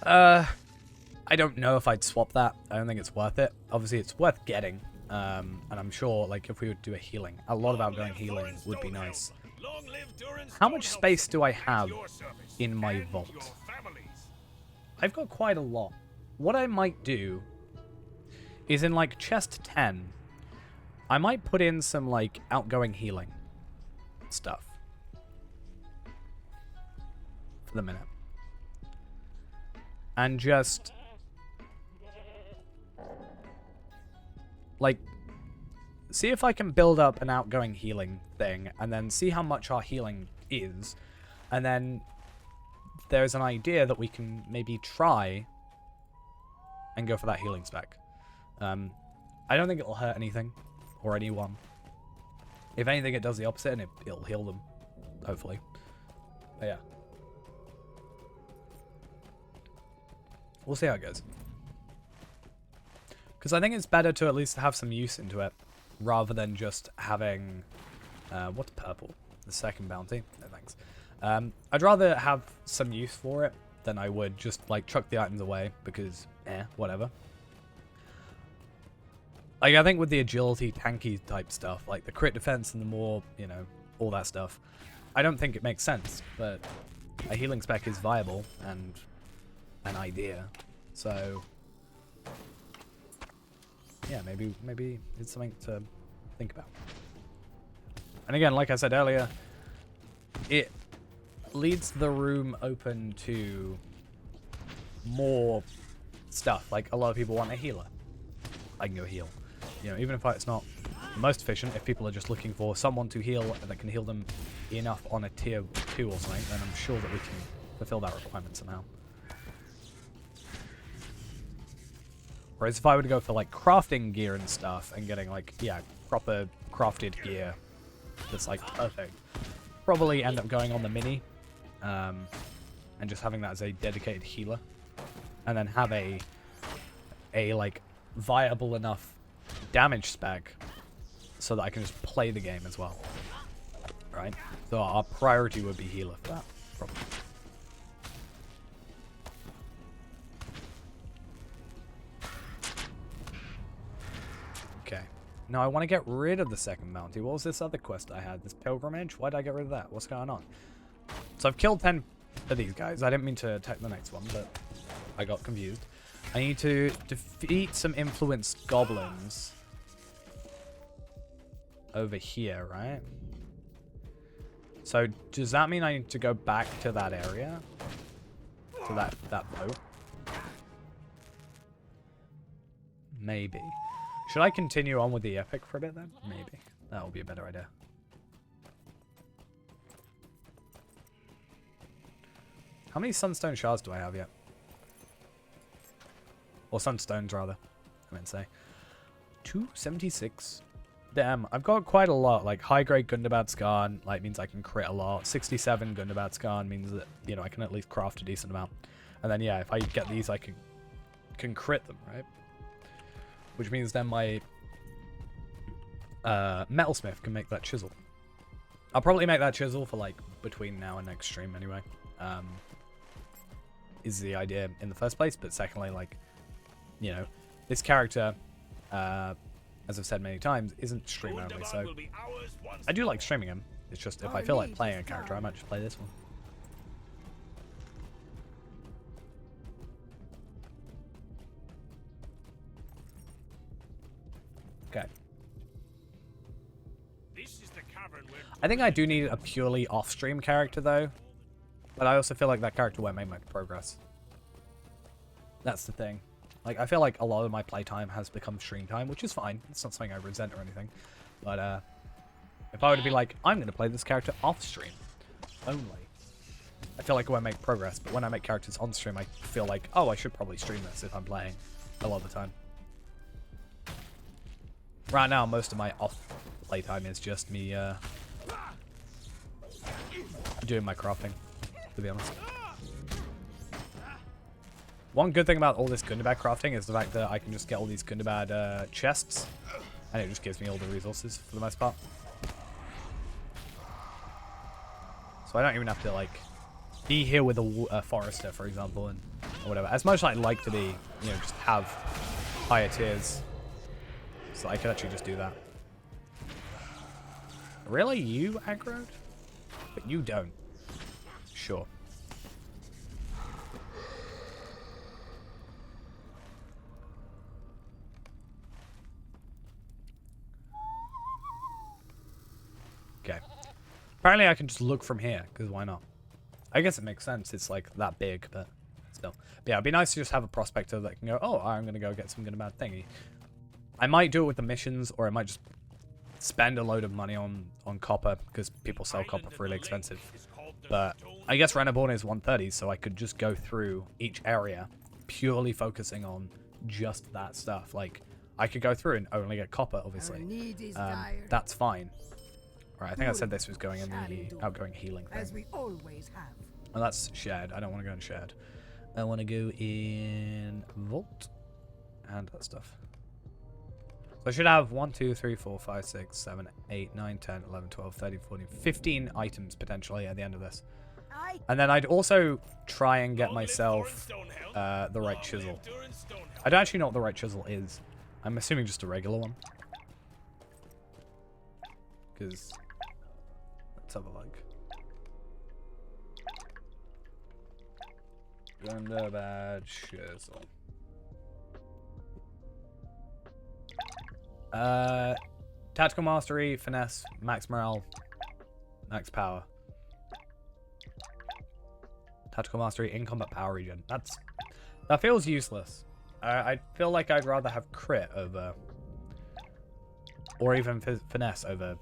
I don't know if I'd swap that. I don't think it's worth it. Obviously, it's worth getting. And I'm sure, like, if we would do a healing, a lot of outgoing healing would be nice. How much space do I have in my vault? I've got quite a lot. What I might do is in, like, chest 10, I might put in some, like, outgoing healing stuff. For the minute. And just... like, see if I can build up an outgoing healing thing, and then see how much our healing is, and then there's an idea that we can maybe try and go for that healing spec. I don't think it'll hurt anything or anyone. If anything, it does the opposite, and it'll heal them, hopefully. But yeah. We'll see how it goes. Because I think it's better to at least have some use into it, rather than just having... what's purple? The second bounty? No thanks. I'd rather have some use for it than I would just, like, chuck the items away, because, whatever. Like, I think with the agility, tanky type stuff, like the crit defense and the more, you know, all that stuff, I don't think it makes sense, but a healing spec is viable and an idea. So, yeah, maybe it's something to think about. And again, like I said earlier, it leaves the room open to more stuff. Like, a lot of people want a healer. I can go heal. You know, even if it's not the most efficient, if people are just looking for someone to heal that can heal them enough on a tier 2 or something, then I'm sure that we can fulfill that requirement somehow. Whereas if I were to go for, like, crafting gear and stuff and getting, like, yeah, proper crafted gear that's, like, perfect, probably end up going on the mini and just having that as a dedicated healer, and then have a like, viable enough damage spec so that I can just play the game as well, right? So our priority would be healer for that, probably. Okay. Now I want to get rid of the second bounty. What was this other quest I had? This pilgrimage? Why did I get rid of that? What's going on? So I've killed 10 of these guys. I didn't mean to attack the next one, but I got confused. I need to defeat some influenced goblins over here, right? So does that mean I need to go back to that area? To that boat? Maybe. Should I continue on with the epic for a bit then? Maybe. That would be a better idea. How many sunstone shards do I have yet? Or sunstones, rather. I meant to say. 276. Damn, I've got quite a lot. Like, high-grade Gundabad Skarn, like, means I can crit a lot. 67 Gundabad Skarn means that, you know, I can at least craft a decent amount. And then, yeah, if I get these, I can crit them, right? Which means then my metalsmith can make that chisel. I'll probably make that chisel for, like, between now and next stream anyway. Is the idea in the first place. But secondly, like, you know, this character, as I've said many times, isn't stream only, so I do like streaming him. It's just if I feel like playing a character, I might just play this one. Okay. I think I do need a purely off-stream character, though. But I also feel like that character won't make much progress. That's the thing. Like, I feel like a lot of my playtime has become stream time, which is fine. It's not something I resent or anything. But, if I were to be like, I'm going to play this character off-stream only, I feel like I won't make progress. But when I make characters on-stream, I feel like, oh, I should probably stream this if I'm playing a lot of the time. Right now, most of my off-playtime is just me, doing my crafting, to be honest. One good thing about all this Gundabad crafting is the fact that I can just get all these Gundabad chests, and it just gives me all the resources for the most part. So I don't even have to like be here with a forester, for example, and or whatever. As much as I'd like to be, you know, just have higher tiers, so I could actually just do that. Really, you aggroed, but you don't. Sure. Okay. Apparently I can just look from here, because why not? I guess it makes sense. It's like that big, but still. But yeah, it'd be nice to just have a prospector that can go, oh, I'm going to go get some good bad thingy. I might do it with the missions, or I might just spend a load of money on copper, because people sell copper for really expensive. But I guess Renaborn is 130, so I could just go through each area, purely focusing on just that stuff. Like, I could go through and only get copper, obviously. That's fine. Right, I think I said this was going in the outgoing healing thing. As we always have. Well, that's shared. I don't want to go in shared. I want to go in vault and that stuff. So I should have 1, 2, 3, 4, 5, 6, 7, 8, 9, 10, 11, 12, 13, 14, 15 items potentially at the end of this. And then I'd also try and get myself the right chisel. I don't actually know what the right chisel is. I'm assuming just a regular one. Because... let's have a look. Gundabad chisel. Tactical mastery, finesse, max morale, max power. Tactical mastery, in combat power regen. That feels useless. I feel like I'd rather have crit over, or even finesse over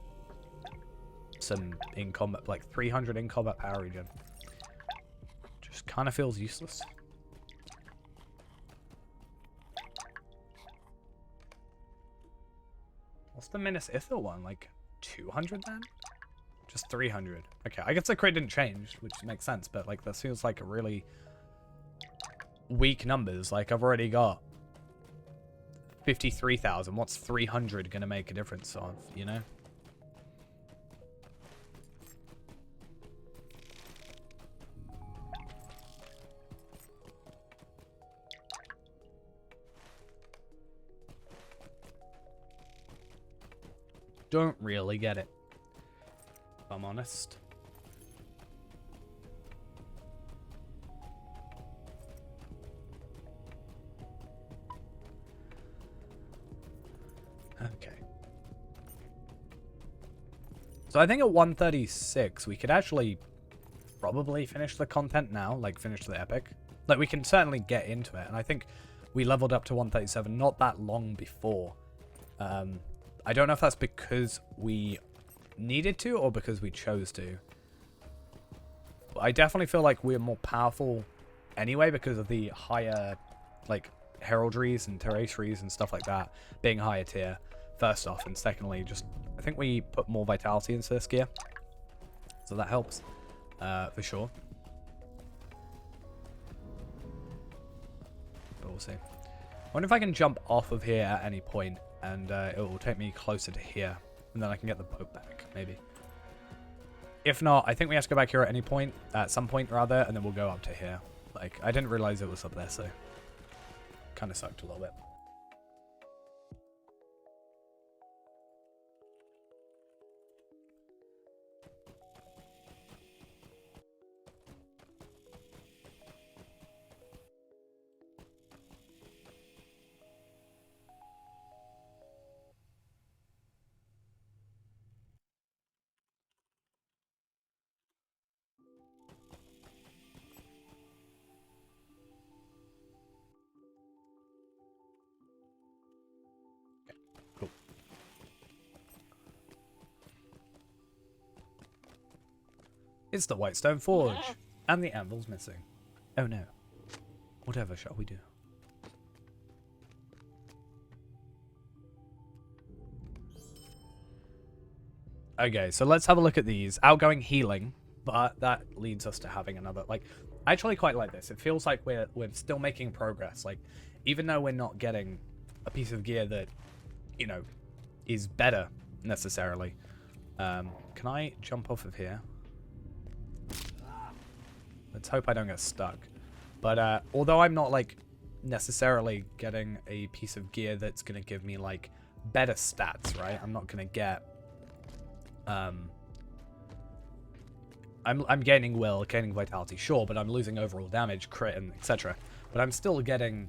some in combat, like 300 in combat power regen. Just kind of feels useless. What's the Minas Ithil one? Like 200 then? Just 300. Okay, I guess the crit didn't change, which makes sense, but like that feels like a really weak numbers. Like I've already got 53,000. What's 300 gonna make a difference of, you know? Don't really get it, if I'm honest. Okay. So I think at 136, we could actually probably finish the content now, like finish the epic. Like we can certainly get into it, and I think we leveled up to 137 not that long before. I don't know if that's because we needed to or because we chose to. But I definitely feel like we're more powerful anyway because of the higher, like, heraldries and terraceries and stuff like that being higher tier, first off. And secondly, just, I think we put more vitality into this gear. So that helps, for sure. But we'll see. I wonder if I can jump off of here at any point. And it will take me closer to here. And then I can get the boat back, maybe. If not, I think we have to go back here at any point. At some point, rather. And then we'll go up to here. Like, I didn't realize it was up there, so... kind of sucked a little bit. It's the Whitestone Forge, and the anvil's missing. Oh no. Whatever shall we do? Okay, so let's have a look at these. Outgoing healing. but that leads us to having another, like, I actually quite like this. It feels like we're still making progress. Like, even though we're not getting a piece of gear that, you know, is better necessarily. Can I jump off of here? Let's hope I don't get stuck. But although I'm not like necessarily getting a piece of gear that's gonna give me like better stats, right? I'm not gonna get I'm gaining will, gaining vitality, sure, but I'm losing overall damage, crit, and etc. But I'm still getting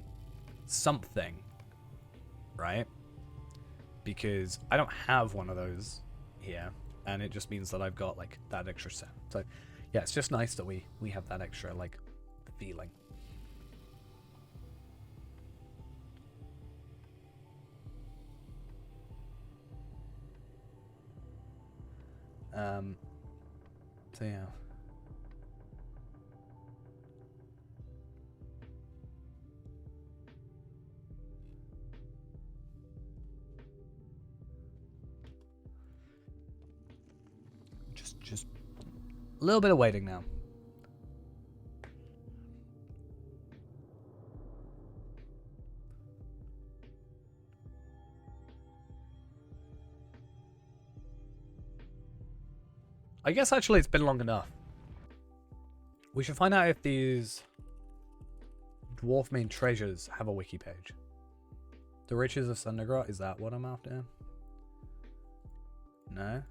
something, right? Because I don't have one of those here, and it just means that I've got like that extra set. So yeah, it's just nice that we have that extra like feeling. So yeah. Just a little bit of waiting now. I guess actually it's been long enough. We should find out if these dwarf main treasures have a wiki page. The riches of Sundergrot, is that what I'm after? No?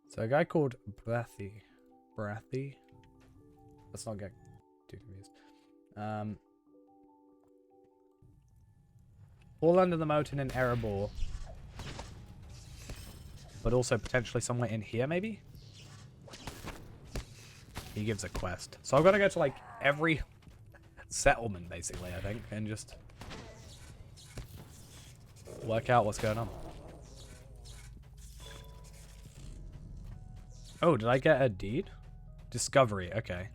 So a guy called Brathy. Let's not get too confused. All under the moat in an Erebor. But also potentially somewhere in here, maybe? He gives a quest. So I've got to go to, like, every settlement, basically, I think, and just work out what's going on. Oh, did I get a deed? Discovery, okay.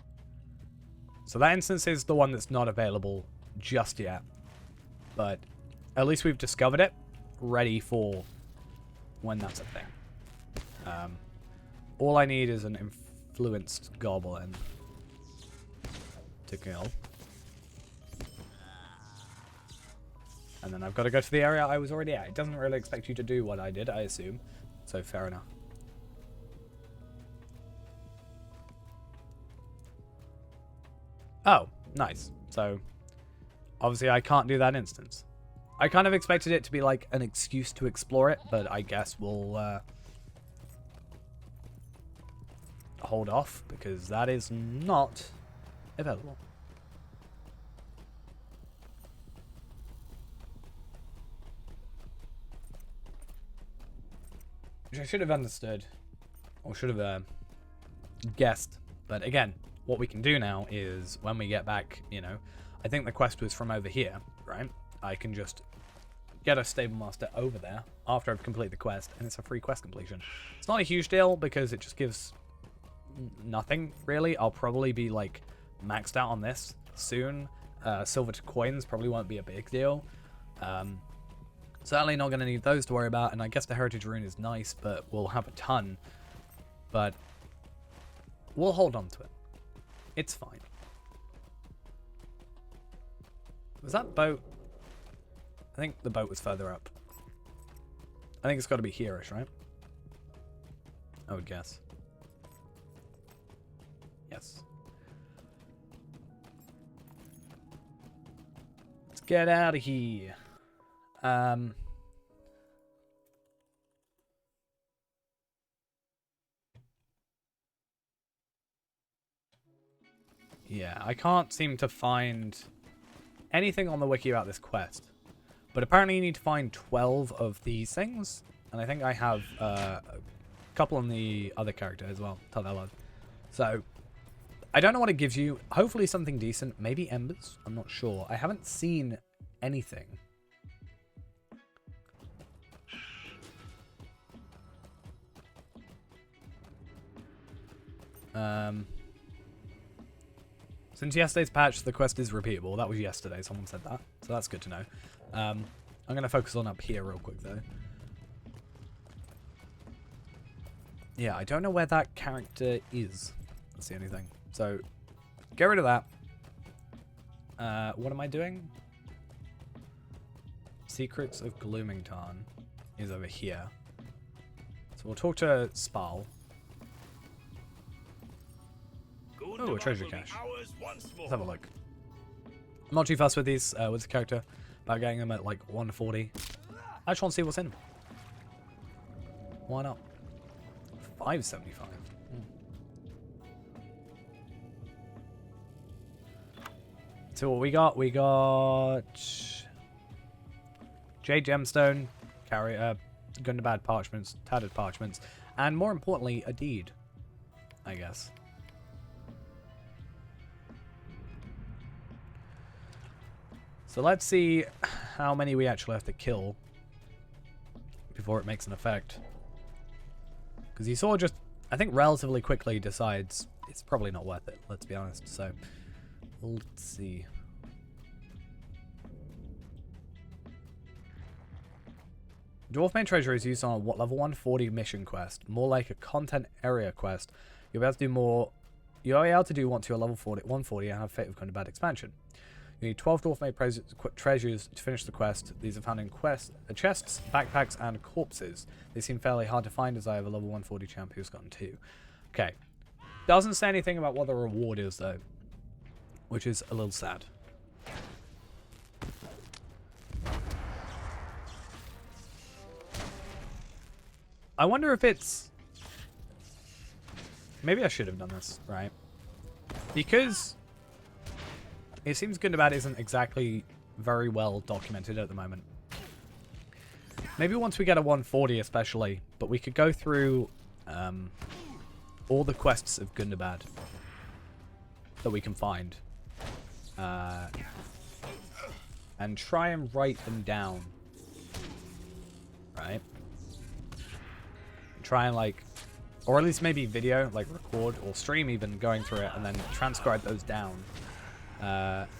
So that instance is the one that's not available just yet. But at least we've discovered it, ready for when that's a thing. All I need is an influenced goblin to kill. And then I've got to go to the area I was already at. It doesn't really expect you to do what I did, I assume. So fair enough. Oh, nice. So, obviously I can't do that instance. I kind of expected it to be like an excuse to explore it, but I guess we'll hold off because that is not available. Which I should have understood, or should have guessed. But again, what we can do now is when we get back, you know, I think the quest was from over here, right? I can just get a stable master over there after I've completed the quest, and it's a free quest completion. It's not a huge deal because it just gives nothing, really. I'll probably be, like, maxed out on this soon. Silver to coins probably won't be a big deal. Certainly not going to need those to worry about, and I guess the heritage rune is nice, but we'll have a ton. But we'll hold on to it. It's fine. Was that boat? I think the boat was further up. I think it's got to be here-ish, right? I would guess. Yes. Let's get out of here. Yeah, I can't seem to find anything on the wiki about this quest. But apparently you need to find 12 of these things. And I think I have a couple on the other character as well. Tadalad. So, I don't know what it gives you. Hopefully something decent. Maybe embers. I'm not sure. I haven't seen anything. Since yesterday's patch, the quest is repeatable. That was yesterday. Someone said that, so that's good to know. I'm gonna focus on up here real quick though. Yeah, I don't know where that character is. That's the only thing. So, get rid of that. What am I doing? Secrets of Gloomington is over here. So we'll talk to Spal. Oh, a treasure cache. Let's have a look. I'm not too fussed with these, with this character, about getting them at like 140. I just want to see what's in them. Why not? 575. So what we got? We got Jade Gemstone, Gundabad parchments, tattered parchments, and more importantly, a deed, I guess. So let's see how many we actually have to kill before it makes an effect. Because he sort of just, I think, relatively quickly decides it's probably not worth it, let's be honest. So, let's see. Dwarf Main Treasure is used on a level 140 mission quest, more like a content area quest. You'll be able to do more. You'll be able to do once you're level 140 and have Fate of Gundabad expansion. You need 12 Dwarf Maid treasures to finish the quest. These are found in chests, backpacks, and corpses. They seem fairly hard to find as I have a level 140 champ who's gotten 2. Okay. Doesn't say anything about what the reward is, though, which is a little sad. I wonder if it's... Maybe I should have done this, right? Because... it seems Gundabad isn't exactly very well documented at the moment. Maybe once we get a 140 especially, but we could go through all the quests of Gundabad that we can find. And try and write them down. Right? Try and like, or at least maybe video, like record or stream even going through it and then transcribe those down.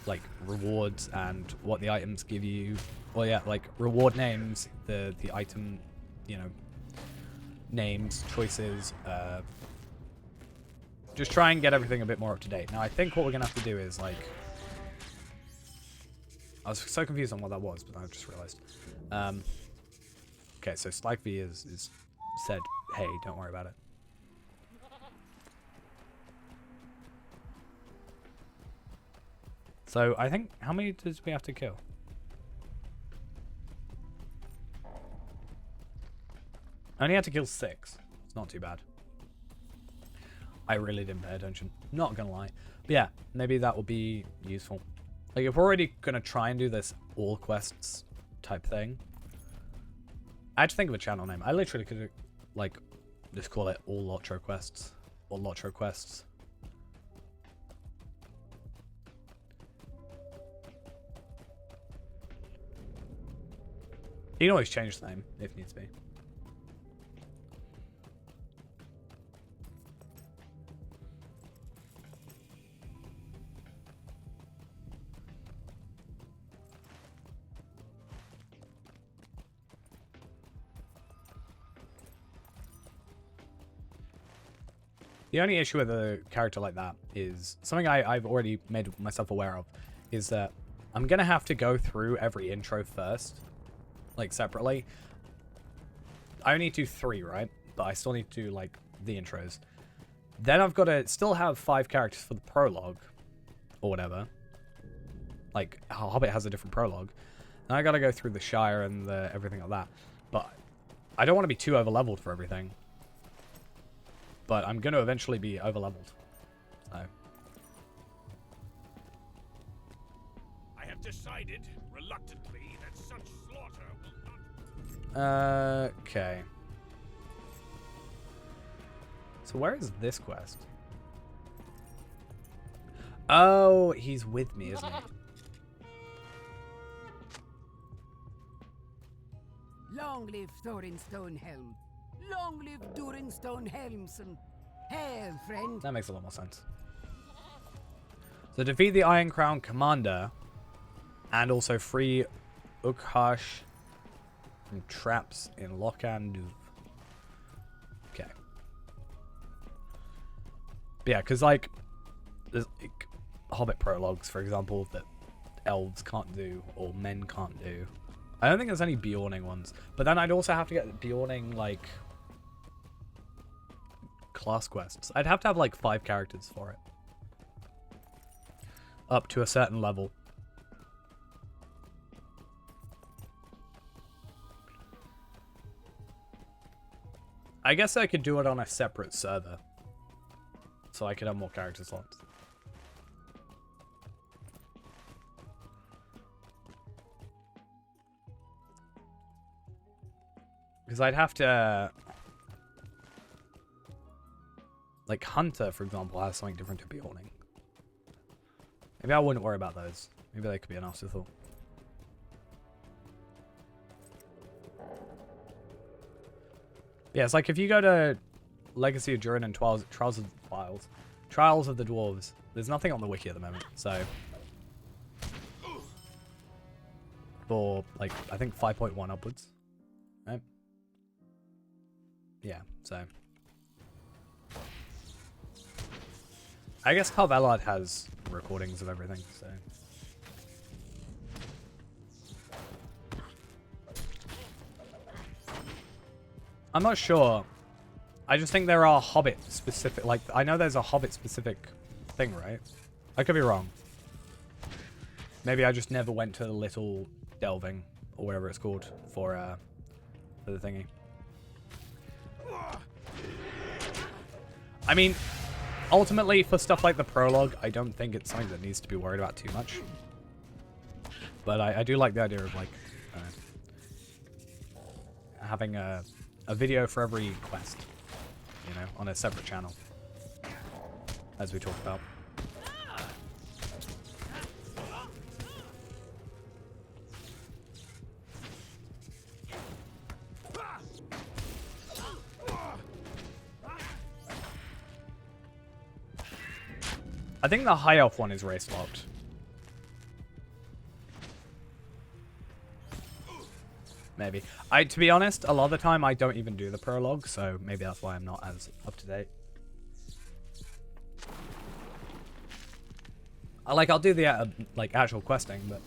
Like rewards and what the items give you. Well, yeah, like reward names, the item, you know, names, choices. Just try and get everything a bit more up to date. Now, I think what we're gonna have to do is like, I was so confused on what that was, but I just realized. Okay, so Slyke V is said, hey, don't worry about it. So, I think, how many does we have to kill? I only had to kill 6. It's not too bad. I really didn't pay attention. Not gonna lie. But yeah, maybe that will be useful. Like, if we're already gonna try and do this all quests type thing, I had to think of a channel name. I literally could, like, just call it all Lotro quests. Or Lotro quests. You can always change the name if needs be. The only issue with a character like that is something I've already made myself aware of, is that I'm going to have to go through every intro first, like separately. I only do 3, right? But I still need to do like the intros. Then I've got to still have 5 characters for the prologue or whatever. Like Hobbit has a different prologue. Then I got to go through the Shire and everything like that. But I don't want to be too over-leveled for everything. But I'm going to eventually be over-leveled. So. I have decided, reluctantly, that such slaughter will not... Okay. So where is this quest? Oh, he's with me, isn't he? Long live Thorin Stonehelm. Long live Durin Stonehelmson. Hail, friend. That makes a lot more sense. So defeat the Iron Crown Commander and also free Ukhash from traps in Locan Duv. Okay. But yeah, because like there's like Hobbit prologues, for example, that elves can't do or men can't do. I don't think there's any Bjorning ones. But then I'd also have to get Bjorning like class quests. I'd have to have like 5 characters for it. Up to a certain level. I guess I could do it on a separate server. So I could have more character slots. Because I'd have to... Like Hunter, for example, has something different to Bjorning. Maybe I wouldn't worry about those. Maybe they could be an afterthought. Yeah, it's like if you go to Legacy of Durin and Trials of the Dwarves, there's nothing on the wiki at the moment, so... For, like, I think 5.1 upwards. Right? Yeah, so... I guess Carvelard has recordings of everything, so... I'm not sure. I just think there are Hobbit specific, like, I know there's a Hobbit specific thing, right? I could be wrong. Maybe I just never went to the little delving, or whatever it's called, for the thingy. I mean, ultimately, for stuff like the prologue, I don't think it's something that needs to be worried about too much. But I do like the idea of, like, having a video for every quest, you know, on a separate channel, as we talked about. I think the High Elf one is race locked. Maybe. To be honest, a lot of the time I don't even do the prologue, so maybe that's why I'm not as up to date. I'll do the like actual questing, but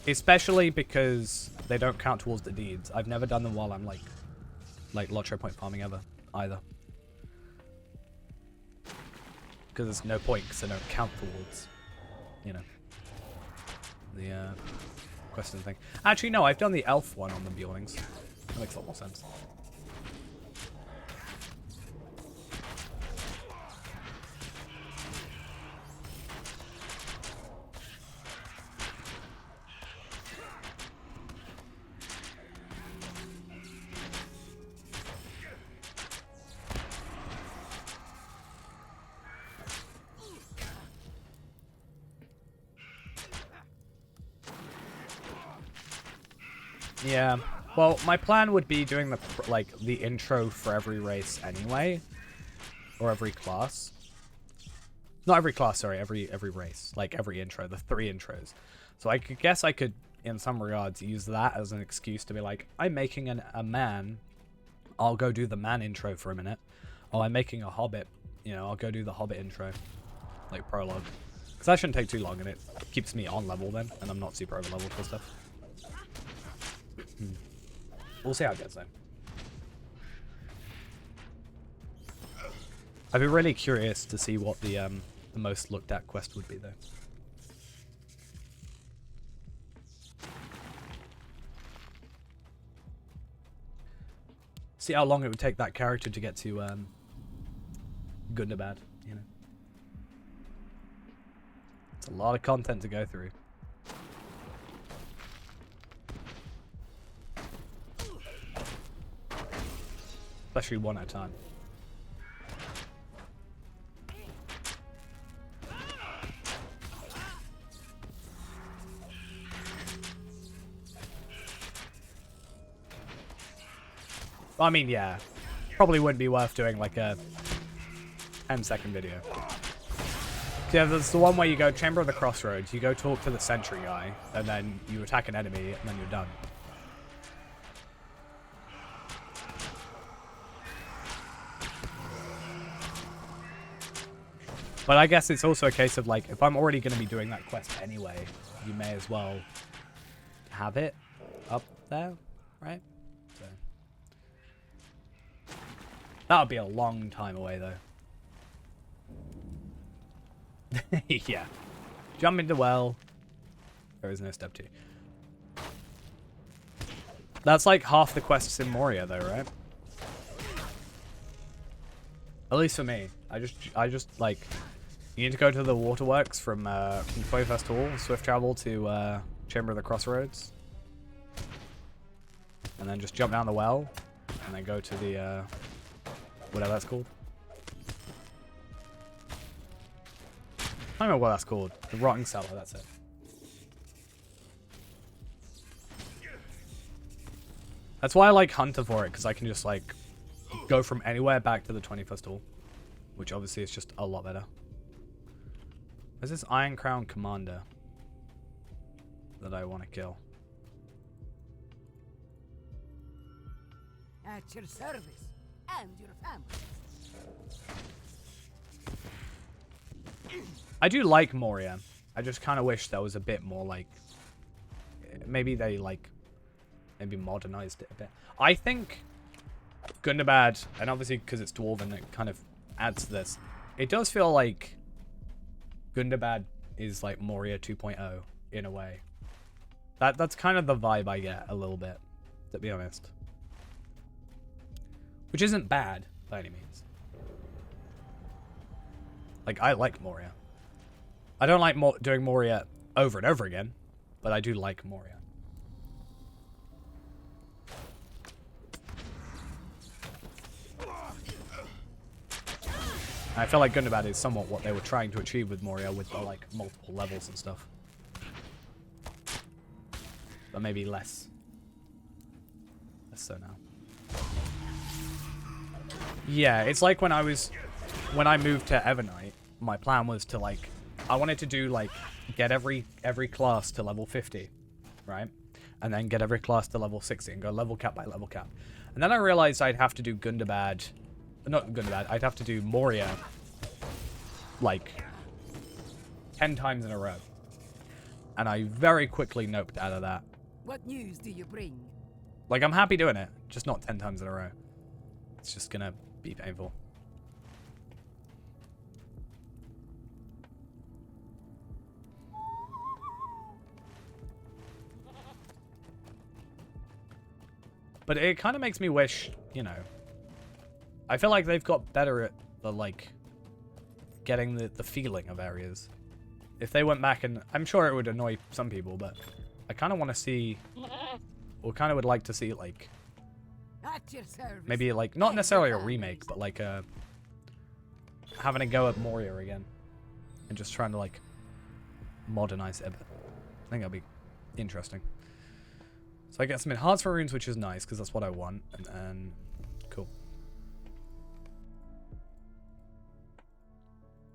especially because they don't count towards the deeds. I've never done them while I'm like Lotro point farming ever either. Because there's no point, because they don't count towards, you know, the question thing. Actually, no, I've done the elf one on the Bjornings. That makes a lot more sense. Yeah, well, my plan would be doing the intro for every race anyway, or every class. Not every class, sorry, every race, like every intro, the 3 intros. So I guess I could, in some regards, use that as an excuse to be like, I'm making a man, I'll go do the man intro for a minute. Oh, I'm making a hobbit, you know, I'll go do the hobbit intro, like prologue. Because that shouldn't take too long, and it keeps me on level then, and I'm not super over leveled for stuff. We'll see how it goes though. I'd be really curious to see what the most looked at quest would be though. See how long it would take that character to get to Gundabad, you know. It's a lot of content to go through. Especially one at a time. I mean, yeah. probably wouldn't be worth doing like a 10-second video. Yeah, there's the one where you go Chamber of the Crossroads, you go talk to the sentry guy, and then you attack an enemy, and then you're done. But I guess it's also a case of like, if I'm already going to be doing that quest anyway, you may as well have it up there, right? So. That would be a long time away though. Yeah. Jump into the well. There is no step 2. That's like half the quests in Moria though, right? At least for me. I just like, you need to go to the waterworks from 21st Hall, swift travel to Chamber of the Crossroads. And then just jump down the well, and then go to the, whatever that's called. I don't know what that's called. The Rotten Cellar, that's it. That's why I like Hunter for it, because I can just like go from anywhere back to the 21st Hall. Which obviously is just a lot better. There's this Iron Crown Commander that I want to kill. At your service and your family. I do like Moria. I just kind of wish there was a bit more like... Maybe they like... Maybe modernized it a bit. I think Gundabad, and obviously because it's Dwarven, it kind of adds to this. It does feel like Gundabad is like Moria 2.0 in a way. That's kind of the vibe I get a little bit, to be honest. Which isn't bad by any means. Like, I like Moria. I don't like doing Moria over and over again, but I do like Moria. I feel like Gundabad is somewhat what they were trying to achieve with Moria with the, like, multiple levels and stuff. But maybe less. Less so now. Yeah, it's like when I moved to Evernight, my plan was to, like, I wanted to do, like, get every class to level 50, right? And then get every class to level 60 and go level cap by level cap. And then I realized I'd have to do Gundabad, not Gundabad, I'd have to do Moria, like, 10 times in a row. And I very quickly noped out of that. What news do you bring? Like, I'm happy doing it, just not 10 times in a row. It's just gonna be painful. But it kind of makes me wish, you know, I feel like they've got better at the, like, getting the feeling of areas. If they went back, and I'm sure it would annoy some people, but I kind of want to see, or kind of would like to see, like, At your service. maybe, like, not necessarily a remake, but, like, having a go at Moria again. And just trying to, like, modernize it a bit. I think that'd be interesting. So I get some enhanced runes, which is nice, because that's what I want. And then, cool.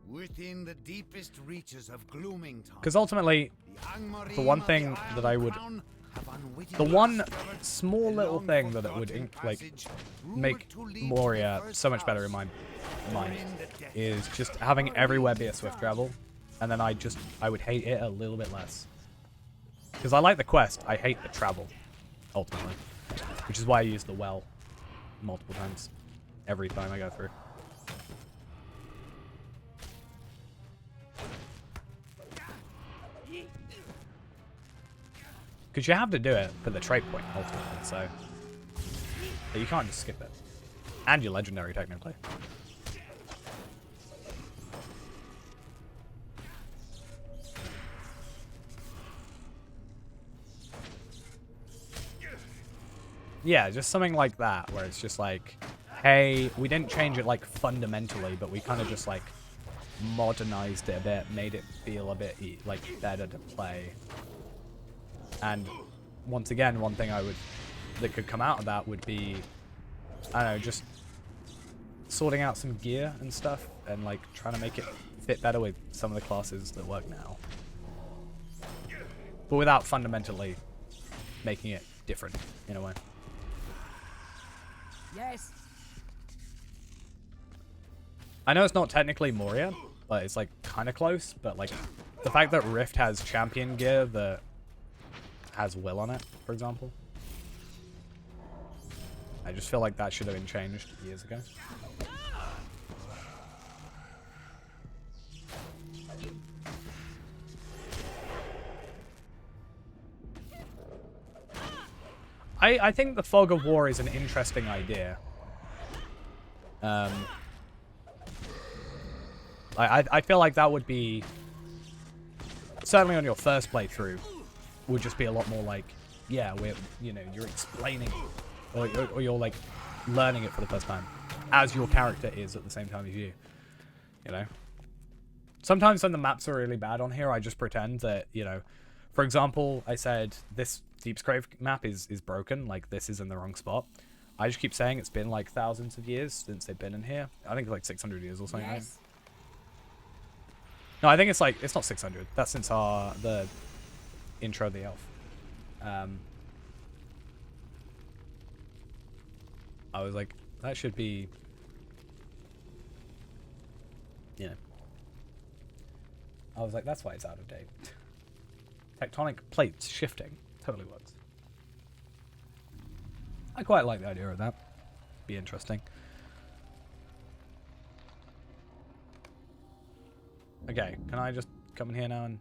Within the deepest reaches of Gloomington. Because ultimately, the one thing that I would... The one small little thing that it would, like, make Moria so much better in my mind is just having everywhere be a swift travel. And then I would hate it a little bit less. Because I like the quest, I hate the travel, ultimately. Which is why I use the well multiple times. Every time I go through. Because you have to do it for the trait point, ultimately, so... But you can't just skip it. And you're legendary, technically. Yeah, just something like that, where it's just like, hey, we didn't change it, like, fundamentally, but we kind of just, like, modernized it a bit, made it feel a bit, like, better to play. And once again, one thing that could come out of that would be, I don't know, just sorting out some gear and stuff and like trying to make it fit better with some of the classes that work now. But without fundamentally making it different in a way. Yes. I know it's not technically Moria, but it's like kind of close. But like the fact that Rift has champion gear that has Will on it, for example, I just feel like that should have been changed years ago. I think the Fog of War is an interesting idea. I feel like that would be, certainly on your first playthrough, would just be a lot more like, yeah, you're explaining, or you're like learning it for the first time, as your character is at the same time as you, you know? Sometimes when the maps are really bad on here, I just pretend that, you know, for example, I said this Deepscrave map is broken, like this is in the wrong spot. I just keep saying it's been like thousands of years since they've been in here. I think it's like 600 years or something. Yes. Right? No, I think it's like, it's not 600. That's since the intro of the elf. I was like, that should be, you know. I was like, that's why it's out of date. Tectonic plates shifting. Totally works. I quite like the idea of that. Be interesting. Okay, can I just come in here now and...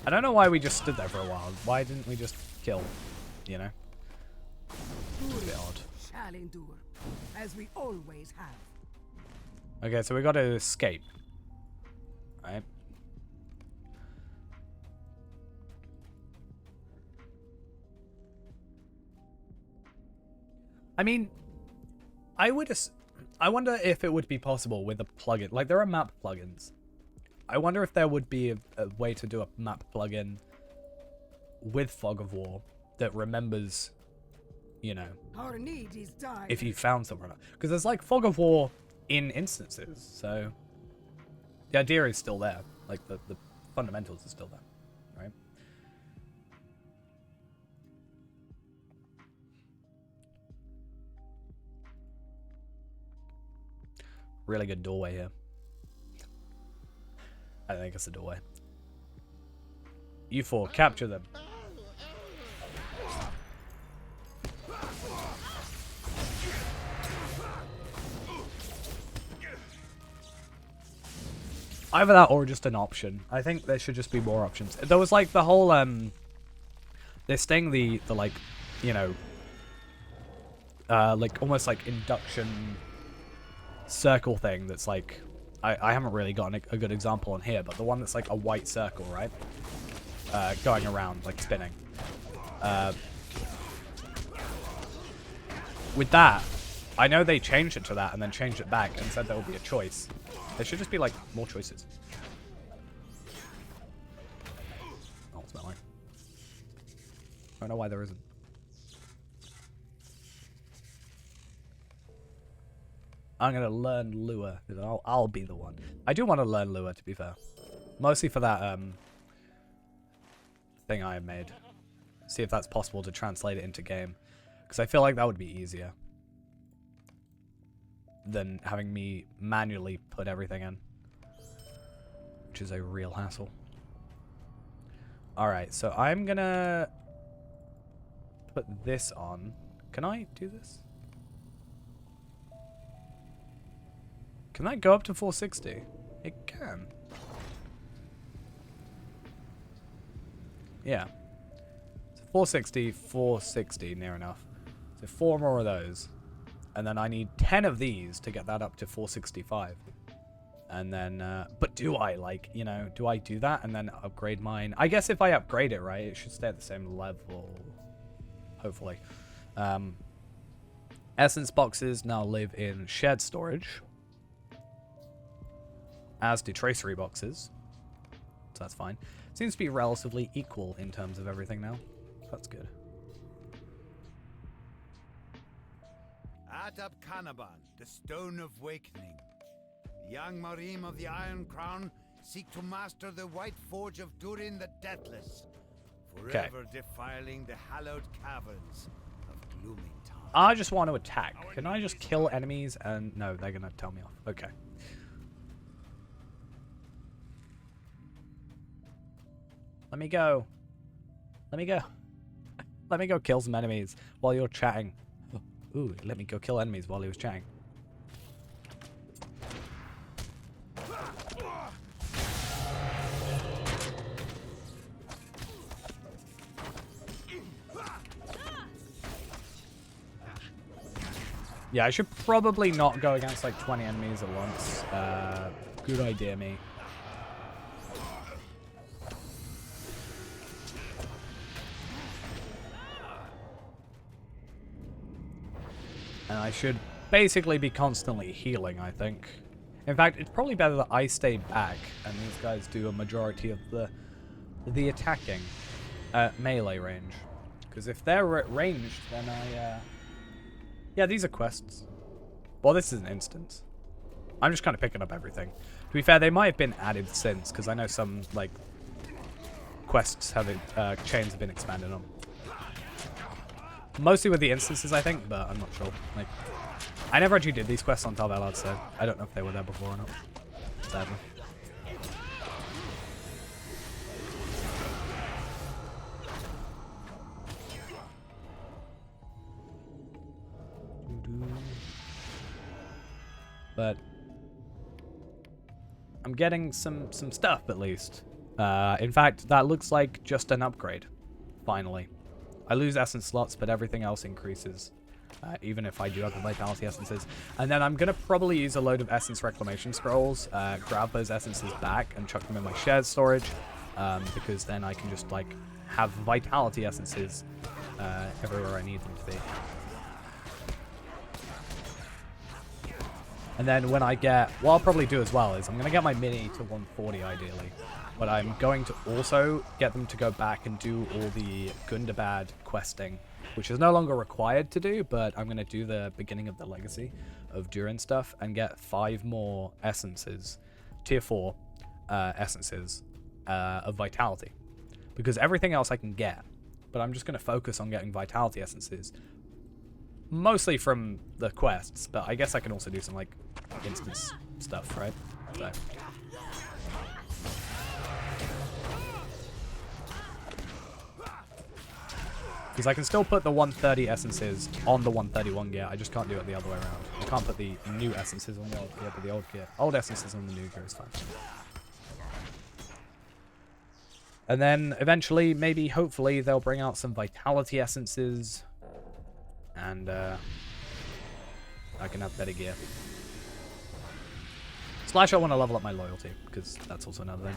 I don't know why we just stood there for a while. Why didn't we just kill? You know? It's a bit odd. Shall endure, as we always have. Okay, so we got to escape. Right. I mean, I wonder if it would be possible with a plugin. Like, there are map plugins. I wonder if there would be a way to do a map plugin with Fog of War that remembers, you know, our need is dire. If you found somewhere. Because there's like Fog of War in instances, so the idea is still there. Like, the fundamentals are still there, right? Really good doorway here. I think it's a doorway. You four, capture them. Either that or just an option. I think there should just be more options. There was like the whole this thing, the like, you know, like almost like induction circle thing that's like, I haven't really gotten a good example on here, but the one that's like a white circle, right? Going around, like spinning. With that, I know they changed it to that and then changed it back and said there will be a choice. There should just be like more choices. Oh, it's smelling. I don't know why there isn't. I'm gonna learn lure. I'll be the one. I do want to learn lure, to be fair. Mostly for that thing I made. See if that's possible to translate it into game. Because I feel like that would be easier than having me manually put everything in, which is a real hassle. Alright, so I'm gonna put this on. Can I do this? Can that go up to 460? It can. Yeah. So 460, 460, near enough. So 4 more of those. And then I need 10 of these to get that up to 465. And then, but do I, like, you know, do I do that and then upgrade mine? I guess if I upgrade it, right, it should stay at the same level. Hopefully. Essence boxes now live in shared storage. As do tracery boxes. So that's fine. Seems to be relatively equal in terms of everything now. That's good. Atab Kanaban, the Stone of Wakening. The young Marim of the Iron Crown seek to master the White Forge of Durin the Deathless, forever defiling the hallowed caverns of Glooming Time. I just want to attack. Can I just kill enemies and... No, they're going to tell me off. Okay. Let me go. Let me go. Let me go kill some enemies while you're chatting. Ooh, let me go kill enemies while he was chatting. Yeah, I should probably not go against like 20 enemies at once. Good idea, me. And I should basically be constantly healing, I think. In fact, it's probably better that I stay back and these guys do a majority of the attacking at melee range. Because if they're at ranged, then yeah, these are quests. Well, this is an instance. I'm just kind of picking up everything. To be fair, they might have been added since, because I know some, like, quests have chains have been expanded on. Mostly with the instances, I think, but I'm not sure. Like, I never actually did these quests on Tal Velad, so I don't know if they were there before or not. Sadly. But I'm getting some stuff at least. In fact, that looks like just an upgrade. Finally. I lose essence slots, but everything else increases. Even if I do have the vitality essences. And then I'm going to probably use a load of essence reclamation scrolls, grab those essences back and chuck them in my shared storage. Because then I can just, like, have vitality essences everywhere I need them to be. And then when I get... What I'll probably do as well is I'm going to get my mini to 140 ideally. But I'm going to also get them to go back and do all the Gundabad questing, which is no longer required to do, but I'm going to do the beginning of the legacy of Durin stuff and get 5 more essences, tier 4 essences of vitality. Because everything else I can get, but I'm just going to focus on getting vitality essences. Mostly from the quests, but I guess I can also do some, like, instance stuff, right? So. Because I can still put the 130 essences on the 131 gear, I just can't do it the other way around. I can't put the new essences on the old gear, but the old gear. Old essences on the new gear is fine. And then eventually, maybe, hopefully, they'll bring out some vitality essences. And I can have better gear. Slash, I want to level up my loyalty, because that's also another thing.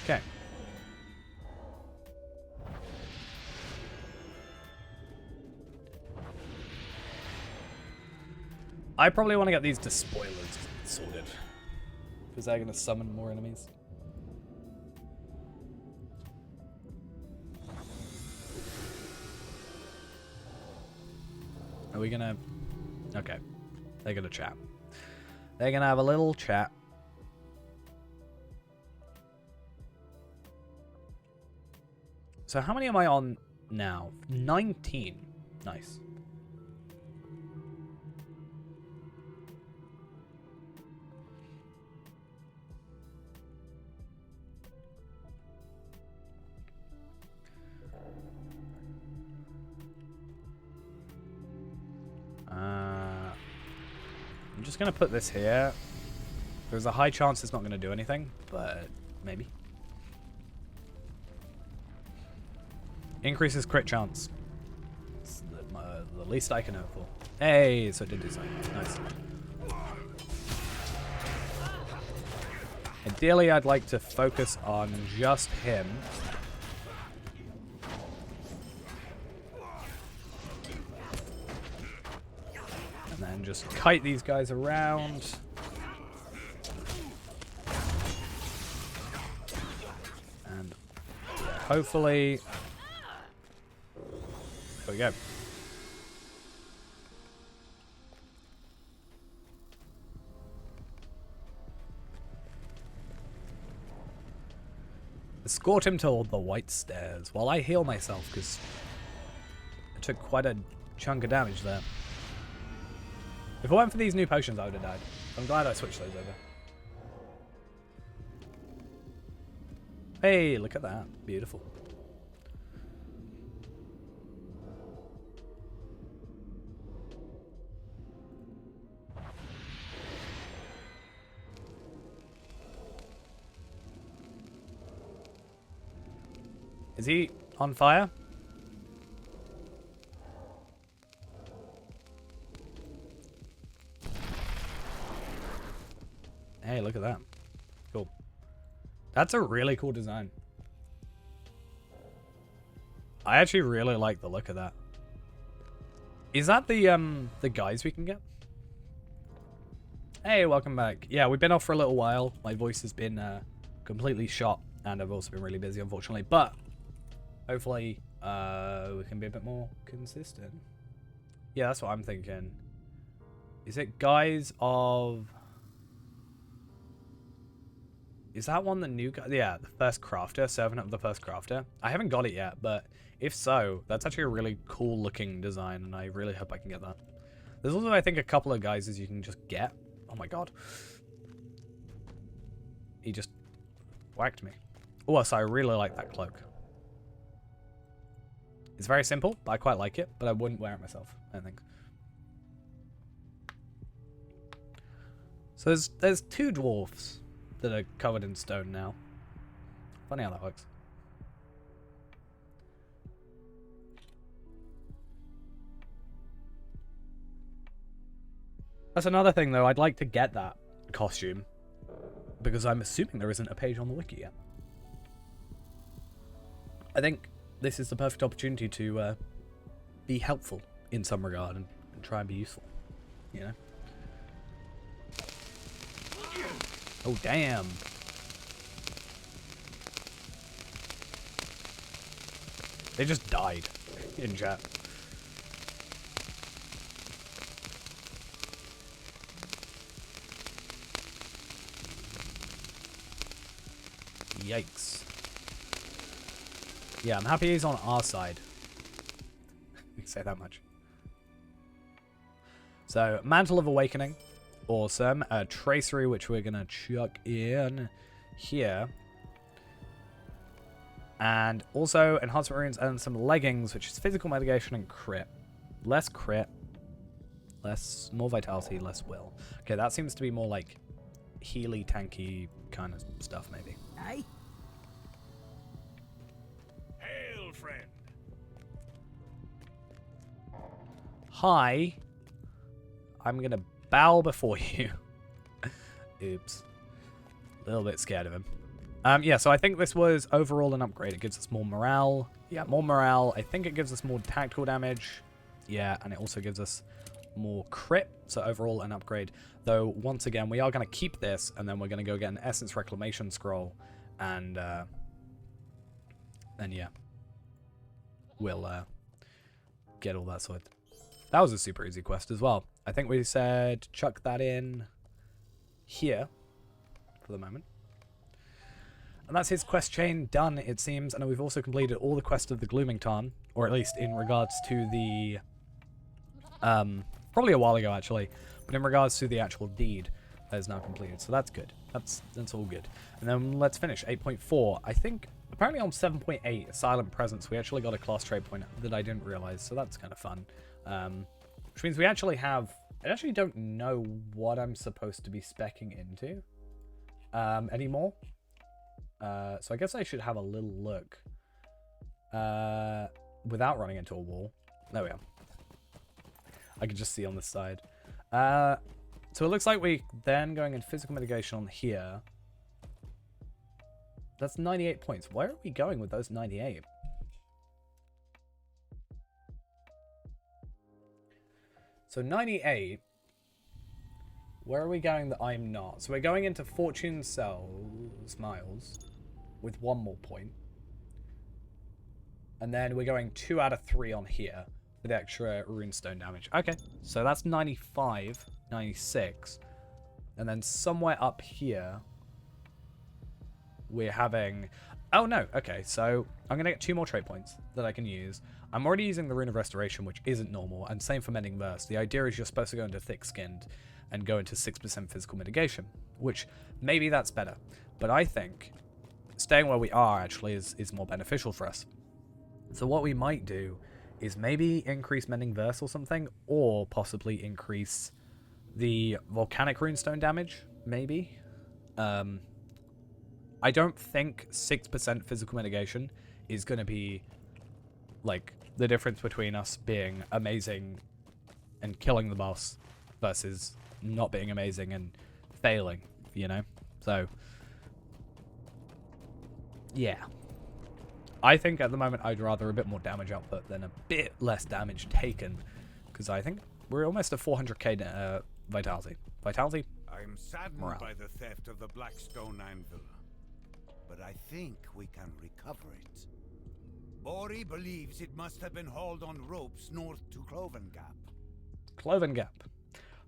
Okay. I probably want to get these despoilers sorted, because they're going to summon more enemies. Are we going to... Okay. They're going to chat. They're going to have a little chat. So how many am I on now? 19. Nice. I'm just going to put this here. There's a high chance it's not going to do anything, but maybe. Increases crit chance. It's the least I can hope for. Hey, so it did do something. Nice. Ideally, I'd like to focus on just him. and just kite these guys around. And hopefully... There we go. Escort him to the White Stairs while I heal myself, because I took quite a chunk of damage there. If it weren't for these new potions, I would have died. I'm glad I switched those over. Hey, look at that. Beautiful. Is he on fire? Hey, look at that. Cool. That's a really cool design. I actually really like the look of that. Is that the guys we can get? Hey, welcome back. Yeah, we've been off for a little while. My voice has been completely shot, and I've also been really busy, unfortunately. But hopefully, we can be a bit more consistent. Yeah, that's what I'm thinking. Is it Guys of... Is that one the new guy? Yeah, the first crafter, Servant of the First Crafter. I haven't got it yet, but if so, that's actually a really cool looking design, and I really hope I can get that. There's also, I think, a couple of guys you can just get. Oh my god. He just whacked me. Oh, so I really like that cloak. It's very simple, but I quite like it, but I wouldn't wear it myself, I think. So there's two dwarfs that are covered in stone now. Funny how that works. That's another thing, though. I'd like to get that costume, because I'm assuming there isn't a page on the wiki yet. I think this is the perfect opportunity to be helpful in some regard and try and be useful, you know? Oh, damn. They just died in chat. Yikes. Yeah, I'm happy he's on our side. You can say that much. So, Mantle of Awakening. Awesome. Tracery, which we're going to chuck in here. And also Enhancement Runes and some Leggings, which is Physical Mitigation and Crit. Less Crit. More Vitality, less Will. Okay, that seems to be more like healy, tanky kind of stuff, maybe. Aye. Hail, friend. Hi. I'm going to bow before you. Oops. A little bit scared of him. Yeah, so I think this was overall an upgrade. It gives us more morale. Yeah, more morale. I think it gives us more tactical damage. Yeah, and it also gives us more crit. So overall an upgrade. Though, once again, we are going to keep this, and then we're going to go get an Essence Reclamation Scroll. And yeah. We'll get all that sorted. That was a super easy quest as well. I think we said chuck that in here for the moment. And that's his quest chain done, it seems. And we've also completed all the quests of the Glooming Tarn, or at least in regards to the... probably a while ago, actually. But in regards to the actual deed, that is now completed. So that's good. That's all good. And then let's finish. 8.4. I think, apparently on 7.8, Silent Presence, we actually got a class trait point that I didn't realize. So that's kind of fun. Which means we actually have... I actually don't know what I'm supposed to be speccing into anymore. So I guess I should have a little look without running into a wall. There we are. I can just see on this side. So it looks like we then going in physical mitigation on here. That's 98 points. Where are we going with those 98? So 98 Where are we going that I'm not? So we're going into Fortune Cells Miles with 1 more point. And then we're going 2 out of 3 on here with extra runestone damage. Okay, so that's 95, 96. And then somewhere up here, we're having... Oh, no. Okay, so I'm going to get 2 more trait points that I can use. I'm already using the Rune of Restoration, which isn't normal, and same for Mending Verse. The idea is you're supposed to go into Thick-Skinned and go into 6% physical mitigation, which maybe that's better. But I think staying where we are actually is more beneficial for us. So what we might do is maybe increase Mending Verse or something, or possibly increase the Volcanic Runestone damage, maybe. I don't think 6% physical mitigation is going to be, like, the difference between us being amazing and killing the boss versus not being amazing and failing, you know? So, yeah. I think at the moment I'd rather a bit more damage output than a bit less damage taken, because I think we're almost at 400k vitality. Vitality? I'm saddened Morale. by the theft of the Blackstone Anvil, but I think we can recover it. Bori believes it must have been hauled on ropes north to Cloven Gap. Cloven Gap.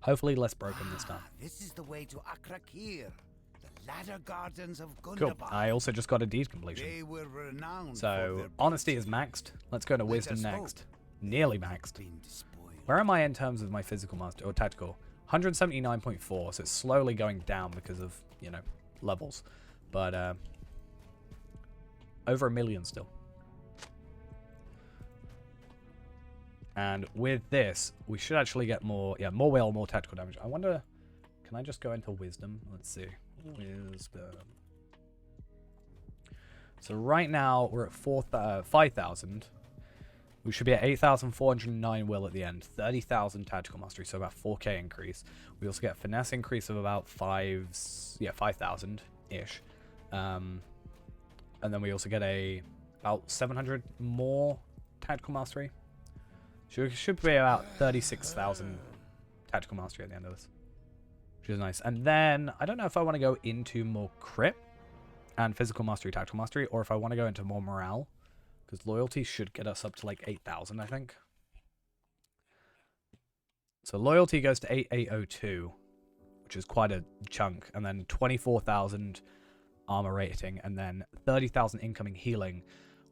Hopefully less broken this time. This is the way to Akrakir, the ladder gardens of Cool. Gundabad. I also just got a deed completion. They were renowned for So, their honesty is maxed. Let's go to wisdom us next. hope. Nearly maxed. been despoiled. Where am I in terms of my physical master or tactical? 179.4, so it's slowly going down because of, you know, levels. But over 1 million still. And with this, we should actually get more, more will, more tactical damage. I wonder, can I just go into wisdom? Let's see. Wisdom. So right now, we're at 5,000. We should be at 8,409 will at the end. 30,000 tactical mastery, so about 4k increase. We also get a finesse increase of about 5,000-ish. And then we also get about 700 more tactical mastery. Should be about 36,000 tactical mastery at the end of this, which is nice. And then I don't know if I want to go into more crit and physical mastery, tactical mastery, or if I want to go into more morale, because loyalty should get us up to like 8,000, I think. So loyalty goes to 8802, which is quite a chunk, and then 24,000 armor rating, and then 30,000 incoming healing,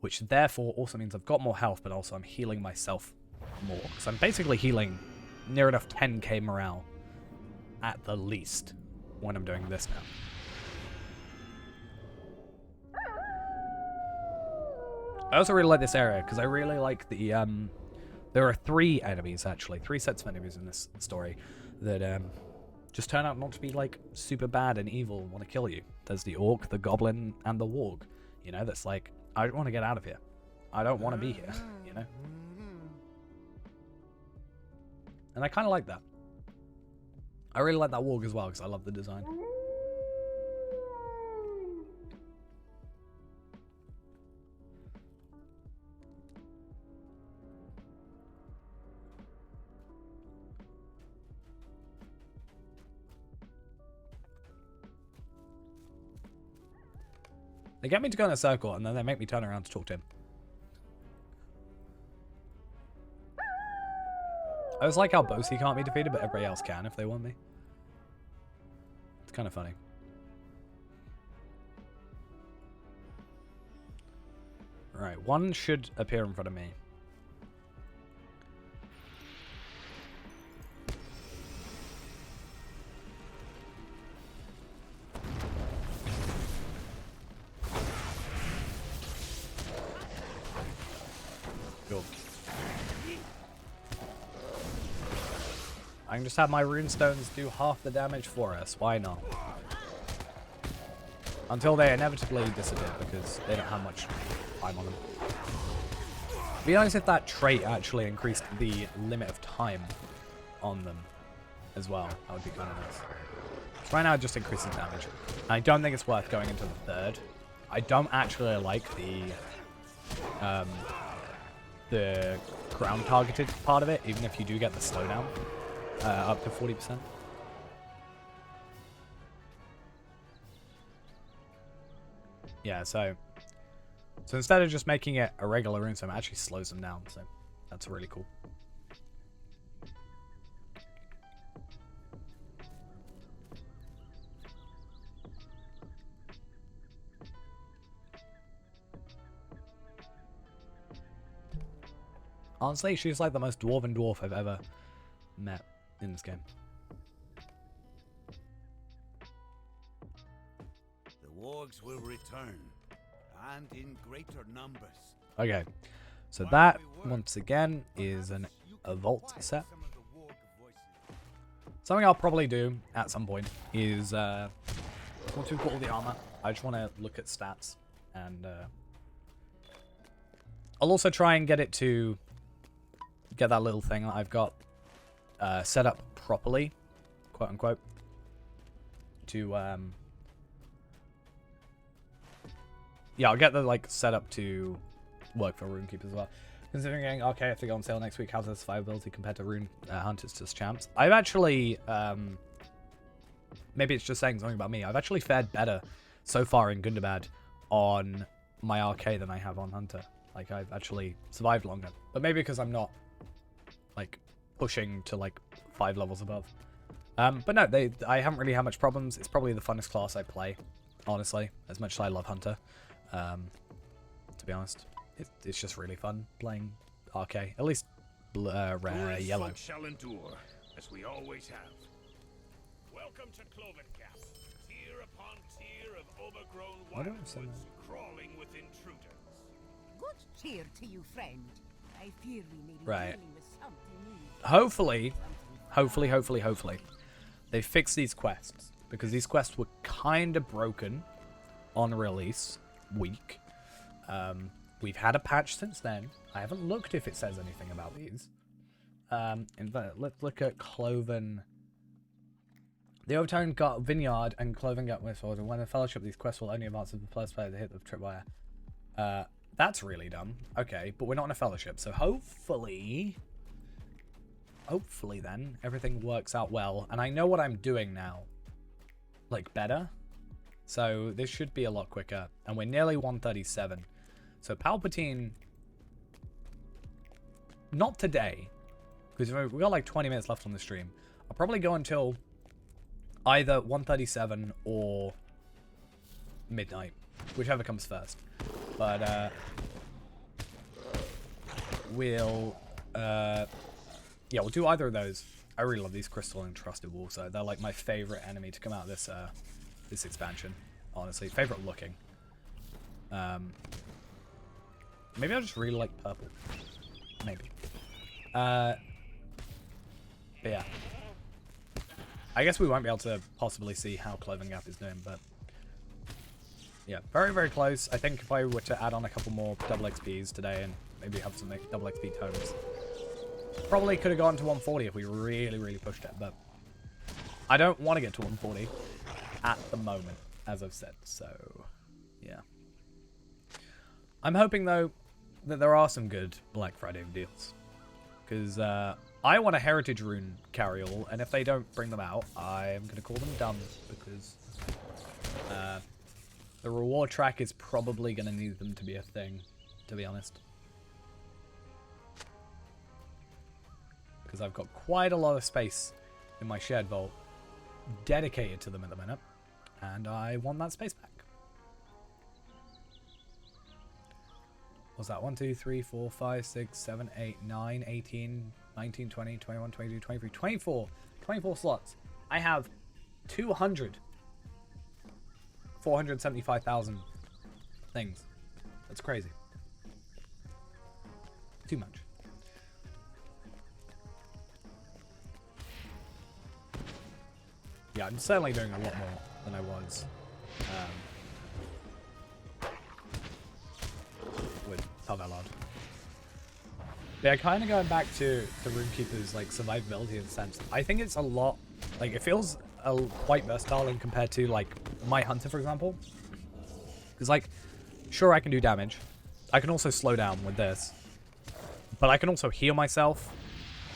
which therefore also means I've got more health, but also I'm healing myself more. So I'm basically healing near enough 10k morale at the least when I'm doing this now. I also really like this area because I really like the there are 3 enemies, actually 3 sets of enemies in this story that just turn out not to be like super bad and evil and want to kill you. There's the orc, the goblin, and the warg, you know, that's like, I want to get out of here, I don't want to be here, you know. And I kind of like that. I really like that warg as well because I love the design. They get me to go in a circle and then they make me turn around to talk to him. I was like how Bosi can't be defeated, but everybody else can if they want me. It's kind of funny. Right, one should appear in front of me. Cool. I can just have my runestones do half the damage for us. Why not? Until they inevitably disappear because they don't have much time on them. Be nice if that trait actually increased the limit of time on them as well. That would be kind of nice. So right now it just increases damage. And I don't think it's worth going into the 3rd. I don't actually like the ground targeted part of it, even if you do get the slowdown up to 40%. Yeah, so instead of just making it a regular rune sim, it actually slows them down. So that's really cool. Honestly, she's like the most dwarven dwarf I've ever met in this game. The wargs will return, and in greater numbers. Okay, so that once again is a vault set. Something I'll probably do at some point is once we've got all the armor, I just want to look at stats, and I'll also try and get it to get that little thing that I've got set up properly, quote unquote, to yeah, I'll get the like setup to work for Runekeep as well. Considering getting RK if they go on sale next week, how's the survivability compared to Rune Hunters to champs? I've actually maybe it's just saying something about me. I've actually fared better so far in Gundabad on my RK than I have on Hunter. Like, I've actually survived longer, but maybe because I'm not like pushing to like 5 levels above. But no, I haven't really had much problems. It's probably the funnest class I play, honestly, as much as I love Hunter. To be honest, it's just really fun playing RK. At least rare yellow. Shall endure, as we always have. Welcome to Cloven Cap. Tier upon tier of overgrown wildwoods crawling with intruders. Good cheer to you, friend. I fear we may be Right. dealing with something new. Hopefully, they fix these quests, because these quests were kind of broken on release week. We've had a patch since then. I haven't looked if it says anything about these. In fact, let's look at Cloven. The Overtone got Vineyard and Cloven got Westfold, and when the Fellowship, these quests will only advance if the first player to hit the tripwire. That's really dumb. Okay, but we're not in a Fellowship, so hopefully then everything works out well, and I know what I'm doing now, like, better. So this should be a lot quicker, and we're nearly 137. So Palpatine, not today, because we've got like 20 minutes left on the stream. I'll probably go until either 137 or midnight, whichever comes first. But we'll do either of those. I really love these Crystal and Trusted Wolves. So they're like my favorite enemy to come out of this this expansion. Honestly, favorite looking. Maybe I just really like purple. Maybe. But yeah. I guess we won't be able to possibly see how Cloven Gap is doing, but yeah, very, very close. I think if I were to add on a couple more double XPs today and maybe have some double XP tomes, probably could have gone to 140 if we really, really pushed it, but I don't want to get to 140 at the moment, as I've said, so yeah. I'm hoping, though, that there are some good Black Friday deals, because I want a Heritage Rune carry-all, and if they don't bring them out, I'm going to call them dumb, because the reward track is probably going to need them to be a thing, to be honest. Because I've got quite a lot of space in my shared vault dedicated to them at the minute, and I want that space back. What's that? 1, 2, 3, 4, 5, 6, 7, 8, 9, 18, 19, 20, 21, 22, 23, 24. 24 slots. I have 475,000 things. That's crazy. Too much. Yeah, I'm certainly doing a lot more than I was with Talvallard. Yeah, kind of going back to the Runekeeper's like survivability in a sense. I think it's a lot, like it feels quite versatile in compared to like my Hunter, for example. Because like, sure I can do damage. I can also slow down with this. But I can also heal myself,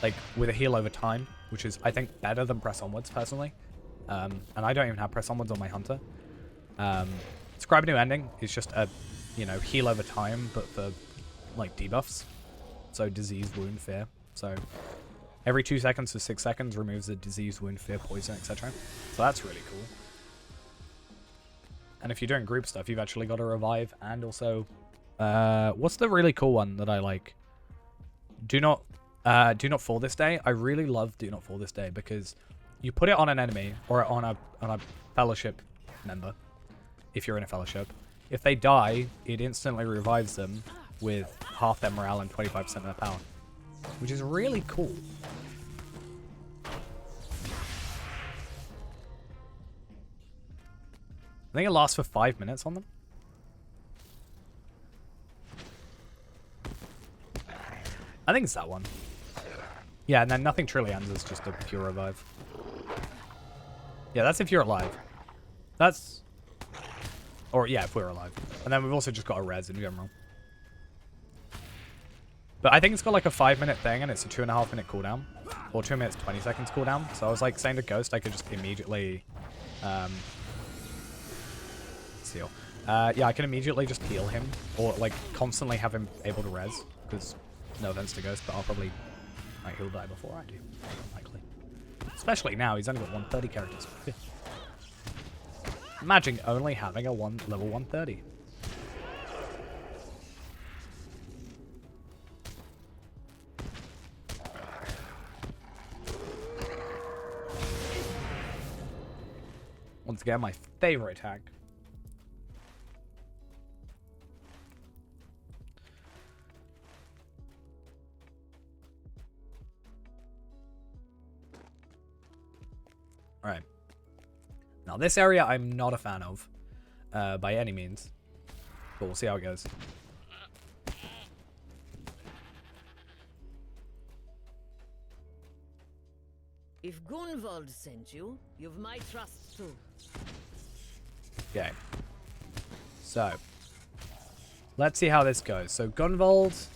like with a heal over time, which is I think better than press onwards personally. And I don't even have press onwards on my Hunter. Scribe New Ending is just a, you know, heal over time, but for, like, debuffs. So disease, wound, fear. So every 2 seconds to 6 seconds removes a disease, wound, fear, poison, etc. So that's really cool. And if you're doing group stuff, you've actually got a revive and also... what's the really cool one that I like? Do not fall this day. I really love Do Not Fall this day because you put it on an enemy or on a fellowship member if you're in a fellowship. If they die, it instantly revives them with half their morale and 25% of their power, which is really cool. I think it lasts for 5 minutes on them. I think it's that one. Yeah, and then nothing truly ends. It's just a pure revive. Yeah, that's if you're alive. That's... Or, yeah, if we're alive. And then we've also just got a res in general. But I think it's got like a 5-minute thing, and it's a 2.5-minute cooldown. Or 2 minutes, 20 seconds cooldown. So I was like saying to Ghost, I could just immediately... Seal. Yeah, I can immediately just heal him. Or, like, constantly have him able to res. Because, no offense to Ghost, but I'll probably... Like, he'll die before I do. Likely. Especially now, he's only got 130 characters. Imagine only having a level 130. Once again, my favorite attack. Alright. Now, this area I'm not a fan of, by any means. But we'll see how it goes. If Gunvald sent you, you've my trust too. Okay. So, let's see how this goes. So, Gunvald,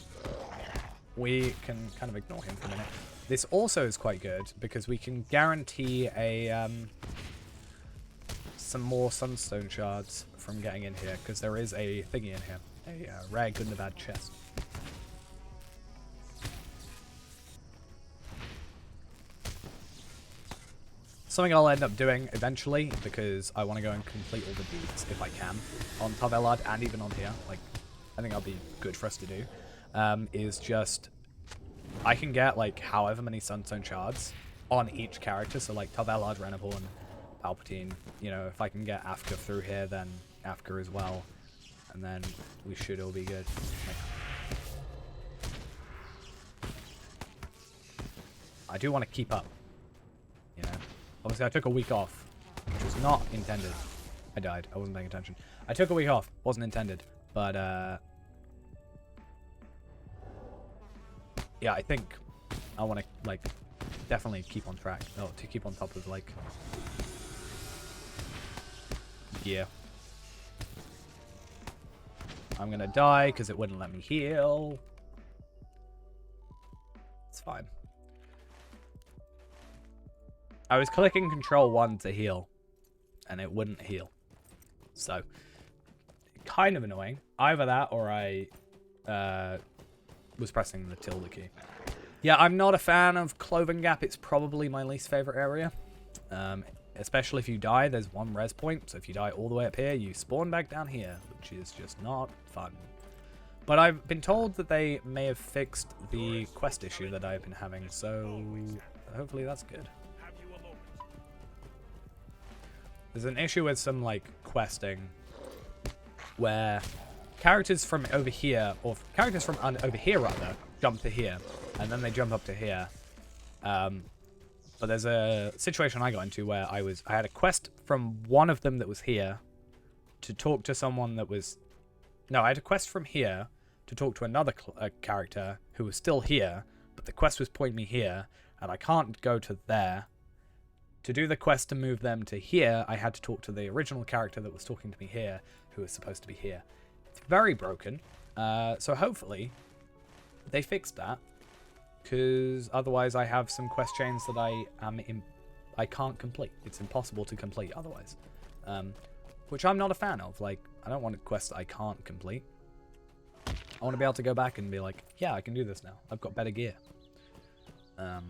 we can kind of ignore him for a minute. This also is quite good because we can guarantee a some more sunstone shards from getting in here because there is a thingy in here, a rare Gundabad chest. Something I'll end up doing eventually because I want to go and complete all the deeds if I can on Tavelard and even on here. Like, I think that'll be good for us to do. Is just I can get like however many sunstone shards on each character. So like Tavelard, Renaborn, Palpatine. You know, if I can get Afka through here, then Afka as well, and then we should all be good. Like, I do want to keep up. You know. Obviously, I took a week off, which was not intended. I died. I wasn't paying attention. I took a week off. Wasn't intended. But, yeah, I think I want to, like, definitely keep on track. Oh, to keep on top of, like... Yeah. I'm going to die because it wouldn't let me heal. It's fine. I was clicking Control 1 to heal, and it wouldn't heal. So, kind of annoying. Either that, or I was pressing the tilde key. Yeah, I'm not a fan of Cloven Gap. It's probably my least favorite area. Especially if you die, there's one res point. So if you die all the way up here, you spawn back down here, which is just not fun. But I've been told that they may have fixed the quest issue that I've been having, so hopefully that's good. There's an issue with some, like, questing where characters from over here, or characters from over here, rather, jump to here, and then they jump up to here. But there's a situation I got into where I had a quest from one of them that was here to talk to someone that was... No, I had a quest from here to talk to another character who was still here, but the quest was pointing me here, and I can't go to there. To do the quest to move them to here, I had to talk to the original character that was talking to me here, who was supposed to be here. It's very broken. So hopefully they fixed that, because otherwise I have some quest chains that I can't complete. It's impossible to complete otherwise, which I'm not a fan of. Like, I don't want quests I can't complete. I want to be able to go back and be like, yeah, I can do this now. I've got better gear. But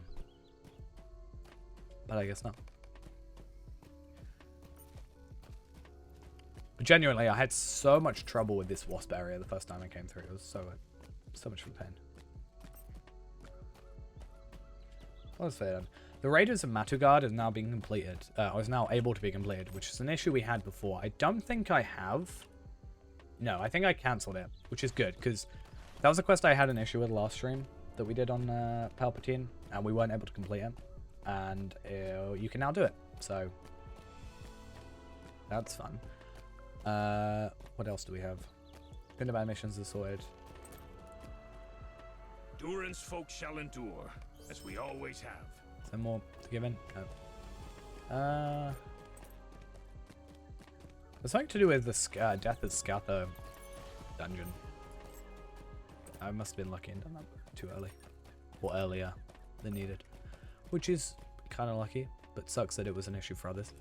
I guess not. But genuinely, I had so much trouble with this wasp area the first time I came through. It was so much of a pain. Let's say then. The Raiders of Matugard is now being completed. Is now able to be completed, which is an issue we had before. I don't think I have. No, I think I cancelled it, which is good, because that was a quest I had an issue with last stream that we did on Palpatine, and we weren't able to complete it. And you can now do it, so that's fun. What else do we have? Gundabad missions are sorted. Durin's folk shall endure, as we always have. Is there more to give in? No. There's something to do with the Death of Scatha dungeon. I must have been lucky and done that too early. Or earlier than needed. Which is kind of lucky, but sucks that it was an issue for others.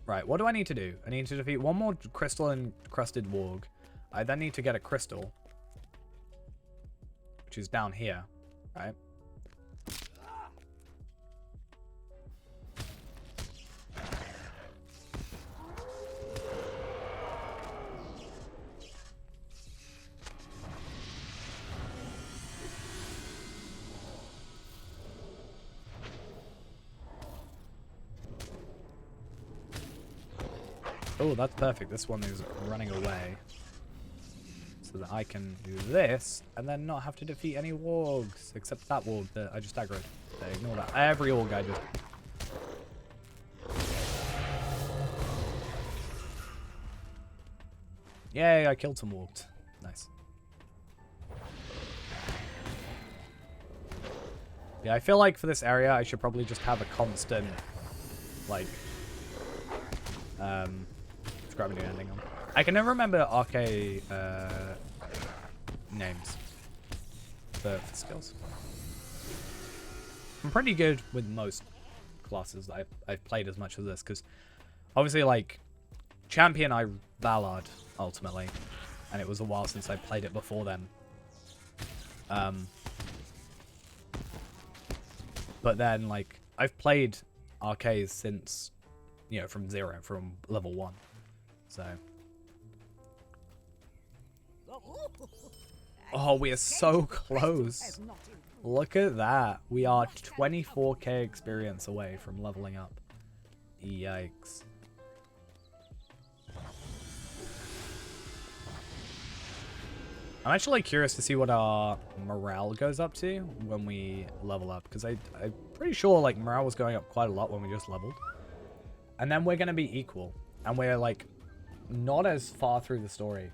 Right, what do I need to do? I need to defeat one more crystal encrusted warg. I then need to get a crystal, which is down here, right? Oh, that's perfect. This one is running away. So that I can do this, and then not have to defeat any wargs. Except that warg that I just aggroed. So ignore that. Every warg I just... Yay, I killed some wargs. Nice. Yeah, I feel like for this area, I should probably just have a constant, like... grabbing the ending on. I can never remember RK names for skills. I'm pretty good with most classes that I've played as much as this, because obviously, like, champion I Ballard ultimately, and it was a while since I played it before then. But then, like, I've played RKs since, you know, from level 1. So. Oh, we are so close. Look at that. We are 24k experience away from leveling up. Yikes. I'm actually curious to see what our morale goes up to when we level up, because I'm pretty sure like morale was going up quite a lot when we just leveled. And then we're going to be equal. And we're like not as far through the story,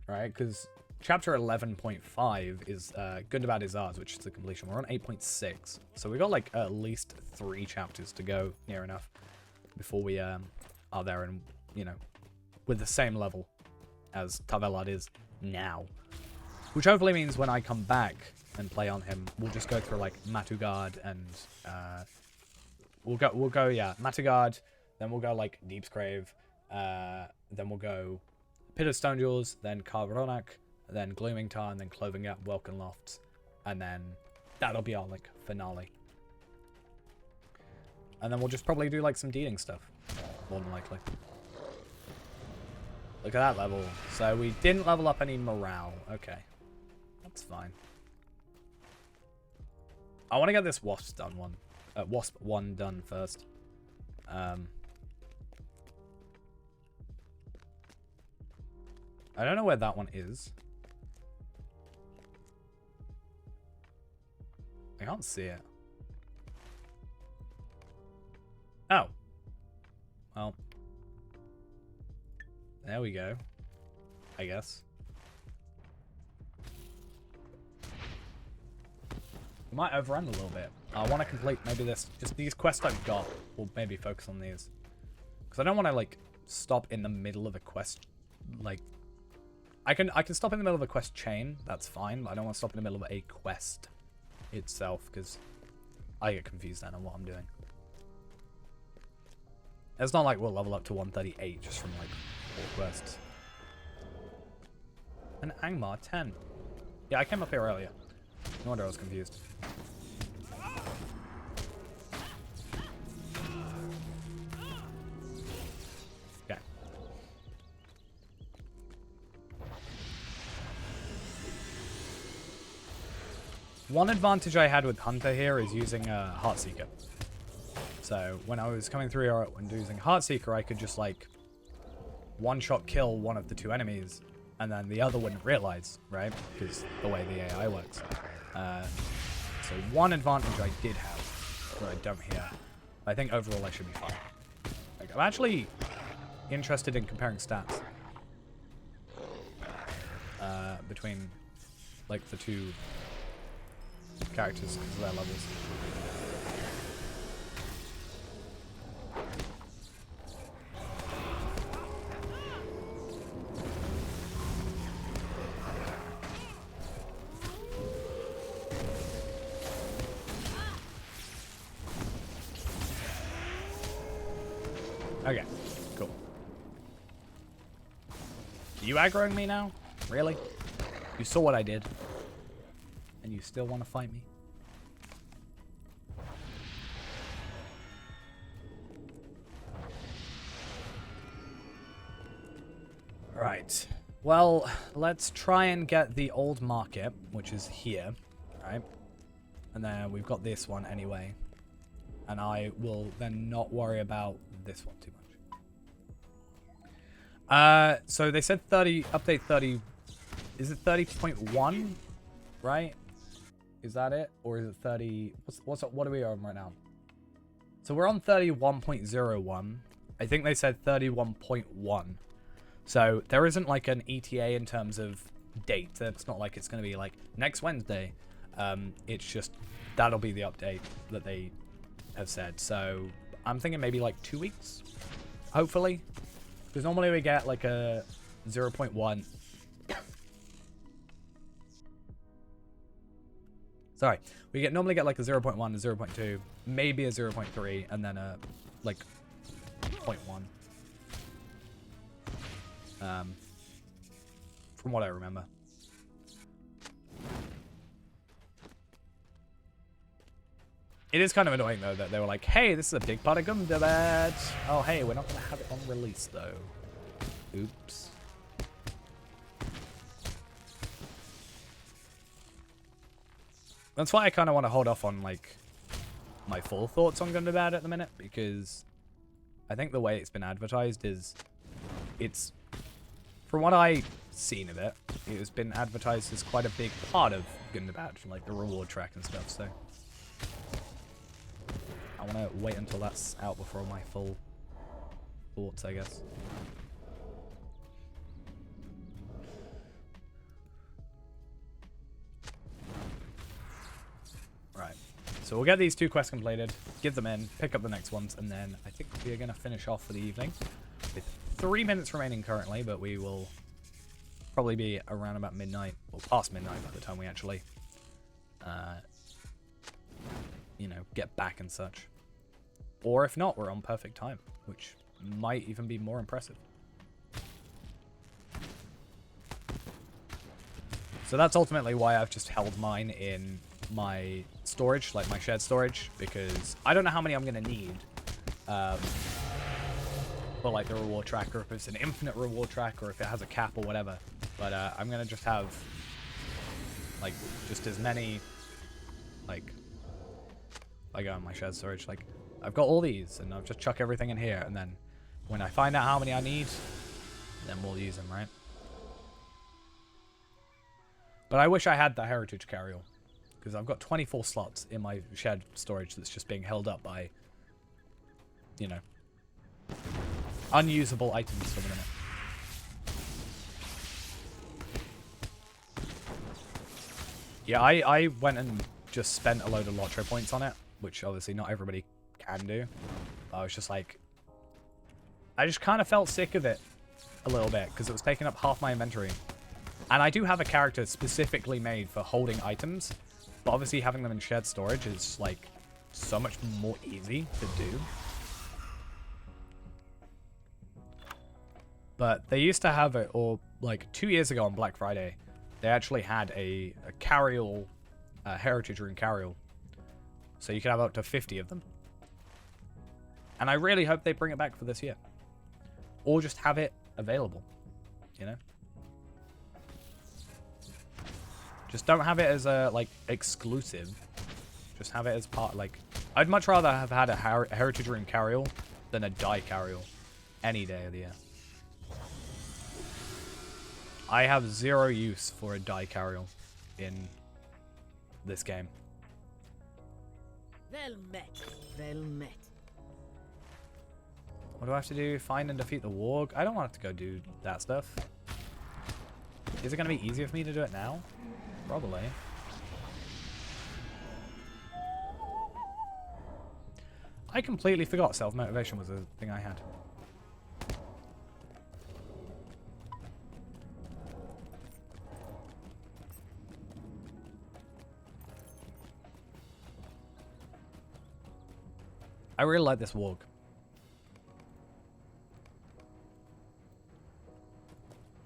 right? Because chapter 11.5 is Gundabad is ours, which is the completion. We're on 8.6. So we got like at least 3 chapters to go near enough before we are there and, you know, with the same level as Tavelad is now. Which hopefully means when I come back and play on him, we'll just go through like Matugard and we'll go yeah, Matugard, then we'll go like Deep's Grave, then we'll go Pit of Stone Jewels, then Carveronak, then Glooming Tar, and then Cloven Gap, Welkin Lofts, and then that'll be our like finale. And then we'll just probably do like some dealing stuff, more than likely. Look at that level. So we didn't level up any morale. Okay. That's fine. I want to get this Wasp one done first. I don't know where that one is. I can't see it. Oh. Well. There we go. I guess. We might overrun a little bit. I want to complete maybe just these quests I've got. We'll maybe focus on these. Because I don't want to like stop in the middle of a quest. Like, I can stop in the middle of a quest chain. That's fine. But I don't want to stop in the middle of a quest itself, because I get confused then on what I'm doing. It's not like we'll level up to 138 just from like 4 quests. An Angmar 10. Yeah, I came up here earlier. No wonder I was confused. Okay. One advantage I had with Hunter here is using Heartseeker. So when I was coming through here and using Heartseeker, I could just like one-shot kill one of the two enemies, and then the other wouldn't realize, right? Because the way the AI works. So one advantage I did have that I don't here. I think overall I should be fine. Like, I'm actually interested in comparing stats between like the two characters because of their levels. Okay, cool. You aggroing me now? Really? You saw what I did. And you still want to fight me? Right. Well, let's try and get the old market, which is here, right? And then we've got this one anyway. And I will then not worry about this one too much. So they said 30, update 30, is it 30.1, right? Is that it? Or is it 30, what are we on right now? So we're on 31.01. I think they said 31.1. So there isn't like an ETA in terms of date. It's not like it's going to be like next Wednesday. It's just, that'll be the update that they have said. So I'm thinking maybe like 2 weeks, hopefully. Because normally we get like a 0.1. Sorry. We normally get like a 0.1, a 0.2, maybe a 0.3, and then a like 0.1. From what I remember. It is kind of annoying though that they were like, hey, this is a big part of Gundabad. Oh, hey, we're not going to have it on release though. Oops. That's why I kind of want to hold off on like my full thoughts on Gundabad at the minute, because I think the way it's been advertised is it's, from what I've seen of it, it has been advertised as quite a big part of Gundabad, like the reward track and stuff, so I want to wait until that's out before my full thoughts, I guess. Right. So we'll get these 2 quests completed, give them in, pick up the next ones, and then I think we're going to finish off for the evening with 3 minutes remaining currently, but we will probably be around about midnight, or past midnight by the time we actually, you know, get back and such. Or if not, we're on perfect time, which might even be more impressive. So that's ultimately why I've just held mine in my storage, like my shared storage, because I don't know how many I'm going to need for like the reward tracker, if it's an infinite reward track or if it has a cap or whatever. But I'm going to just have like just as many, like, I go on my shared storage, like I've got all these and I'll just chuck everything in here, and then when I find out how many I need, then we'll use them, right? But I wish I had the heritage carry-all, because I've got 24 slots in my shared storage that's just being held up by, you know, unusable items for the minute. Yeah, I went and just spent a load of Lotro points on it, which obviously not everybody can do. I was just like, I just kind of felt sick of it a little bit, because it was taking up half my inventory. And I do have a character specifically made for holding items, but obviously having them in shared storage is like so much more easy to do. But they used to have it, or like 2 years ago on Black Friday, they actually had a carryall, heritage rune carryall. So you can have up to 50 of them. And I really hope they bring it back for this year. Or just have it available, you know? Just don't have it as a, like, exclusive. Just have it as part, like... I'd much rather have had a heritage rune carryall than a die carryall any day of the year. I have zero use for a die carryall in this game. Well met. Well met. What do I have to do? Find and defeat the warg? I don't want to go do that stuff. Is it going to be easier for me to do it now? Probably. I completely forgot self-motivation was a thing I had. I really like this warg.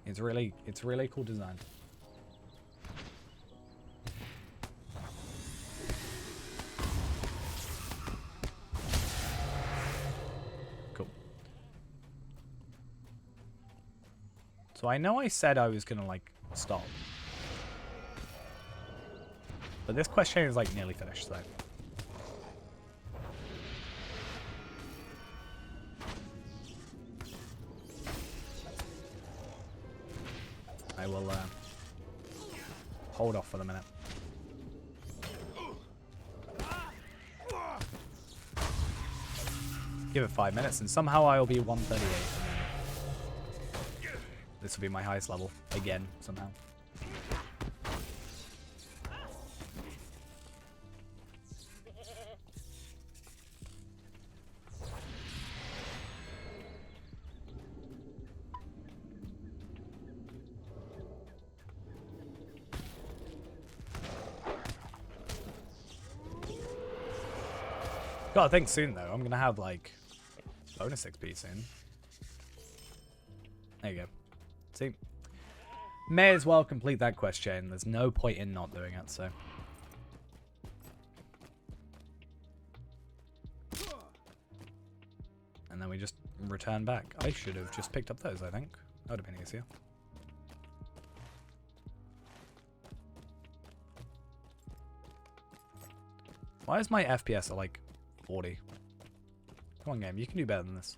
It's really cool design. Cool. So I know I said I was gonna like stop. But this quest chain is like nearly finished, so I will hold off for the minute. Give it 5 minutes and somehow I will be 138. This will be my highest level again somehow. God, I think soon though. I'm gonna have like bonus XP soon. There you go. See, may as well complete that quest chain. There's no point in not doing it. So. And then we just return back. I should have just picked up those, I think. That would have been easier. Why is my FPS at like 40? Come on, game. You can do better than this.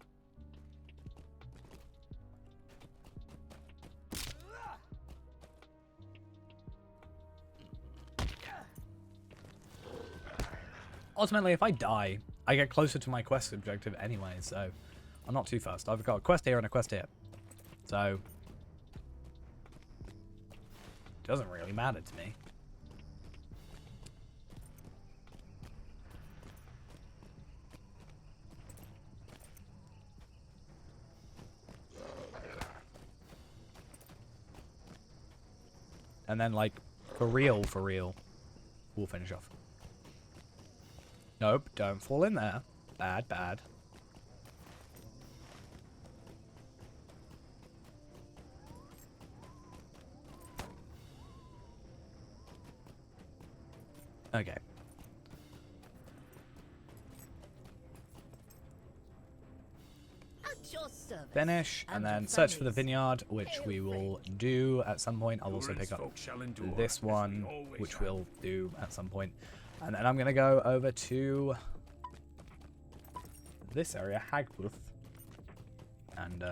Ultimately, if I die, I get closer to my quest objective anyway, so I'm not too fast. I've got a quest here and a quest here. So, it doesn't really matter to me. And then, like, for real, we'll finish off. Nope, don't fall in there. Bad, bad. Okay. At your service. Finish, and then search for the vineyard, which we will do at some point. I'll also pick up this one, which we'll do at some point. And then I'm going to go over to this area, Hagbuth. And,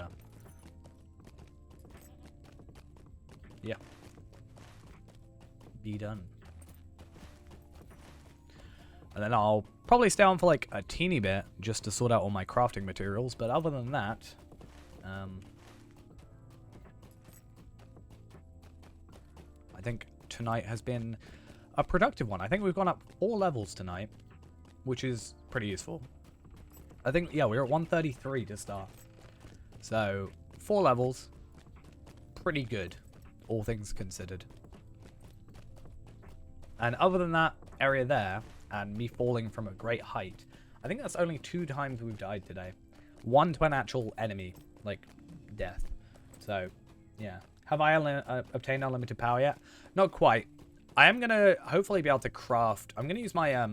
yeah. Be done. And then I'll probably stay on for like a teeny bit just to sort out all my crafting materials. But other than that, I think tonight has been a productive one. I think we've gone up 4 levels tonight, which is pretty useful. I think, yeah, we were at 133 to start. So, 4 levels, pretty good, all things considered. And other than that area there, and me falling from a great height, I think that's only 2 times we've died today. 1 to an actual enemy, like, death. So, yeah, Have I obtained unlimited power yet? Not quite. I am gonna hopefully be able to craft. I'm gonna use my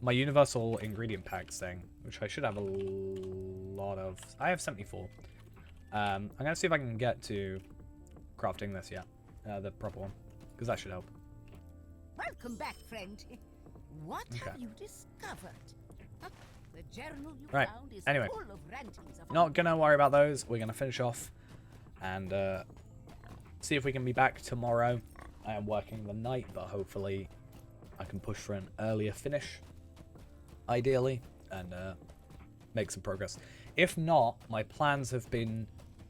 my universal ingredient packs thing, which I should have a lot of. I have 74. I'm gonna see if I can get to crafting this yet, the proper one, because that should help. Welcome back, friend. What have you discovered? The journal you Right. found is Anyway, full of rantings of not gonna worry about those. We're gonna finish off and see if we can be back tomorrow. I am working the night, but hopefully I can push for an earlier finish, ideally, and make some progress. If not, my plans have been,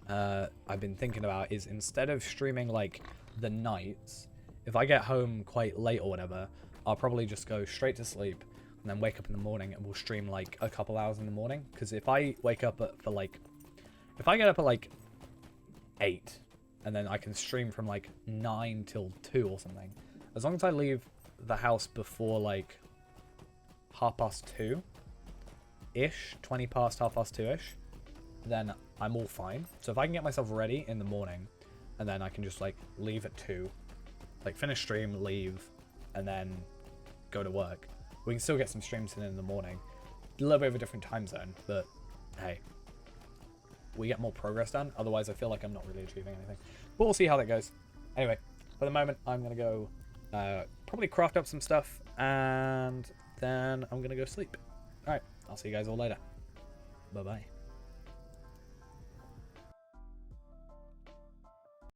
I've been thinking about is instead of streaming like the nights, if I get home quite late or whatever, I'll probably just go straight to sleep and then wake up in the morning and we'll stream like a couple hours in the morning. Because if I wake up if I get up at like 8 and then I can stream from like 9 till 2 or something, as long as I leave the house before like 2:30-ish, 20 past 2:30-ish, then I'm all fine. So if I can get myself ready in the morning and then I can just like leave at 2, like finish stream, leave, and then go to work, we can still get some streams in the morning. A little bit of a different time zone, but hey, we get more progress done. Otherwise, I feel like I'm not really achieving anything. But we'll see how that goes. Anyway, for the moment, I'm going to go probably craft up some stuff, and then I'm going to go sleep. Alright, I'll see you guys all later. Bye-bye.